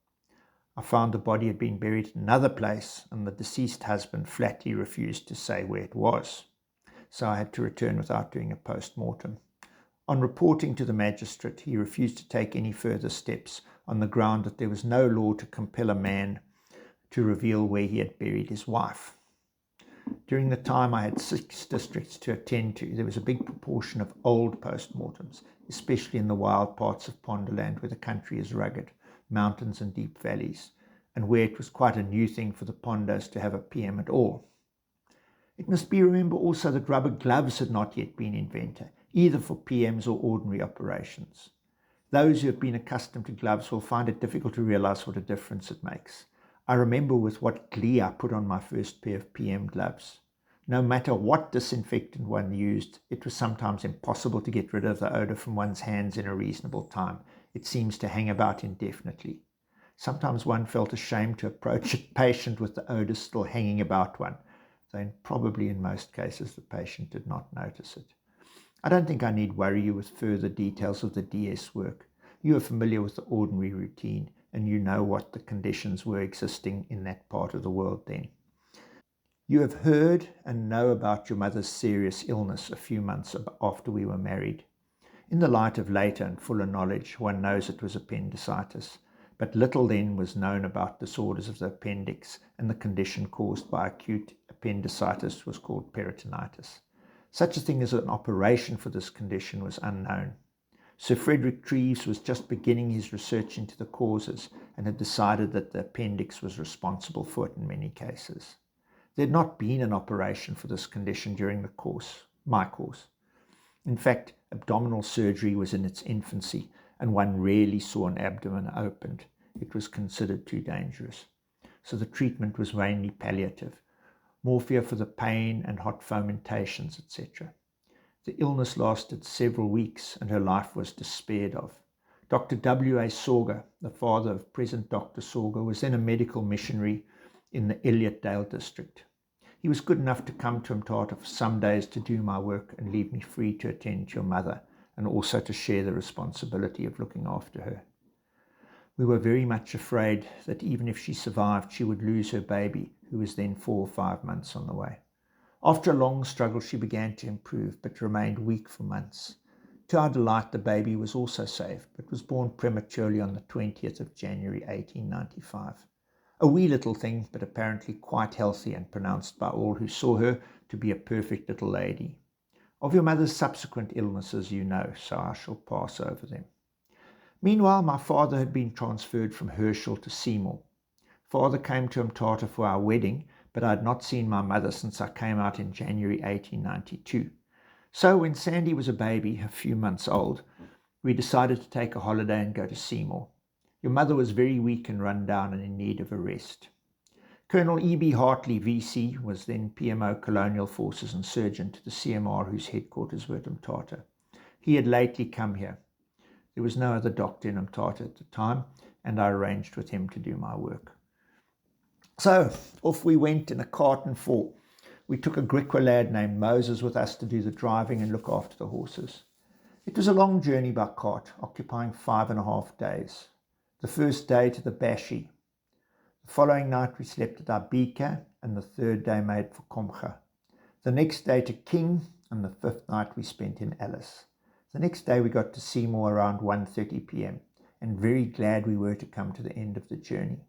I found the body had been buried in another place, and the deceased husband flatly refused to say where it was. So I had to return without doing a post-mortem. On reporting to the magistrate, he refused to take any further steps on the ground that there was no law to compel a man to reveal where he had buried his wife. During the time I had 6 districts to attend to, there was a big proportion of old post-mortems, especially in the wild parts of Ponderland where the country is rugged, mountains and deep valleys, and where it was quite a new thing for the Pondos to have a PM at all. It must be remembered also that rubber gloves had not yet been invented. either for PMs or ordinary operations. Those who have been accustomed to gloves will find it difficult to realize what a difference it makes. I remember with what glee I put on my first pair of PM gloves. No matter what disinfectant one used, it was sometimes impossible to get rid of the odor from one's hands in a reasonable time. It seems to hang about indefinitely. Sometimes one felt ashamed to approach a patient with the odor still hanging about one, though probably in most cases the patient did not notice it. I don't think I need worry you with further details of the DS work. You are familiar with the ordinary routine, and you know what the conditions were existing in that part of the world then. You have heard and know about your mother's serious illness a few months after we were married. In the light of later and fuller knowledge, one knows it was appendicitis, but little then was known about disorders of the appendix, and the condition caused by acute appendicitis was called peritonitis. Such a thing as an operation for this condition was unknown. Sir Frederick Treves was just beginning his research into the causes and had decided that the appendix was responsible for it in many cases. There had not been an operation for this condition during my course. In fact, abdominal surgery was in its infancy, and one rarely saw an abdomen opened. It was considered too dangerous. So the treatment was mainly palliative, morphia for the pain and hot fomentations, etc. The illness lasted several weeks, and her life was despaired of. Dr. W.A. Sorger, the father of present Dr. Sorger, was then a medical missionary in the Elliotdale district. He was good enough to come to Mthatha for some days to do my work and leave me free to attend to your mother, and also to share the responsibility of looking after her. We were very much afraid that even if she survived, she would lose her baby, who was then 4 or 5 months on the way. After a long struggle, she began to improve, but remained weak for months. To our delight, the baby was also saved, but was born prematurely on the 20th of January 1895. A wee little thing, but apparently quite healthy, and pronounced by all who saw her to be a perfect little lady. Of your mother's subsequent illnesses you know, so I shall pass over them. Meanwhile, my father had been transferred from Herschel to Seymour. Father came to Mthatha for our wedding, but I had not seen my mother since I came out in January 1892. So when Sandy was a baby, a few months old, we decided to take a holiday and go to Seymour. Your mother was very weak and run down and in need of a rest. Colonel E.B. Hartley, V.C., was then PMO Colonial Forces and surgeon to the CMR, whose headquarters were at Mthatha. He had lately come here. There was no other doctor in Mthatha at the time, and I arranged with him to do my work. So off we went in a cart and four. We took a Griqua lad named Moses with us to do the driving and look after the horses. It was a long journey by cart, occupying 5.5 days. The first day to the Bashi. The following night we slept at Abika, and the third day made for Komcha. The next day to King, and the fifth night we spent in Alice. The next day we got to Seymour around 1:30 p.m, and very glad we were to come to the end of the journey.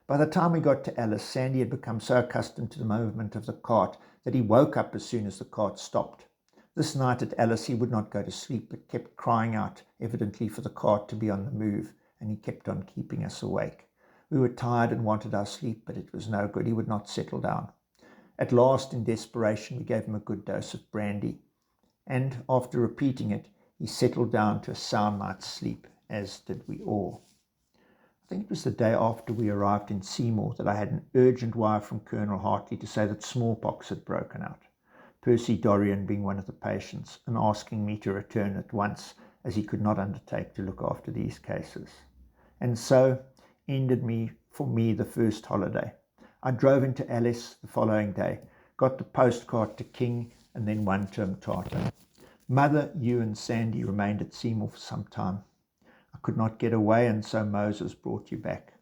By the time we got to Alice, Sandy had become so accustomed to the movement of the cart that he woke up as soon as the cart stopped. This night at Alice he would not go to sleep, but kept crying out, evidently for the cart to be on the move, and he kept on keeping us awake. We were tired and wanted our sleep, but it was no good. He would not settle down. At last, in desperation, we gave him a good dose of brandy, and after repeating it, he settled down to a sound night's sleep, as did we all. I think it was the day after we arrived in Seymour that I had an urgent wire from Colonel Hartley to say that smallpox had broken out, Percy Dorian being one of the patients, and asking me to return at once, as he could not undertake to look after these cases. And so ended for me the first holiday. I drove into Alice the following day, got the postcard to King, and then one to Mthatha. Mother, you and Sandy remained at Seymour for some time. I could not get away, and so Moses brought you back.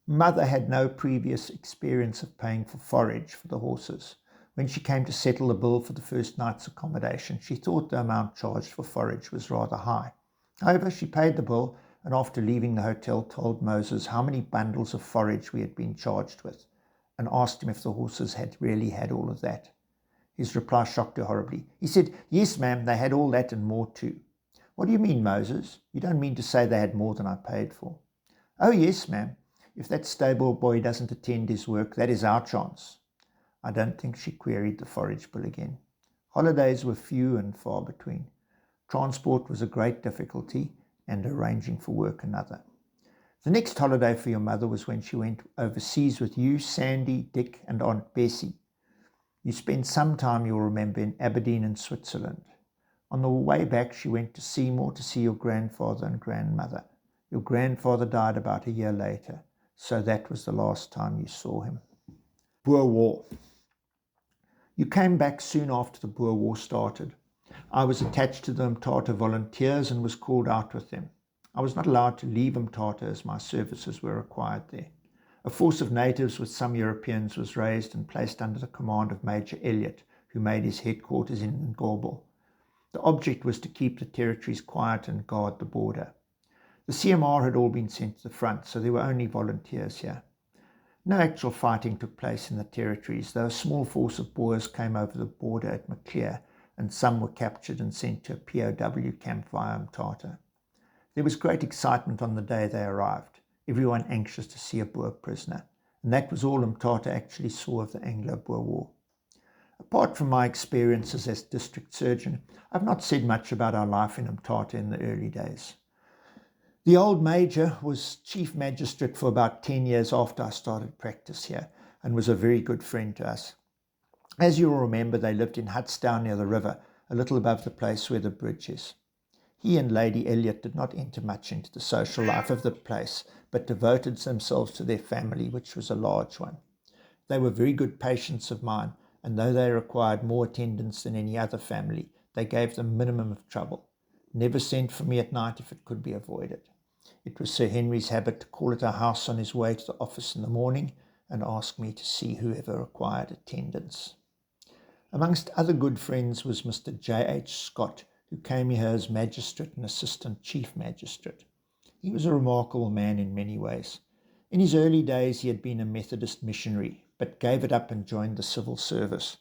Mother had no previous experience of paying for forage for the horses. When she came to settle the bill for the first night's accommodation, she thought the amount charged for forage was rather high. However, she paid the bill, and after leaving the hotel told Moses how many bundles of forage we had been charged with, and asked him if the horses had really had all of that. His reply shocked her horribly. He said, "Yes, ma'am, they had all that and more too." "What do you mean, Moses? You don't mean to say they had more than I paid for?" "Oh, yes, ma'am. If that stable boy doesn't attend his work, that is our chance." I don't think she queried the forage bill again. Holidays were few and far between. Transport was a great difficulty, and arranging for work another. The next holiday for your mother was when she went overseas with you, Sandy, Dick, and Aunt Bessie. You spent some time, you'll remember, in Aberdeen in Switzerland. On the way back, she went to Seymour to see your grandfather and grandmother. Your grandfather died about a year later, so that was the last time you saw him. Boer War. You came back soon after the Boer War started. I was attached to the Mthatha volunteers and was called out with them. I was not allowed to leave Mthatha as my services were required there. A force of natives with some Europeans was raised and placed under the command of Major Elliott, who made his headquarters in Ngobel. The object was to keep the territories quiet and guard the border. The CMR had all been sent to the front, so there were only volunteers here. No actual fighting took place in the territories, though a small force of Boers came over the border at Maclear, and some were captured and sent to a POW camp via Mthatha. There was great excitement on the day they arrived, everyone anxious to see a Boer prisoner, and that was all Mthatha actually saw of the Anglo-Boer War. Apart from my experiences as district surgeon, I've not said much about our life in Mthatha in the early days. The old major was chief magistrate for about 10 years after I started practice here, and was a very good friend to us. As you'll remember, they lived in huts down near the river, a little above the place where the bridge is. He and Lady Elliott did not enter much into the social life of the place, but devoted themselves to their family, which was a large one. They were very good patients of mine, and though they required more attendance than any other family, they gave the minimum of trouble. Never sent for me at night if it could be avoided. It was Sir Henry's habit to call at our house on his way to the office in the morning and ask me to see whoever required attendance. Amongst other good friends was Mr. J.H. Scott, who came here as magistrate and assistant chief magistrate. He was a remarkable man in many ways. In his early days he had been a Methodist missionary, but gave it up and joined the civil service.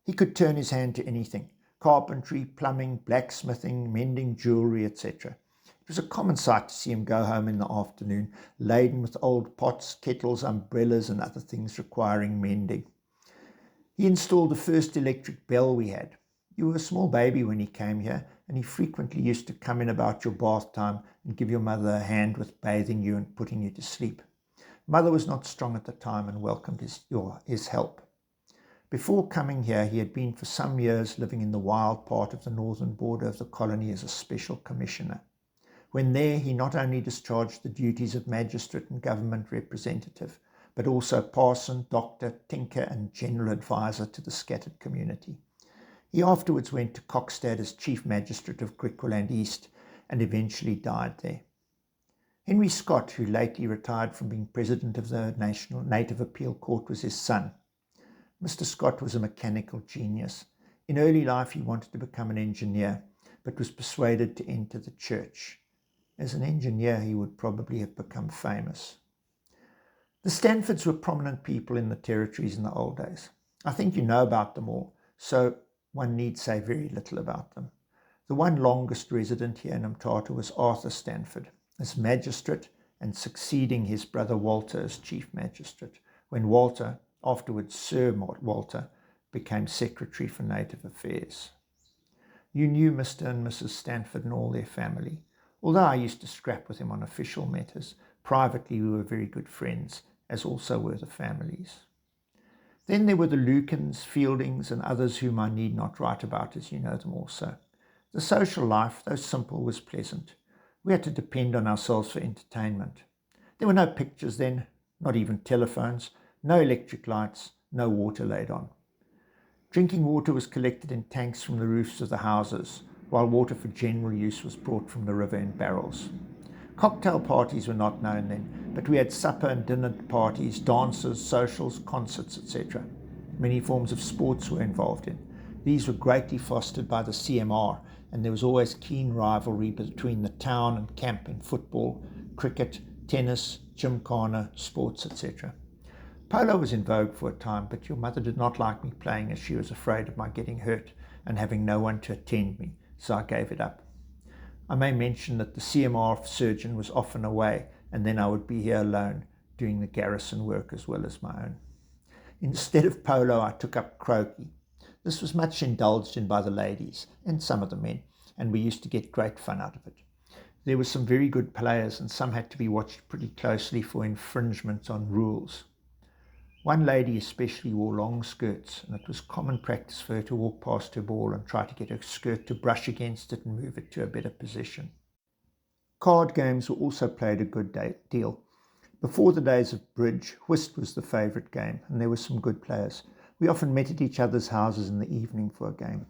He could turn his hand to anything: carpentry, plumbing, blacksmithing, mending jewellery, etc. It was a common sight to see him go home in the afternoon, laden with old pots, kettles, umbrellas, and other things requiring mending. He installed the first electric bell we had. You were a small baby when he came here, and he frequently used to come in about your bath time and give your mother a hand with bathing you and putting you to sleep. Mother was not strong at the time and welcomed his help. Before coming here, he had been for some years living in the wild part of the northern border of the colony as a special commissioner. When there, he not only discharged the duties of magistrate and government representative, but also parson, doctor, tinker, and general advisor to the scattered community. He afterwards went to Kokstad as chief magistrate of Griqualand East and eventually died there. Henry Scott, who lately retired from being president of the National Native Appeal Court, was his son. Mr. Scott was a mechanical genius. In early life he wanted to become an engineer, but was persuaded to enter the church. As an engineer, he would probably have become famous. The Stanfords were prominent people in the territories in the old days. I think you know about them all, so one need say very little about them. The one longest resident here in Mthatha was Arthur Stanford, as magistrate and succeeding his brother Walter as chief magistrate, when Walter, afterwards Sir Walter, became Secretary for Native Affairs. You knew Mr. and Mrs. Stanford and all their family. Although I used to scrap with him on official matters, privately we were very good friends, as also were the families. Then there were the Lukens, Fieldings, and others whom I need not write about, as you know them also. The social life, though simple, was pleasant. We had to depend on ourselves for entertainment. There were no pictures then, not even telephones, no electric lights, no water laid on. Drinking water was collected in tanks from the roofs of the houses, while water for general use was brought from the river in barrels. Cocktail parties were not known then, but we had supper and dinner parties, dances, socials, concerts, etc. Many forms of sports were involved in. These were greatly fostered by the CMR, and there was always keen rivalry between the town and camp in football, cricket, tennis, gymkhana, sports, etc. Polo was in vogue for a time, but your mother did not like me playing as she was afraid of my getting hurt and having no one to attend me, so I gave it up. I may mention that the CMR surgeon was often away, and then I would be here alone, doing the garrison work as well as my own. Instead of polo, I took up croquet. This was much indulged in by the ladies and some of the men, and we used to get great fun out of it. There were some very good players, and some had to be watched pretty closely for infringement on rules. One lady especially wore long skirts, and it was common practice for her to walk past her ball and try to get her skirt to brush against it and move it to a better position. Card games were also played a good deal. Before the days of bridge, whist was the favourite game, and there were some good players. We often met at each other's houses in the evening for a game.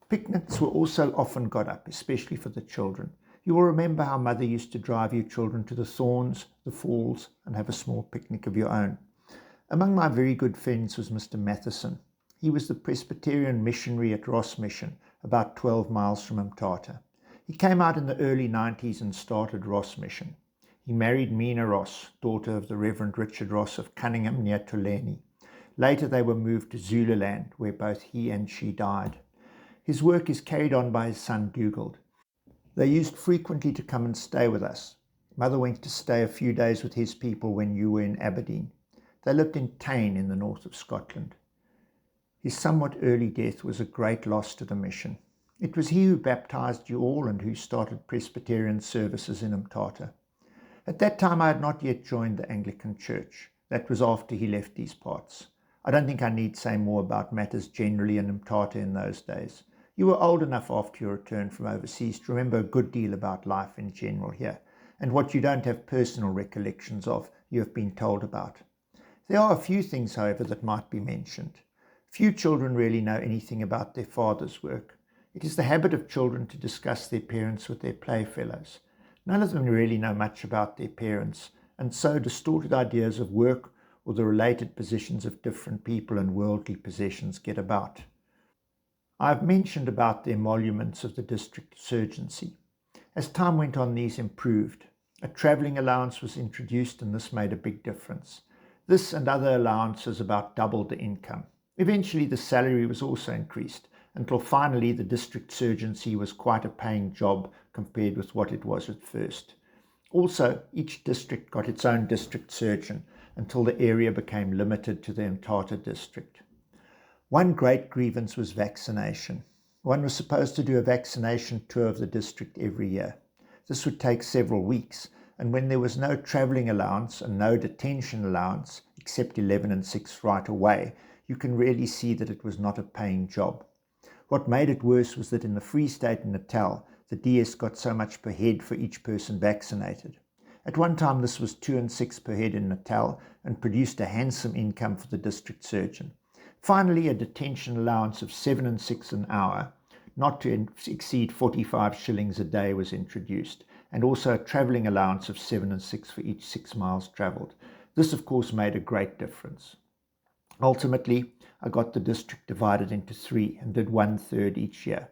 Picnics were also often got up, especially for the children. You will remember how Mother used to drive you children to the Thorns, the Falls, and have a small picnic of your own. Among my very good friends was Mr. Matheson. He was the Presbyterian missionary at Ross Mission, about 12 miles from Mthatha. He came out in the early 90s and started Ross Mission. He married Mina Ross, daughter of the Reverend Richard Ross of Cunningham near Tuleni. Later they were moved to Zululand, where both he and she died. His work is carried on by his son Dugald. They used frequently to come and stay with us. Mother went to stay a few days with his people when you were in Aberdeen. They lived in Tain in the north of Scotland. His somewhat early death was a great loss to the mission. It was he who baptized you all and who started Presbyterian services in Mthatha. At that time I had not yet joined the Anglican Church. That was after he left these parts. I don't think I need say more about matters generally in Mthatha in those days. You were old enough after your return from overseas to remember a good deal about life in general here, and what you don't have personal recollections of, you have been told about. There are a few things, however, that might be mentioned. Few children really know anything about their father's work. It is the habit of children to discuss their parents with their playfellows. None of them really know much about their parents, and so distorted ideas of work or the related positions of different people and worldly possessions get about. I have mentioned about the emoluments of the district surgency. As time went on, these improved. A travelling allowance was introduced, and this made a big difference. This and other allowances about doubled the income. Eventually the salary was also increased, until finally the district surgency was quite a paying job compared with what it was at first. Also, each district got its own district surgeon until the area became limited to the Mthatha district. One great grievance was vaccination. One was supposed to do a vaccination tour of the district every year. This would take several weeks, and when there was no travelling allowance and no detention allowance, except 11 and 6 right away, you can really see that it was not a paying job. What made it worse was that in the Free State in Natal, the DS got so much per head for each person vaccinated. At one time this was 2 and 6 per head in Natal and produced a handsome income for the district surgeon. Finally, a detention allowance of 7 and 6 an hour, not to exceed 45 shillings a day, was introduced, and also a travelling allowance of 7 and 6 for each 6 miles travelled. This, of course, made a great difference. Ultimately, I got the district divided into 3 and did 1/3 each year.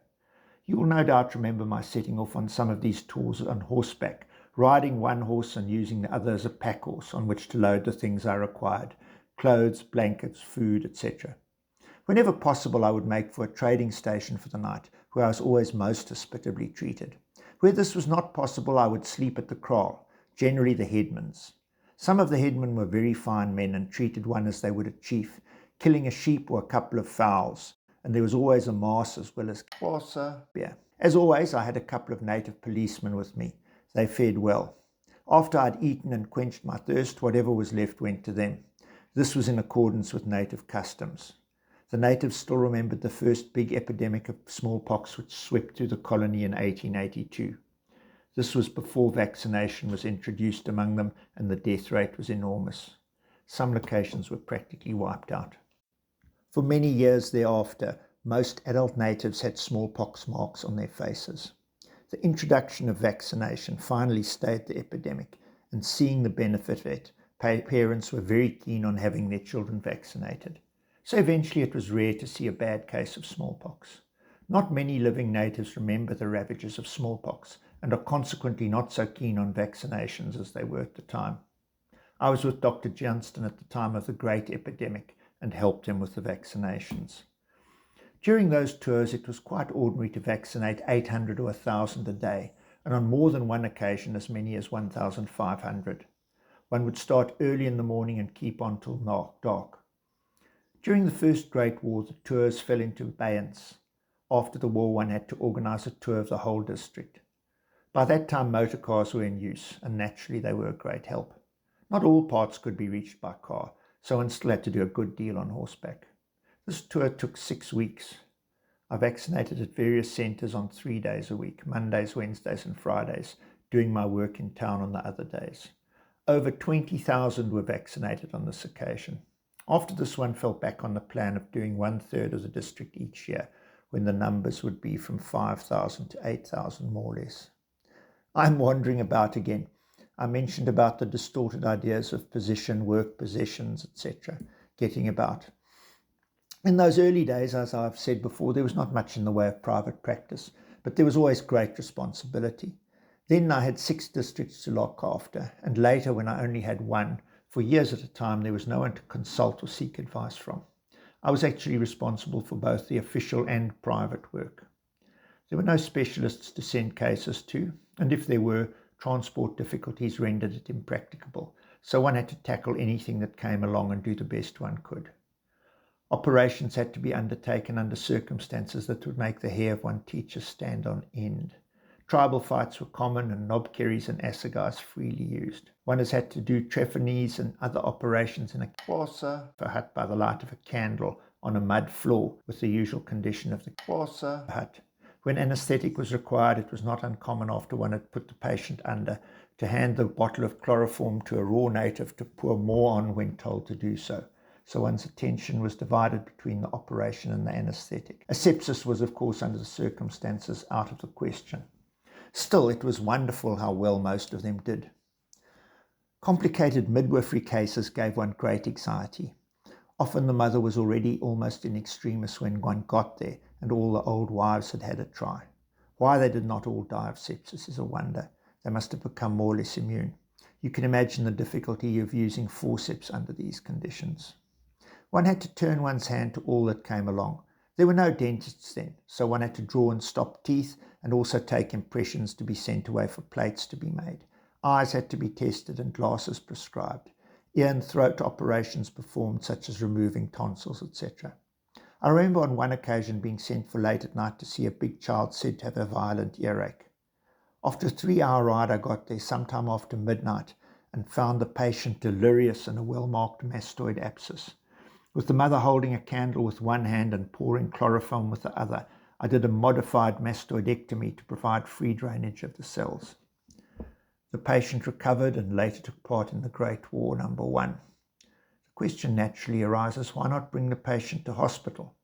You will no doubt remember my setting off on some of these tours on horseback, riding one horse and using the other as a pack horse on which to load the things I required: clothes, blankets, food, etc. Whenever possible, I would make for a trading station for the night, where I was always most hospitably treated. Where this was not possible, I would sleep at the kraal, generally the headman's. Some of the headmen were very fine men and treated one as they would a chief, killing a sheep or a couple of fowls, and there was always a mass as well as beer. As always, I had a couple of native policemen with me. They fared well. After I'd eaten and quenched my thirst, whatever was left went to them. This was in accordance with native customs. The natives still remembered the first big epidemic of smallpox which swept through the colony in 1882. This was before vaccination was introduced among them, and the death rate was enormous. Some locations were practically wiped out. For many years thereafter, most adult natives had smallpox marks on their faces. The introduction of vaccination finally stayed the epidemic, and seeing the benefit of it, parents were very keen on having their children vaccinated. So eventually it was rare to see a bad case of smallpox. Not many living natives remember the ravages of smallpox and are consequently not so keen on vaccinations as they were at the time. I was with Dr. Johnston at the time of the great epidemic and helped him with the vaccinations. During those tours it was quite ordinary to vaccinate 800 or 1,000 a day, and on more than one occasion as many as 1,500. One would start early in the morning and keep on till dark. During the First Great War, the tours fell into abeyance. After the war, one had to organise a tour of the whole district. By that time, motor cars were in use, and naturally they were a great help. Not all parts could be reached by car, so one still had to do a good deal on horseback. This tour took 6 weeks. I vaccinated at various centres on 3 days a week, Mondays, Wednesdays and Fridays, doing my work in town on the other days. Over 20,000 were vaccinated on this occasion. After this, one fell back on the plan of doing 1/3 of the district each year, when the numbers would be from 5,000 to 8,000 more or less. I'm wandering about again. I mentioned about the distorted ideas of position, work, possessions, etc., getting about. In those early days, as I've said before, there was not much in the way of private practice, but there was always great responsibility. Then I had 6 districts to look after, and later, when I only had one, for years at a time, there was no one to consult or seek advice from. I was actually responsible for both the official and private work. There were no specialists to send cases to, and if there were, transport difficulties rendered it impracticable, so one had to tackle anything that came along and do the best one could. Operations had to be undertaken under circumstances that would make the hair of one teacher stand on end. Tribal fights were common and knobkerries and assegais freely used. One has had to do trephanies and other operations in a xhosa, a hut by the light of a candle on a mud floor, with the usual condition of the xhosa hut. When anaesthetic was required, it was not uncommon after one had put the patient under to hand the bottle of chloroform to a raw native to pour more on when told to do so. So one's attention was divided between the operation and the anaesthetic. Asepsis was, of course, under the circumstances, out of the question. Still, it was wonderful how well most of them did. Complicated midwifery cases gave one great anxiety. Often the mother was already almost in extremis when one got there, and all the old wives had had a try. Why they did not all die of sepsis is a wonder. They must have become more or less immune. You can imagine the difficulty of using forceps under these conditions. One had to turn one's hand to all that came along. There were no dentists then, so one had to draw and stop teeth and also take impressions to be sent away for plates to be made. Eyes had to be tested and glasses prescribed. Ear and throat operations performed, such as removing tonsils, etc. I remember on one occasion being sent for late at night to see a big child said to have a violent earache. After a 3-hour ride, I got there sometime after midnight and found the patient delirious and a well-marked mastoid abscess. With the mother holding a candle with one hand and pouring chloroform with the other, I did a modified mastoidectomy to provide free drainage of the cells. The patient recovered and later took part in the Great War No. 1. The question naturally arises, why not bring the patient to hospital?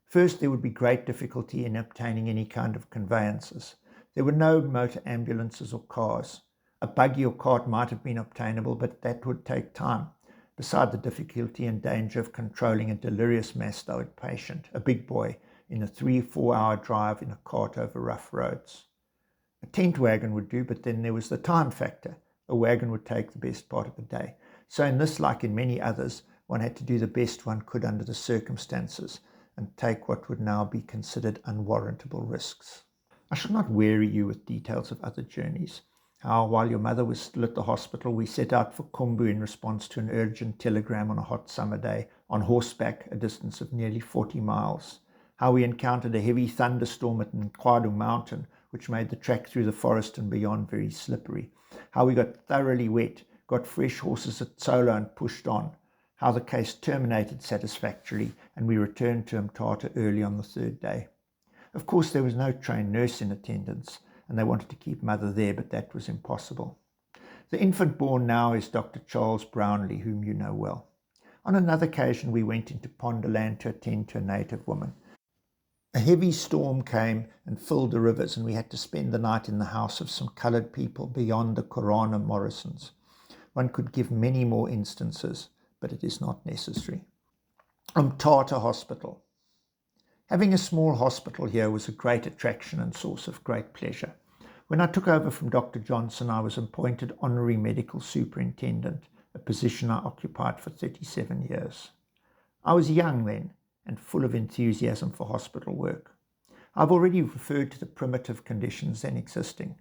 First, there would be great difficulty in obtaining any kind of conveyances. There were no motor ambulances or cars. A buggy or cart might have been obtainable, but that would take time. Beside the difficulty and danger of controlling a delirious mastoid patient, a big boy, in a 3-4 hour drive in a cart over rough roads. A tent wagon would do, but then there was the time factor. A wagon would take the best part of a day. So in this, like in many others, one had to do the best one could under the circumstances and take what would now be considered unwarrantable risks. I shall not weary you with details of other journeys. How, while your mother was still at the hospital, we set out for Khumbu in response to an urgent telegram on a hot summer day, on horseback, a distance of nearly 40 miles. How we encountered a heavy thunderstorm at Nkwadu Mountain, which made the track through the forest and beyond very slippery. How we got thoroughly wet, got fresh horses at Solo and pushed on. How the case terminated satisfactorily, and we returned to Mthatha early on the 3rd day. Of course, there was no trained nurse in attendance, and they wanted to keep mother there, but that was impossible. The infant born now is Dr. Charles Brownlee, whom you know well. On another occasion, we went into Ponderland to attend to a native woman. A heavy storm came and filled the rivers, and we had to spend the night in the house of some coloured people beyond the Korana Morrisons. One could give many more instances, but it is not necessary. Mthatha Hospital. Having a small hospital here was a great attraction and source of great pleasure. When I took over from Dr. Johnson, I was appointed Honorary Medical Superintendent, a position I occupied for 37 years. I was young then and full of enthusiasm for hospital work. I've already referred to the primitive conditions then existing.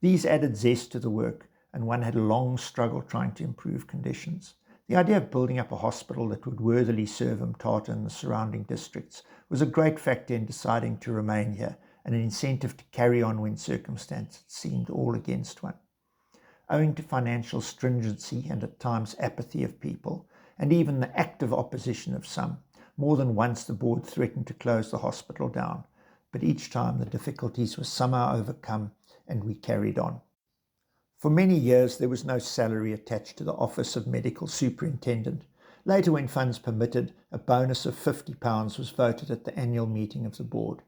These added zest to the work, and one had a long struggle trying to improve conditions. The The idea of building up a hospital that would worthily serve Mthatha and the surrounding districts was a great factor in deciding to remain here, and an incentive to carry on when circumstances seemed all against one. Owing to financial stringency and at times apathy of people, and even the active opposition of some, more than once the board threatened to close the hospital down, but each time the difficulties were somehow overcome and we carried on. For many years there was no salary attached to the office of medical superintendent. Later, when funds permitted, a bonus of £50 was voted at the annual meeting of the board.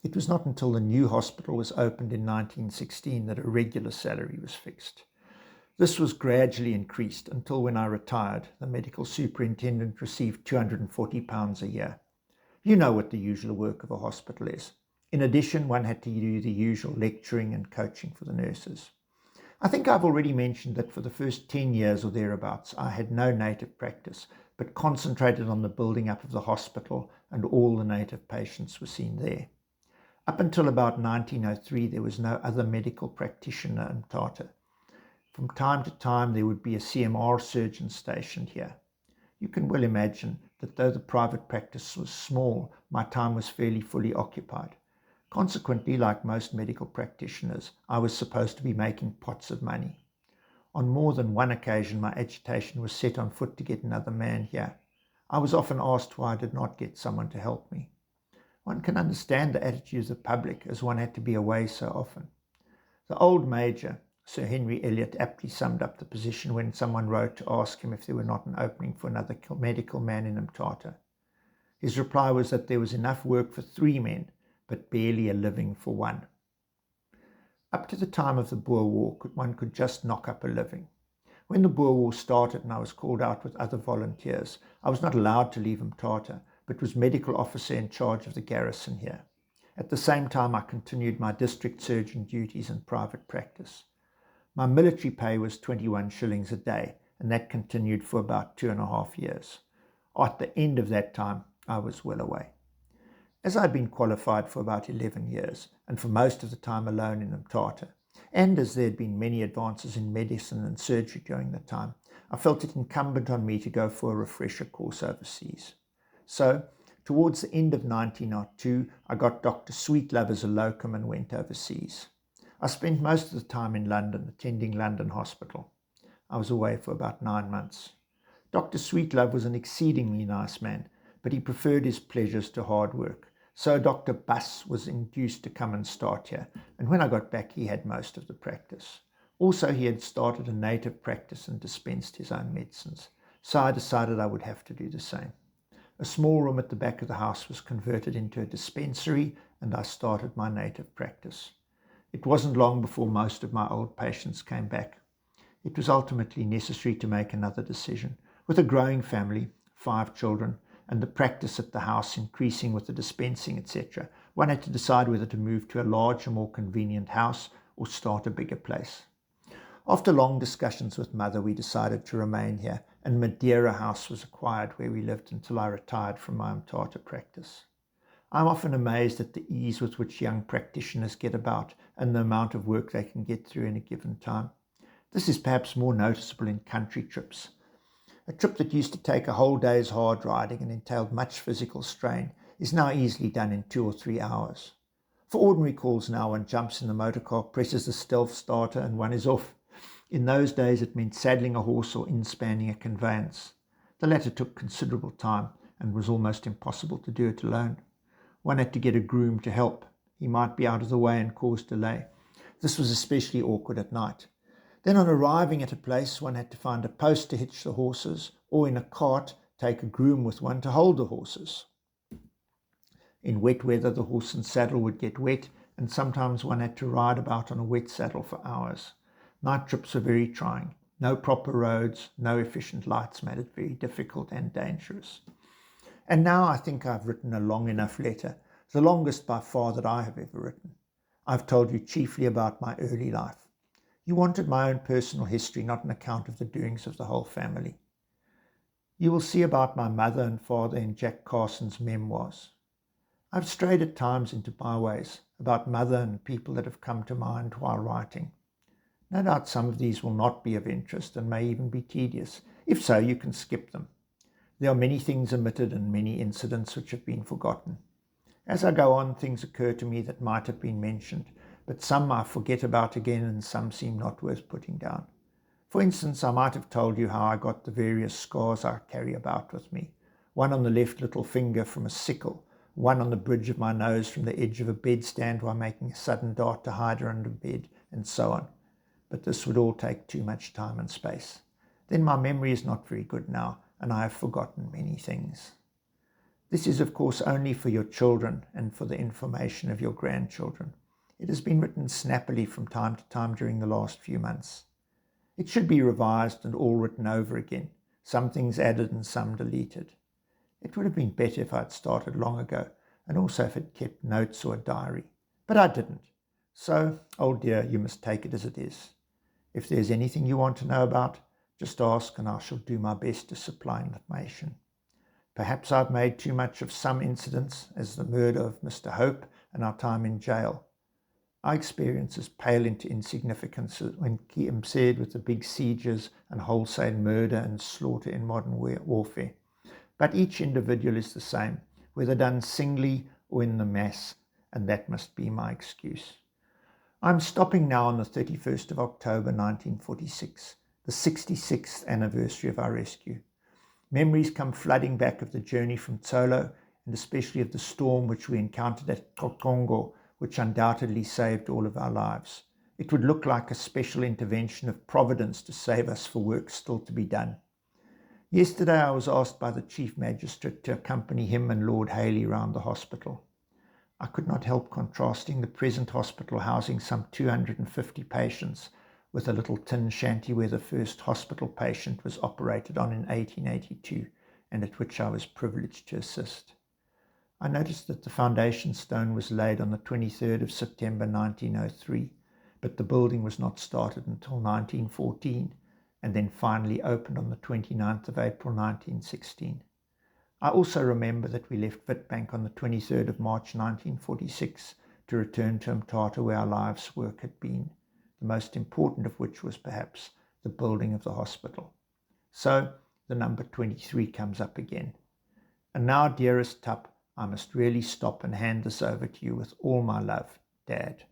It was not until the new hospital was opened in 1916 that a regular salary was fixed. This was gradually increased until when I retired, the medical superintendent received £240 a year. You know what the usual work of a hospital is. In addition, one had to do the usual lecturing and coaching for the nurses. I think I've already mentioned that for the first 10 years or thereabouts, I had no native practice, but concentrated on the building up of the hospital, and all the native patients were seen there. Up until about 1903, there was no other medical practitioner in Mthatha. From time to time, there would be a CMR surgeon stationed here. You can well imagine that though the private practice was small, my time was fairly fully occupied. Consequently, like most medical practitioners, I was supposed to be making pots of money. On more than one occasion, my agitation was set on foot to get another man here. I was often asked why I did not get someone to help me. One can understand the attitude of the public, as one had to be away so often. The old Major, Sir Henry Elliot, aptly summed up the position when someone wrote to ask him if there were not an opening for another medical man in Mthatha. His reply was that there was enough work for 3 men, but barely a living for 1. Up to the time of the Boer War, one could just knock up a living. When the Boer War started and I was called out with other volunteers, I was not allowed to leave Mthatha, but was medical officer in charge of the garrison here. At the same time, I continued my district surgeon duties and private practice. My military pay was 21 shillings a day, and that continued for about 2.5 years. At the end of that time, I was well away. As I had been qualified for about 11 years, and for most of the time alone in Mthatha, and as there had been many advances in medicine and surgery during the time, I felt it incumbent on me to go for a refresher course overseas. So, towards the end of 1902, I got Dr. Sweetlove as a locum and went overseas. I spent most of the time in London, attending London Hospital. I was away for about 9 months. Dr. Sweetlove was an exceedingly nice man, but he preferred his pleasures to hard work. So Dr. Buss was induced to come and start here, and when I got back he had most of the practice. Also, he had started a native practice and dispensed his own medicines, so I decided I would have to do the same. A small room at the back of the house was converted into a dispensary, and I started my native practice. It wasn't long before most of my old patients came back. It was ultimately necessary to make another decision. With a growing family, 5 children, and the practice at the house increasing with the dispensing, etc., one had to decide whether to move to a larger, more convenient house or start a bigger place. After long discussions with Mother, we decided to remain here, and Madeira House was acquired, where we lived until I retired from my Mthatha practice. I'm often amazed at the ease with which young practitioners get about and the amount of work they can get through in a given time. This is perhaps more noticeable in country trips. A trip that used to take a whole day's hard riding and entailed much physical strain is now easily done in 2 or 3 hours. For ordinary calls now, one jumps in the motor car, presses the stealth starter, and one is off. In those days it meant saddling a horse or inspanning a conveyance. The latter took considerable time and was almost impossible to do it alone. One had to get a groom to help. He might be out of the way and cause delay. This was especially awkward at night. Then on arriving at a place, one had to find a post to hitch the horses, or in a cart take a groom with one to hold the horses. In wet weather, the horse and saddle would get wet, and sometimes one had to ride about on a wet saddle for hours. Night trips were very trying. No proper roads, no efficient lights made it very difficult and dangerous. And now I think I've written a long enough letter, the longest by far that I have ever written. I've told you chiefly about my early life. You wanted my own personal history, not an account of the doings of the whole family. You will see about my mother and father in Jack Carson's memoirs. I've strayed at times into byways about mother and people that have come to mind while writing. No doubt some of these will not be of interest and may even be tedious. If so, you can skip them. There are many things omitted and many incidents which have been forgotten. As I go on, things occur to me that might have been mentioned, but some I forget about again and some seem not worth putting down. For instance, I might have told you how I got the various scars I carry about with me. One on the left little finger from a sickle, one on the bridge of my nose from the edge of a bedstand while making a sudden dart to hide her under bed, and so on. But this would all take too much time and space. Then my memory is not very good now, and I have forgotten many things. This is, of course, only for your children and for the information of your grandchildren. It has been written snappily from time to time during the last few months. It should be revised and all written over again, some things added and some deleted. It would have been better if I had started long ago, and also if I'd kept notes or a diary. But I didn't. So, oh dear, you must take it as it is. If there's anything you want to know about, just ask and I shall do my best to supply information. Perhaps I've made too much of some incidents, as the murder of Mr. Hope and our time in jail. Our experiences pale into insignificance when compared with the big sieges and wholesale murder and slaughter in modern warfare. But each individual is the same, whether done singly or in the mass, and that must be my excuse. I'm stopping now on the 31st of October 1946, the 66th anniversary of our rescue. Memories come flooding back of the journey from Tsolo, and especially of the storm which we encountered at Kokongo, which undoubtedly saved all of our lives. It would look like a special intervention of Providence to save us for work still to be done. Yesterday I was asked by the Chief Magistrate to accompany him and Lord Haley round the hospital. I could not help contrasting the present hospital housing some 250 patients with a little tin shanty where the first hospital patient was operated on in 1882 and at which I was privileged to assist. I noticed that the foundation stone was laid on the 23rd of September 1903, but the building was not started until 1914 and then finally opened on the 29th of April 1916. I also remember that we left Witbank on the 23rd of March 1946 to return to Mthatha where our life's work had been, the most important of which was perhaps the building of the hospital. So the number 23 comes up again. And now, dearest Tup, I must really stop and hand this over to you with all my love, Dad.